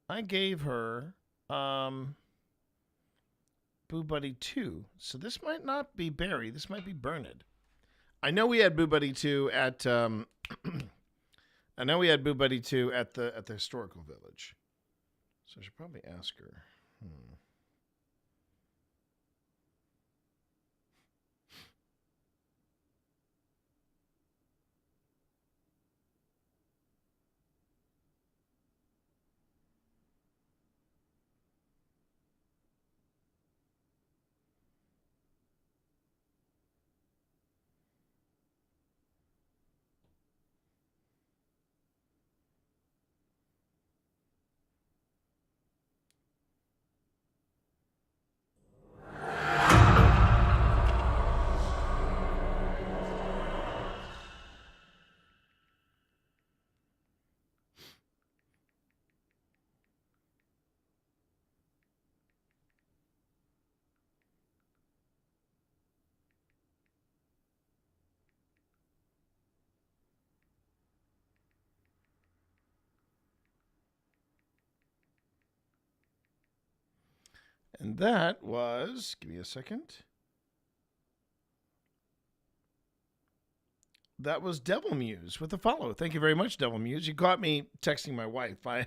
I gave her Boo Buddy 2. So this might not be Barry. This might be Bernard. I know we had Boo Buddy 2 at I know we had Boo Buddy 2 at the historical village. So I should probably ask her. And that was, give me a second. That was Devil Muse with a follow. Thank you very much, Devil Muse. You caught me texting my wife. I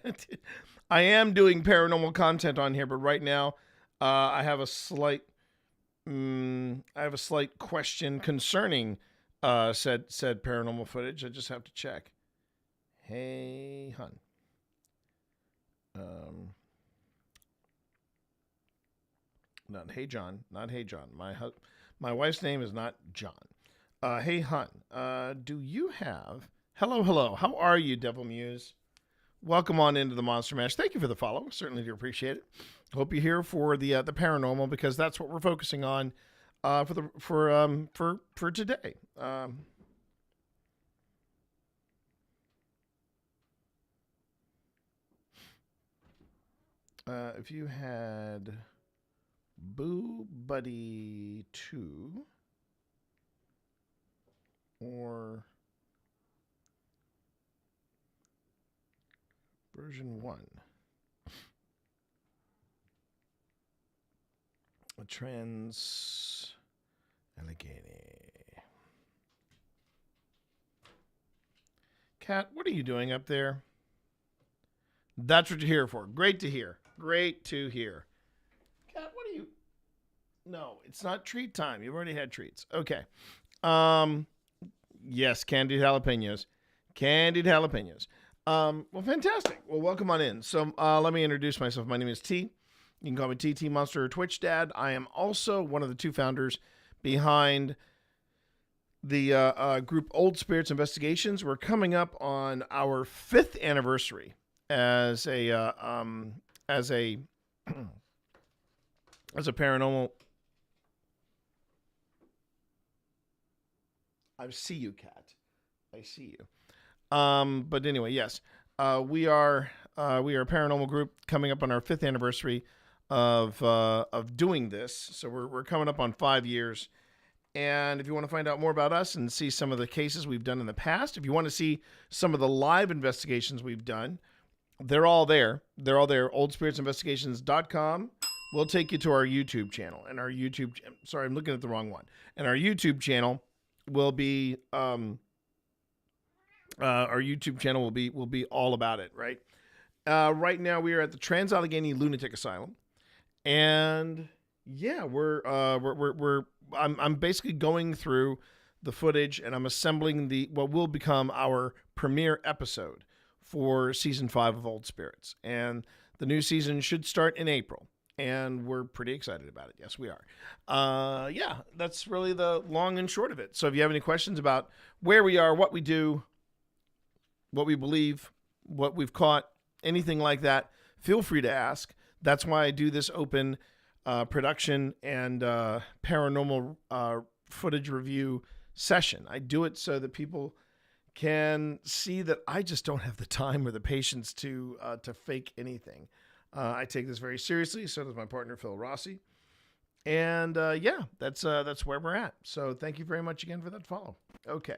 am doing paranormal content on here, but right now I have a slight question concerning said paranormal footage. I just have to check. Hey, hun. Not Hey John. Not Hey John. My wife's name is not John. Hey hun. Do you have? Hello. How are you, Devil Muse? Welcome on into the Monster Mash. Thank you for the follow. Certainly do appreciate it. Hope you're here for the paranormal, because that's what we're focusing on for today. If you had Boo Buddy 2 or version 1, a Trans-Allegheny. Kat, what are you doing up there? That's what you're here for. Great to hear. Great to hear. Kat, what are you? No, it's not treat time. You've already had treats. Okay. Yes, candied jalapenos. Candied jalapenos. Well, fantastic. Well, welcome on in. So let me introduce myself. My name is T. You can call me TT Monster or Twitch Dad. I am also one of the two founders behind the group Old Spirits Investigations. We're coming up on our 5th anniversary as a paranormal. I see you, Kat. I see you. But anyway, yes, we are a paranormal group coming up on our 5th anniversary of doing this. So we're coming up on 5 years. And if you want to find out more about us and see some of the cases we've done in the past, if you want to see some of the live investigations we've done, they're all there. They're all there. OldSpiritsInvestigations.com will take you to our YouTube channel. And our YouTube... Sorry, I'm looking at the wrong one. And our YouTube channel will be... our YouTube channel will be all about it, right? Right now we are at the Trans-Allegheny Lunatic Asylum. And yeah, I'm basically going through the footage, and I'm assembling what will become our premiere episode for season 5 of Old Spirits. And the new season should start in April, and we're pretty excited about it. Yes, we are. Yeah, that's really the long and short of it. So if you have any questions about where we are, what we do, what we believe, what we've caught, anything like that, feel free to ask. That's why I do this open production and paranormal footage review session. I do it so that people can see that I just don't have the time or the patience to fake anything. I take this very seriously. So does my partner, Phil Rossi. And yeah, that's where we're at. So thank you very much again for that follow. Okay.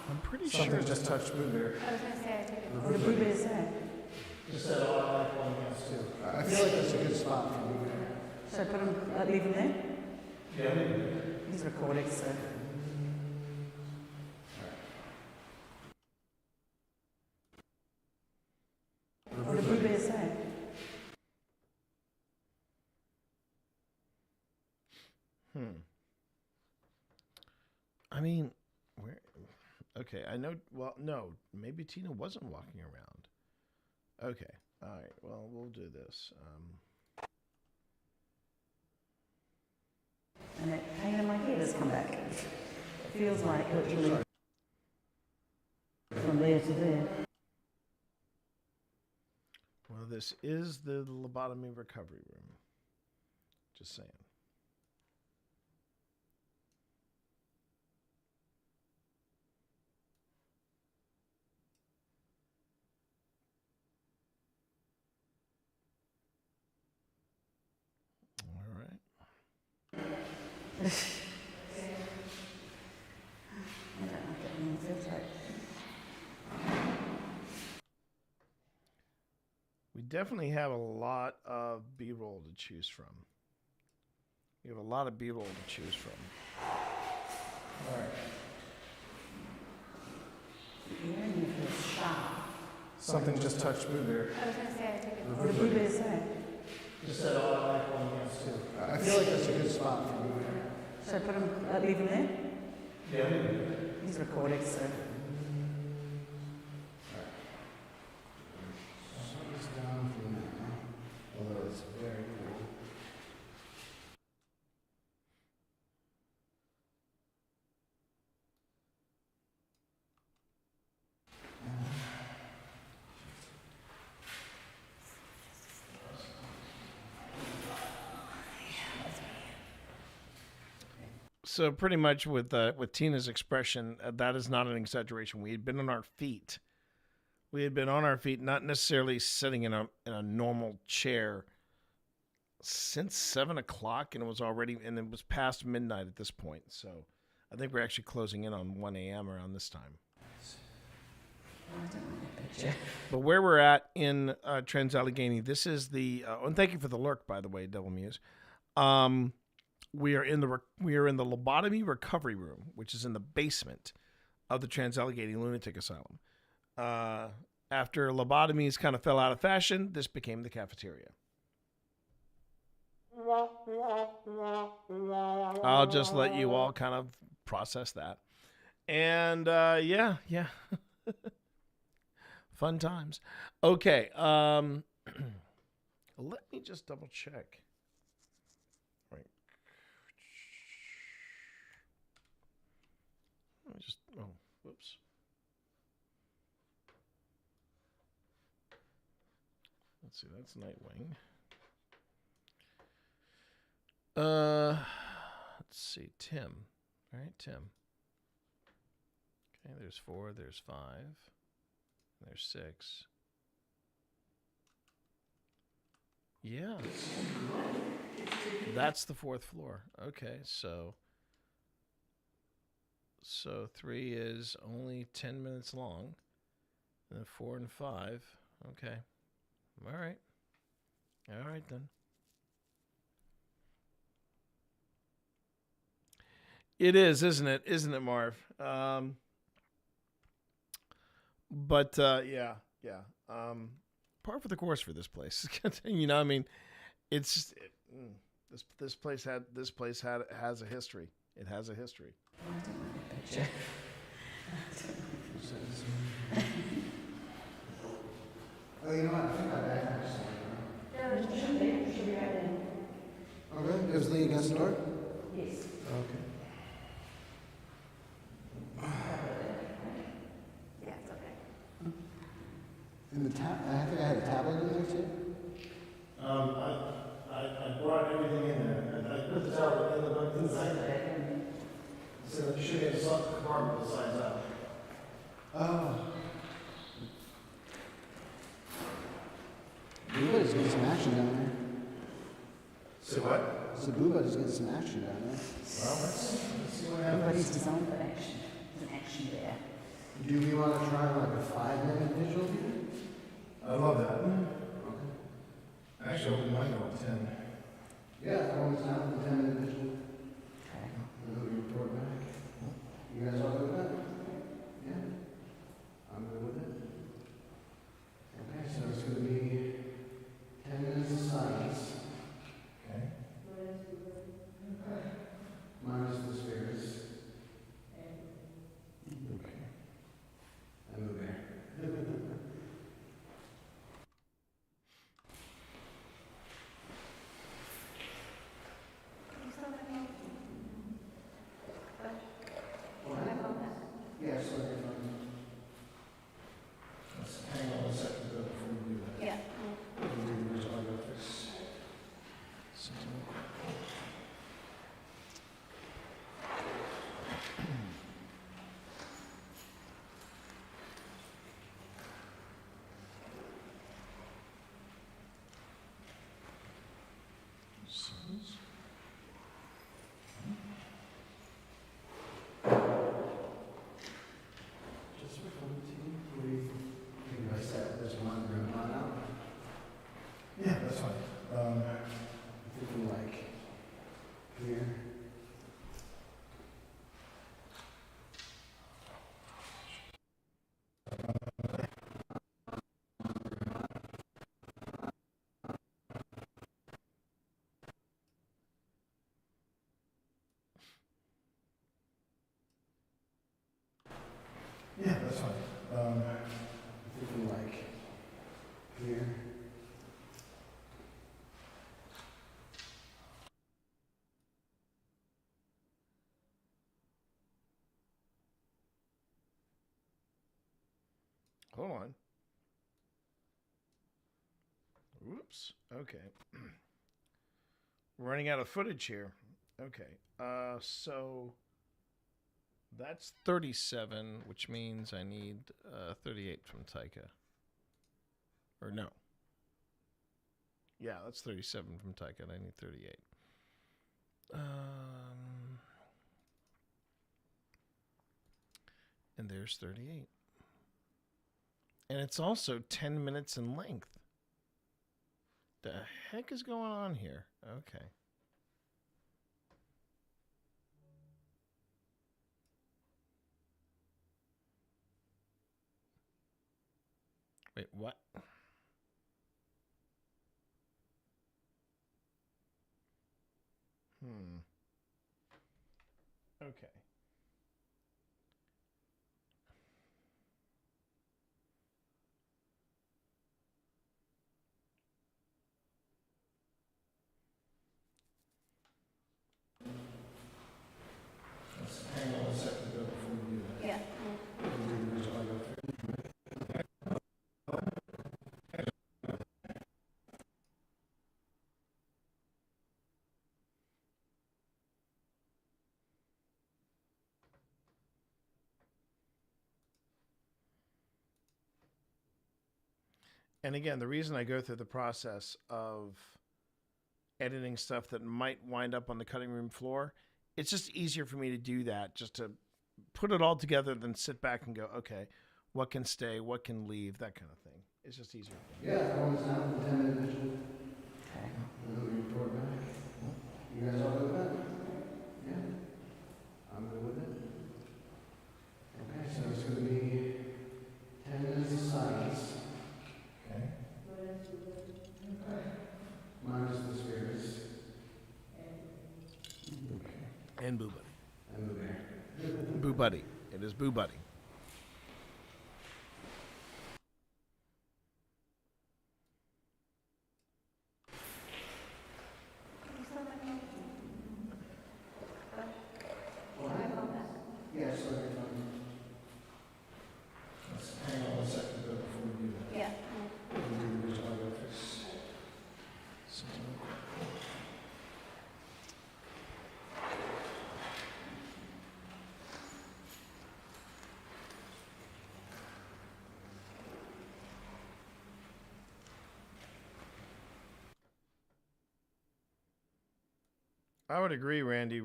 I'm pretty sure. Something just touched Blueberry. I was gonna say I took it. What did Blueberry say? Just said, oh, I like one against two. I feel like that's a good spot for Blueberry. Should I put him, leave him there? Yeah. He's recording, so. What did Blueberry say? I mean, where? Okay, I know. Well, no, maybe Tina wasn't walking around. Okay, all right. Well, we'll do this. And that pain in my head has come back. It feels like literally from there to there. Well, this is the lobotomy recovery room. Just saying. All right. I don't know what that means. Feels like. We definitely have a lot of B-roll to choose from. We have a lot of B-roll to choose from. All right. Something just touched Blueberry. I was gonna say I took it. What did Blueberry say? Just said, oh, I like one against two. I feel like that's a good spot for Blueberry. Should I put him, leave him there? Yeah. He's recording, so. Shut this down for now, although it's very cool. So pretty much with Tina's expression, that is not an exaggeration. We had been on our feet. We had been on our feet, not necessarily sitting in a normal chair since 7 o'clock, and it was past midnight at this point. So I think we're actually closing in on 1 a.m. around this time. But where we're at in Trans-Allegheny, this is the and thank you for the lurk, by the way, Devil Muse. We are in the lobotomy recovery room, which is in the basement of the Trans-Allegheny Lunatic Asylum. After lobotomies kind of fell out of fashion, this became the cafeteria. I'll just let you all kind of process that. And yeah. Fun times. Okay. Let me just double check. Right. Whoops. Let's see, that's Nightwing. Let's see, Tim. All right, Tim. Okay, there's 4, there's 5, there's 6. Yeah. That's the 4th floor. Okay, so 3 is only 10 minutes long. And then 4 and 5. Okay. All right. All right, then. It is, isn't it? Isn't it, Marv? But yeah. Par for the course for this place. You know, I mean, it's this place has a history. It has a history. Oh, you know what? I think I back Should be right there. Oh, really? It was Lee against the door? Yes. Okay. Yeah, it's okay. And I think I had a tablet in there too. I brought everything in there. I put the tablet in the book inside. So you should get a compartment that slides out. Oh. So what? So Boo Buddy's getting some action down there. Well, let's see what happens. Everybody's designed for action. There's an action there. Do we want to try like a 5-minute visual here? I love that. Okay. Actually, I wouldn't mind going 10. Yeah, I want to have the 10-minute visual. Okay. And then we report back. You guys all good with that? Yeah? I'm good with it. Okay, so it's going to be 10 minutes of silence. Okay. Minus the spirits. Okay. I move there. Yes, okay, fine. Let's hang on a second though before we do that. Yeah. Just for fun, what do you think? I set this one room on out? Yeah, that's fine. I'm thinking like here. Yeah, that's fine. I'm thinking like here. Hold on. Whoops. Okay. Running out of footage here. Okay. So that's 37, which means I need 38 from Taika. Or no. Yeah, that's 37 from Taika, and I need 38. And there's 38. And it's also 10 minutes in length. The heck is going on here? Okay. Wait, what? Okay. Let's hang on a second though before we do that. Yeah. And again, the reason I go through the process of editing stuff that might wind up on the cutting room floor, it's just easier for me to do that, just to put it all together, then sit back and go, okay, what can stay, what can leave, that kind of thing. It's just easier. Yeah, I want to have the 10-minute visual. Okay. And then we report back. You guys all good with that? Yeah? I'm good with it. Okay, so it's going to be 10 minutes of silence. Okay. Minus the spirits. And Boo Buddy. I move there. Boo Buddy. It is Boo Buddy. Yes, okay, fine. Let's hang on a second though before we do that. Yeah. I would agree, Randy.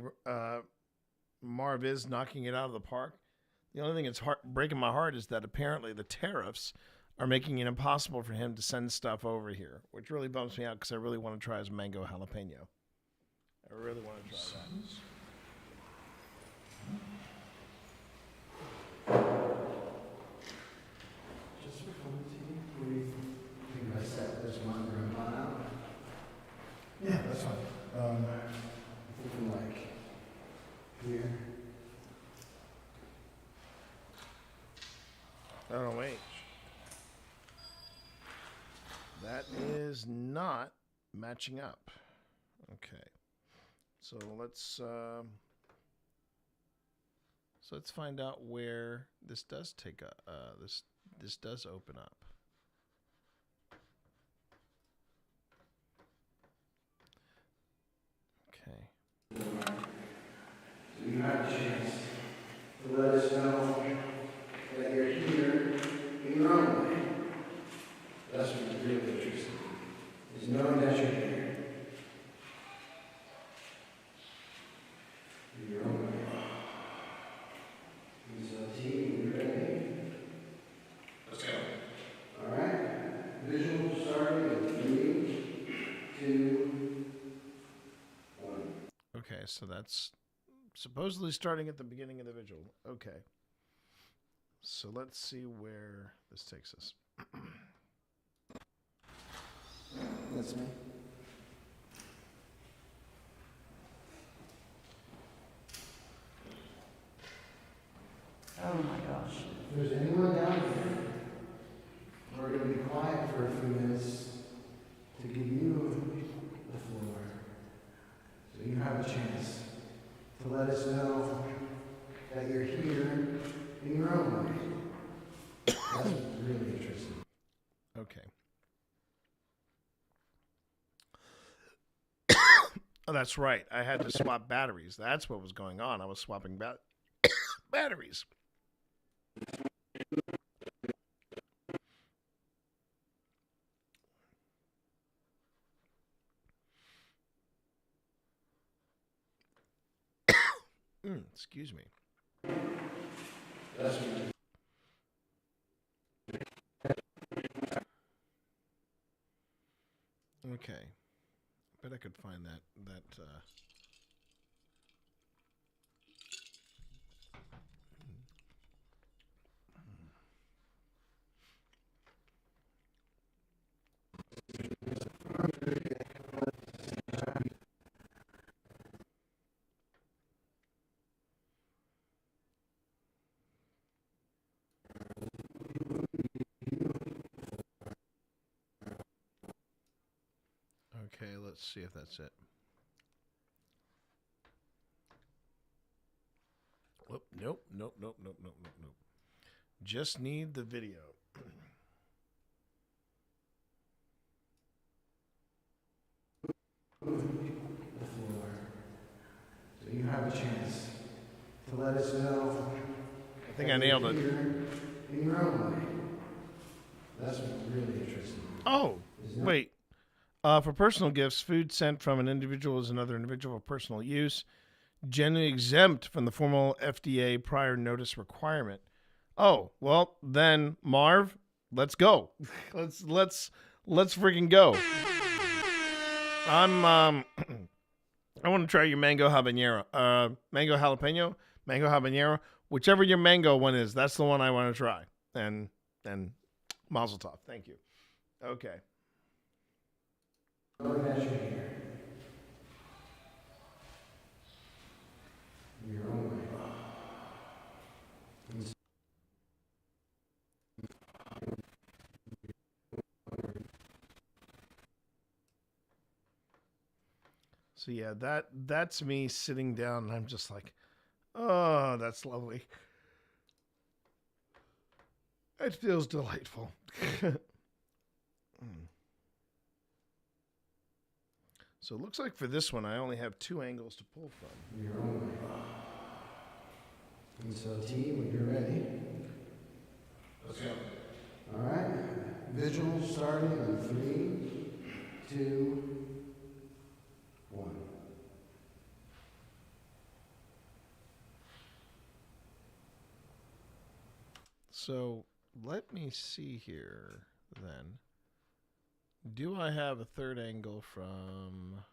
Marv is knocking it out of the park. The only thing that's breaking my heart is that apparently the tariffs are making it impossible for him to send stuff over here, which really bums me out because I really want to try his mango jalapeno. I really want to try that. Just for fun, what do you think I set this one grandpa out? Yeah, that's fine. Thinking like here. Oh, wait. That is not matching up. Okay. So let's find out where this does take a this does open up. Okay. So you have a chance to let us know that you're here in your own way. That's what's really interesting, is knowing that you're here in your own way. And so, team, you ready? Let's go. All right. Visual starting in 3, 2, 1. Okay, so that's supposedly starting at the beginning of the visual. Okay. So let's see where this takes us. That's me. Oh my gosh. If there's anyone down here, we're going to be quiet for a few minutes to give you the floor. So you have a chance to let us know that you're here in your own way. That's really interesting. Okay. Oh, that's right. I had to swap batteries. That's what was going on. I was swapping batteries. Excuse me. That's Okay. Bet I could find that Okay, let's see if that's it. Whoop, nope. Just need the video. the floor. So you have a chance to let us know. I think I nailed it. In your own way. That's really interesting. Oh, wait. For personal gifts, food sent from an individual is another individual for personal use, generally exempt from the formal FDA prior notice requirement. Oh, well, then Marv, let's go. let's freaking go. I want to try your mango habanero. Mango habanero, whichever your mango one is, that's the one I want to try. And mazel tov. Thank you. Okay. Knowing that you're here. In your own way. So yeah, that's me sitting down and I'm just like, oh, that's lovely. It feels delightful. So it looks like for this one, I only have 2 angles to pull from. Your own way. And so, team, when you're ready. Let's go. All right. Visual starting in 3, 2, 1. So let me see here then. Do I have a third angle from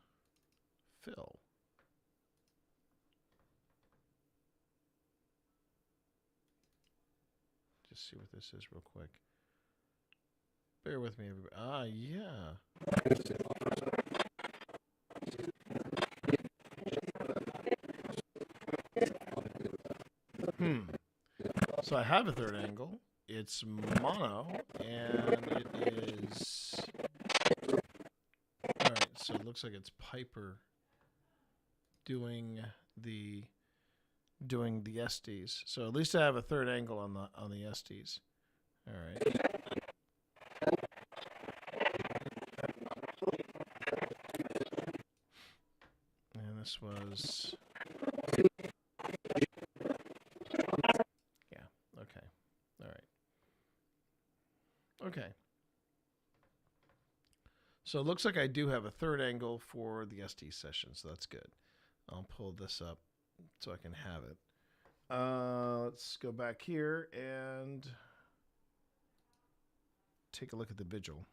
Phil? Just see what this is real quick. Bear with me, everybody. Ah, yeah. So I have a third angle. It's mono, and it is... Alright, so it looks like it's Piper doing the SDs. So at least I have a third angle on the SDs. Alright. And this was... Yeah, okay. Alright. Okay. So it looks like I do have a third angle for the SD session, so that's good. I'll pull this up so I can have it. Let's go back here and take a look at the vigil.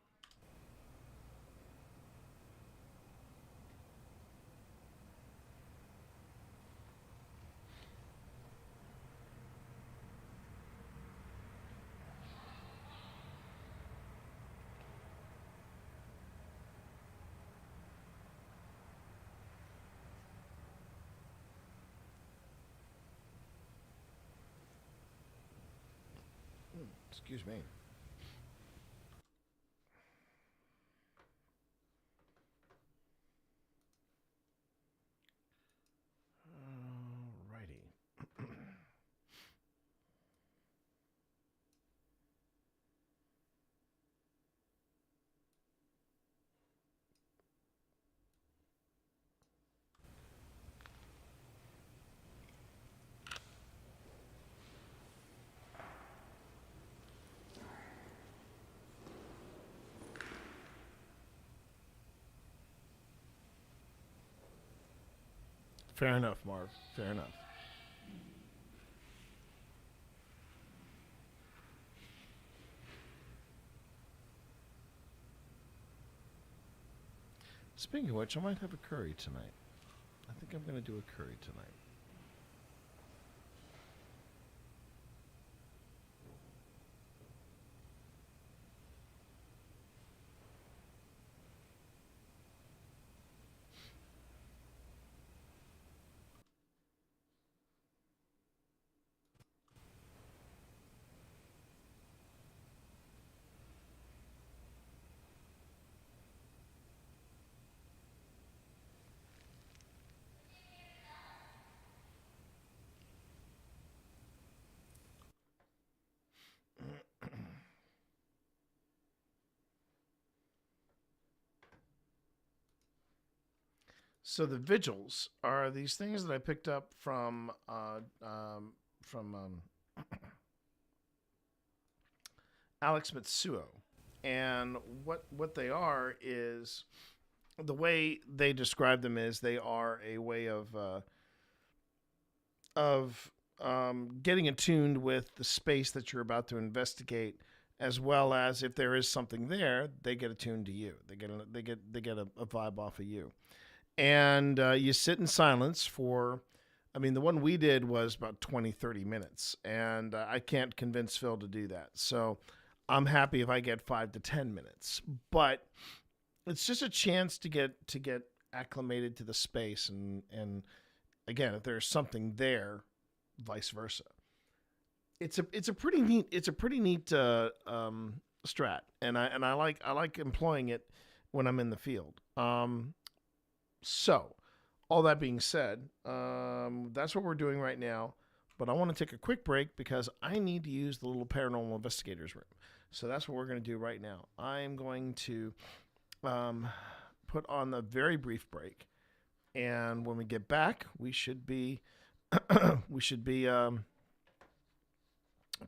Excuse me. Alrighty. Fair enough, Marv. Fair enough. Speaking of which, I might have a curry tonight. I think I'm going to do a curry tonight. So the vigils are these things that I picked up from Alex Mitsuo, and what they are is the way they describe them is they are a way of getting attuned with the space that you're about to investigate, as well as if there is something there, they get attuned to you. They get a vibe off of you. And you sit in silence for, I mean, the one we did was about 20, 30 minutes. And I can't convince Phil to do that. So I'm happy if I get 5 to 10 minutes. But it's just a chance to get acclimated to the space. And again, if there's something there, vice versa. It's a pretty neat strat. And I like employing it when I'm in the field. So, all that being said, that's what we're doing right now. But I want to take a quick break because I need to use the little paranormal investigators room. So that's what we're going to do right now. I'm going to put on a very brief break, and when we get back, we should be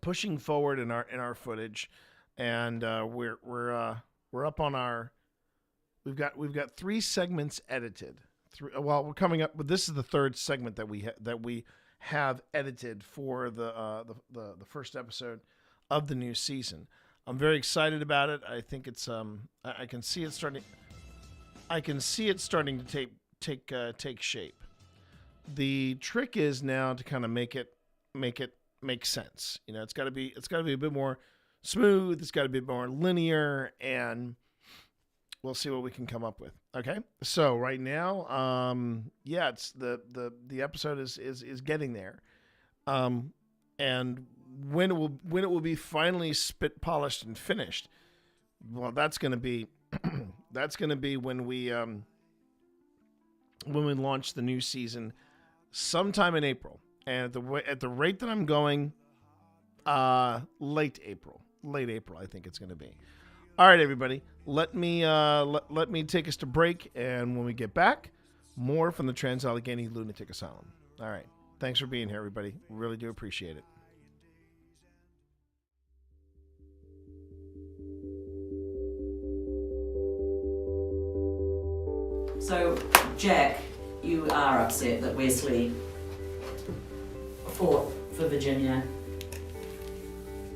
pushing forward in our footage, and we're up on our. We've got 3 segments edited. We're coming up, but this is the 3rd segment that we have edited for the first episode. of the new season. I'm very excited about it. I think it's I can see it starting. I can see it starting to take shape. The trick is now to kind of make it make sense. You know, it's got to be a bit more smooth. It's got to be more linear, and we'll see what we can come up with. Okay. So right now, yeah, it's the episode is getting there, and when it will be finally spit polished and finished, well, that's going to be when we launch the new season sometime in April. And at the rate that I'm going, late April, I think it's going to be. All right, everybody, let me take us to break, and when we get back, more from the Trans-Allegheny Lunatic Asylum. All right, thanks for being here, everybody. Really do appreciate it. So, Jack, you are upset that Wesley fought for Virginia,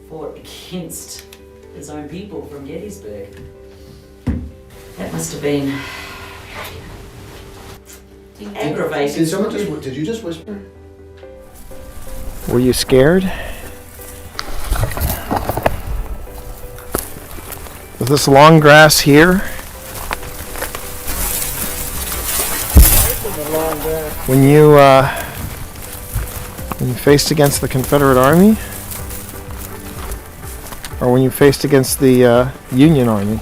fought against his own people from Gettysburg. That must have been aggravating. Did you just whisper? Were you scared? Was this long grass here? When you faced against the Confederate Army? Or when you faced against the Union Army?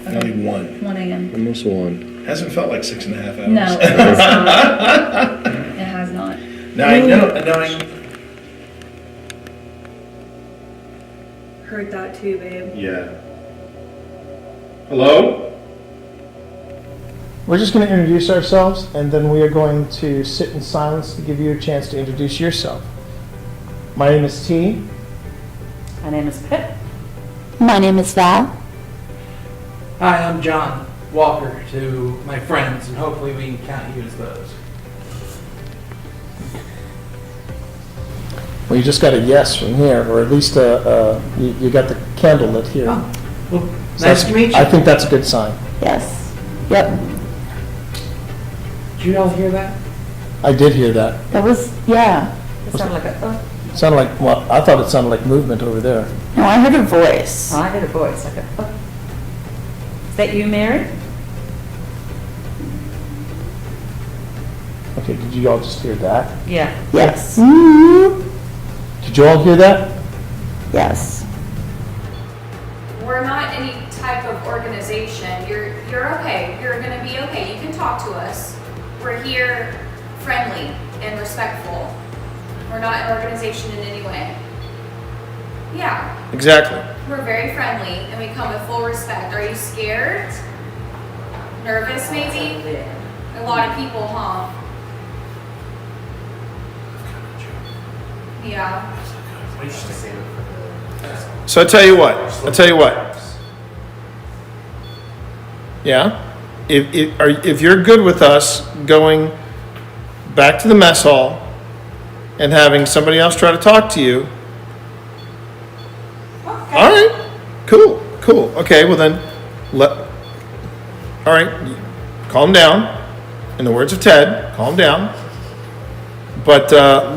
Only 1. 1 a.m. Almost 1. Hasn't felt like 6.5 hours. No, it has not. It has not. Now I know. Heard that too, babe. Yeah. Hello? We're just going to introduce ourselves, and then we are going to sit in silence to give you a chance to introduce yourself. My name is T. My name is Pip. My name is Val. Hi, I'm John Walker to my friends, and hopefully we can count you as those. Well, you just got a yes from here, or at least you got the candle lit here. Oh, well, So nice to meet you. I think that's a good sign. Yes. Yep. Did you all hear that? I did hear that. That was, yeah. It sounded like a, It sounded like, well, I thought it sounded like movement over there. No, I heard a voice. I heard a voice like a, is that you, Mary? Okay, did you all just hear that? Yeah. Yes. Did you all hear that? Yes. We're not any type of organization. You're okay. You're gonna be okay. You can talk to us. We're here friendly and respectful. We're not an organization in any way. Yeah, Exactly. we're very friendly and we come with full respect. Are you scared? Nervous maybe? A lot of people, huh? Yeah. So I tell you what. Yeah? If you're good with us going back to the mess hall and having somebody else try to talk to you. Okay. All right. Cool. Okay, well then, all right, calm down. In the words of Ted, calm down. But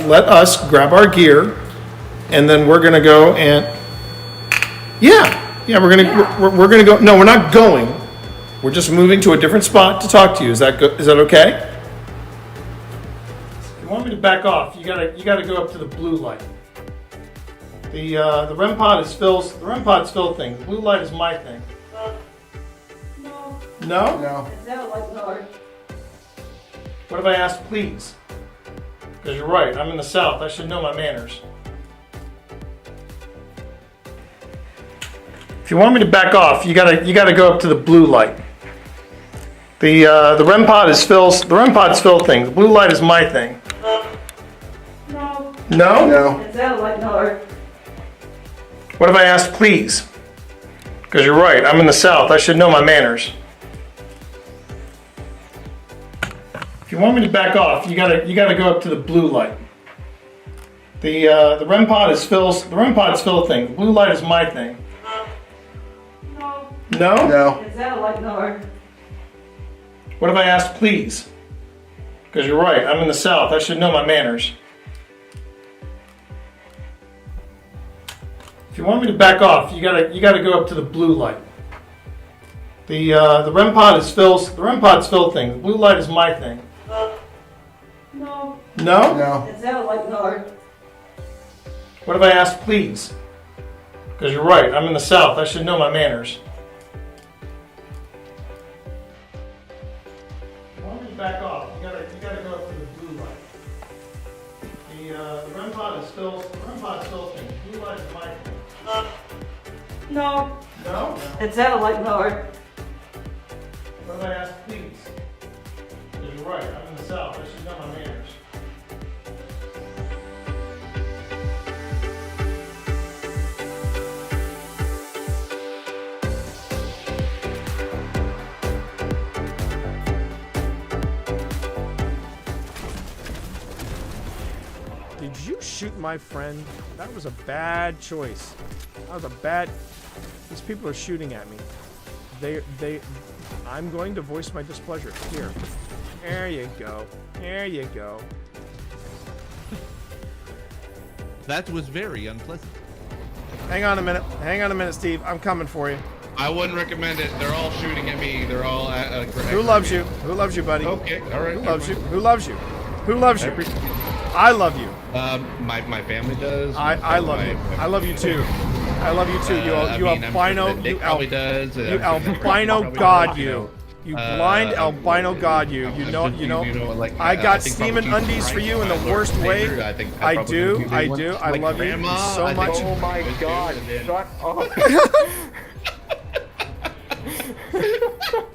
let us grab our gear, and then we're gonna go and we're gonna go. No, we're not going. We're just moving to a different spot to talk to you. Is that good? Is that okay? If you want me to back off, you gotta go up to the blue light. The REM pod is Phil's. The REM pod's Phil thing. The blue light is my thing. No. No? No. Is that like no? What if I asked please? Because you're right. I'm in the South. I should know my manners. If you want me to back off, you gotta go up to the blue light. The REM pod is Phil's. The REM pod's Phil thing. The blue light is my thing. No. No? No. Is that like no? What if I asked please? Because you're right. I'm in the South. I should know my manners. If you want me to back off, you gotta go up to the blue light. The REM pod is Phil's. The REM pod is Phil's thing. The blue light is my thing. No. No? No. Is that a light lower? What if I asked please? Because you're right, I'm in the South. I should know my manners. If you want me to back off, you gotta go up to the blue light. The REM pod is Phil's. The REM pod's Phil's thing. The blue light is my thing. No. No? No. Is that a light lower? What if I asked please? Because you're right, I'm in the South. I should know my manners. If you want me to back off, you gotta go up to the blue light. The REM pod is Phil's. The REM pod's Phil's thing. The blue light is my thing. No. No? Is that a light lower? What if I asked please? Because you're right, I'm in the South. I should know my manners. Did you shoot my friend? That was a bad choice. That was a bad... These people are shooting at me. I'm going to voice my displeasure. Here. There you go. There you go. That was very unpleasant. Hang on a minute. Hang on a minute, Steve. I'm coming for you. I wouldn't recommend it. They're all shooting at me. They're all Who loves you? Who loves you, buddy? Okay, all right. Who loves you? Who loves you? Who loves you? I love you. My family does. I love you. I love you too. I love you too. You albino. Nick probably does. You albino god. You blind albino god. You know. Like, I got think steaming probably undies for you in the worst way. I do. I love you so much. Oh my god! Shut up.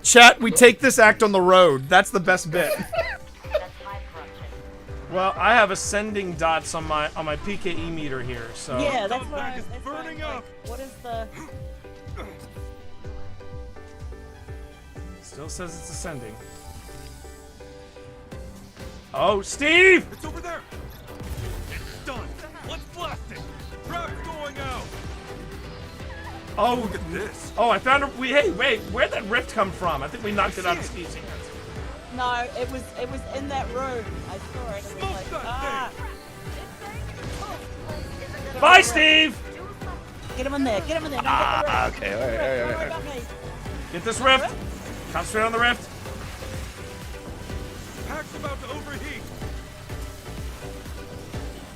Chat, we take this act on the road. That's the best bit. Well, I have ascending dots on my PKE meter here, so. Yeah, that's what I was burning up. What is the? Still says it's ascending. Oh, Steve! It's over there. It's done. Let's blast it. Trap's going out. Oh, Look at this. Oh, I found a. Hey, wait, where'd that rift come from? I think we knocked it out of Steve's hands. No, it was in that room. I saw it. It was like, ah. Bye, Steve. Get him in there. Get him in there. Okay. All right. Get this rift. Concentrate on the rift. Pack's about to overheat.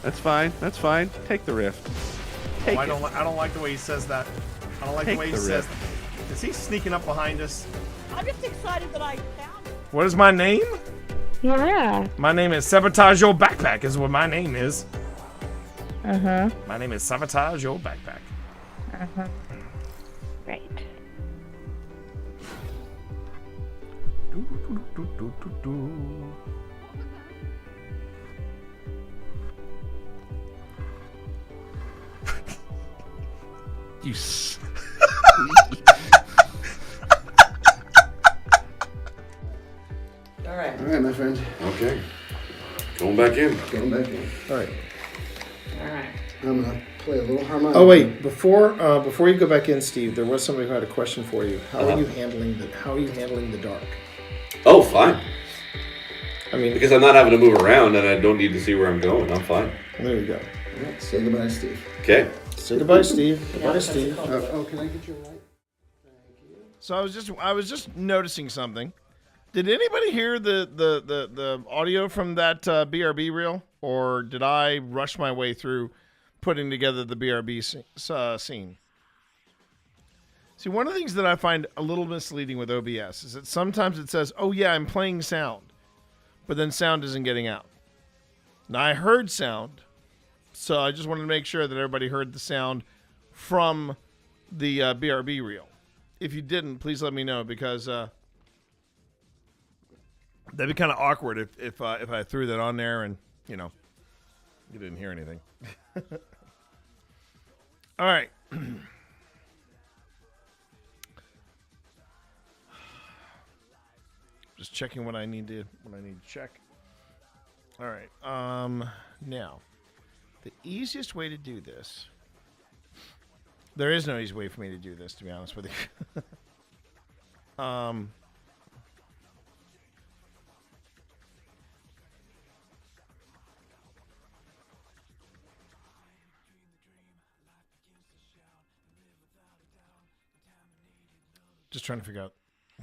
That's fine. That's fine. Take the rift. Take I don't like the way he says that. I don't like the way he says that. Is he sneaking up behind us? I'm just excited that I found it. What is my name? Yeah. My name is Sabotage Your Backpack is what my name is. Uh-huh. My name is Sabotage Your Backpack. Uh-huh. Right. You All right. All right, my friend. Okay. Going back in. Going back in. All right. All right. I'm gonna play a little harmonica. Oh wait, before you go back in, Steve, there was somebody who had a question for you. How are you handling the dark? Oh, fine. I mean, because I'm not having to move around and I don't need to see where I'm going. I'm fine. There you go. All right, say goodbye, Steve. Okay. Say goodbye, Steve. Goodbye, Steve. Can I get your light? So I was just noticing something. Did anybody hear the audio from that BRB reel, or did I rush my way through putting together the BRB scene? See, one of the things that I find a little misleading with OBS is that sometimes it says, "Oh yeah, I'm playing sound," but then sound isn't getting out. Now I heard sound, so I just wanted to make sure that everybody heard the sound from the BRB reel. If you didn't, please let me know, because that'd be kind of awkward if I threw that on there and you didn't hear anything. All right. Just checking what I need to check. All right. Now, the easiest way to do this. There is no easy way for me to do this, to be honest with you. Just trying to figure out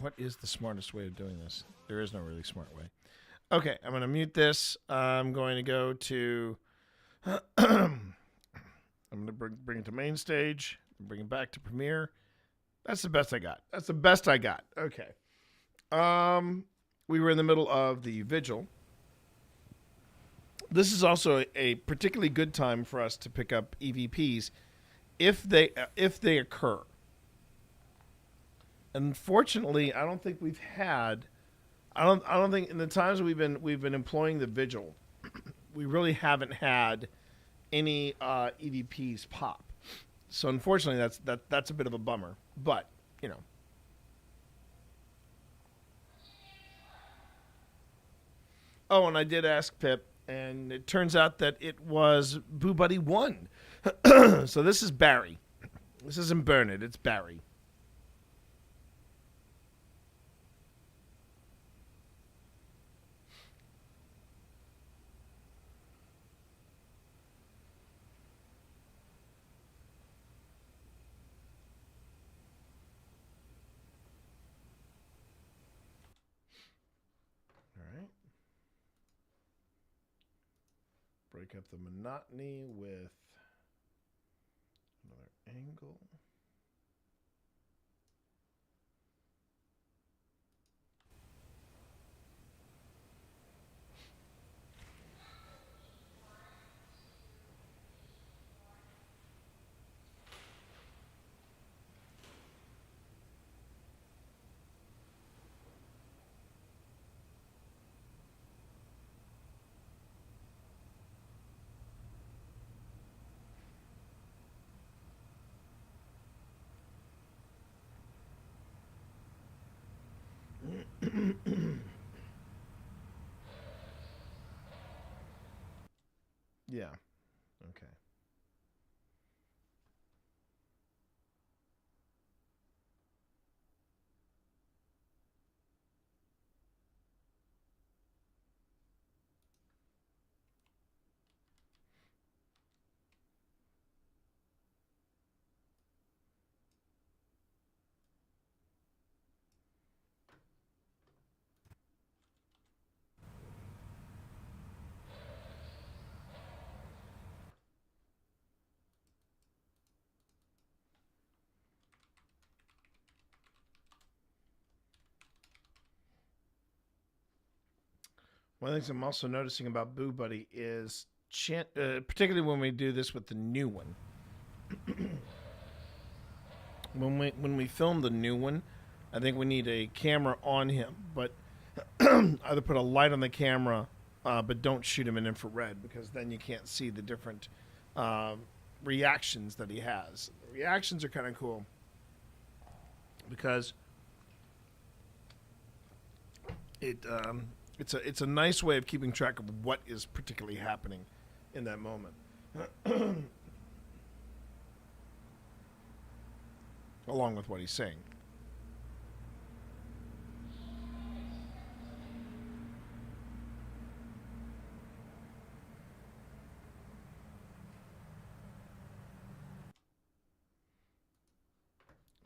what is the smartest way of doing this. There is no really smart way. Okay, I'm going to mute this. I'm going to go to... I'm going to bring it to main stage. Bring it back to Premiere. That's the best I got. Okay. We were in the middle of the vigil. This is also a particularly good time for us to pick up EVPs if they occur. Unfortunately, I don't think we've had. I don't think in the times we've been employing the vigil, we really haven't had any EVPs pop. So unfortunately, that's a bit of a bummer. But you know. Oh, and I did ask Pip, and it turns out that it was Boo Buddy 1. So this is Barry. This isn't Bernard. It's Barry. Break up the monotony with another angle. Yeah. Okay. One of the things I'm also noticing about Boo Buddy is, particularly when we do this with the new one, when we film the new one, I think we need a camera on him, but either put a light on the camera, but don't shoot him in infrared, because then you can't see the different reactions that he has. The reactions are kind of cool because it's a nice way of keeping track of what is particularly happening in that moment. Along with what he's saying.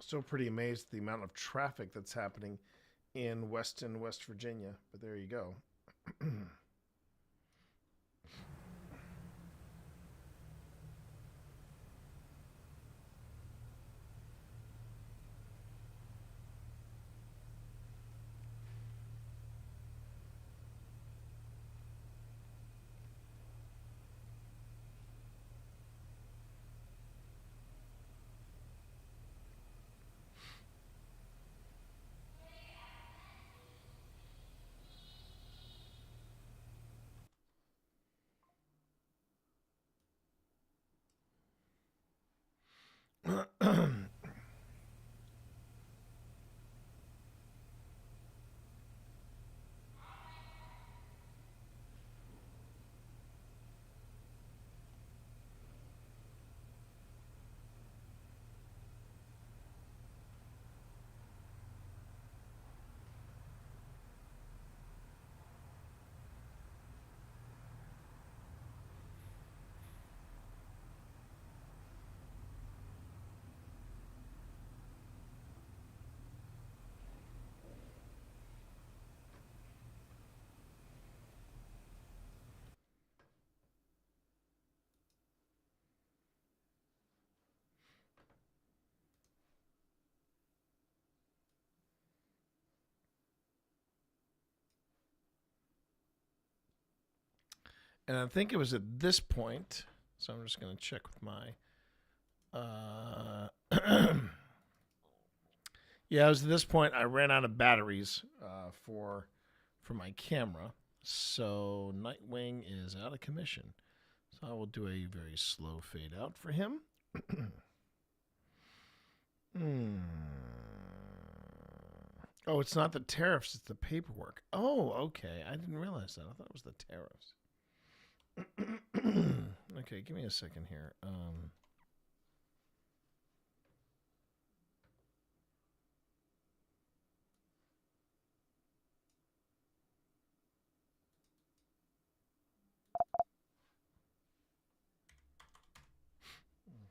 Still pretty amazed at the amount of traffic that's happening in Weston, West Virginia, but there you go. And I think it was at this point, so I'm just going to check with my... yeah, it was at this point I ran out of batteries for my camera. So Nightwing is out of commission. So I will do a very slow fade out for him. Oh, it's not the tariffs, it's the paperwork. Oh, okay. I didn't realize that. I thought it was the tariffs. Okay, give me a second here.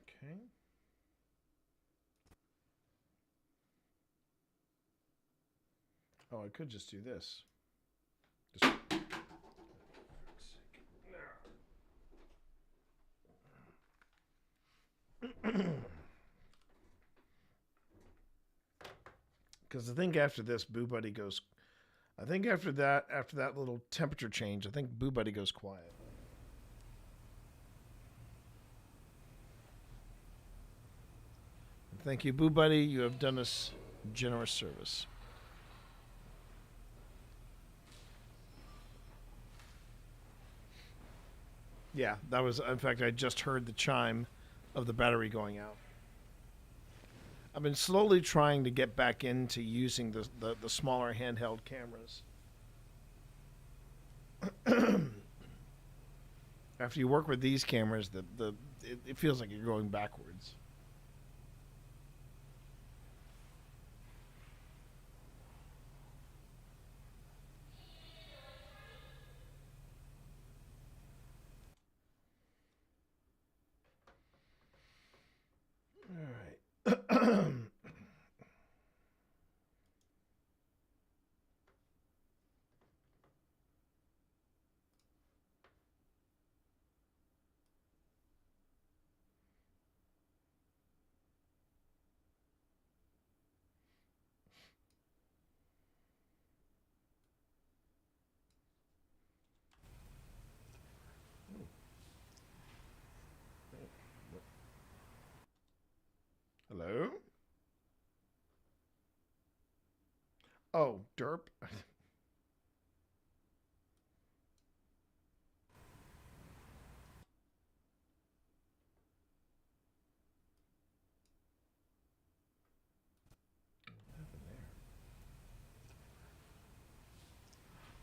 Okay. Oh, I could just do this. Just... Because I think after this, Boo Buddy goes... I think after that little temperature change, I think Boo Buddy goes quiet. Thank you, Boo Buddy. You have done us generous service. Yeah, that was... In fact, I just heard the chime of the battery going out. I've been slowly trying to get back into using the smaller handheld cameras. After you work with these cameras, it feels like you're going backwards. All right. Hello? Oh, derp.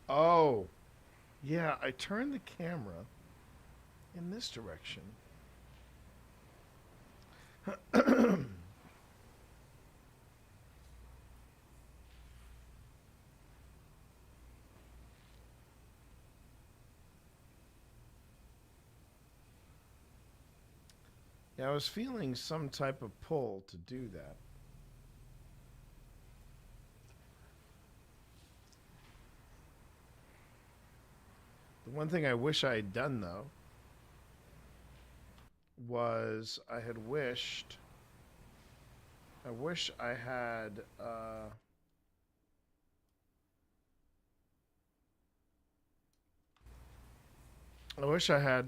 Oh, yeah, I turned the camera in this direction. Yeah, I was feeling some type of pull to do that. The one thing I wish I had done, though, was I wish I had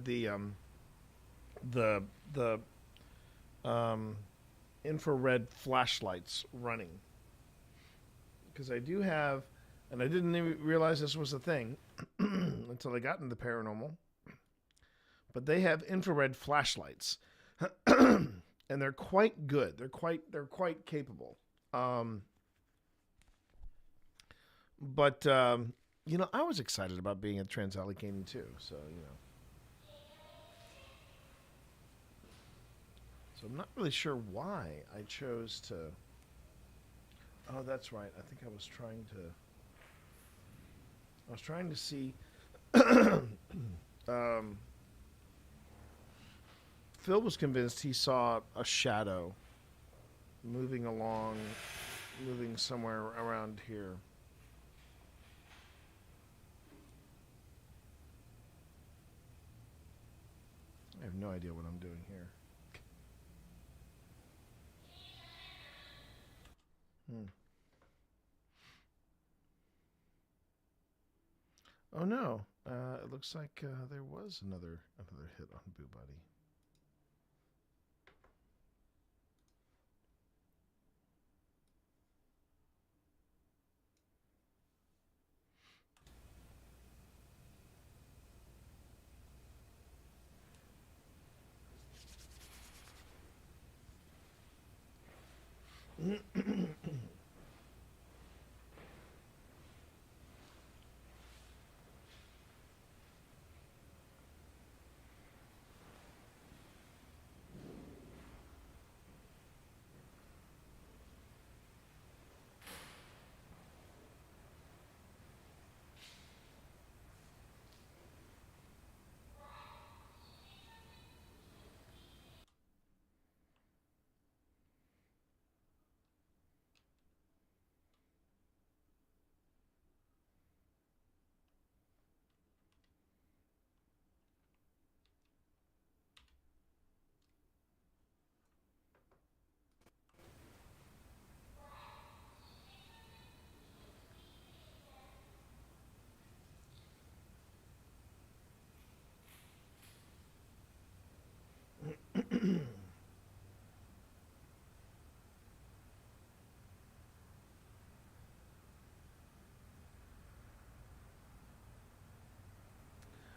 the infrared flashlights running, because I do have, and I didn't even realize this was a thing until I got into paranormal, but they have infrared flashlights and they're quite good. They're quite capable. But you know, I was excited about being at Trans-Allegheny too, so you know. So I'm not really sure why I chose to... Oh, that's right. I think I was trying to see... Phil was convinced he saw a shadow moving somewhere around here. I have no idea what I'm doing here. Oh no, It looks like there was another hit on Boo Buddy.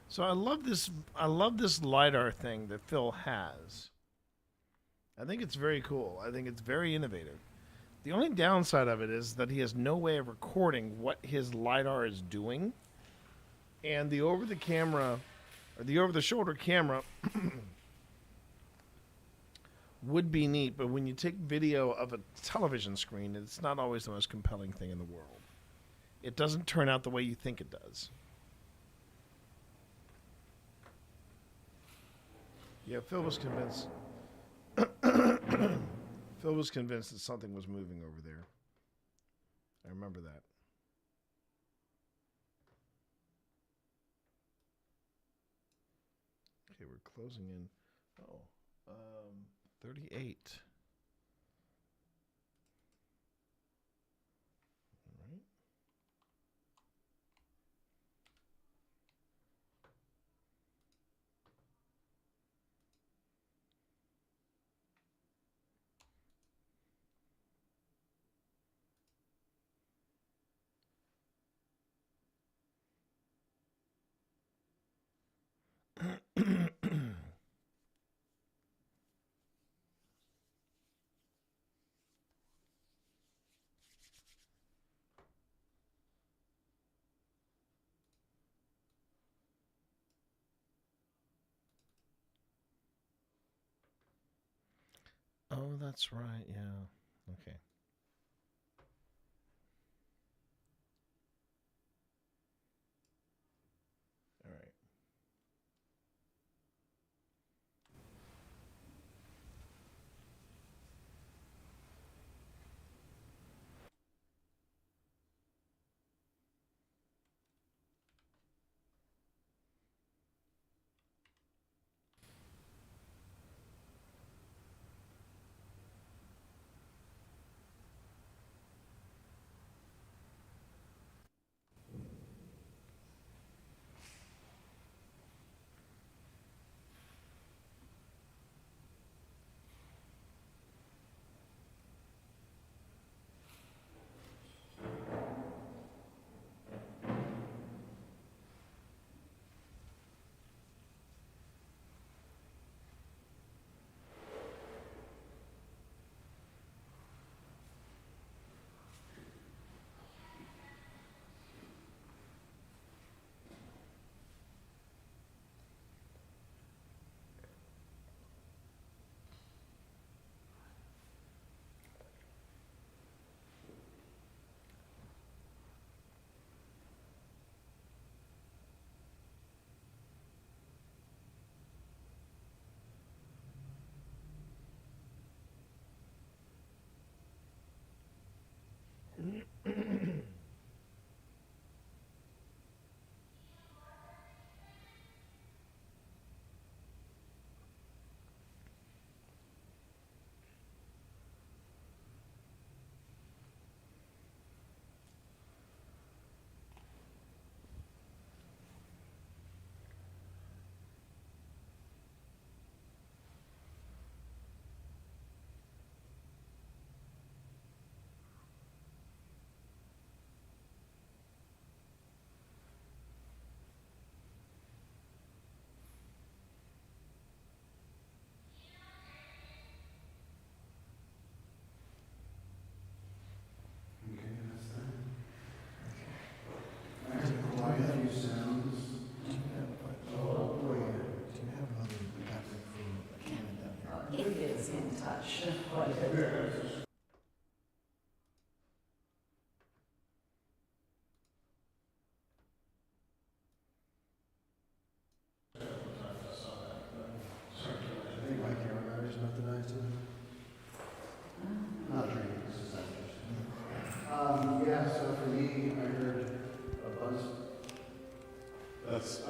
So I love this. I love this lidar thing that Phil has. I think it's very cool. I think it's very innovative. The only downside of it is that he has no way of recording what his lidar is doing, and the over-the-camera or the over-the-shoulder camera would be neat, but when you take video of a television screen, it's not always the most compelling thing in the world. It doesn't turn out the way you think it does. Yeah, Phil was convinced. Phil was convinced that something was moving over there. I remember that. Okay, we're closing in. 38. All right. Oh, that's right. Yeah. Okay. All right. me, I heard a buzz. That's I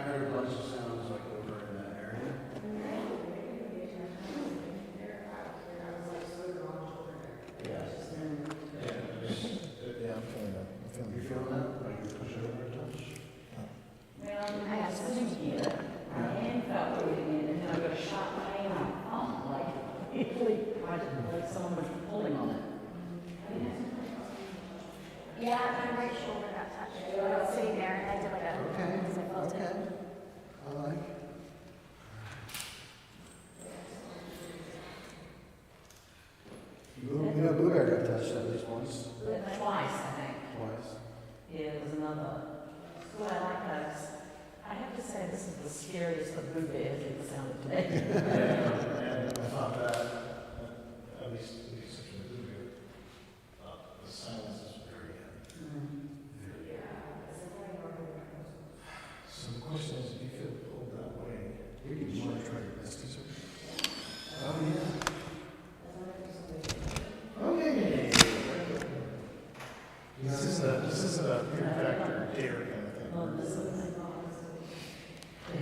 heard a bunch of sounds like over in that area. yeah, I'm feeling that. You feel that? Like you push over a touch? Well, I was thinking it. My hand felt moving in, and then I got a shot in my hand. Like someone was pulling on it. Yeah, my right shoulder got touched. I was sitting there and I did like a. Okay, because I felt it. okay. I like. You know, Boo Bear got touched at least once. Twice, I think. Twice. Yeah, there was another. Well, I like those. I have to say, this is the scariest the Boo Bear ever sounded to me. And I thought that, at least such a Boo Bear, the silence is very heavy. So the question is, if you feel pulled that way, you want to try your best to survive. Oh, yeah. Okay. This isn't a fear factor dare kind of thing.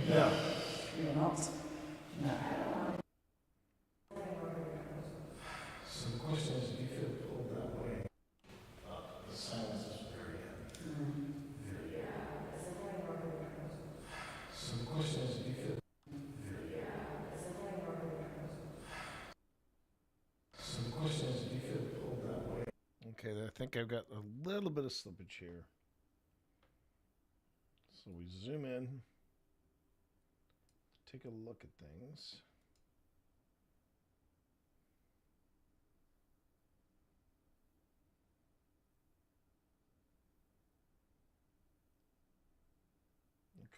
No. You're not? No. So the question is, if you feel pulled that way, the silence is very heavy. So the question is, if you feel pulled that way. Okay, I think I've got a little bit of slippage here. So we zoom in, take a look at things.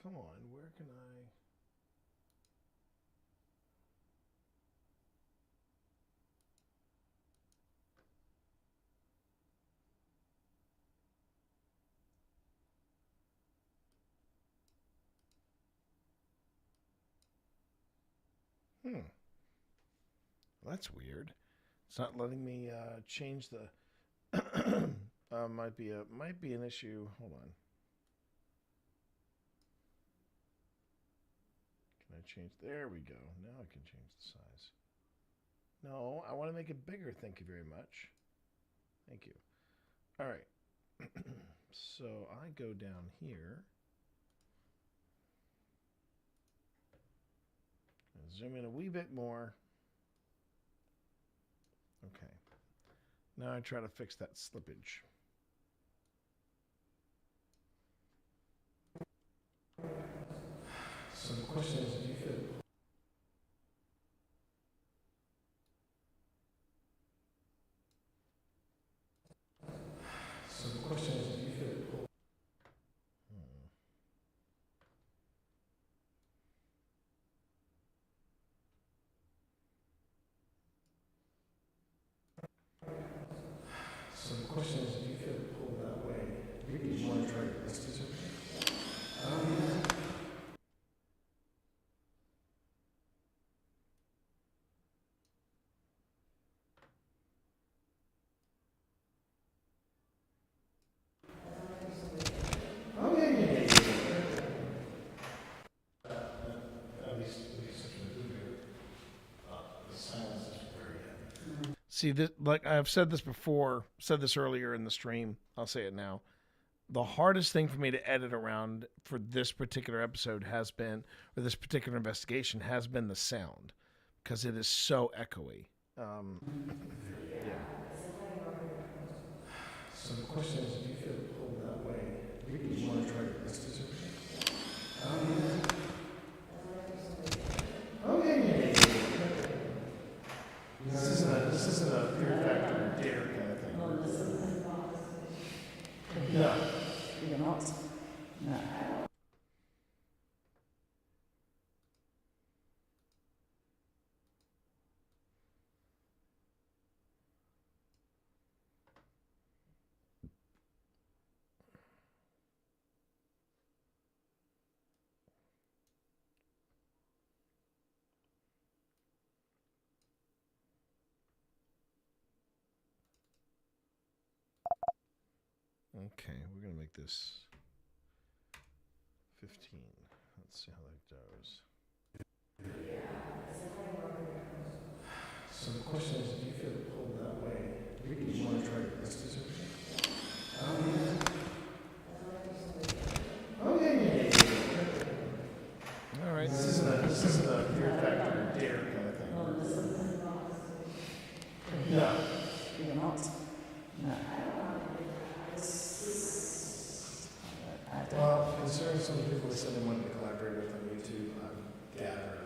Come on, where can I? That's weird. It's not letting me change the. Might be an issue. Hold on. Can I change? There we go. Now I can change the size. No, I want to make it bigger. Thank you very much. Thank you. All right. So I go down here. Zoom in a wee bit more. Okay. Now I try to fix that slippage. So the question is, do you feel? So the question is, do you feel? So the question is, do you feel pulled that way? You want to try your best to survive. See, this, like I've said this before, said this earlier in the stream, I'll say it now. The hardest thing for me to edit around for this particular episode has been, or this particular investigation has been the sound, because it is so echoey. Yeah. So the question is, do you feel pulled that way? You want to try your best to survive. This isn't a fear factor dare kind of thing. No. You're not? No. Okay, we're gonna make this 15. Let's see how that goes. So the question is, do you feel pulled that way? Do you want to try this decision? Oh yeah. All right. This isn't a fear factor dare kind of thing. No. You're not. No. Well, considering some people said they wanted to collaborate with on YouTube, gather.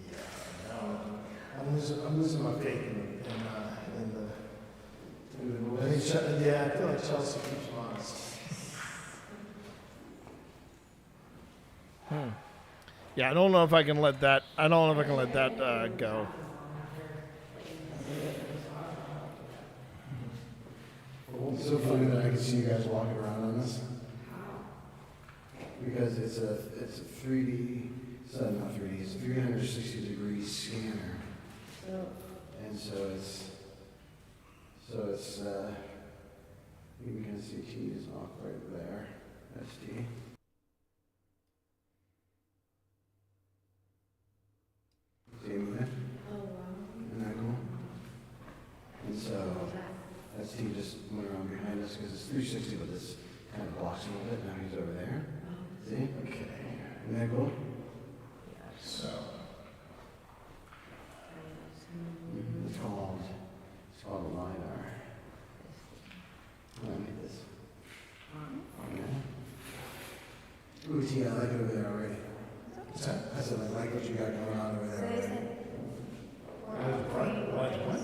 Yeah, no. I'm losing my faith in the yeah, I feel like Chelsea keeps me honest. Yeah, I don't know if I can let that. I don't know if I can let that go. It's so funny that I can see you guys walking around on this. Because it's a 3D, not 3D, it's a 360-degree scanner. And so it's you can kind of see T is off right there. That's T. See him there? Oh, wow. Isn't that cool? And so that's T just went around behind us because it's 360, but this kind of blocks a little bit. Now he's over there. See? Okay. Isn't that cool? So. It's called a LiDAR. Let me get this. Okay. Ooh, T, I like it over there already. What's that? I said, I like what you got going on over there already.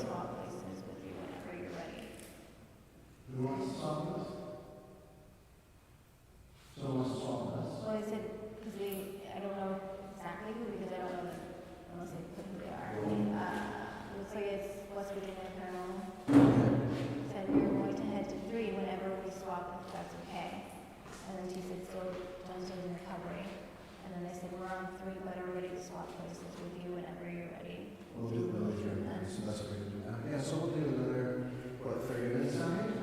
Swap places with you whenever you're ready. Who wants to swap with us? Someone wants to swap with us? Well, I said, because I don't know exactly who, because I don't know them, unless they put who they are. Looks like it's West Virginia Paranormal. Said we were going to head to 3 whenever we swap, if that's okay. And then she said, still, John's still in recovery. And then they said, we're on 3, but are ready to swap places with you whenever you're ready. We'll do the village right. So that's what we can do now. Yeah, so we'll do another, 30 minutes now?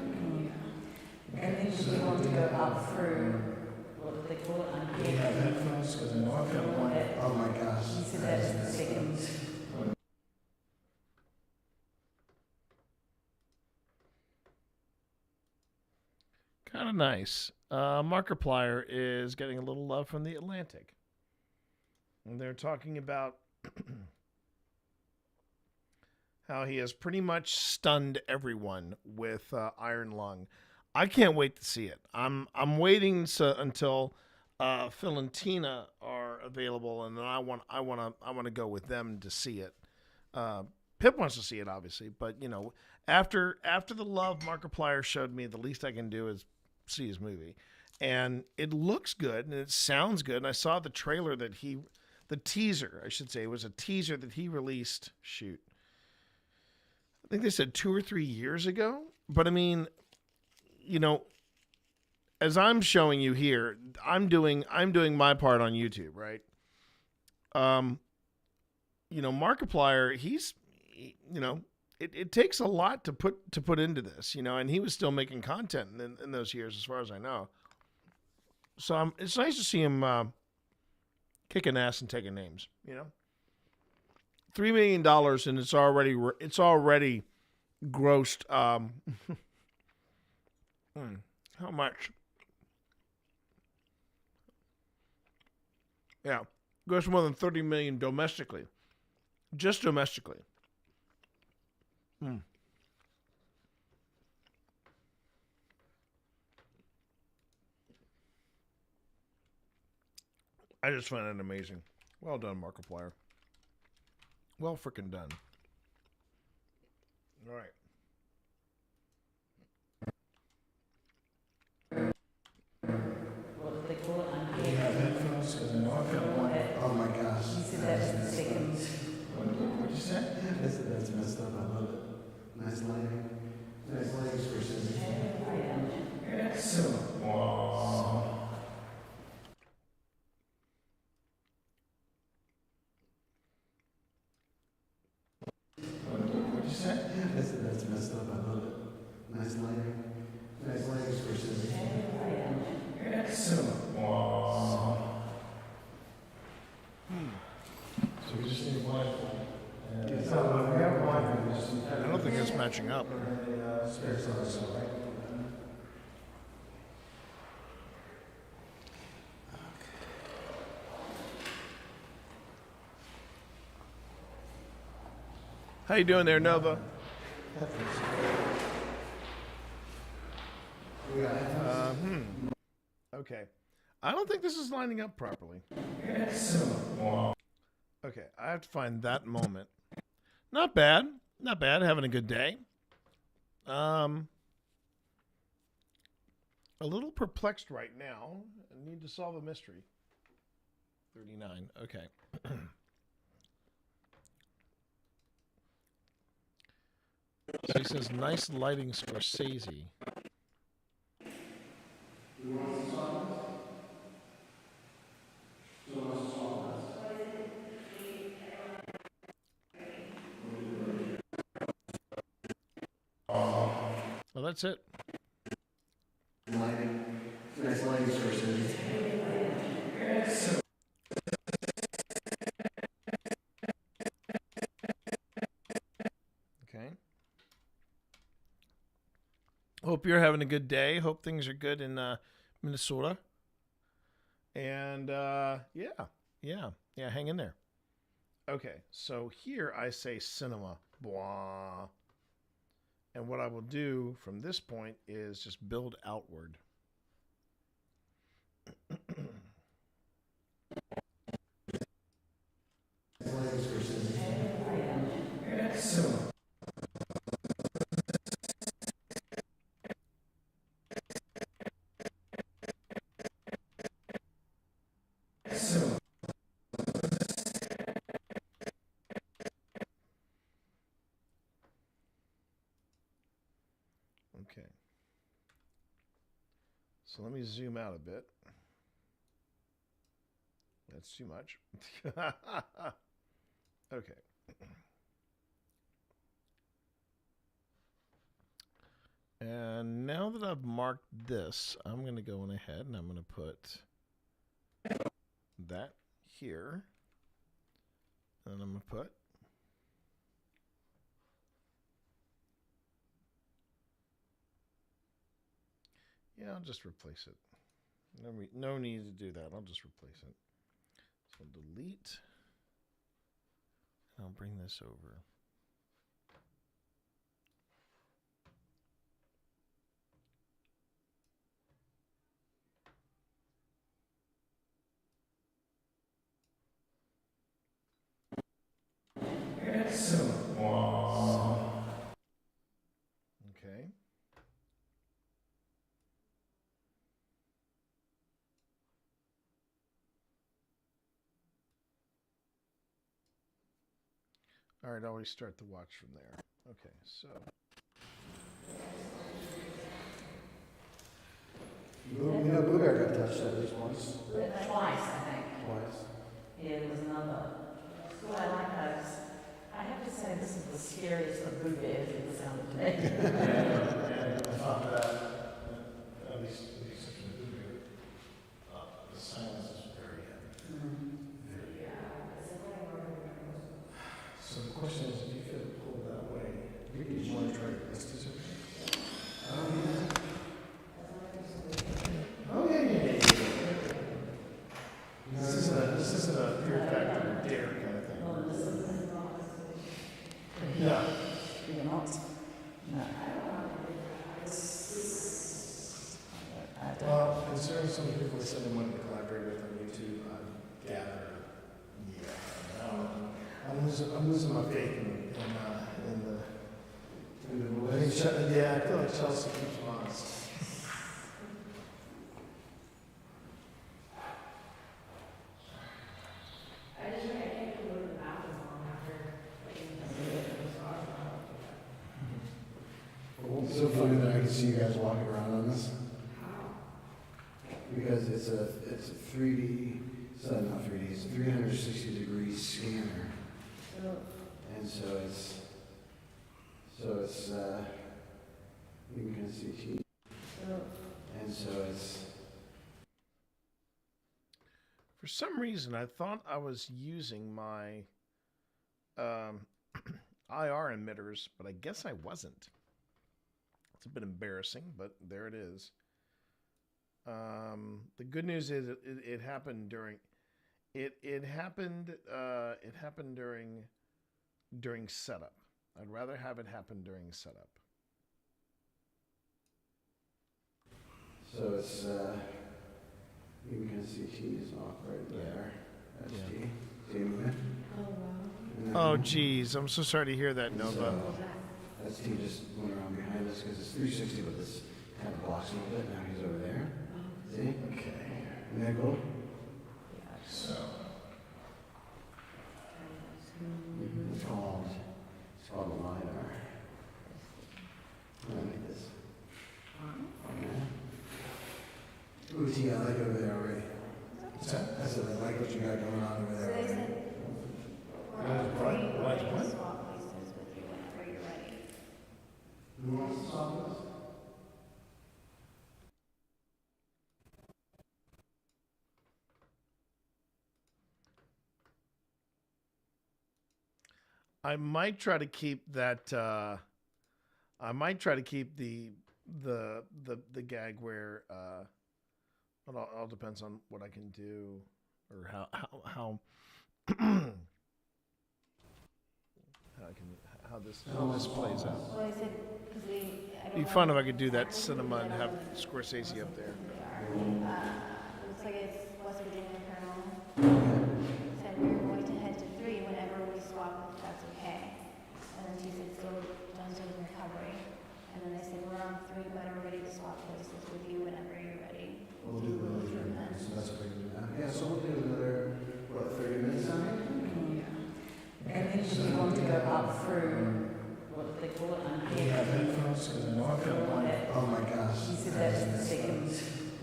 I think we want to go up through, what do they call it? Do you have headphones? Because I know I've got one. Oh my gosh. He said that's the second. Kind of nice. Markiplier is getting a little love from the Atlantic. And they're talking about how he has pretty much stunned everyone with Iron Lung. I can't wait to see it. I'm waiting until Phil and Tina are available, and then I want to go with them to see it. Pip wants to see it, obviously, but you know, after the love Markiplier showed me, the least I can do is see his movie, and it looks good and it sounds good. And I saw the trailer the teaser, I should say, it was a teaser that he released. Shoot, I think they said 2 or 3 years ago. But I mean, you know, as I'm showing you here, I'm doing my part on YouTube, right? You know, Markiplier, you know, it takes a lot to put into this, you know, and he was still making content in those years, as far as I know. So it's nice to see him kicking ass and taking names, you know. $3 million, and it's already grossed. How much? Yeah, grossed more than $30 million domestically, just domestically. I just find it amazing. Well done, Markiplier. Well freaking done. All right. What do they call it? Do you have headphones? Because I know I've got one. Oh my gosh. He said that's the second. What'd you say? That's messed up. I love it. Nice lighting. Nice lighting for scissors. Excellent. Wow. What'd you say? That's messed up. I love it. Nice lighting. Nice legs versus cinema. So we just need blindfold. We have blindfold. I don't think it's matching up. How you doing there, Nova? Okay. I don't think this is lining up properly. Okay, I have to find that moment. Not bad. Not bad. Having a good day. A little perplexed right now. I need to solve a mystery. 39. Okay. So he says, nice lighting, Scorsese. Well, that's it. Lighting. Nice lighting Scorsese. Okay. Hope you're having a good day. Hope things are good in Minnesota. And yeah, hang in there. Okay, so here I say cinema. Blah. And what I will do from this point is just build outward. Okay. So let me zoom out a bit. That's too much. Okay. And now that I've marked this, I'm going to go on ahead and I'm going to put that here. And I'm going to put I'll just replace it. No need to do that. I'll just replace it. So I'll delete. And I'll bring this over. Okay. All right, I'll restart the watch from there. Okay, so. You know, Blueberry got touched at least once. Twice, I think. Twice. It was another. So I like that. I have to say, this is the scariest of good bears in the sound of today. I thought that, at least the exception of Blueberry, the silence is very heavy. So the question is, if you feel pulled that way, did you want to try to list this? Oh yeah. This isn't a fear factor dare kind of thing. Yeah. You're not? No. Well, considering some people said they wanted to collaborate with on YouTube, I gather. Yeah. I'm losing my faith in the way. Yeah, I feel like Chelsea keeps honest. It's so funny that I can see you guys walking around on this. Because it's a 3D, it's not 3D, it's a 360-degree scanner. And so it's you can kind of see cheese. For some reason, I thought I was using my IR emitters, but I guess I wasn't. It's a bit embarrassing, but there it is. The good news is it happened during it happened during setup. I'd rather have it happen during setup. So it's, you can see T is off right there. That's T. T movement. Oh, geez. I'm so sorry to hear that, Nova. So, that's T just went around behind us because it's 360, but this kind of blocks a little bit. Now he's over there. See? Okay. Nickel. So. It's called a LiDAR. Let me make this. Ooh, T, I like it over there already. What's that? I said, I like what you got going on over there already. What? Who wants to swap this? I might try to keep that. I might try to keep the gag where. It all depends on what I can do, or how how this plays out. Well, I said, because It'd be fun if I could do that cinema and have Scorsese up there. looks like it's West Virginia Paranormal. Said we were going to head to 3 whenever we swap, if that's okay. And then she said, still John's doing recovery. And then I said, we're on 3, but I'm ready to swap places with you whenever you're ready. We'll do those right now. So that's what we can do now. Yeah, so we'll do another, what, 30 minutes on it? And then she wanted to go up through, what do they call it, Yeah, headphones, because I know I feel like, oh my gosh. She said that's the second.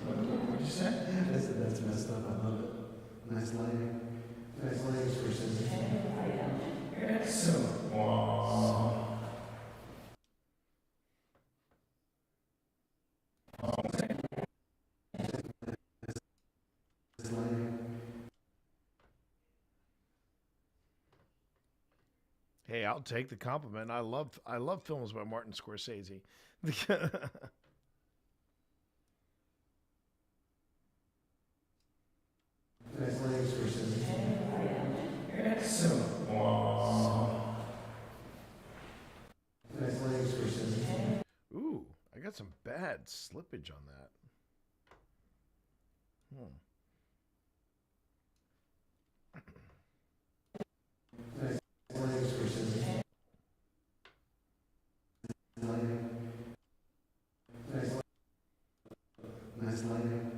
What did you say? I said that's messed up. I love it. Nice lighting. Nice lighting for Cindy. Excellent. Wow. Hey, I'll take the compliment. I love films by Martin Scorsese. Nice legs for Cindy. Excellent. Wow. Nice legs for Cindy. Ooh, I got some bad slippage on that. Nice legs for Cindy. Nice lighting.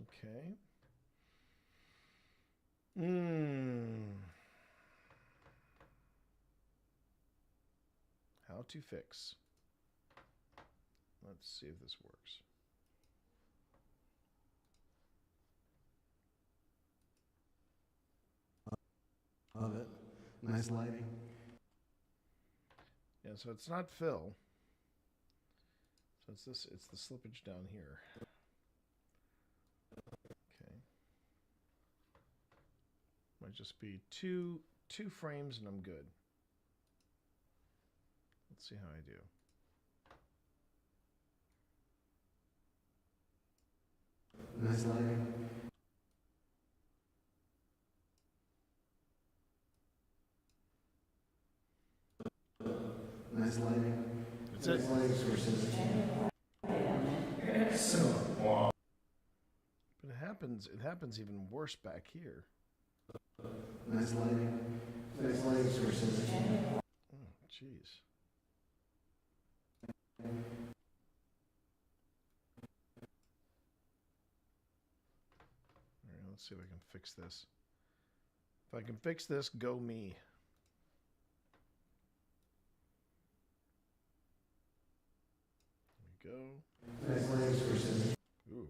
Okay. How to fix. Let's see if this works. Love it. Nice lighting. Yeah, so it's not fill. So it's the slippage down here. Okay. Might just be two frames and I'm good. Let's see how I do. Nice lighting. Nice lighting. That's nice it. Lighting sources. Excellent. Wow. But it happens even worse back here. Nice lighting. Nice lighting sources. Oh, jeez. All right, let's see if I can fix this. If I can fix this, go me. There we go. Nice lighting sources. Ooh.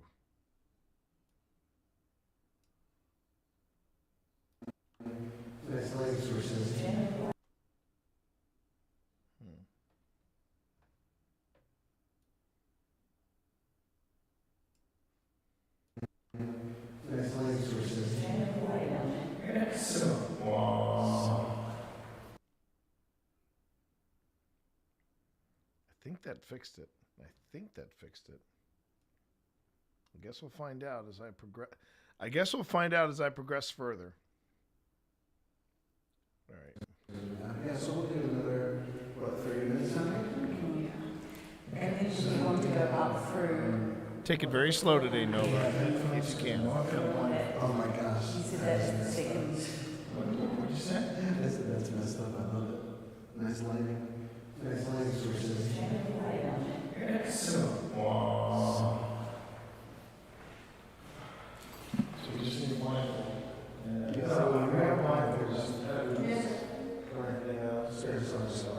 Nice lighting sources. that fixed it. I think that fixed it. I guess we'll find out as I progress. I guess we'll find out as I progress further. All right. Yeah, so we'll do another, what, 30 minutes on it? And then she want to go up through. Take it very slow today, Nova, if you can. Oh my gosh. She said that's the second. What'd you say? That's messed up. I love it. Nice lighting. Nice lighting sources. So, so you just need one. Yeah, so when we have one, there's everything else. There's some stuff.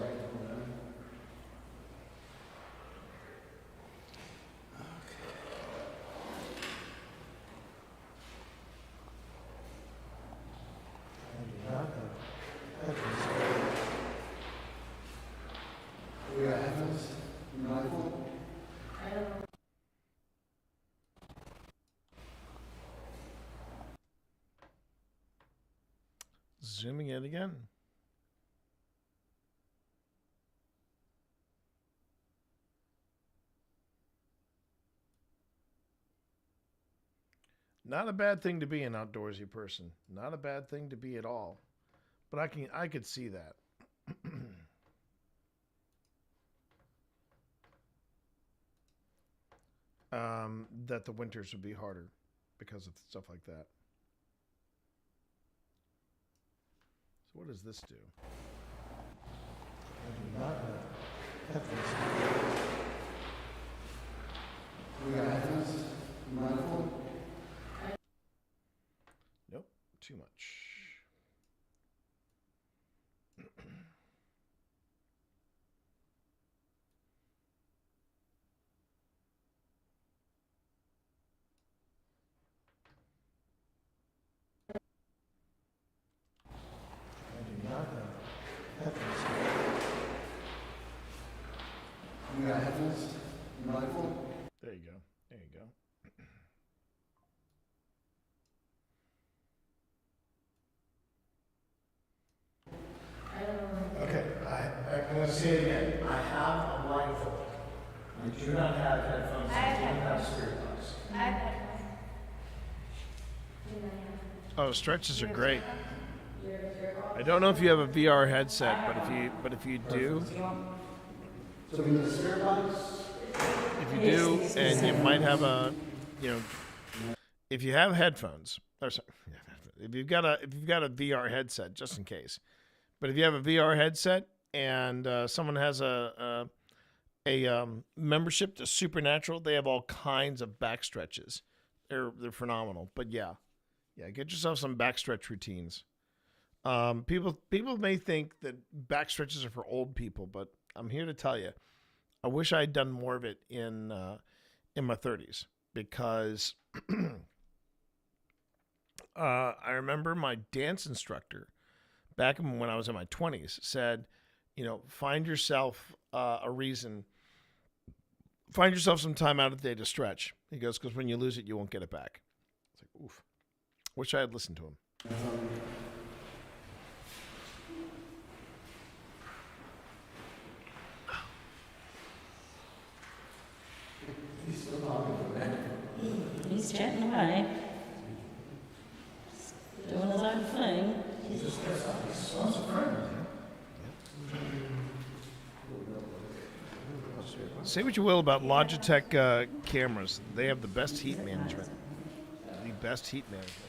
We got headphones? Rifle? Zooming in again. Not a bad thing to be an outdoorsy person. Not a bad thing to be at all. But I could see that. That the winters would be harder because of stuff like that. So what does this do? We got headphones? Rifle? Nope, too much. We got headphones? Rifle? There you go. There you go. Okay, I'm going to say it again. I have a blindfold. I do not have headphones. I do not have spirit box. I have headphones. Oh, stretches are great. I don't know if you have a VR headset, but if you do, So we need a spirit box? if you do, and you might have a, if you have headphones, or sorry, if you've got a VR headset, just in case. But if you have a VR headset and someone has a membership to Supernatural, they have all kinds of back stretches. They're phenomenal. But yeah, get yourself some backstretch routines. People may think that back stretches are for old people, but I'm here to tell you, I wish I had done more of it in my 30s because I remember my dance instructor back when I was in my 20s said, find yourself a reason, find yourself some time out of the day to stretch. He goes, because when you lose it, you won't get it back. It's like, oof. Wish I had listened to him. He's still talking to me. He's chatting away. Doing his own thing. He just gets up. He wants a friend. Say what you will about Logitech cameras. They have the best heat management. The best heat management.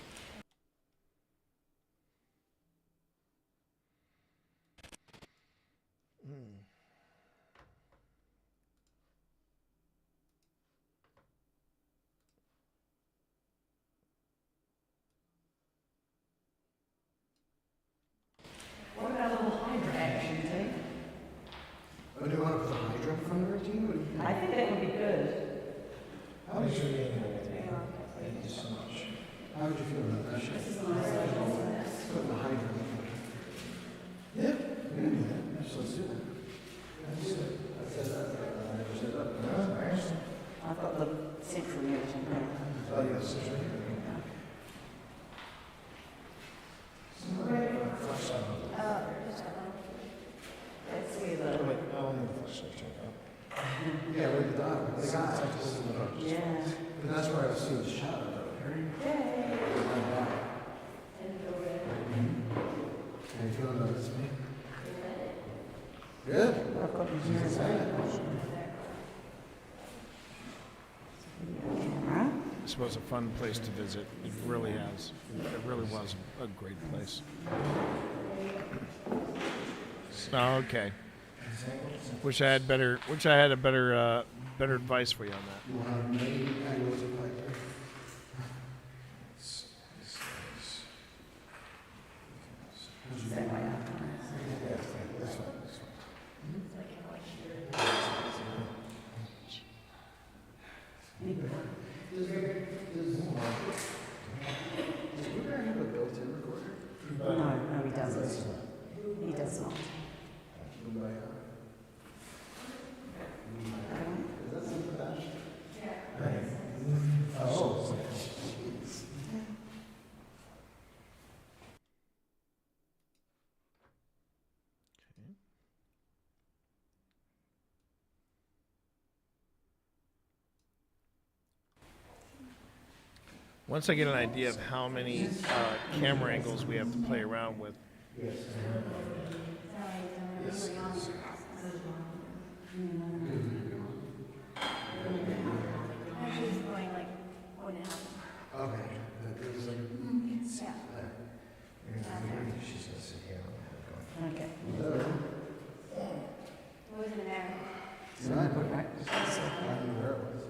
What about a little Hydra action, T? Oh, do you want to put the Hydra in front of her team? I think that would be good. How did you feel? Thank you so much. How did you feel about that? Put the Hydra in front of her. Yeah, we can do that. So let's do that. Let's do it. I've got the central unit in there. Oh, you got the central unit. That's where the... Wait, I'll move the switch. Good. I've got you here as well. Camera. This was a fun place to visit. It really has. It really was a great place. Okay. Wish I had a better advice for you on that. You want many angles of light. Same way up. That's fine. Does Blueberry have a built-in recorder? No, he doesn't. He does not. Is that something that? Yeah. Oh. Once I get an idea of how many camera angles we have to play around with. Okay. It was like, she's gonna sit here. Okay. What was in there? It's not okay. I knew where it was.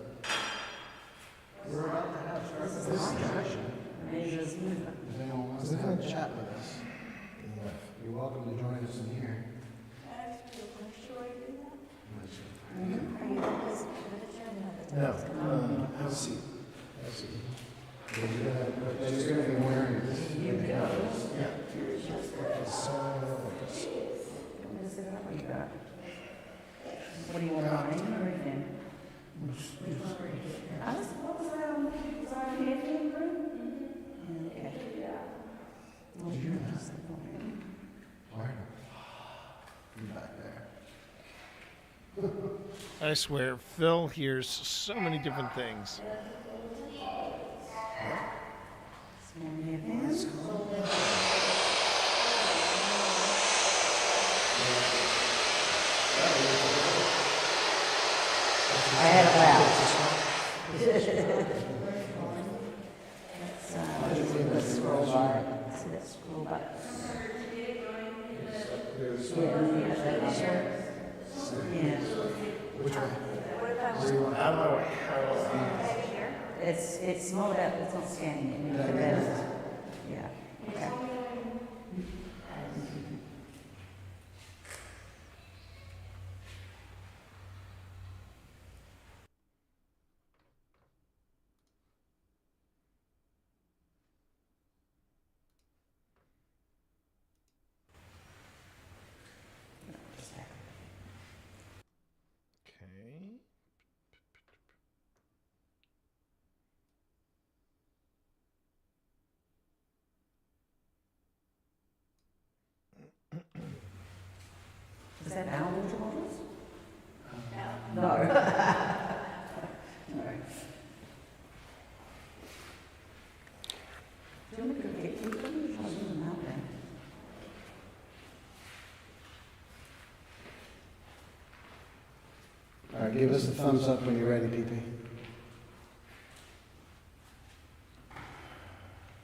We're about to have This is this the discussion. measures movement. If anyone wants to have a chat with us, you're welcome to join us in here. No, have a seat. Have a seat. They're just gonna be wearing this. You go. Yeah. What you got? What do you want on anything or anything? What was that on? Was that on the ATM room? Okay. Well, you're just You're back there. I swear, Phil hears so many different things. I had it loud. Let's scroll bar. See that scroll bar? Yeah. Which way? Out of my way. It's not about, it's not scanning it. You need the best. Yeah. Okay. Okay. Is that our water bottles? No. No. Do you want to go get them? I'll leave them out there. All right, give us a thumbs up when you're ready, PP.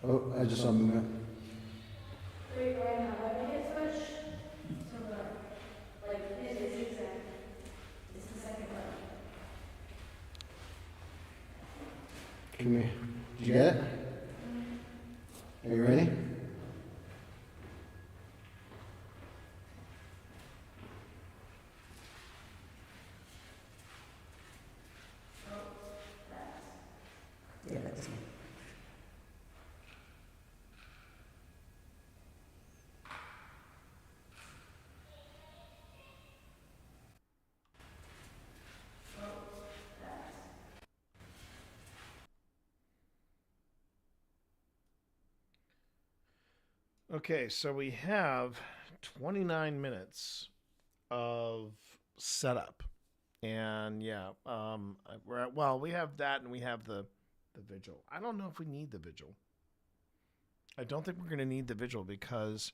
Oh, I just saw movement. Come here. Did you get it? Are you ready? Yeah, that's me. Okay, so we have 29 minutes of setup, and yeah, we have that, and we have the vigil. I don't know if we need the vigil. I don't think we're going to need the vigil because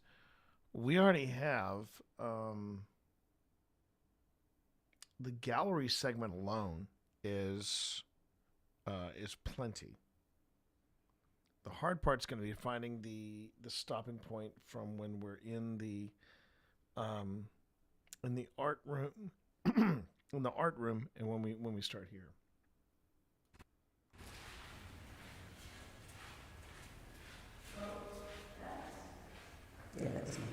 we already have the gallery segment alone is plenty. The hard part's going to be finding the stopping point from when we're in the art room, in the art room, and when we start here. Yeah, that's me.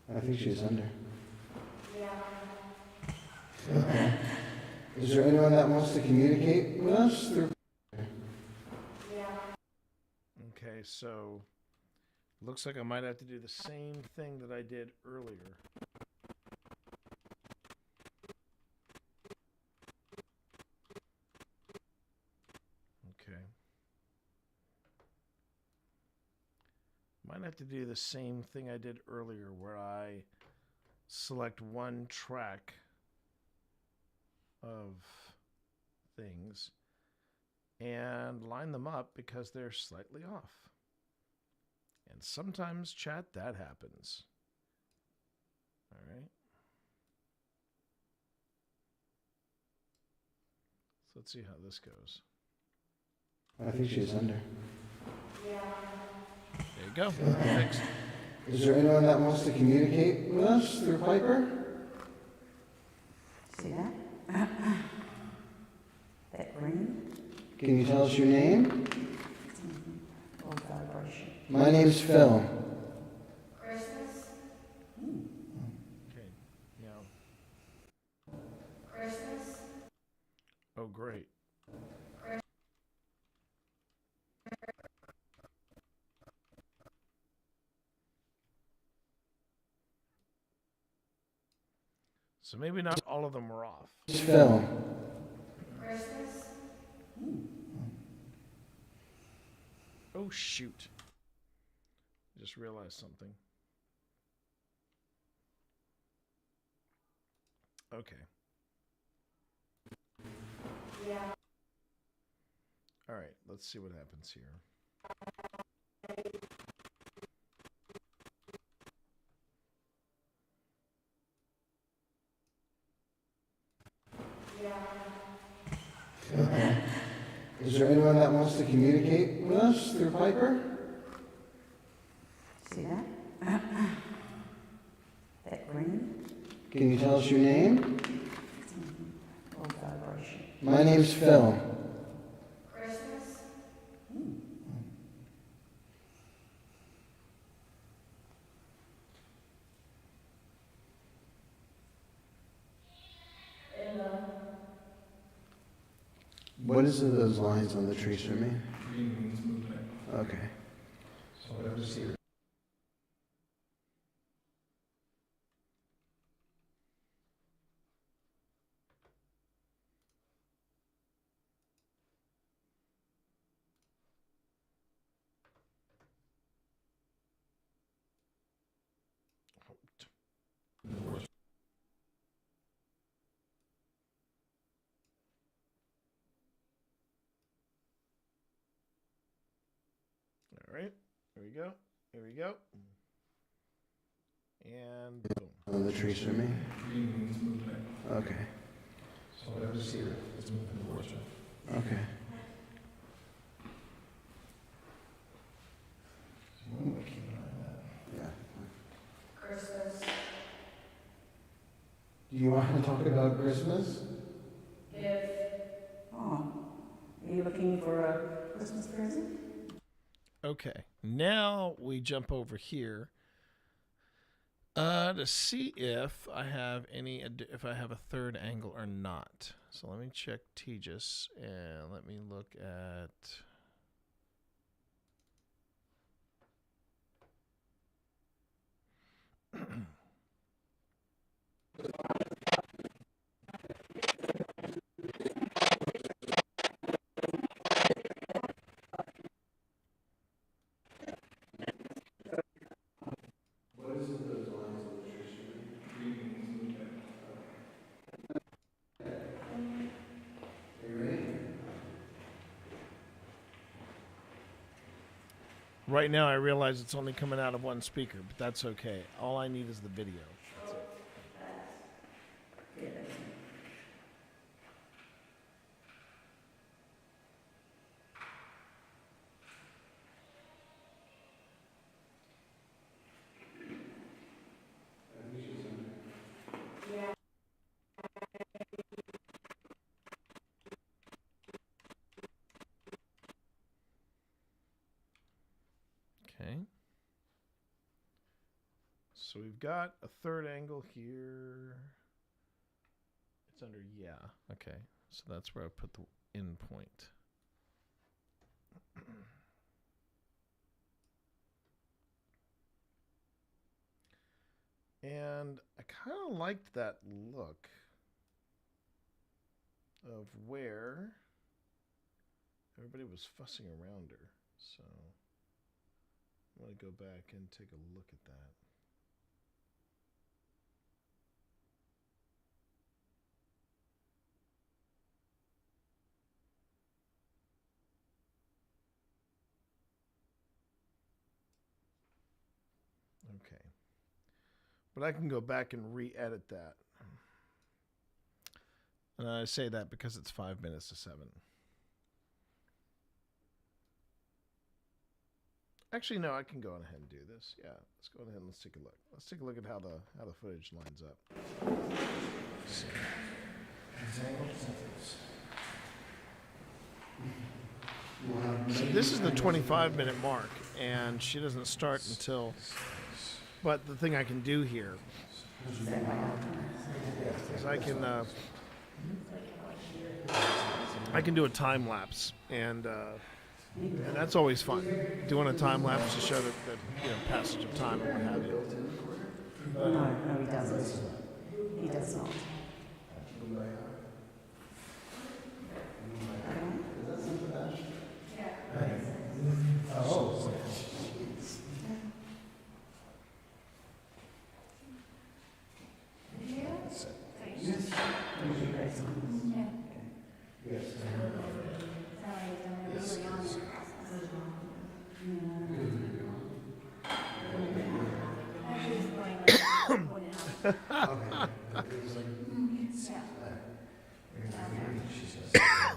I think she's under. Yeah. Okay. Is there anyone that wants to communicate with us through? Yeah. Okay, so looks like I might have to do the same thing that I did earlier. Okay. Might have to do the same thing I did earlier where I select one track of things and line them up because they're slightly off. And sometimes, chat, that happens. All right. So let's see how this goes. I think she's under. Yeah. There you go. Okay. Fixed. Is there anyone that wants to communicate with us through Piper? See that? That green? Can you tell us your name? Low vibration. My name's Phil. Christmas? Okay. Now. Christmas? Oh, great. So maybe not all of them were off. Phil. Christmas? Oh, shoot. Just realized something. Okay. Yeah. All right, let's see what happens here. Okay. Is there anyone that wants to communicate with us through Piper? See that? That green? Can you tell us your name? Low vibration. My name's Phil. Christmas? In the What is it those lines on the tracer mean? Green means movement. Okay. So whatever's here. All right, here we go. Here we go. And boom. On the tracer mean? Green means movement. Okay. So whatever's here is moving towards you. Okay. Yeah. Christmas. Do you want to talk about Christmas? If Oh, are you looking for a Christmas present? Okay, now we jump over here to see if I have if I have a third angle or not. So let me check Tejas and let me look at. What is it those lines on the tracer mean? Green means movement. Are you ready? right now I realize it's only coming out of one speaker, but that's okay. All I need is the video. That's it. Okay. So we've got a third angle here. It's under, yeah. Okay. So that's where I put the in point. And I kind of liked that look of where everybody was fussing around her. So I'm going to go back and take a look at that. Okay. But I can go back and re-edit that. And I say that because it's 5 minutes to 7. Actually, no, I can go on ahead and do this. Yeah, let's go ahead and let's take a look. Let's take a look at how the footage lines up. So this is the 25-minute mark, and she doesn't start until. But the thing I can do here is I can do a time lapse, and that's always fun. Doing a time lapse to show the passage of time and what have you. No, he doesn't. He does not. Oh.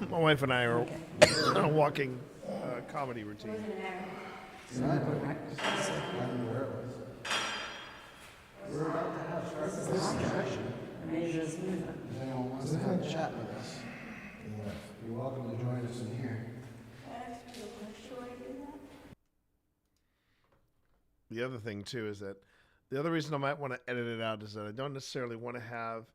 My wife and I are on a walking comedy routine. We're about to have this is the discussion. If anyone wants to have a chat with us, you're welcome to join us in here. The other thing too is that the other reason I might want to edit it out is that I don't necessarily want to have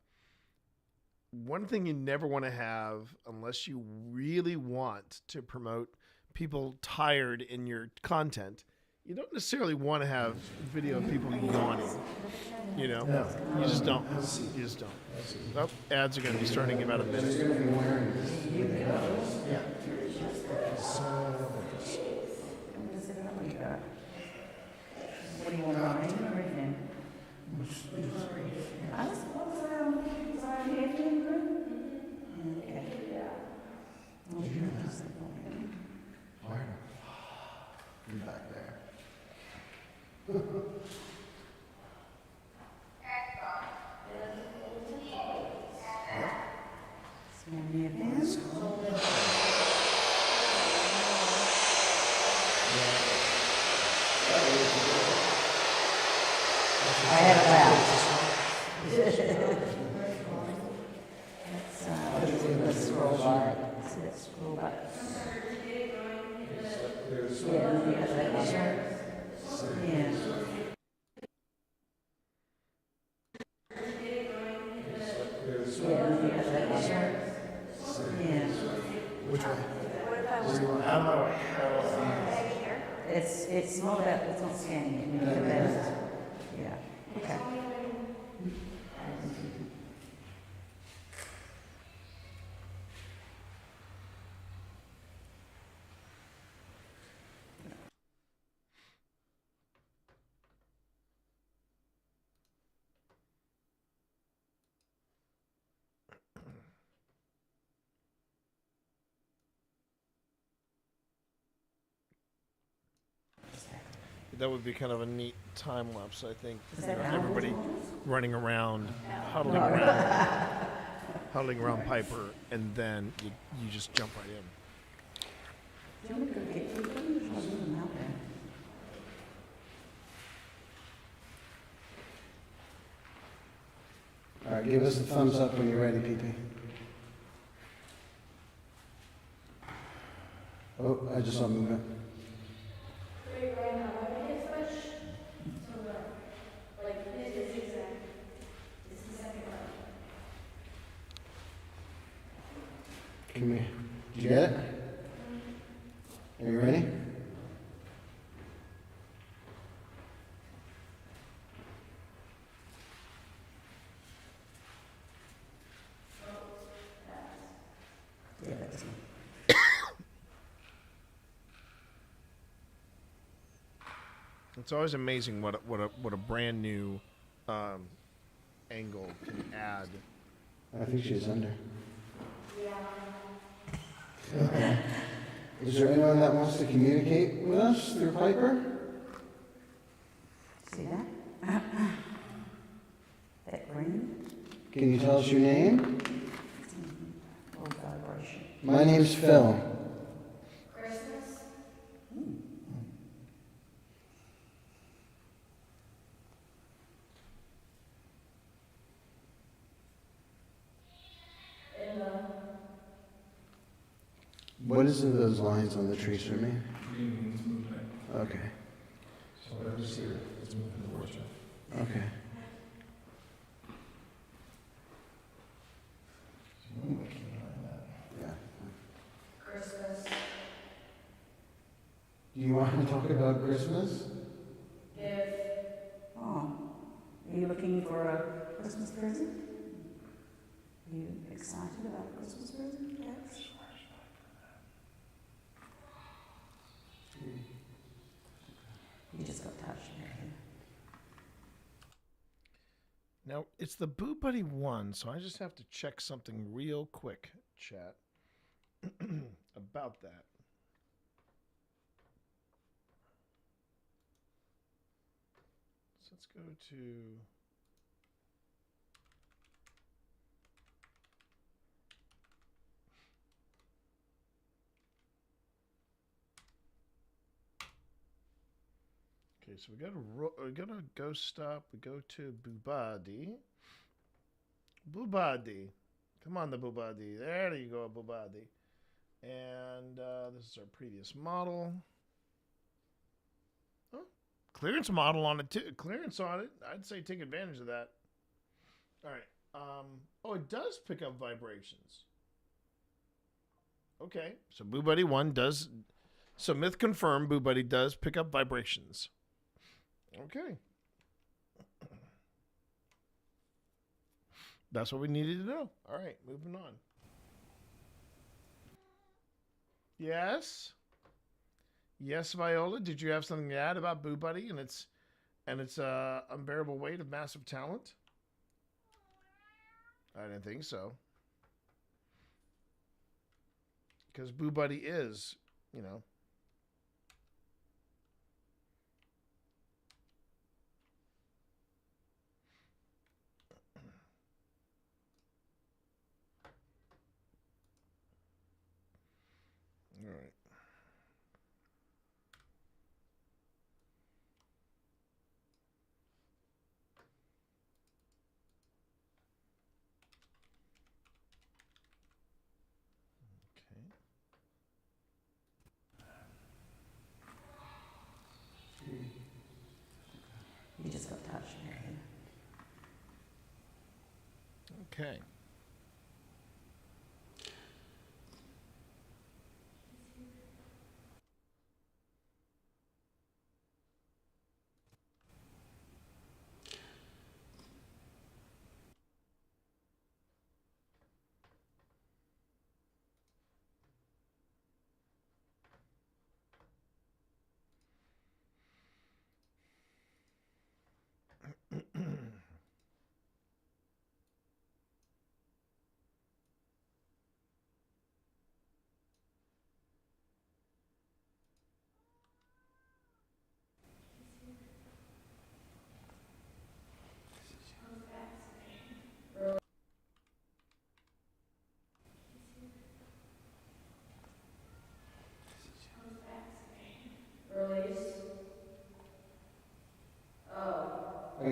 one thing you never want to have unless you really want to promote people tired in your content. You don't necessarily want to have video of people yawning. You know? No. You just don't. You just don't. Oh, ads are going to be starting in about a minute. Yeah. What do you want to write or anything? I was around here doing good. Okay. Oh, you're just You're back there. I had a let's scroll by it. See that scroll by it. Yeah, that one. Yeah. Which way? Out of my way. It's not about, it's not scanning it. You need that. Yeah. Okay. That would be kind of a neat time lapse, I think. Is You that know, how everybody it running around, huddling No. around, huddling around Piper, and then you just jump right in. Do you want me to go get food? I'll leave them out there. All right, give us a thumbs up when you're ready, PP. Oh, I just saw movement. Wait, right now, why did it switch? So like, this is zigzag. This is the second one. Come here. Did you get it? Are you ready? Yeah, that's me. It's always amazing what a brand new angle can add. I think she's under. Yeah. Okay. Is there anyone that wants to communicate with us through Piper? See that? That green? Can you tell us your name? Low vibration. My name's Phil. Christmas? And What is those lines on the tracer mean? Green means movement. Okay. So whatever's here is moving towards you. Okay. Yeah. Christmas. Do you want to talk about Christmas? If Oh, are you looking for a Christmas present? Are you excited about a Christmas present, Dex? You just got touched there. Now, it's the Boo Buddy 1, so I just have to check something real quick, chat, about that. So let's go to... Okay, so we go to Ghost Stop. We go to Boobadi. Boobadi. Come on, the Boobadi. There you go, Boobadi. And this is our previous model. Oh, clearance model on it, too. Clearance on it. I'd say take advantage of that. All right. Oh, it does pick up vibrations. Okay, so Boobadi 1 does... So myth confirmed, Boobadi does pick up vibrations. Okay. That's what we needed to know. All right, moving on. Yes? Yes, Viola, did you have something to add about Boo Buddy and its unbearable weight of massive talent? I didn't think so. Because Boo Buddy is, you know... All right. You just got touched there. Okay.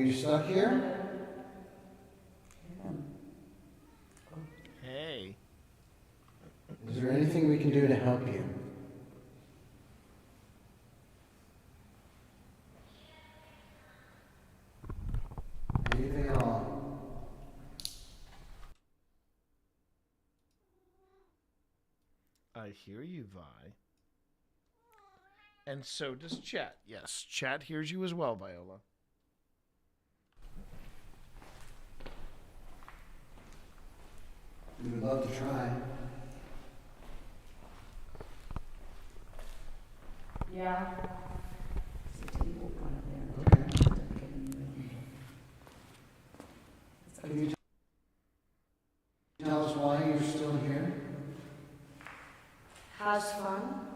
you stuck here? Hey. Is there anything we can do to help you? Anything at all? I hear you, Vi. And so does Chat. Yes, Chat hears you as well, Viola. We would love to try. Yeah. Can you tell us why you're still here? Has fun.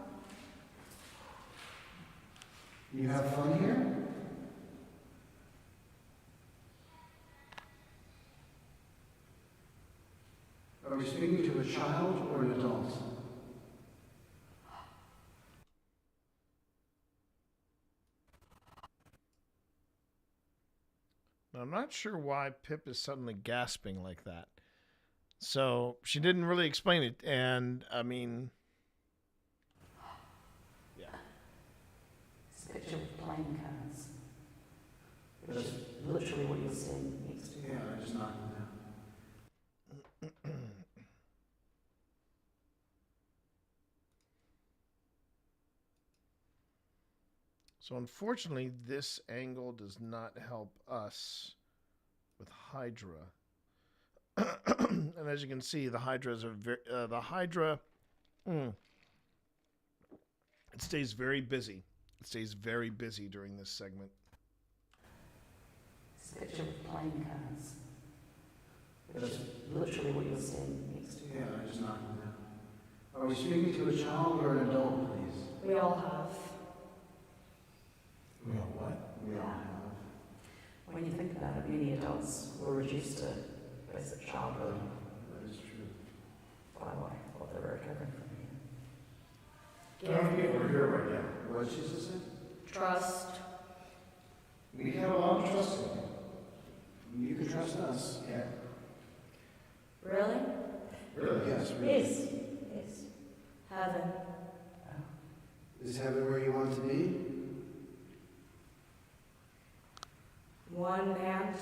You have fun here? Are we speaking to a child or an adult? Now, I'm not sure why Pip is suddenly gasping like that. So she didn't really explain it, and I mean, yeah. It's a picture of playing cards. Which is literally what you're seeing next to you. Yeah, I just knocked them down. So unfortunately, this angle does not help us with Hydra. And as you can see, the Hydras are it stays very busy. It stays very busy during this segment. It's a picture of playing cards. Which is literally what you're seeing next to you. Yeah, I just knocked them down. Are we speaking to a child or an adult, please? We all have. We all what? We all have. When you think about it, many adults were reduced to basic childhood. That is true. By what they were recovering from here. How many people are here right now? What did she just say? Trust. We have a lot of trust in you. You can trust us. Yeah. Really? Really? Yes. Really. Is. Heaven. Is heaven where you want to be? One man.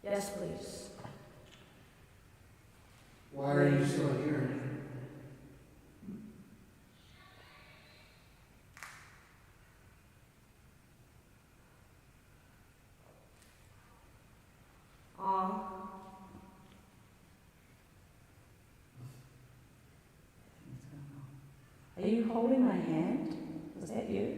Yes, please. Why are you still here? Are you holding my hand? Was that you?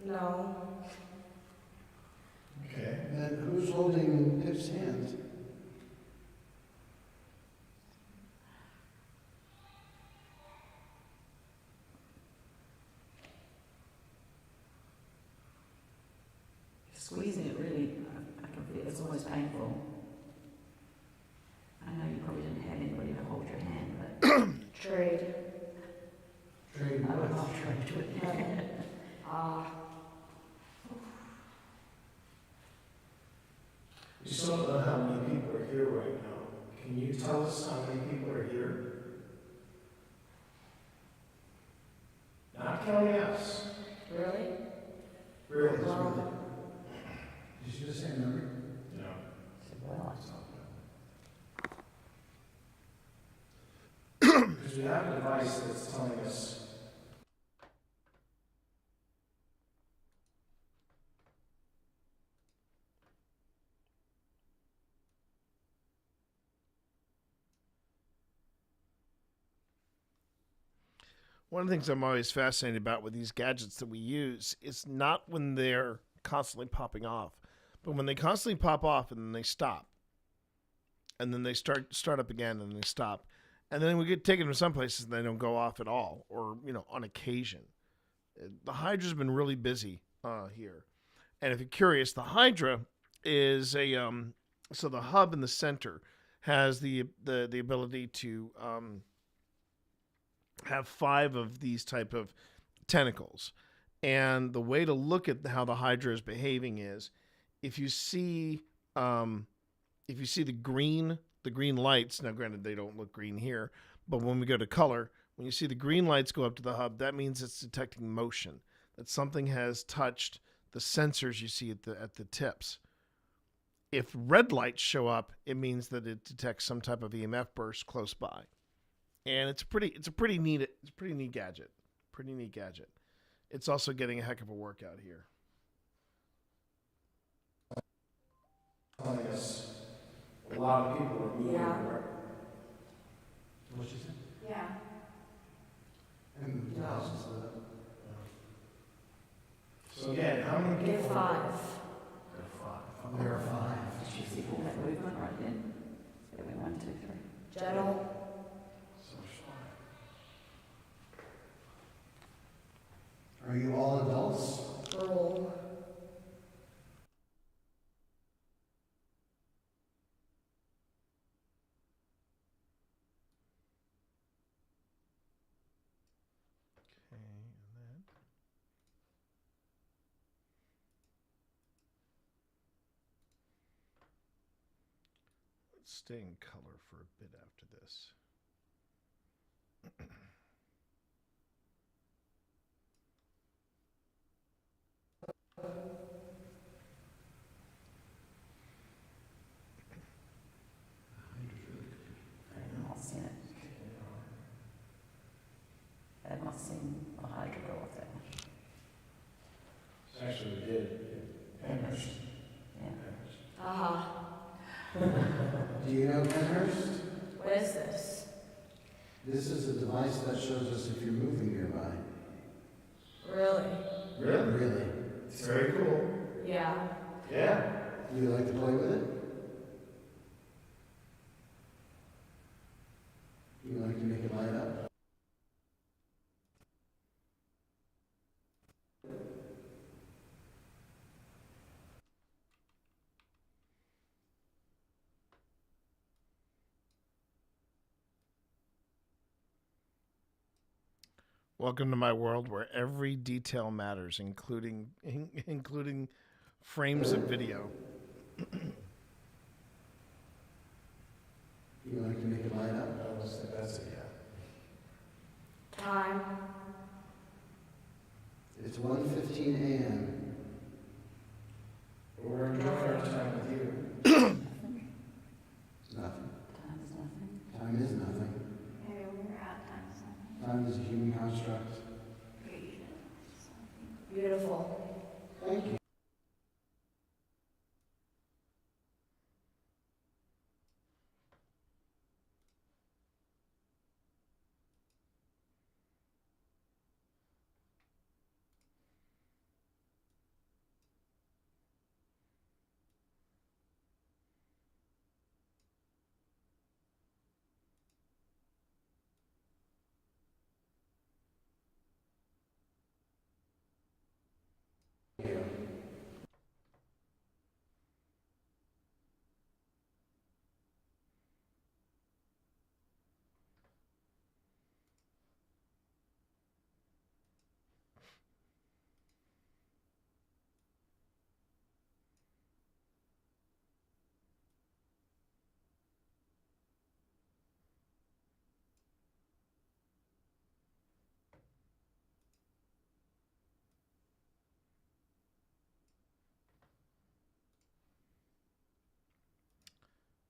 No. Okay. Then who's holding Pip's hand? Squeezing it really, I can feel it's almost painful. I know you probably didn't have anybody to hold your hand, but Trade. Trade I would what? not trade with you. We still don't know how many people are here right now. Can you tell us how many people are here? Not counting us. Really? Really? Well, Did you just say a number? No. Well, Because we have a device that's telling us. One of the things I'm always fascinated about with these gadgets that we use is not when they're constantly popping off, But when they constantly pop off and then they stop, and then they start up again and they stop, and then we get taken to some places and they don't go off at all, or on occasion. The Hydra's been really busy here, and if you're curious, the Hydra is a so the hub in the center has the ability to have 5 of these type of tentacles, and the way to look at how the Hydra is behaving is if you see the green lights. Now, granted, they don't look green here, but when we go to color, when you see the green lights go up to the hub, that means it's detecting motion, that something has touched the sensors you see at the tips. If red lights show up, it means that it detects some type of EMF burst close by, and it's a pretty neat gadget. It's also getting a heck of a workout here. Yes. A lot of people are moving. Yeah. What she said? Yeah. And the house is lit up. So again, how many Get people? 5. There are 5. Did you see that movement right then? Yeah, we 1, 2, 3. Gentle. Are you all adults? Roll. Let's stay in color for a bit after this. I've not seen it. I've not seen a Hydra go off that much. Actually, we did. Penhurst. Yeah. Uh-huh. Do you know Penhurst? What is this? This is a device that shows us if you're moving nearby. Really? Really? It's very cool. Yeah. Yeah. Do you like to play with it? Do you like to make it light up? Welcome to my world where every detail matters, including frames of video. You like to make it light up? That's it, yeah. Time. It's 1:15 a.m. We're enjoying our time with you. Nothing. Time is nothing. Time is nothing. Maybe when we're out, time is nothing. Time is a human construct. Beautiful. Thank you.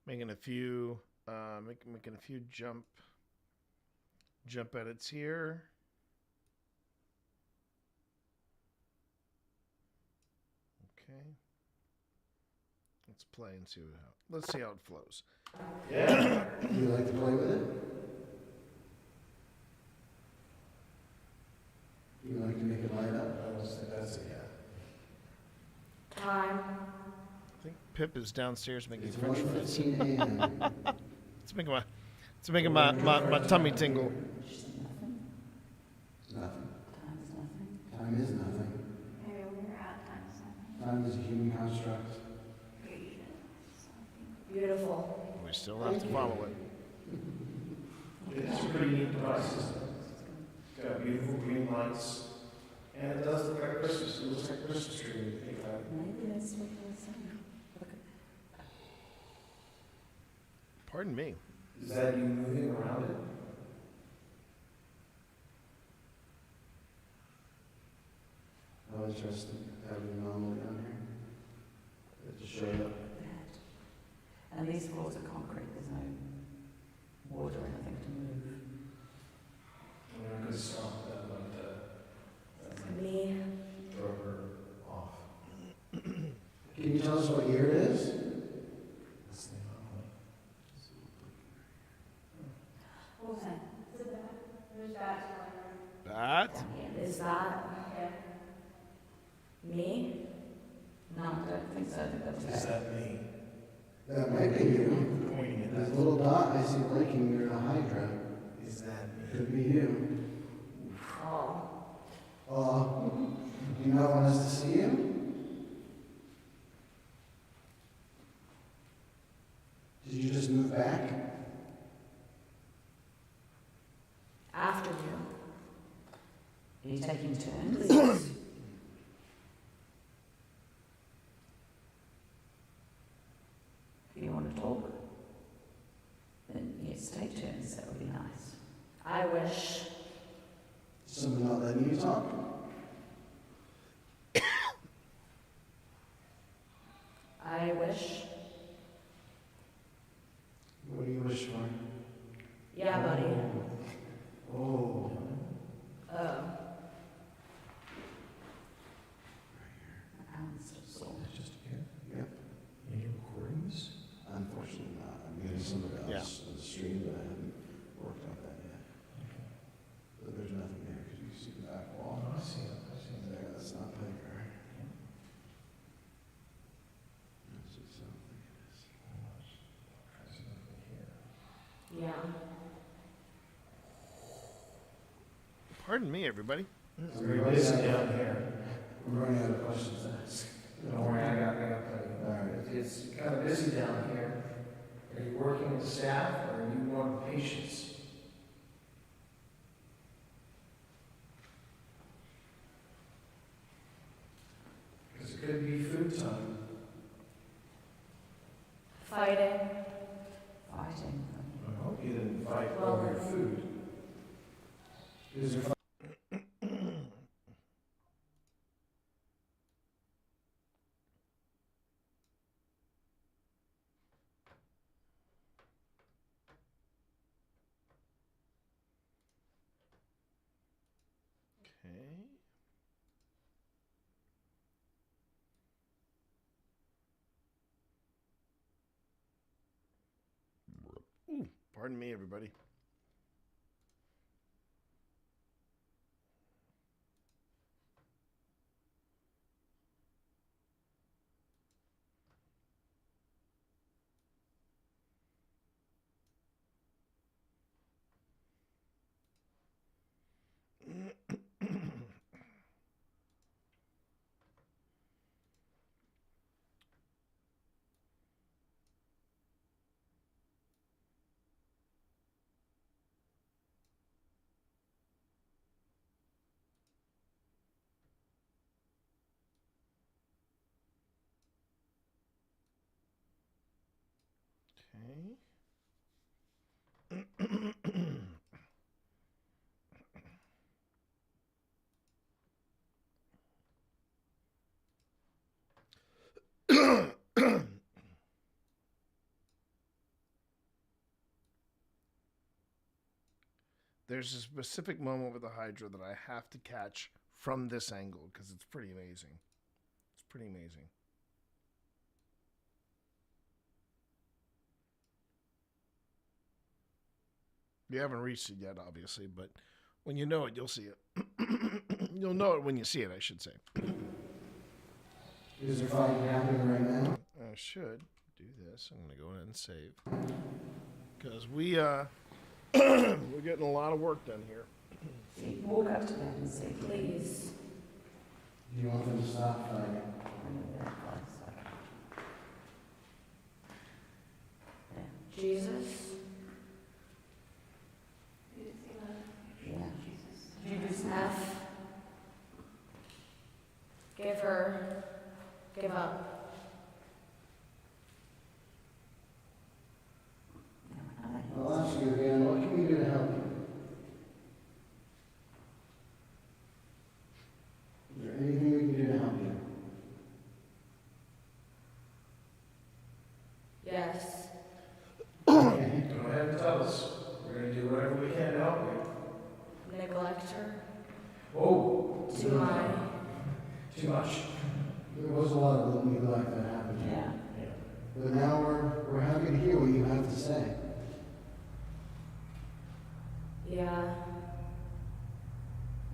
Making a few jump edits here. Okay. Let's play and see let's see how it flows. Yeah. Do you like to play with it? Do you like to make it light up? That's it, yeah. Time. Pip is downstairs making It's French fries. 1:15 a.m. It's making my tummy tingle. Nothing. Time is nothing. Time is nothing. Maybe when you're at time is nothing. Time is a human construct. Beautiful. We still have to follow it. It's a pretty neat device system. It's got beautiful green lights. And it does look like Christmas. It looks like a Christmas tree when you think about it. Maybe that's what they're saying. Pardon me. Is that you moving around it? How interesting. Having an anomaly down here. It just showed up. And these floors are concrete, there's no water or anything to move. We're not going to stop that, but Me. throw her off. Can you tell us what year it is? That's the anomaly. What was that? Is it that? There's that. That? Is that? Me? No, I don't think so. I think that's Is that me? That might be you. Pointing at There's that. a little dot I see blinking near the hydra. Is that me? Could be you. Oh. Do you not want us to see you? Did you just move back? After you. Are you taking turns? If you want to talk, then yes, take turns, that would be nice. I wish. Someone not letting you talk? I wish. What do you wish for? Yeah, buddy. Oh. Just here? Yep. Any recordings? Unfortunately not. I'm getting somebody else on the stream, but I haven't worked out that yet. But there's nothing there because you see the back wall. Oh, I see it. I see it. There, that's not Piper. That's what I think it is. I see nothing here. Yeah. Pardon me, everybody. It's very busy down here. We're running out of questions to ask. Don't worry, I got plenty. All right. It's kind of busy down here. Are you working with the staff or are you one of the patients? Because it could be food time. Fighting. Fighting. I hope you didn't fight Well, over your food. Is there Okay. Ooh, pardon me, everybody. There's a specific moment with the Hydra that I have to catch from this angle because it's pretty amazing. It's pretty amazing. You haven't reached it yet, obviously, but when you know it, you'll see it. You'll know it when you see it, I should say. Is there fighting happening right now? I should do this. I'm gonna go in and save because we we're getting a lot of work done here. Walk up to them and say, please. Do you want them to stop fighting? Jesus. F. Give her. Give up. I'll ask you again, what can we do to help you? Is there anything we can do to help you? Yes. Okay. Go ahead and tell us. We're going to do whatever we can to help you. Neglect her. Oh, Too high. too much. There was a lot of neglect that happened. Yeah. But now we're happy to hear what you have to say. Yeah.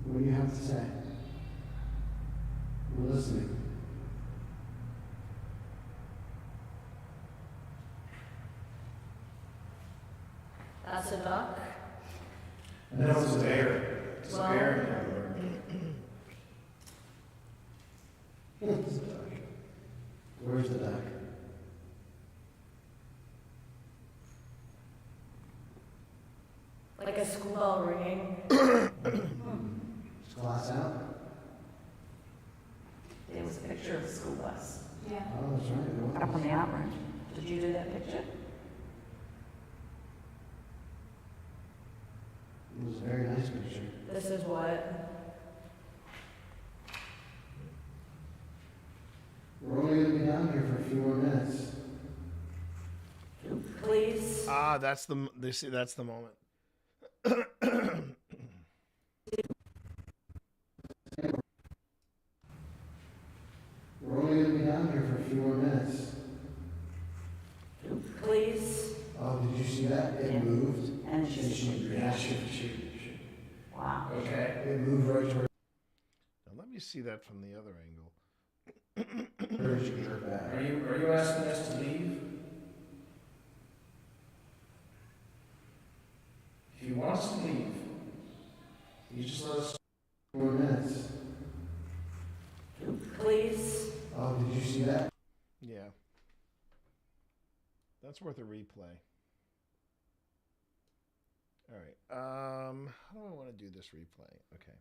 What do you have to say? We're listening. That's a duck. No, it's a bear. It's a Well- bear. It's a duck. Where's the duck? Like a school bell ringing. Is class out? There was a picture of the school bus. Yeah. Oh, that's right. There was. Up on the outrun. Did you do that picture? It was a very nice picture. This is what? We're only going to be down here for a few more minutes. Please. Ah, that's the that's the moment. We're only going to be down here for a few more minutes. Please. Oh, did you see that? It Yeah. moved. And she said, Yeah, shoot. wow. Okay. It moved right toward Now let me see that from the other angle. her back. Are you asking us to leave? If you want us to leave, you just let us. 4 minutes. Please. Oh, did you see that? Yeah. That's worth a replay. All right. How do I want to do this replay? Okay.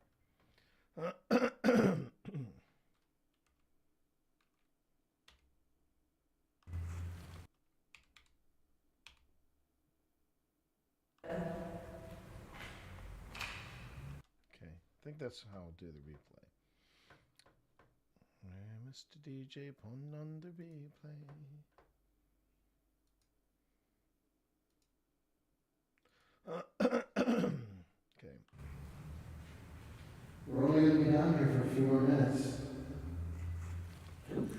Okay. I think that's how I'll do the replay. Mr. DJ, put on the replay. Okay. We're only going to be down here for a few more minutes.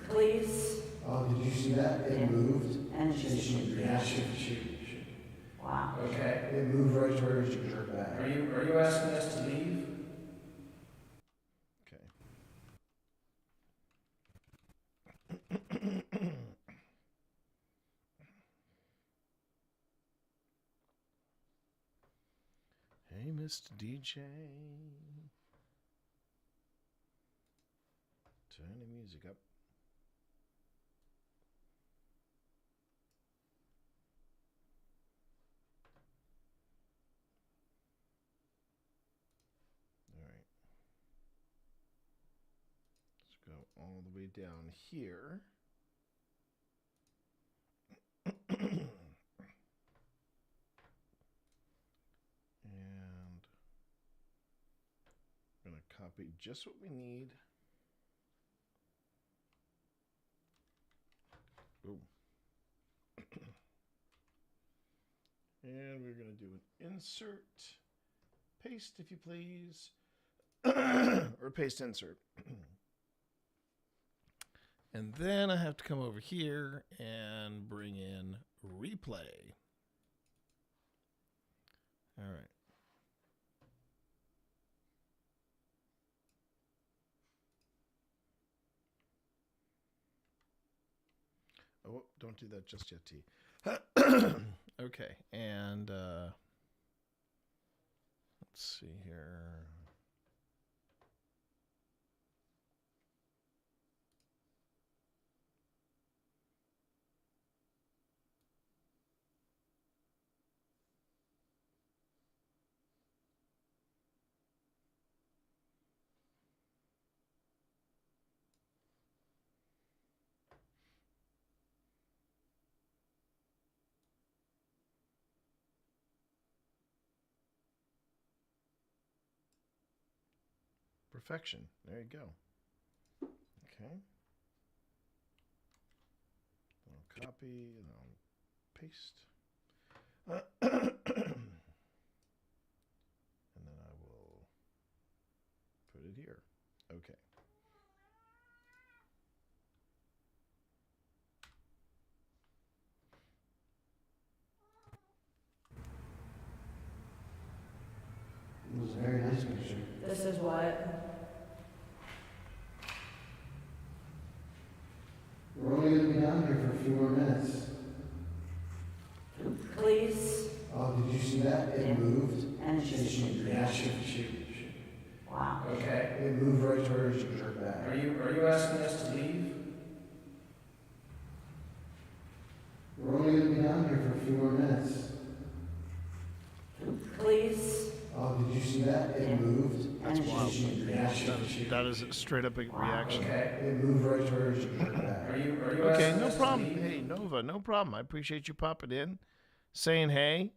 Please. Oh, did you see that? It Yeah. moved. And she said, Yeah, shoot. wow. Okay. It moved right toward her back. Are you asking us to leave? Okay. Hey, Mr. DJ. Turn the music up. All right. Let's go all the way down here. And I'm going to copy just what we need. Boom. And we're going to do an insert. Paste, if you please. Or paste insert. And then I have to come over here and bring in replay. All right. Oh, don't do that just yet, T. Okay, and let's see here. Perfection. There you go. Okay. I'll copy and I'll paste. And then I will put it here. Okay. It was a very nice picture. This is what? We're only going to be down here for a few more minutes. Please. Oh, did you see that? It moved. And she's Shoot. Wow. Okay. It moved right towards your jerk back. Are you asking us to leave? We're only going to be down here for a few more minutes. Please. Oh, did you see that? It moved. That's wild. Shoot. That is straight up a reaction. Okay. It moved right towards your jerk back. Are you Okay, asking no us to problem. leave? Hey, Nova, no problem. I appreciate you popping in, saying hey,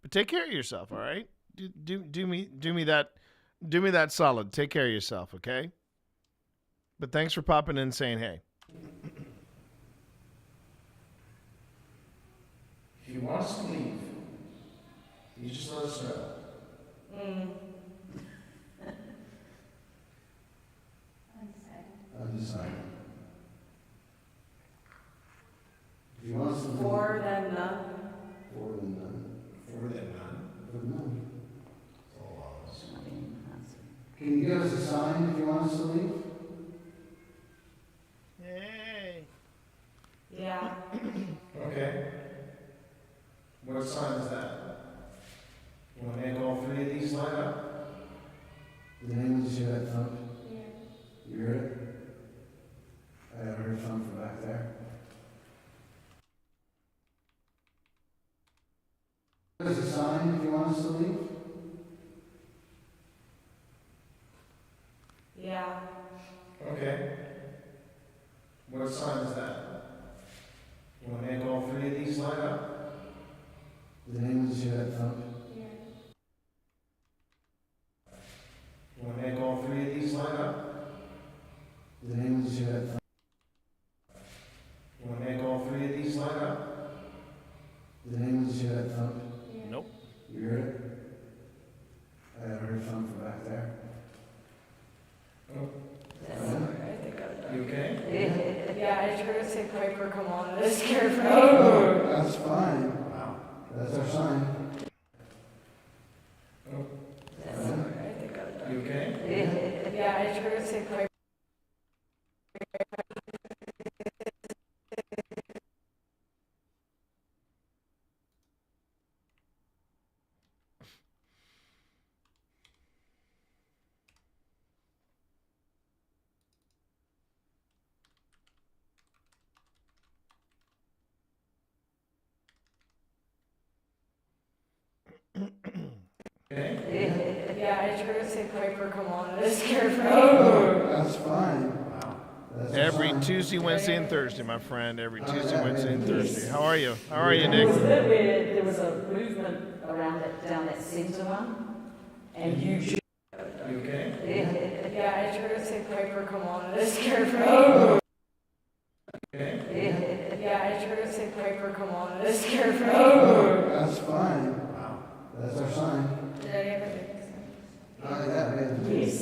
but take care of yourself. All right, do me that solid. Take care of yourself, okay? But thanks for popping in, saying hey. If you want us to leave, you just let us know. Undecided. If you want us to leave, More than none. More than none. For them, none. For none. All of us. Can you give us a sign if you want us to leave? Hey. Yeah. Okay. What sign is that? You want to make all three of these light up? Did anyone just hear that thump? Yeah. You heard it? I heard a thump from back there. Give us a sign if you want us to leave? Yeah. Okay. What sign is that? You want to make all three of these light up? Did anyone just hear that thump? Yeah. You want to make all three of these light up? Did anyone just hear that thump? You want to make all three of these light up? Did anyone just hear that thump? Yeah. Nope. You heard it? I heard a thump from back there. That's all right. I think I'm done. You okay? Yeah, I just heard it say Piper, come on. It scared me. Oh, that's fine. Wow. That's our sign. That's all right. I think I'm done. You okay? Yeah, I just heard it say Piper. Okay? Yeah, I just heard it say Piper, come on. It scared me. Oh, that's fine. Wow. That's our Every sign. Tuesday, Wednesday, and Thursday, my friend. Every Tuesday, Wednesday, and Thursday. How are you? How are you, Nick? It was a bit weird. There was a movement around that, down that centre one, and you. You okay? Yeah, I just heard it say Piper, come on. It scared me. Okay? Yeah, I just heard it say Piper, come on. It scared me. Oh, that's fine. Wow. That's our sign. Did I ever make sense? Yeah, man. Yes.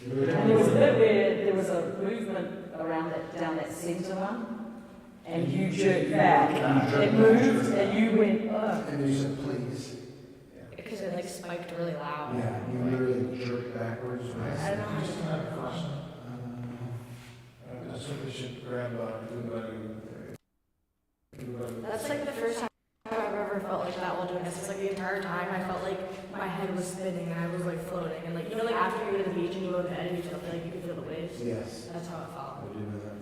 And it was a bit weird. There was a movement around that, down that centre one, and you jerked back. It moved, and you went, ugh. And you said, please. Because it like spiked really loud. Yeah, you literally jerked backwards. I don't know how Just to. have a question. I simply should grab a blue buddy. I guess it's like the entire time I felt like my head was spinning and I was like floating. And like, you know, like after you go to the beach and you go to bed and you feel like you can feel the waves? Yes. That's how it felt. I do know that.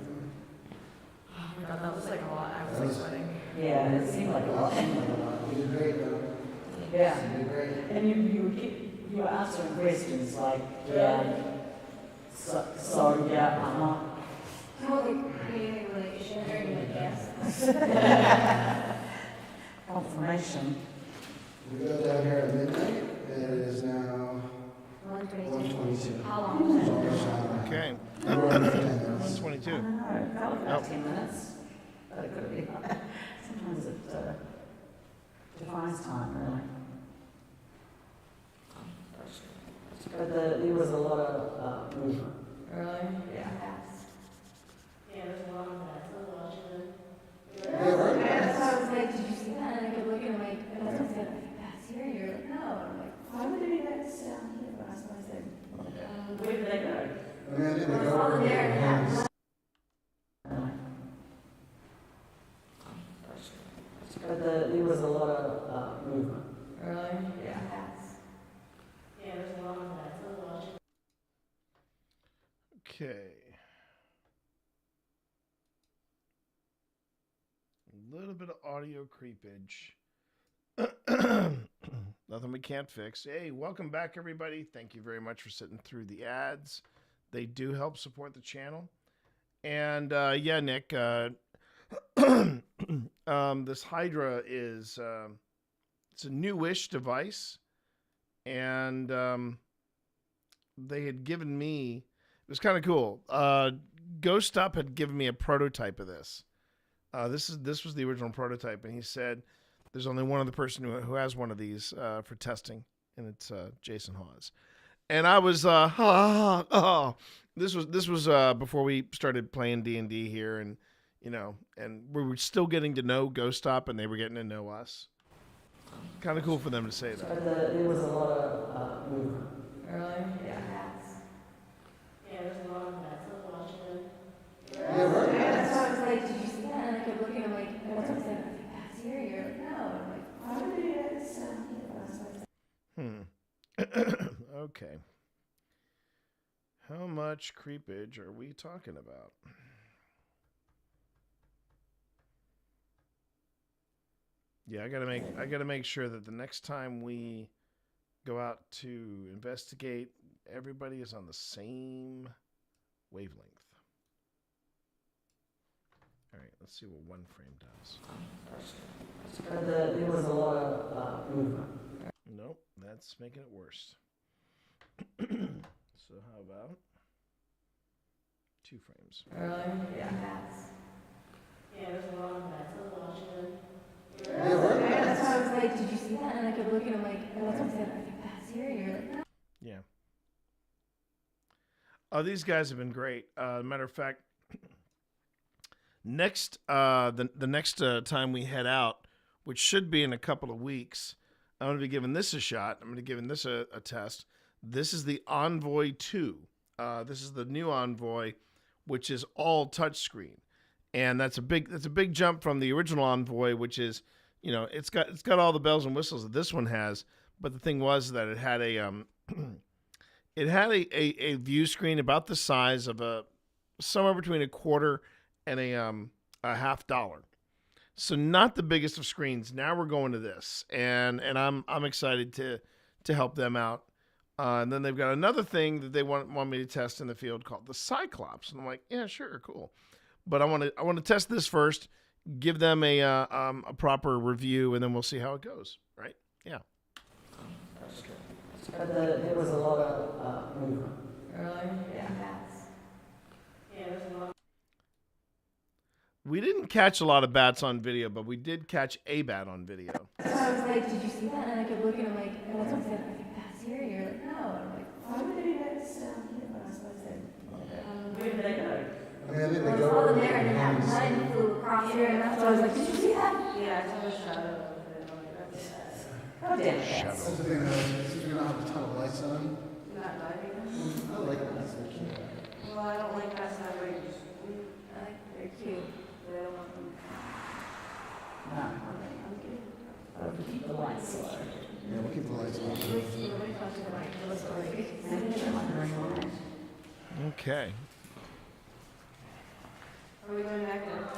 Oh my god, that was like a lot. I was like sweating. Yeah, it seemed like a lot. You did great, though. Yeah. You did great. And you were answering questions like, so yeah, Oh, like, creating a relationship during the yes. confirmation. We got down here at midnight, and it is now 1:22. How long was it? Okay. We're on for 10 minutes. 122. I don't know, it felt about 10 minutes. But it could have been. Sometimes it defines time, really. But there was a lot of movement. Really? Yeah. Yeah, there's a lot of that. So watching Yeah, right. that's why I was like, did you see that? And I kept looking, I'm like, and that's what I said, I think that's here. And you're like, no. And I'm like, why would they do that down here? But that's what I said. Where did they go? I mean, I didn't Well, go it's all over in there and hands. But there was a lot of movement. Really? Yeah. Yeah, there's a lot of that. So watching. Okay. A little bit of audio creepage. Nothing we can't fix. Hey, welcome back, everybody. Thank you very much for sitting through the ads. They do help support the channel. And yeah, Nick, this Hydra is it's a newish device, and they had given me, it was kind of cool. Ghost Up had given me a prototype of this. This was the original prototype, and he said there's only one other person who has one of these for testing, and it's Jason Hawes. And I was this was before we started playing D&D here, and you know, and we were still getting to know Ghost Up, and they were getting to know us. Kind of cool for them to say that. But there was a lot of movement. Really? Yeah. Yeah, there's a lot of that. So watching. Yeah, right. That's why I was like, did you see that? And I kept looking, I'm like, and that's what I said, I think that's here. And you're like, no. And I'm like, why would they do that down here? But that's what I said. Okay. How much creepage are we talking about? Yeah, I gotta make sure that the next time we go out to investigate, everybody is on the same wavelength. All right, let's see what one frame does. But there was a lot of movement. Nope, that's making it worse. So how about 2 frames? Really? Yeah. Yeah, there's a lot of that. So watching. Yeah, right. That's why I was like, did you see that? And I kept looking, I'm like, and that's what I said, I think that's here. And you're like, no. Yeah. Oh, these guys have been great. Matter of fact, next the next time we head out, which should be in a couple of weeks, I'm going to be giving this a shot. I'm going to be giving this a test. This is the Envoy 2. This is the new Envoy, which is all touchscreen. And that's a big jump from the original Envoy, which is, you know, it's got all the bells and whistles that this one has. But the thing was that it had a view screen about the size of somewhere between a quarter and a $50. So not the biggest of screens. Now we're going to this, and I'm excited to help them out. And then they've got another thing that they want me to test in the field called the Cyclops, and I'm like, yeah, sure, cool. But I want to test this first, give them a proper review, and then we'll see how it goes. Right? Yeah. But there was a lot of movement. Really? Yeah. Yeah, there's a lot. We didn't catch a lot of bats on video, but we did catch a bat on video. So I was like, did you see that? And I kept looking, I'm like, and that's what I said, I think that's here. And you're like, no. And I'm like, why would they do that down here? But that's what I said. Where did they go? I mean, I think Well, they it's go all over in there, and then that hands. line flew across here, and that's why I was like, did you see that? Yeah, it's all a shadow of it. I'm like, that's Oh, damn it. That's the thing, since we don't have a ton of lights on, not diving. I like lights, they're cute. Well, I don't like that side where you just, I think they're cute, but I don't want them. No. I'm good. We keep the lights low. Yeah, we'll keep the lights on. Okay. Are we going back now?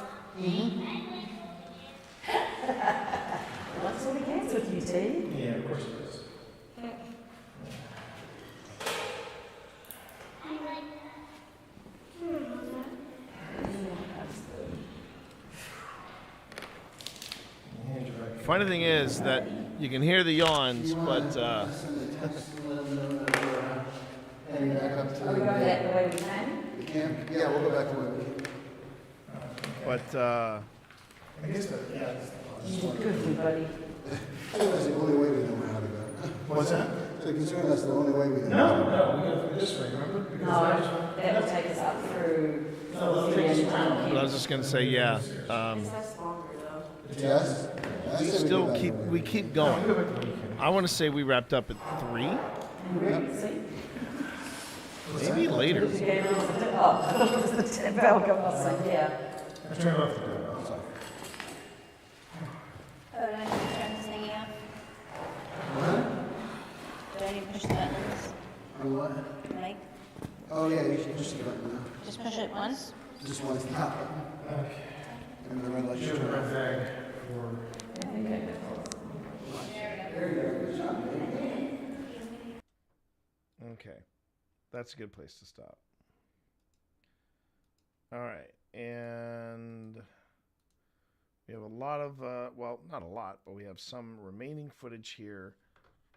That's what it gets with you, T. Yeah, of course it is. Funny thing is that you can hear the yawns, but Heading back up to Are we going back the way we came? the camp. Yeah, we'll go back to where we came. I guess that, yeah. You did good, buddy. That's the only way we know how to go. What's that? So concerned that's the only way we know. No, we go through this way, remember? Because No, that will take us up through. but I was just gonna say, yeah. That's longer though. Yes? We still keep going. I want to say we wrapped up at 3. Maybe later. Oh, it was the bell going, yeah. I turned off the bell. Sorry. Oh, do I need to turn this thing off? Do I need to push the buttons? On what? Like, Oh, yeah, you should push the button now. just push it once? Just once the top button. Okay. And the red light You should have a turn red off. flag for... There you go. Good job, man. Okay, that's a good place to stop. All right, and we have a lot of, well, not a lot, but we have some remaining footage here.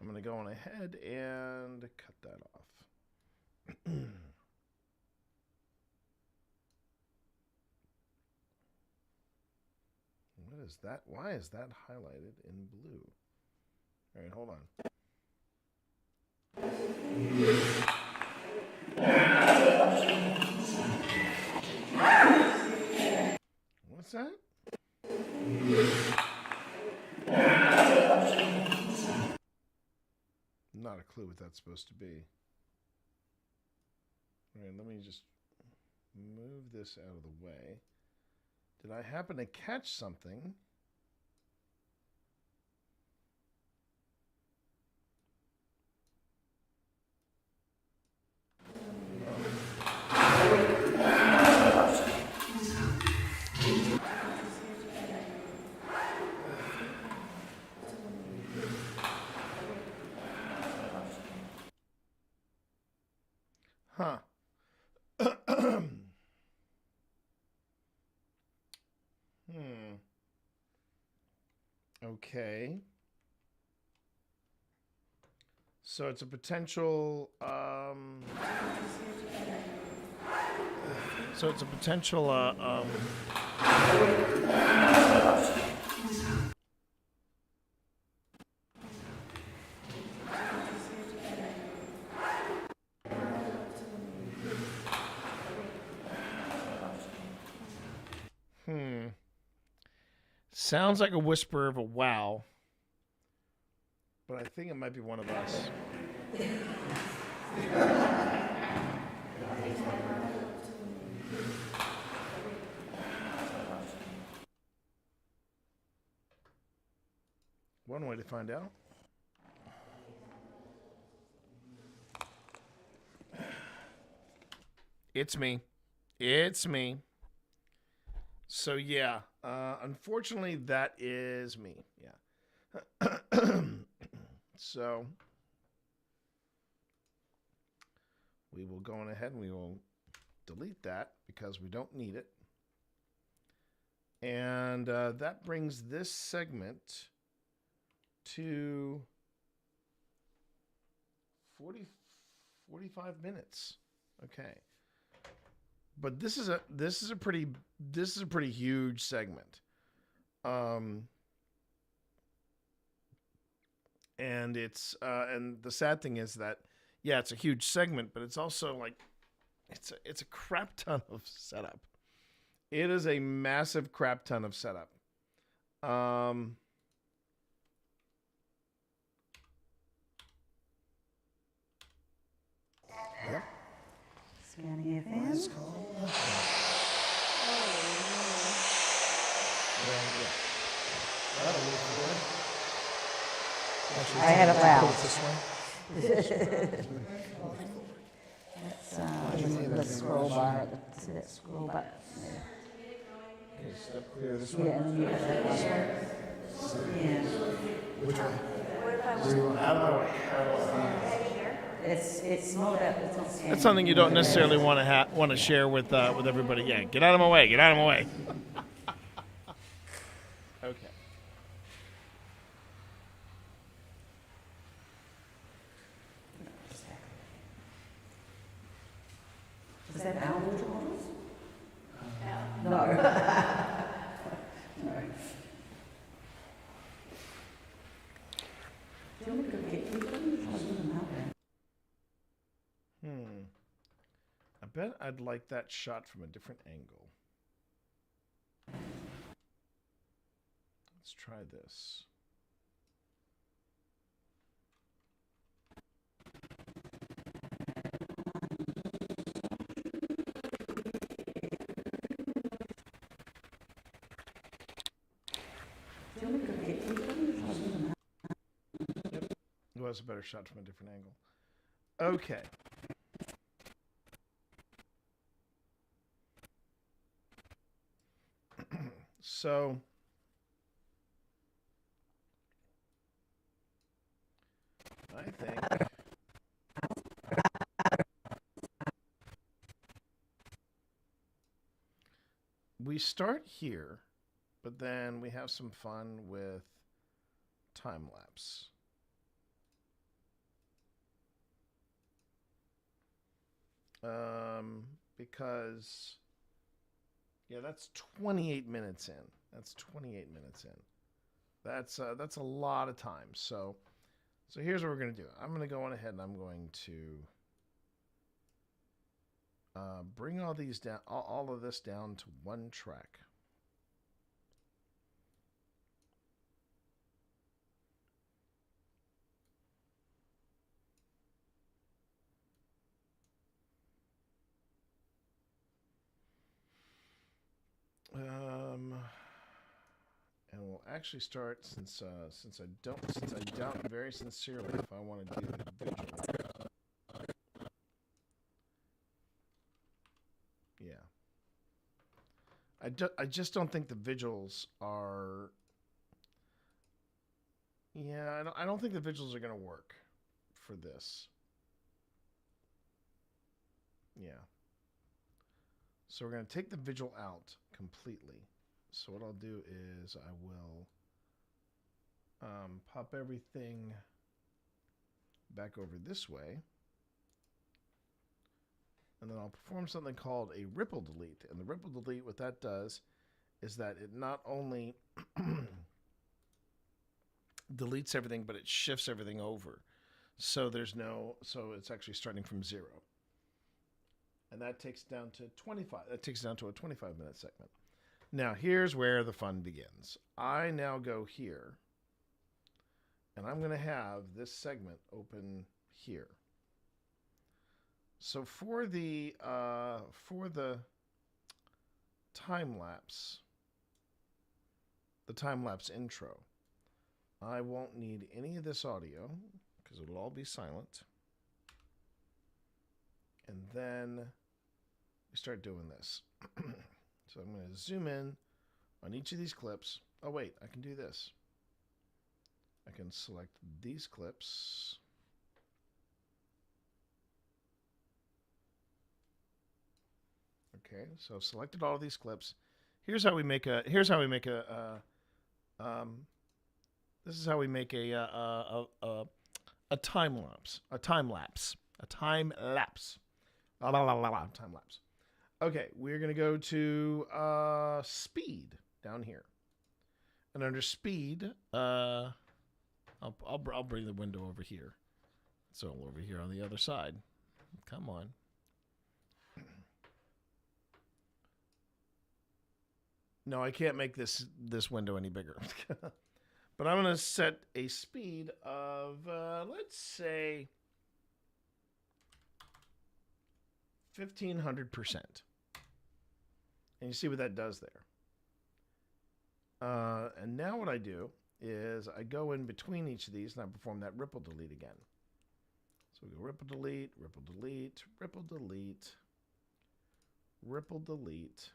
I'm going to go on ahead and cut that off. What is that? Why is that highlighted in blue? All right, hold on. What's that? Not a clue what that's supposed to be. All right, let me just move this out of the way. Did I happen to catch something? Huh. Okay. So it's a potential, sounds like a whisper of a wow, but I think it might be one of us. One way to find out. It's me. It's me. So yeah, unfortunately that is me. Yeah. So we will go on ahead and we will delete that because we don't need it. And that brings this segment to 45 minutes. Okay. But this is a pretty huge segment. And it's and the sad thing is that yeah, it's a huge segment, but it's also like it's a crap ton of setup. It is a massive crap ton of setup. Yep. Scanning FM. I had it loud. That's the scroll bar. See that scroll bar? Okay, step clear this Yeah, and then you got that one. Yeah. Which one? Out of my way. It's not that. It's not standing. That's something you don't necessarily want to share with everybody. Yeah, get out of my way. Get out of my way. Okay. Is that our water bottles? No. No. Do you want me to go get you? I'll leave them out there. I bet I'd like that shot from a different angle. Let's try this. Do you want me to go get you? I'll leave them out. Yep. It was a better shot from a different angle. Okay. So I think we start here, but then we have some fun with time lapse. Because yeah, that's 28 minutes in. That's 28 minutes in. That's a lot of time. So here's what we're gonna do. I'm gonna go on ahead and I'm going to bring all these down, all of this down to one track. And we'll actually start since I doubt very sincerely if I want to do the visual. Yeah. I just don't think the visuals are. Yeah, I don't think the visuals are going to work for this. Yeah. So we're going to take the visual out completely. So what I'll do is I will pop everything back over this way. And then I'll perform something called a ripple delete. And the ripple delete, what that does is that it not only deletes everything, but it shifts everything over. So so it's actually starting from 0. And that takes down to 25. That takes down to a 25-minute segment. Now, here's where the fun begins. I now go here, and I'm going to have this segment open here. So for the time lapse intro, I won't need any of this audio because it'll all be silent. And then we start doing this. So I'm going to zoom in on each of these clips. Oh, wait, I can do this. I can select these clips. Okay, so I've selected all of these clips. This is how we make a time lapse. Time lapse. Okay, we're going to go to speed down here. And under speed, I'll bring the window over here. It's all over here on the other side. Come on. No, I can't make this window any bigger. But I'm going to set a speed of, let's say, 1,500%. And you see what that does there. And now what I do is I go in between each of these and I perform that ripple delete again. So we go ripple delete, ripple delete, ripple delete, ripple delete,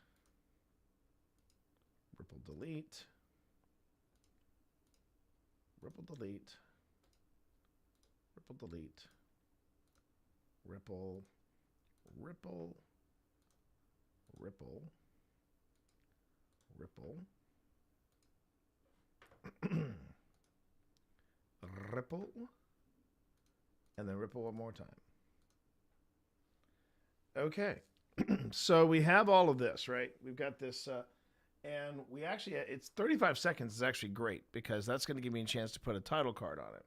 ripple delete, ripple delete, ripple delete, ripple, ripple, ripple, ripple, ripple, and then ripple one more time. Okay, so we have all of this, right? We've got this, and we actually, it's 35 seconds is actually great because that's going to give me a chance to put a title card on it.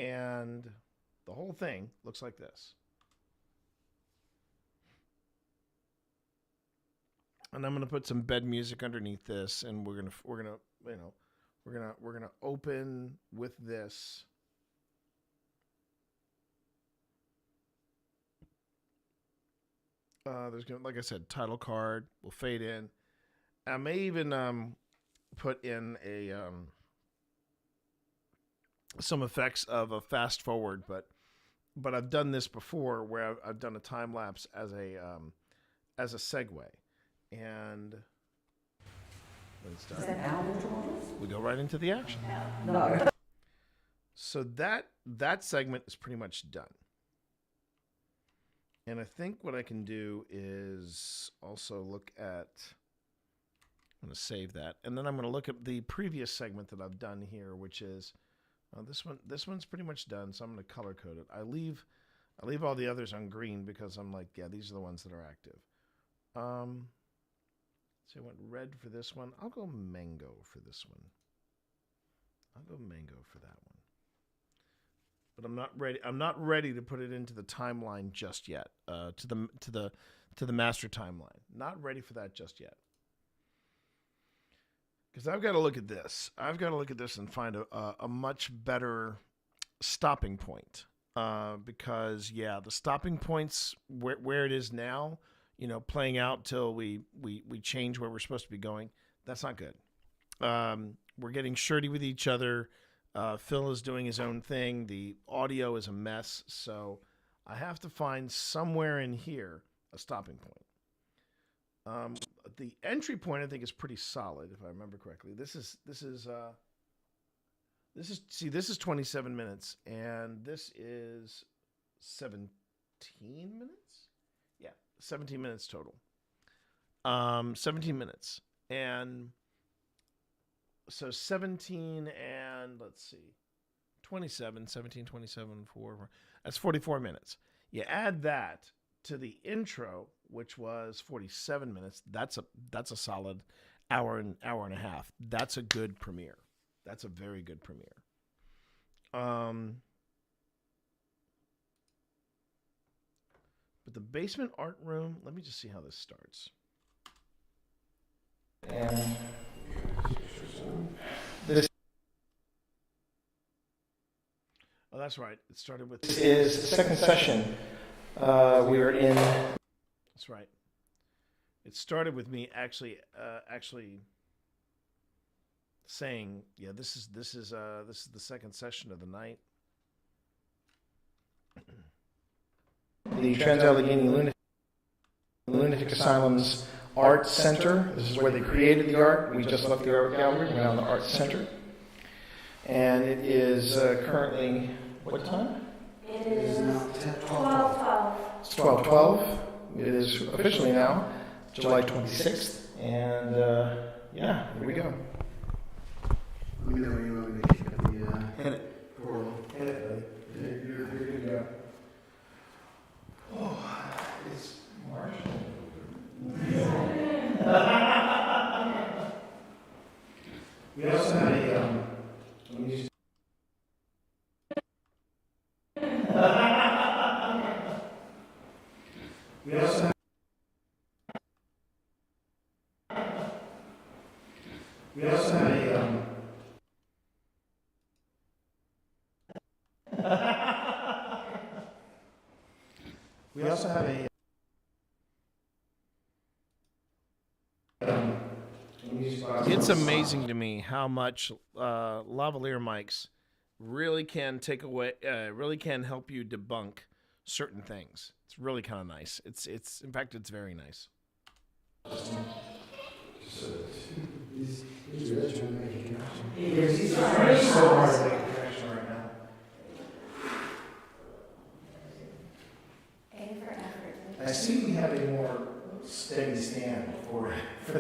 And the whole thing looks like this. And I'm gonna put some bed music underneath this, and we're gonna open with this. There's gonna, like I said, title card. We'll fade in. I may even put in a some effects of a fast forward, but I've done this before where I've done a time lapse as a segue. And let's start. Is that album drawings? We go right into the action. No. So that segment is pretty much done. And I think what I can do is also look at, I'm going to save that. And then I'm going to look at the previous segment that I've done here, which is this one's pretty much done. So I'm going to color code it. I leave all the others on green because I'm like, yeah, these are the ones that are active. So I went red for this one. I'll go mango for this one. I'll go mango for that one. But I'm not ready. I'm not ready to put it into the timeline just yet. To the master timeline. Not ready for that just yet. Because I've got to look at this. I've got to look at this and find a much better stopping point. Because yeah, the stopping points where it is now, you know, playing out till we change where we're supposed to be going. That's not good. We're getting shirty with each other. Phil is doing his own thing. The audio is a mess. So I have to find somewhere in here a stopping point. The entry point I think is pretty solid, if I remember correctly. This is 27 minutes, and this is 17 minutes. 17 minutes total. 17 minutes. And so 17 and let's see, 27, 17, 27, 4. That's 44 minutes. You add that to the intro, which was 47 minutes. That's a solid hour and a half. That's a good premiere. That's a very good premiere. But the basement art room, let me just see how this starts. And this. Oh, that's right. It started with. This is the second session. We are in. That's right. It started with me actually saying, yeah, this is the second session of the night. The Trans-Allegheny Lunatic Asylum's Art Center. This is where they created the art. We just left the art gallery. We're now in the Art Center. And it is currently, what time? It is 12:12. It's 12:12. It is officially now July 26th. And yeah, here we go. Let me know when you want me to kick up the Hit it. portal. Hit it, buddy. You're good to go. Oh, it's Marshall. We also had a, let me just. We also have. We also had a, we also have a. It's amazing to me how much lavalier mics really can take away, really can help you debunk certain things. It's really kind of nice. It's in fact, it's very nice. He's really trying to make a connection. He's trying so hard to make a connection right now. I see we have a more steady stand for the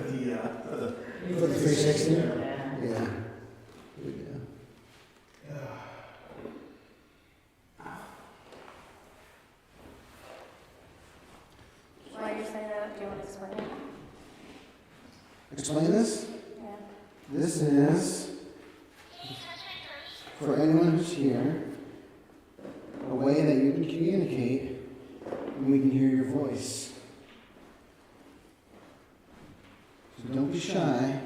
360. Yeah. Why you're saying that? Do you want to explain it? Explain this? Yeah. This is, for anyone who's here, a way that you can communicate and we can hear your voice. So don't be shy.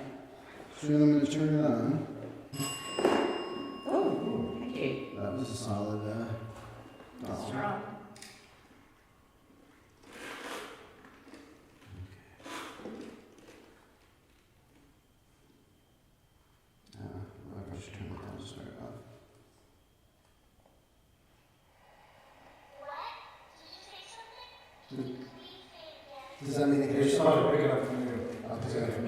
Soon I'm going to turn it on. Oh, thank you. That was a solid dollar. Strong. I should turn it down to start it off. Does that mean it You're hears starting to pick it up from you.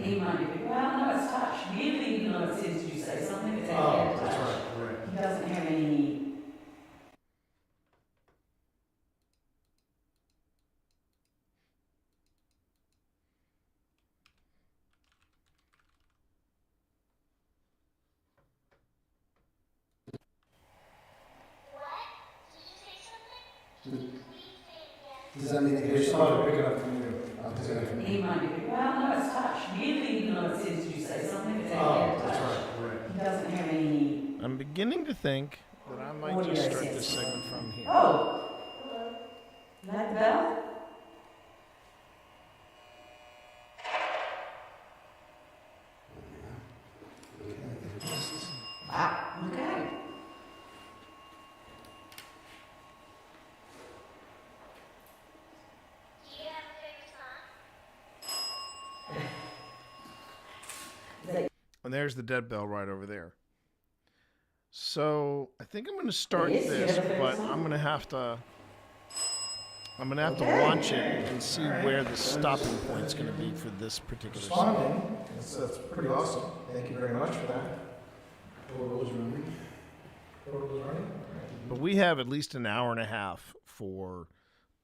He might be, well, no, it's touch. Usually, even though it says, did you say something? It's Oh, actually that's touch. right. He doesn't have any. Does that mean it You're hears starting to pick it up from you. He might be, well, no, it's touch. Usually, even though it says, did you say something? It's Oh, actually that's touch. right. He doesn't have any. I'm beginning to think that I might Audio just start sense. this segment from here. Oh! Is that the bell? Ah, okay. And there's the dead bell right over there. So I think I'm going to start It is. You this, have a favorite but song? I'm going to have to Okay. launch it and see where the stopping point's going to be for this particular song. Responding. That's pretty awesome. Thank you very much for that. Portal's running. Portal's running. But we have at least an hour and a half for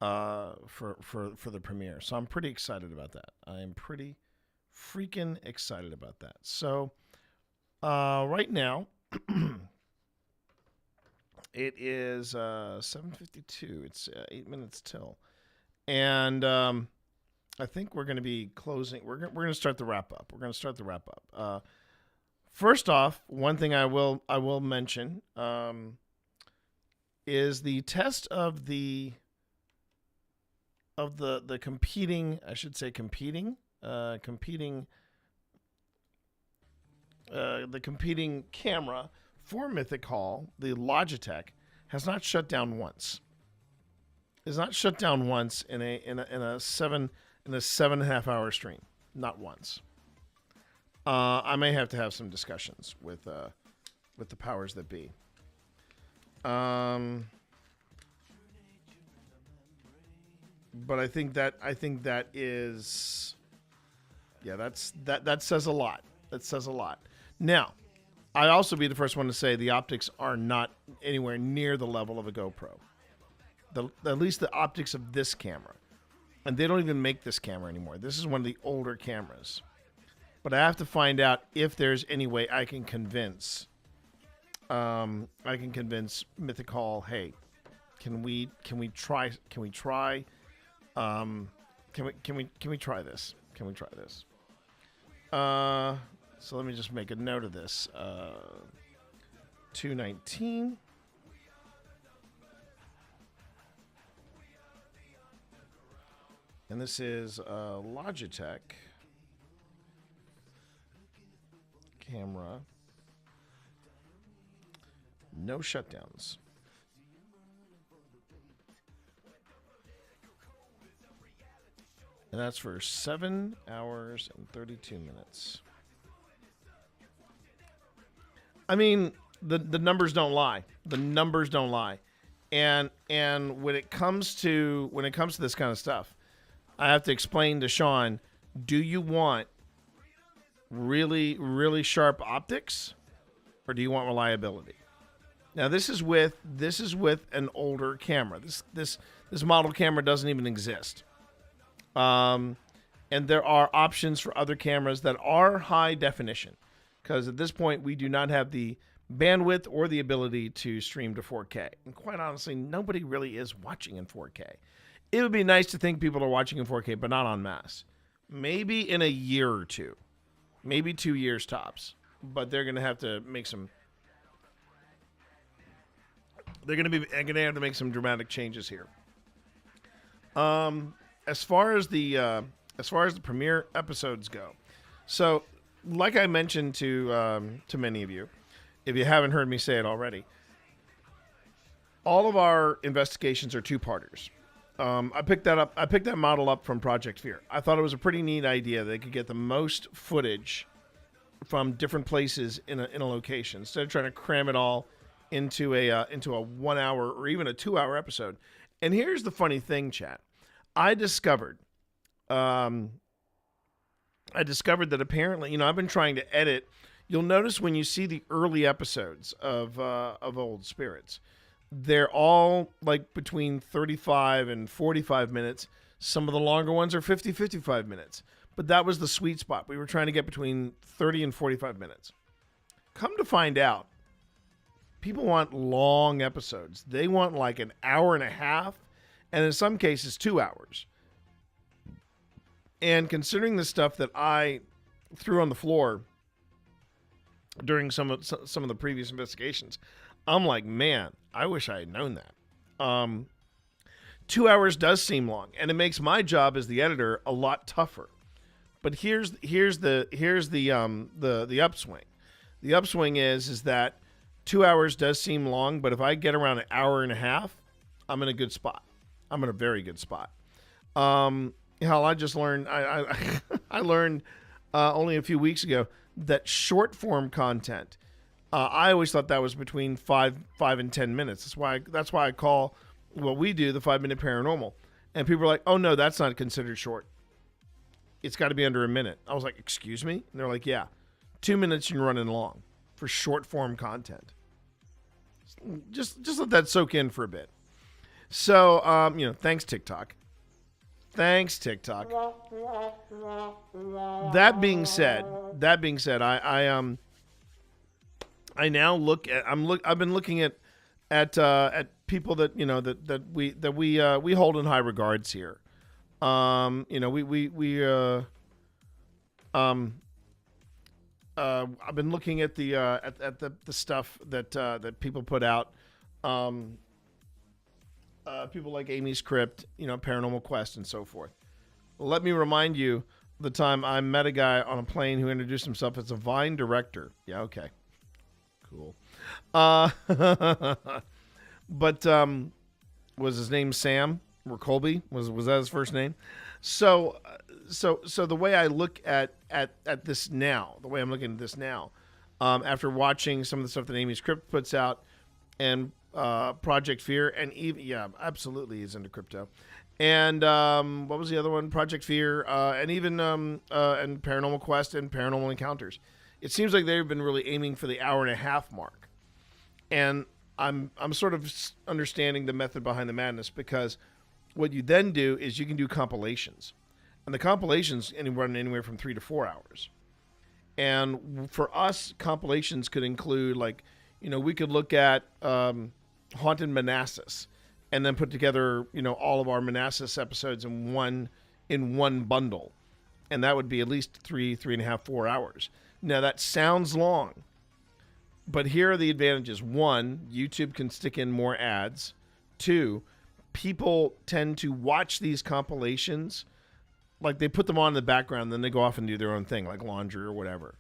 the premiere, so I'm pretty excited about that. I am pretty freaking excited about that. So right now it is 7:52. It's 8 minutes till, and I think we're going to be closing. We're going to start the wrap up. We're going to start the wrap up. First off, one thing I will mention is the test of the competing. I should say competing. The competing camera for Mythic Hall, the Logitech, has not shut down once. It's not shut down once in a 7.5 hour stream. Not once. I may have to have some discussions with the powers that be. But I think that is, yeah, that says a lot. That says a lot. Now, I also be the first one to say the optics are not anywhere near the level of a GoPro. At least the optics of this camera. And they don't even make this camera anymore. This is one of the older cameras. But I have to find out if there's any way I can convince Mythic Hall, hey, can we try this? Can we try this? So let me just make a note of this. 219. And this is Logitech camera. No shutdowns. And that's for 7 hours and 32 minutes. I mean, the numbers don't lie. The numbers don't lie. And when it comes to this kind of stuff, I have to explain to Sean, do you want really, really sharp optics, or do you want reliability? Now this is with an older camera. This model camera doesn't even exist. And there are options for other cameras that are high definition, because at this point we do not have the bandwidth or the ability to stream to 4K. And quite honestly, nobody really is watching in 4K. It would be nice to think people are watching in 4K, but not en masse. Maybe in a year or two, maybe 2 years tops. But they're going to have to make some. They're going to have to make some dramatic changes here. As far as the premiere episodes go, so like I mentioned to many of you, if you haven't heard me say it already, all of our investigations are two-parters. I picked that model up from Project Fear. I thought it was a pretty neat idea. They could get the most footage from different places in a location instead of trying to cram it all into a 1 hour or even a 2 hour episode. And here's the funny thing, chat. I discovered that apparently, I've been trying to edit. You'll notice when you see the early episodes of Old Spirits, they're all like between 35 and 45 minutes. Some of the longer ones are 50, 55 minutes. But that was the sweet spot. We were trying to get between 30 and 45 minutes. Come to find out, people want long episodes. They want like an hour and a half, and in some cases 2 hours. And considering the stuff that I threw on the floor during some of the previous investigations, I'm like, man, I wish I had known that. 2 hours does seem long, and it makes my job as the editor a lot tougher. But here's the upswing. The upswing is that 2 hours does seem long, but if I get around an hour and a half, I'm in a good spot. I'm in a very good spot. Hell, I just learned. I learned only a few weeks ago that short form content. I always thought that was between 5 and 10 minutes. That's why I call what we do the 5-minute paranormal. And people are like, "Oh no, that's not considered short. It's got to be under a minute." I was like, "Excuse me?" And they're like, "Yeah, 2 minutes you're running long for short form content." Just let that soak in for a bit. So thanks TikTok. Thanks TikTok. That being said, I now look at I've been looking at people that we hold in high regards here. I've been looking at the stuff that people put out. People like Amy's Crypt, Paranormal Quest, and so forth. Let me remind you the time I met a guy on a plane who introduced himself as a Vine director. Yeah, okay. Cool. But was his name Sam or Colby? Was that his first name? So the way I look at this now, the way I'm looking at this now, after watching some of the stuff that Amy's Crypt puts out and Project Fear, and even absolutely he's into crypto, and what was the other one? Project Fear, and even and Paranormal Quest and Paranormal Encounters. It seems like they've been really aiming for the hour and a half mark, and I'm sort of understanding the method behind the madness, because what you then do is you can do compilations, and the compilations run anywhere from 3 to 4 hours, and for us, compilations could include we could look at Haunted Manassas, and then put together, all of our Manassas episodes in one bundle. And that would be at least 3.5, 4 hours. Now that sounds long, but here are the advantages. 1, YouTube can stick in more ads. 2, people tend to watch these compilations, like they put them on in the background, then they go off and do their own thing, like laundry or whatever.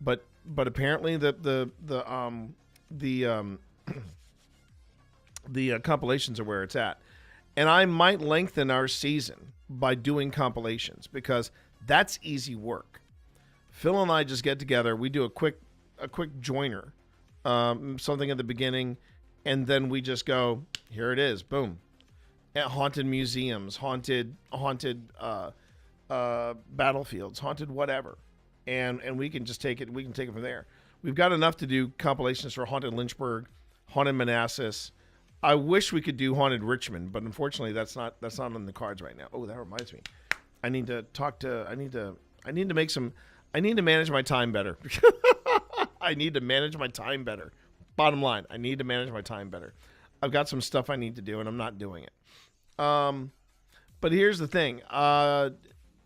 But apparently the compilations are where it's at. And I might lengthen our season by doing compilations, because that's easy work. Phil and I just get together, we do a quick joiner something at the beginning, and then we just go, here it is, boom. At haunted museums, haunted battlefields, haunted whatever, and we can just take it. We can take it from there. We've got enough to do compilations for haunted Lynchburg, haunted Manassas. I wish we could do haunted Richmond, but unfortunately, that's not on the cards right now. Oh, that reminds me. I need to manage my time better. I need to manage my time better. Bottom line, I need to manage my time better. I've got some stuff I need to do, and I'm not doing it. But here's the thing. At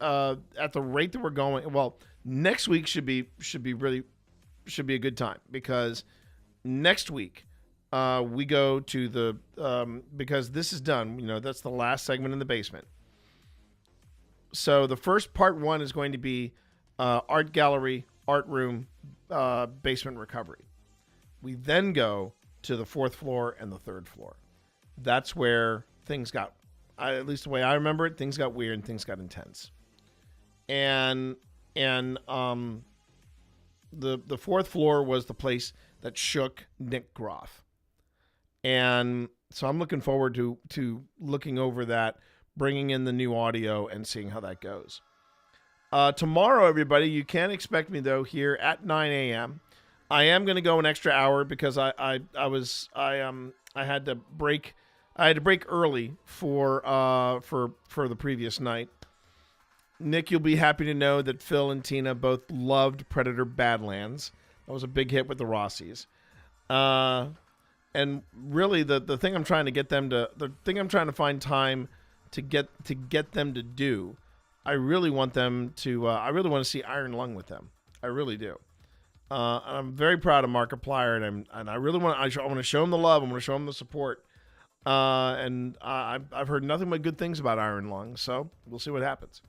the rate that we're going, well, next week should be a good time, because next week we go to the because this is done. That's the last segment in the basement. So the first part 1 is going to be art gallery, art room, basement recovery. We then go to the 4th floor and the 3rd floor. That's where things got, at least the way I remember it, things got weird and things got intense. And the 4th floor was the place that shook Nick Groff. And so I'm looking forward to looking over that, bringing in the new audio and seeing how that goes. Tomorrow, everybody, you can expect me though here at 9 a.m. I am going to go an extra hour because I had to break early for the previous night. Nick, you'll be happy to know that Phil and Tina both loved Predator Badlands. That was a big hit with the Rossies. And really the thing I'm trying to get them to, the thing I'm trying to find time to get them to do, I really want them to, I really want to see Iron Lung with them. I really do. I'm very proud of Markiplier, and I really want to show him the love. I want to show him the support. And I've heard nothing but good things about Iron Lung, so we'll see what happens.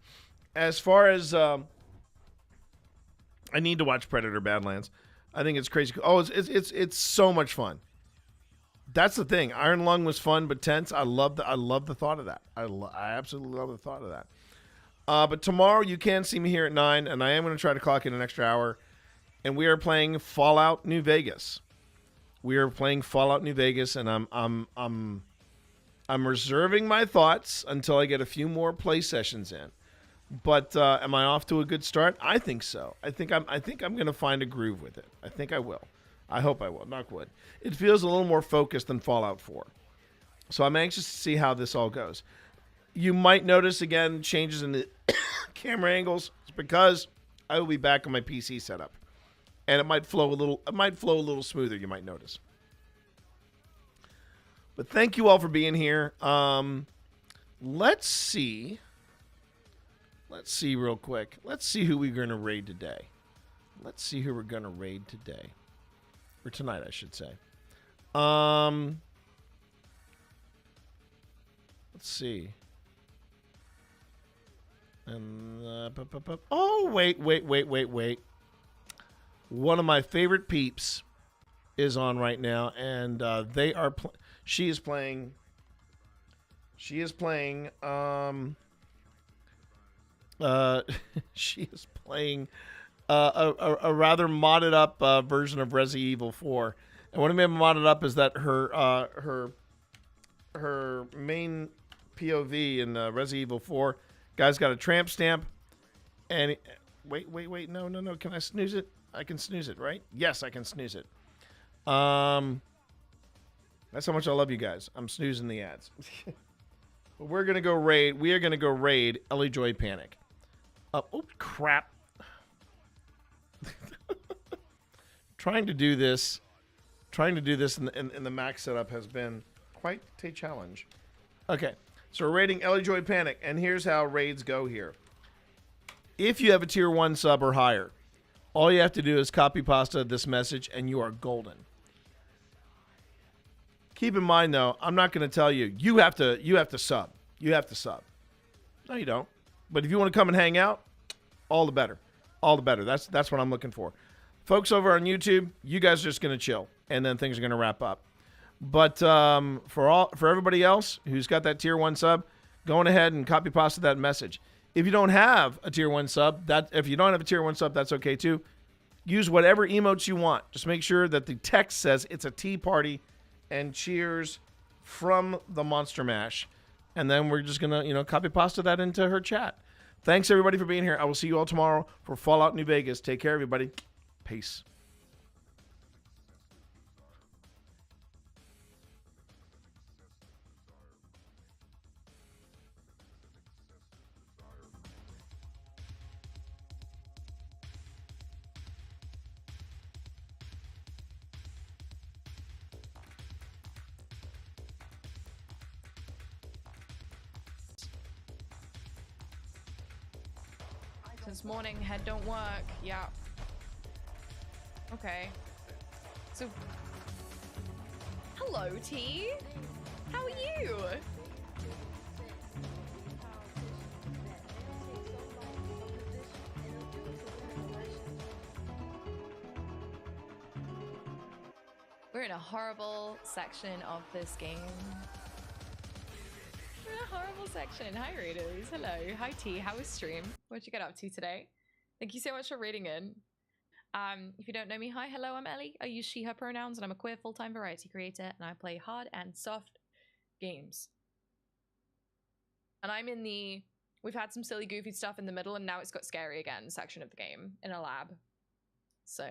As far as I need to watch Predator Badlands. I think it's crazy. Oh, it's so much fun. That's the thing. Iron Lung was fun but tense. I love the thought of that. I absolutely love the thought of that. But tomorrow you can see me here at 9, and I am going to try to clock in an extra hour. And we are playing Fallout New Vegas. And I'm reserving my thoughts until I get a few more play sessions in. But am I off to a good start? I think so. I think I'm going to find a groove with it. I think I will. I hope I will. Knock wood. It feels a little more focused than Fallout 4. So I'm anxious to see how this all goes. You might notice again changes in the camera angles. It's because I will be back on my PC setup. And it might flow a little smoother, you might notice. But thank you all for being here. Let's see real quick. Let's see who we're going to raid today. Or tonight, I should say. Let's see. And oh, wait. One of my favorite peeps is on right now, and they are. She is playing. She is playing a rather modded up version of Resident Evil 4. And what I mean modded up is that her main POV in Resident Evil 4, guy's got a tramp stamp, and wait, no, can I snooze it? I can snooze it, right? Yes, I can snooze it. That's how much I love you guys. I'm snoozing the ads. But we're gonna go raid. We are gonna go raid Ellie Joy Panic. Oh crap! Trying to do this in the Mac setup has been quite a challenge. Okay, so we're raiding Ellie Joy Panic, and here's how raids go here. If you have a tier 1 sub or higher, all you have to do is copy pasta this message, and you are golden. Keep in mind, though, I'm not going to tell you you have to sub. You have to sub. No, you don't. But if you want to come and hang out, all the better. All the better. That's what I'm looking for. Folks over on YouTube, you guys are just going to chill, and then things are going to wrap up. But for everybody else who's got that tier 1 sub, go on ahead and copy pasta that message. If you don't have a tier 1 sub, that's okay too. use whatever emotes you want. Just make sure that the text says it's a tea party and cheers from the Monster Mash. And then we're just going to, copy pasta that into her chat. Thanks, everybody, for being here. I will see you all tomorrow for Fallout New Vegas. Take care, everybody. Peace. Since morning, head don't work. Yeah. Okay. So, hello, T. How are you? We're in a horrible section of this game. We're in a horrible section. Hi, Raiders. Hello. Hi, T. How was stream? What'd you get up to today? Thank you so much for raiding in. If you don't know me, hi, hello, I'm Ellie. I use she, her pronouns, and I'm a queer full-time variety creator, and I play hard and soft games. And I'm in the, we've had some silly, goofy stuff in the middle, and now it's got scary again section of the game in a lab. So,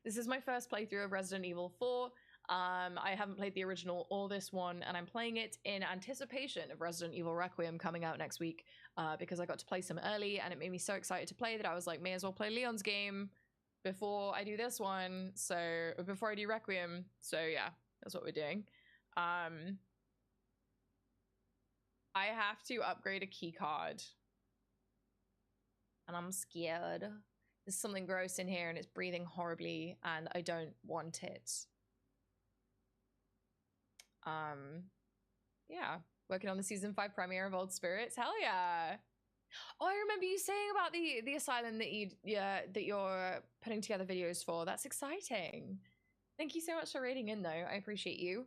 this is my first playthrough of Resident Evil 4. I haven't played the original or this one, and I'm playing it in anticipation of Resident Evil Requiem coming out next week, because I got to play some early, and it made me so excited to play that I was like, may as well play Leon's game before I do this one, so before I do Requiem. So yeah, that's what we're doing. I have to upgrade a key card, and I'm scared. There's something gross in here, and it's breathing horribly, and I don't want it. Yeah, working on the season 5 premiere of Old Spirits. Hell yeah. Oh, I remember you saying about the asylum that you're putting together videos for. That's exciting. Thank you so much for raiding in, though. I appreciate you.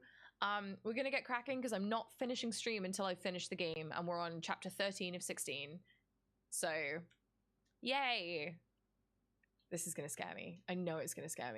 We're gonna get cracking because I'm not finishing stream until I finish the game, and we're on chapter 13 of 16. So, yay. This is gonna scare me. I know it's gonna scare me.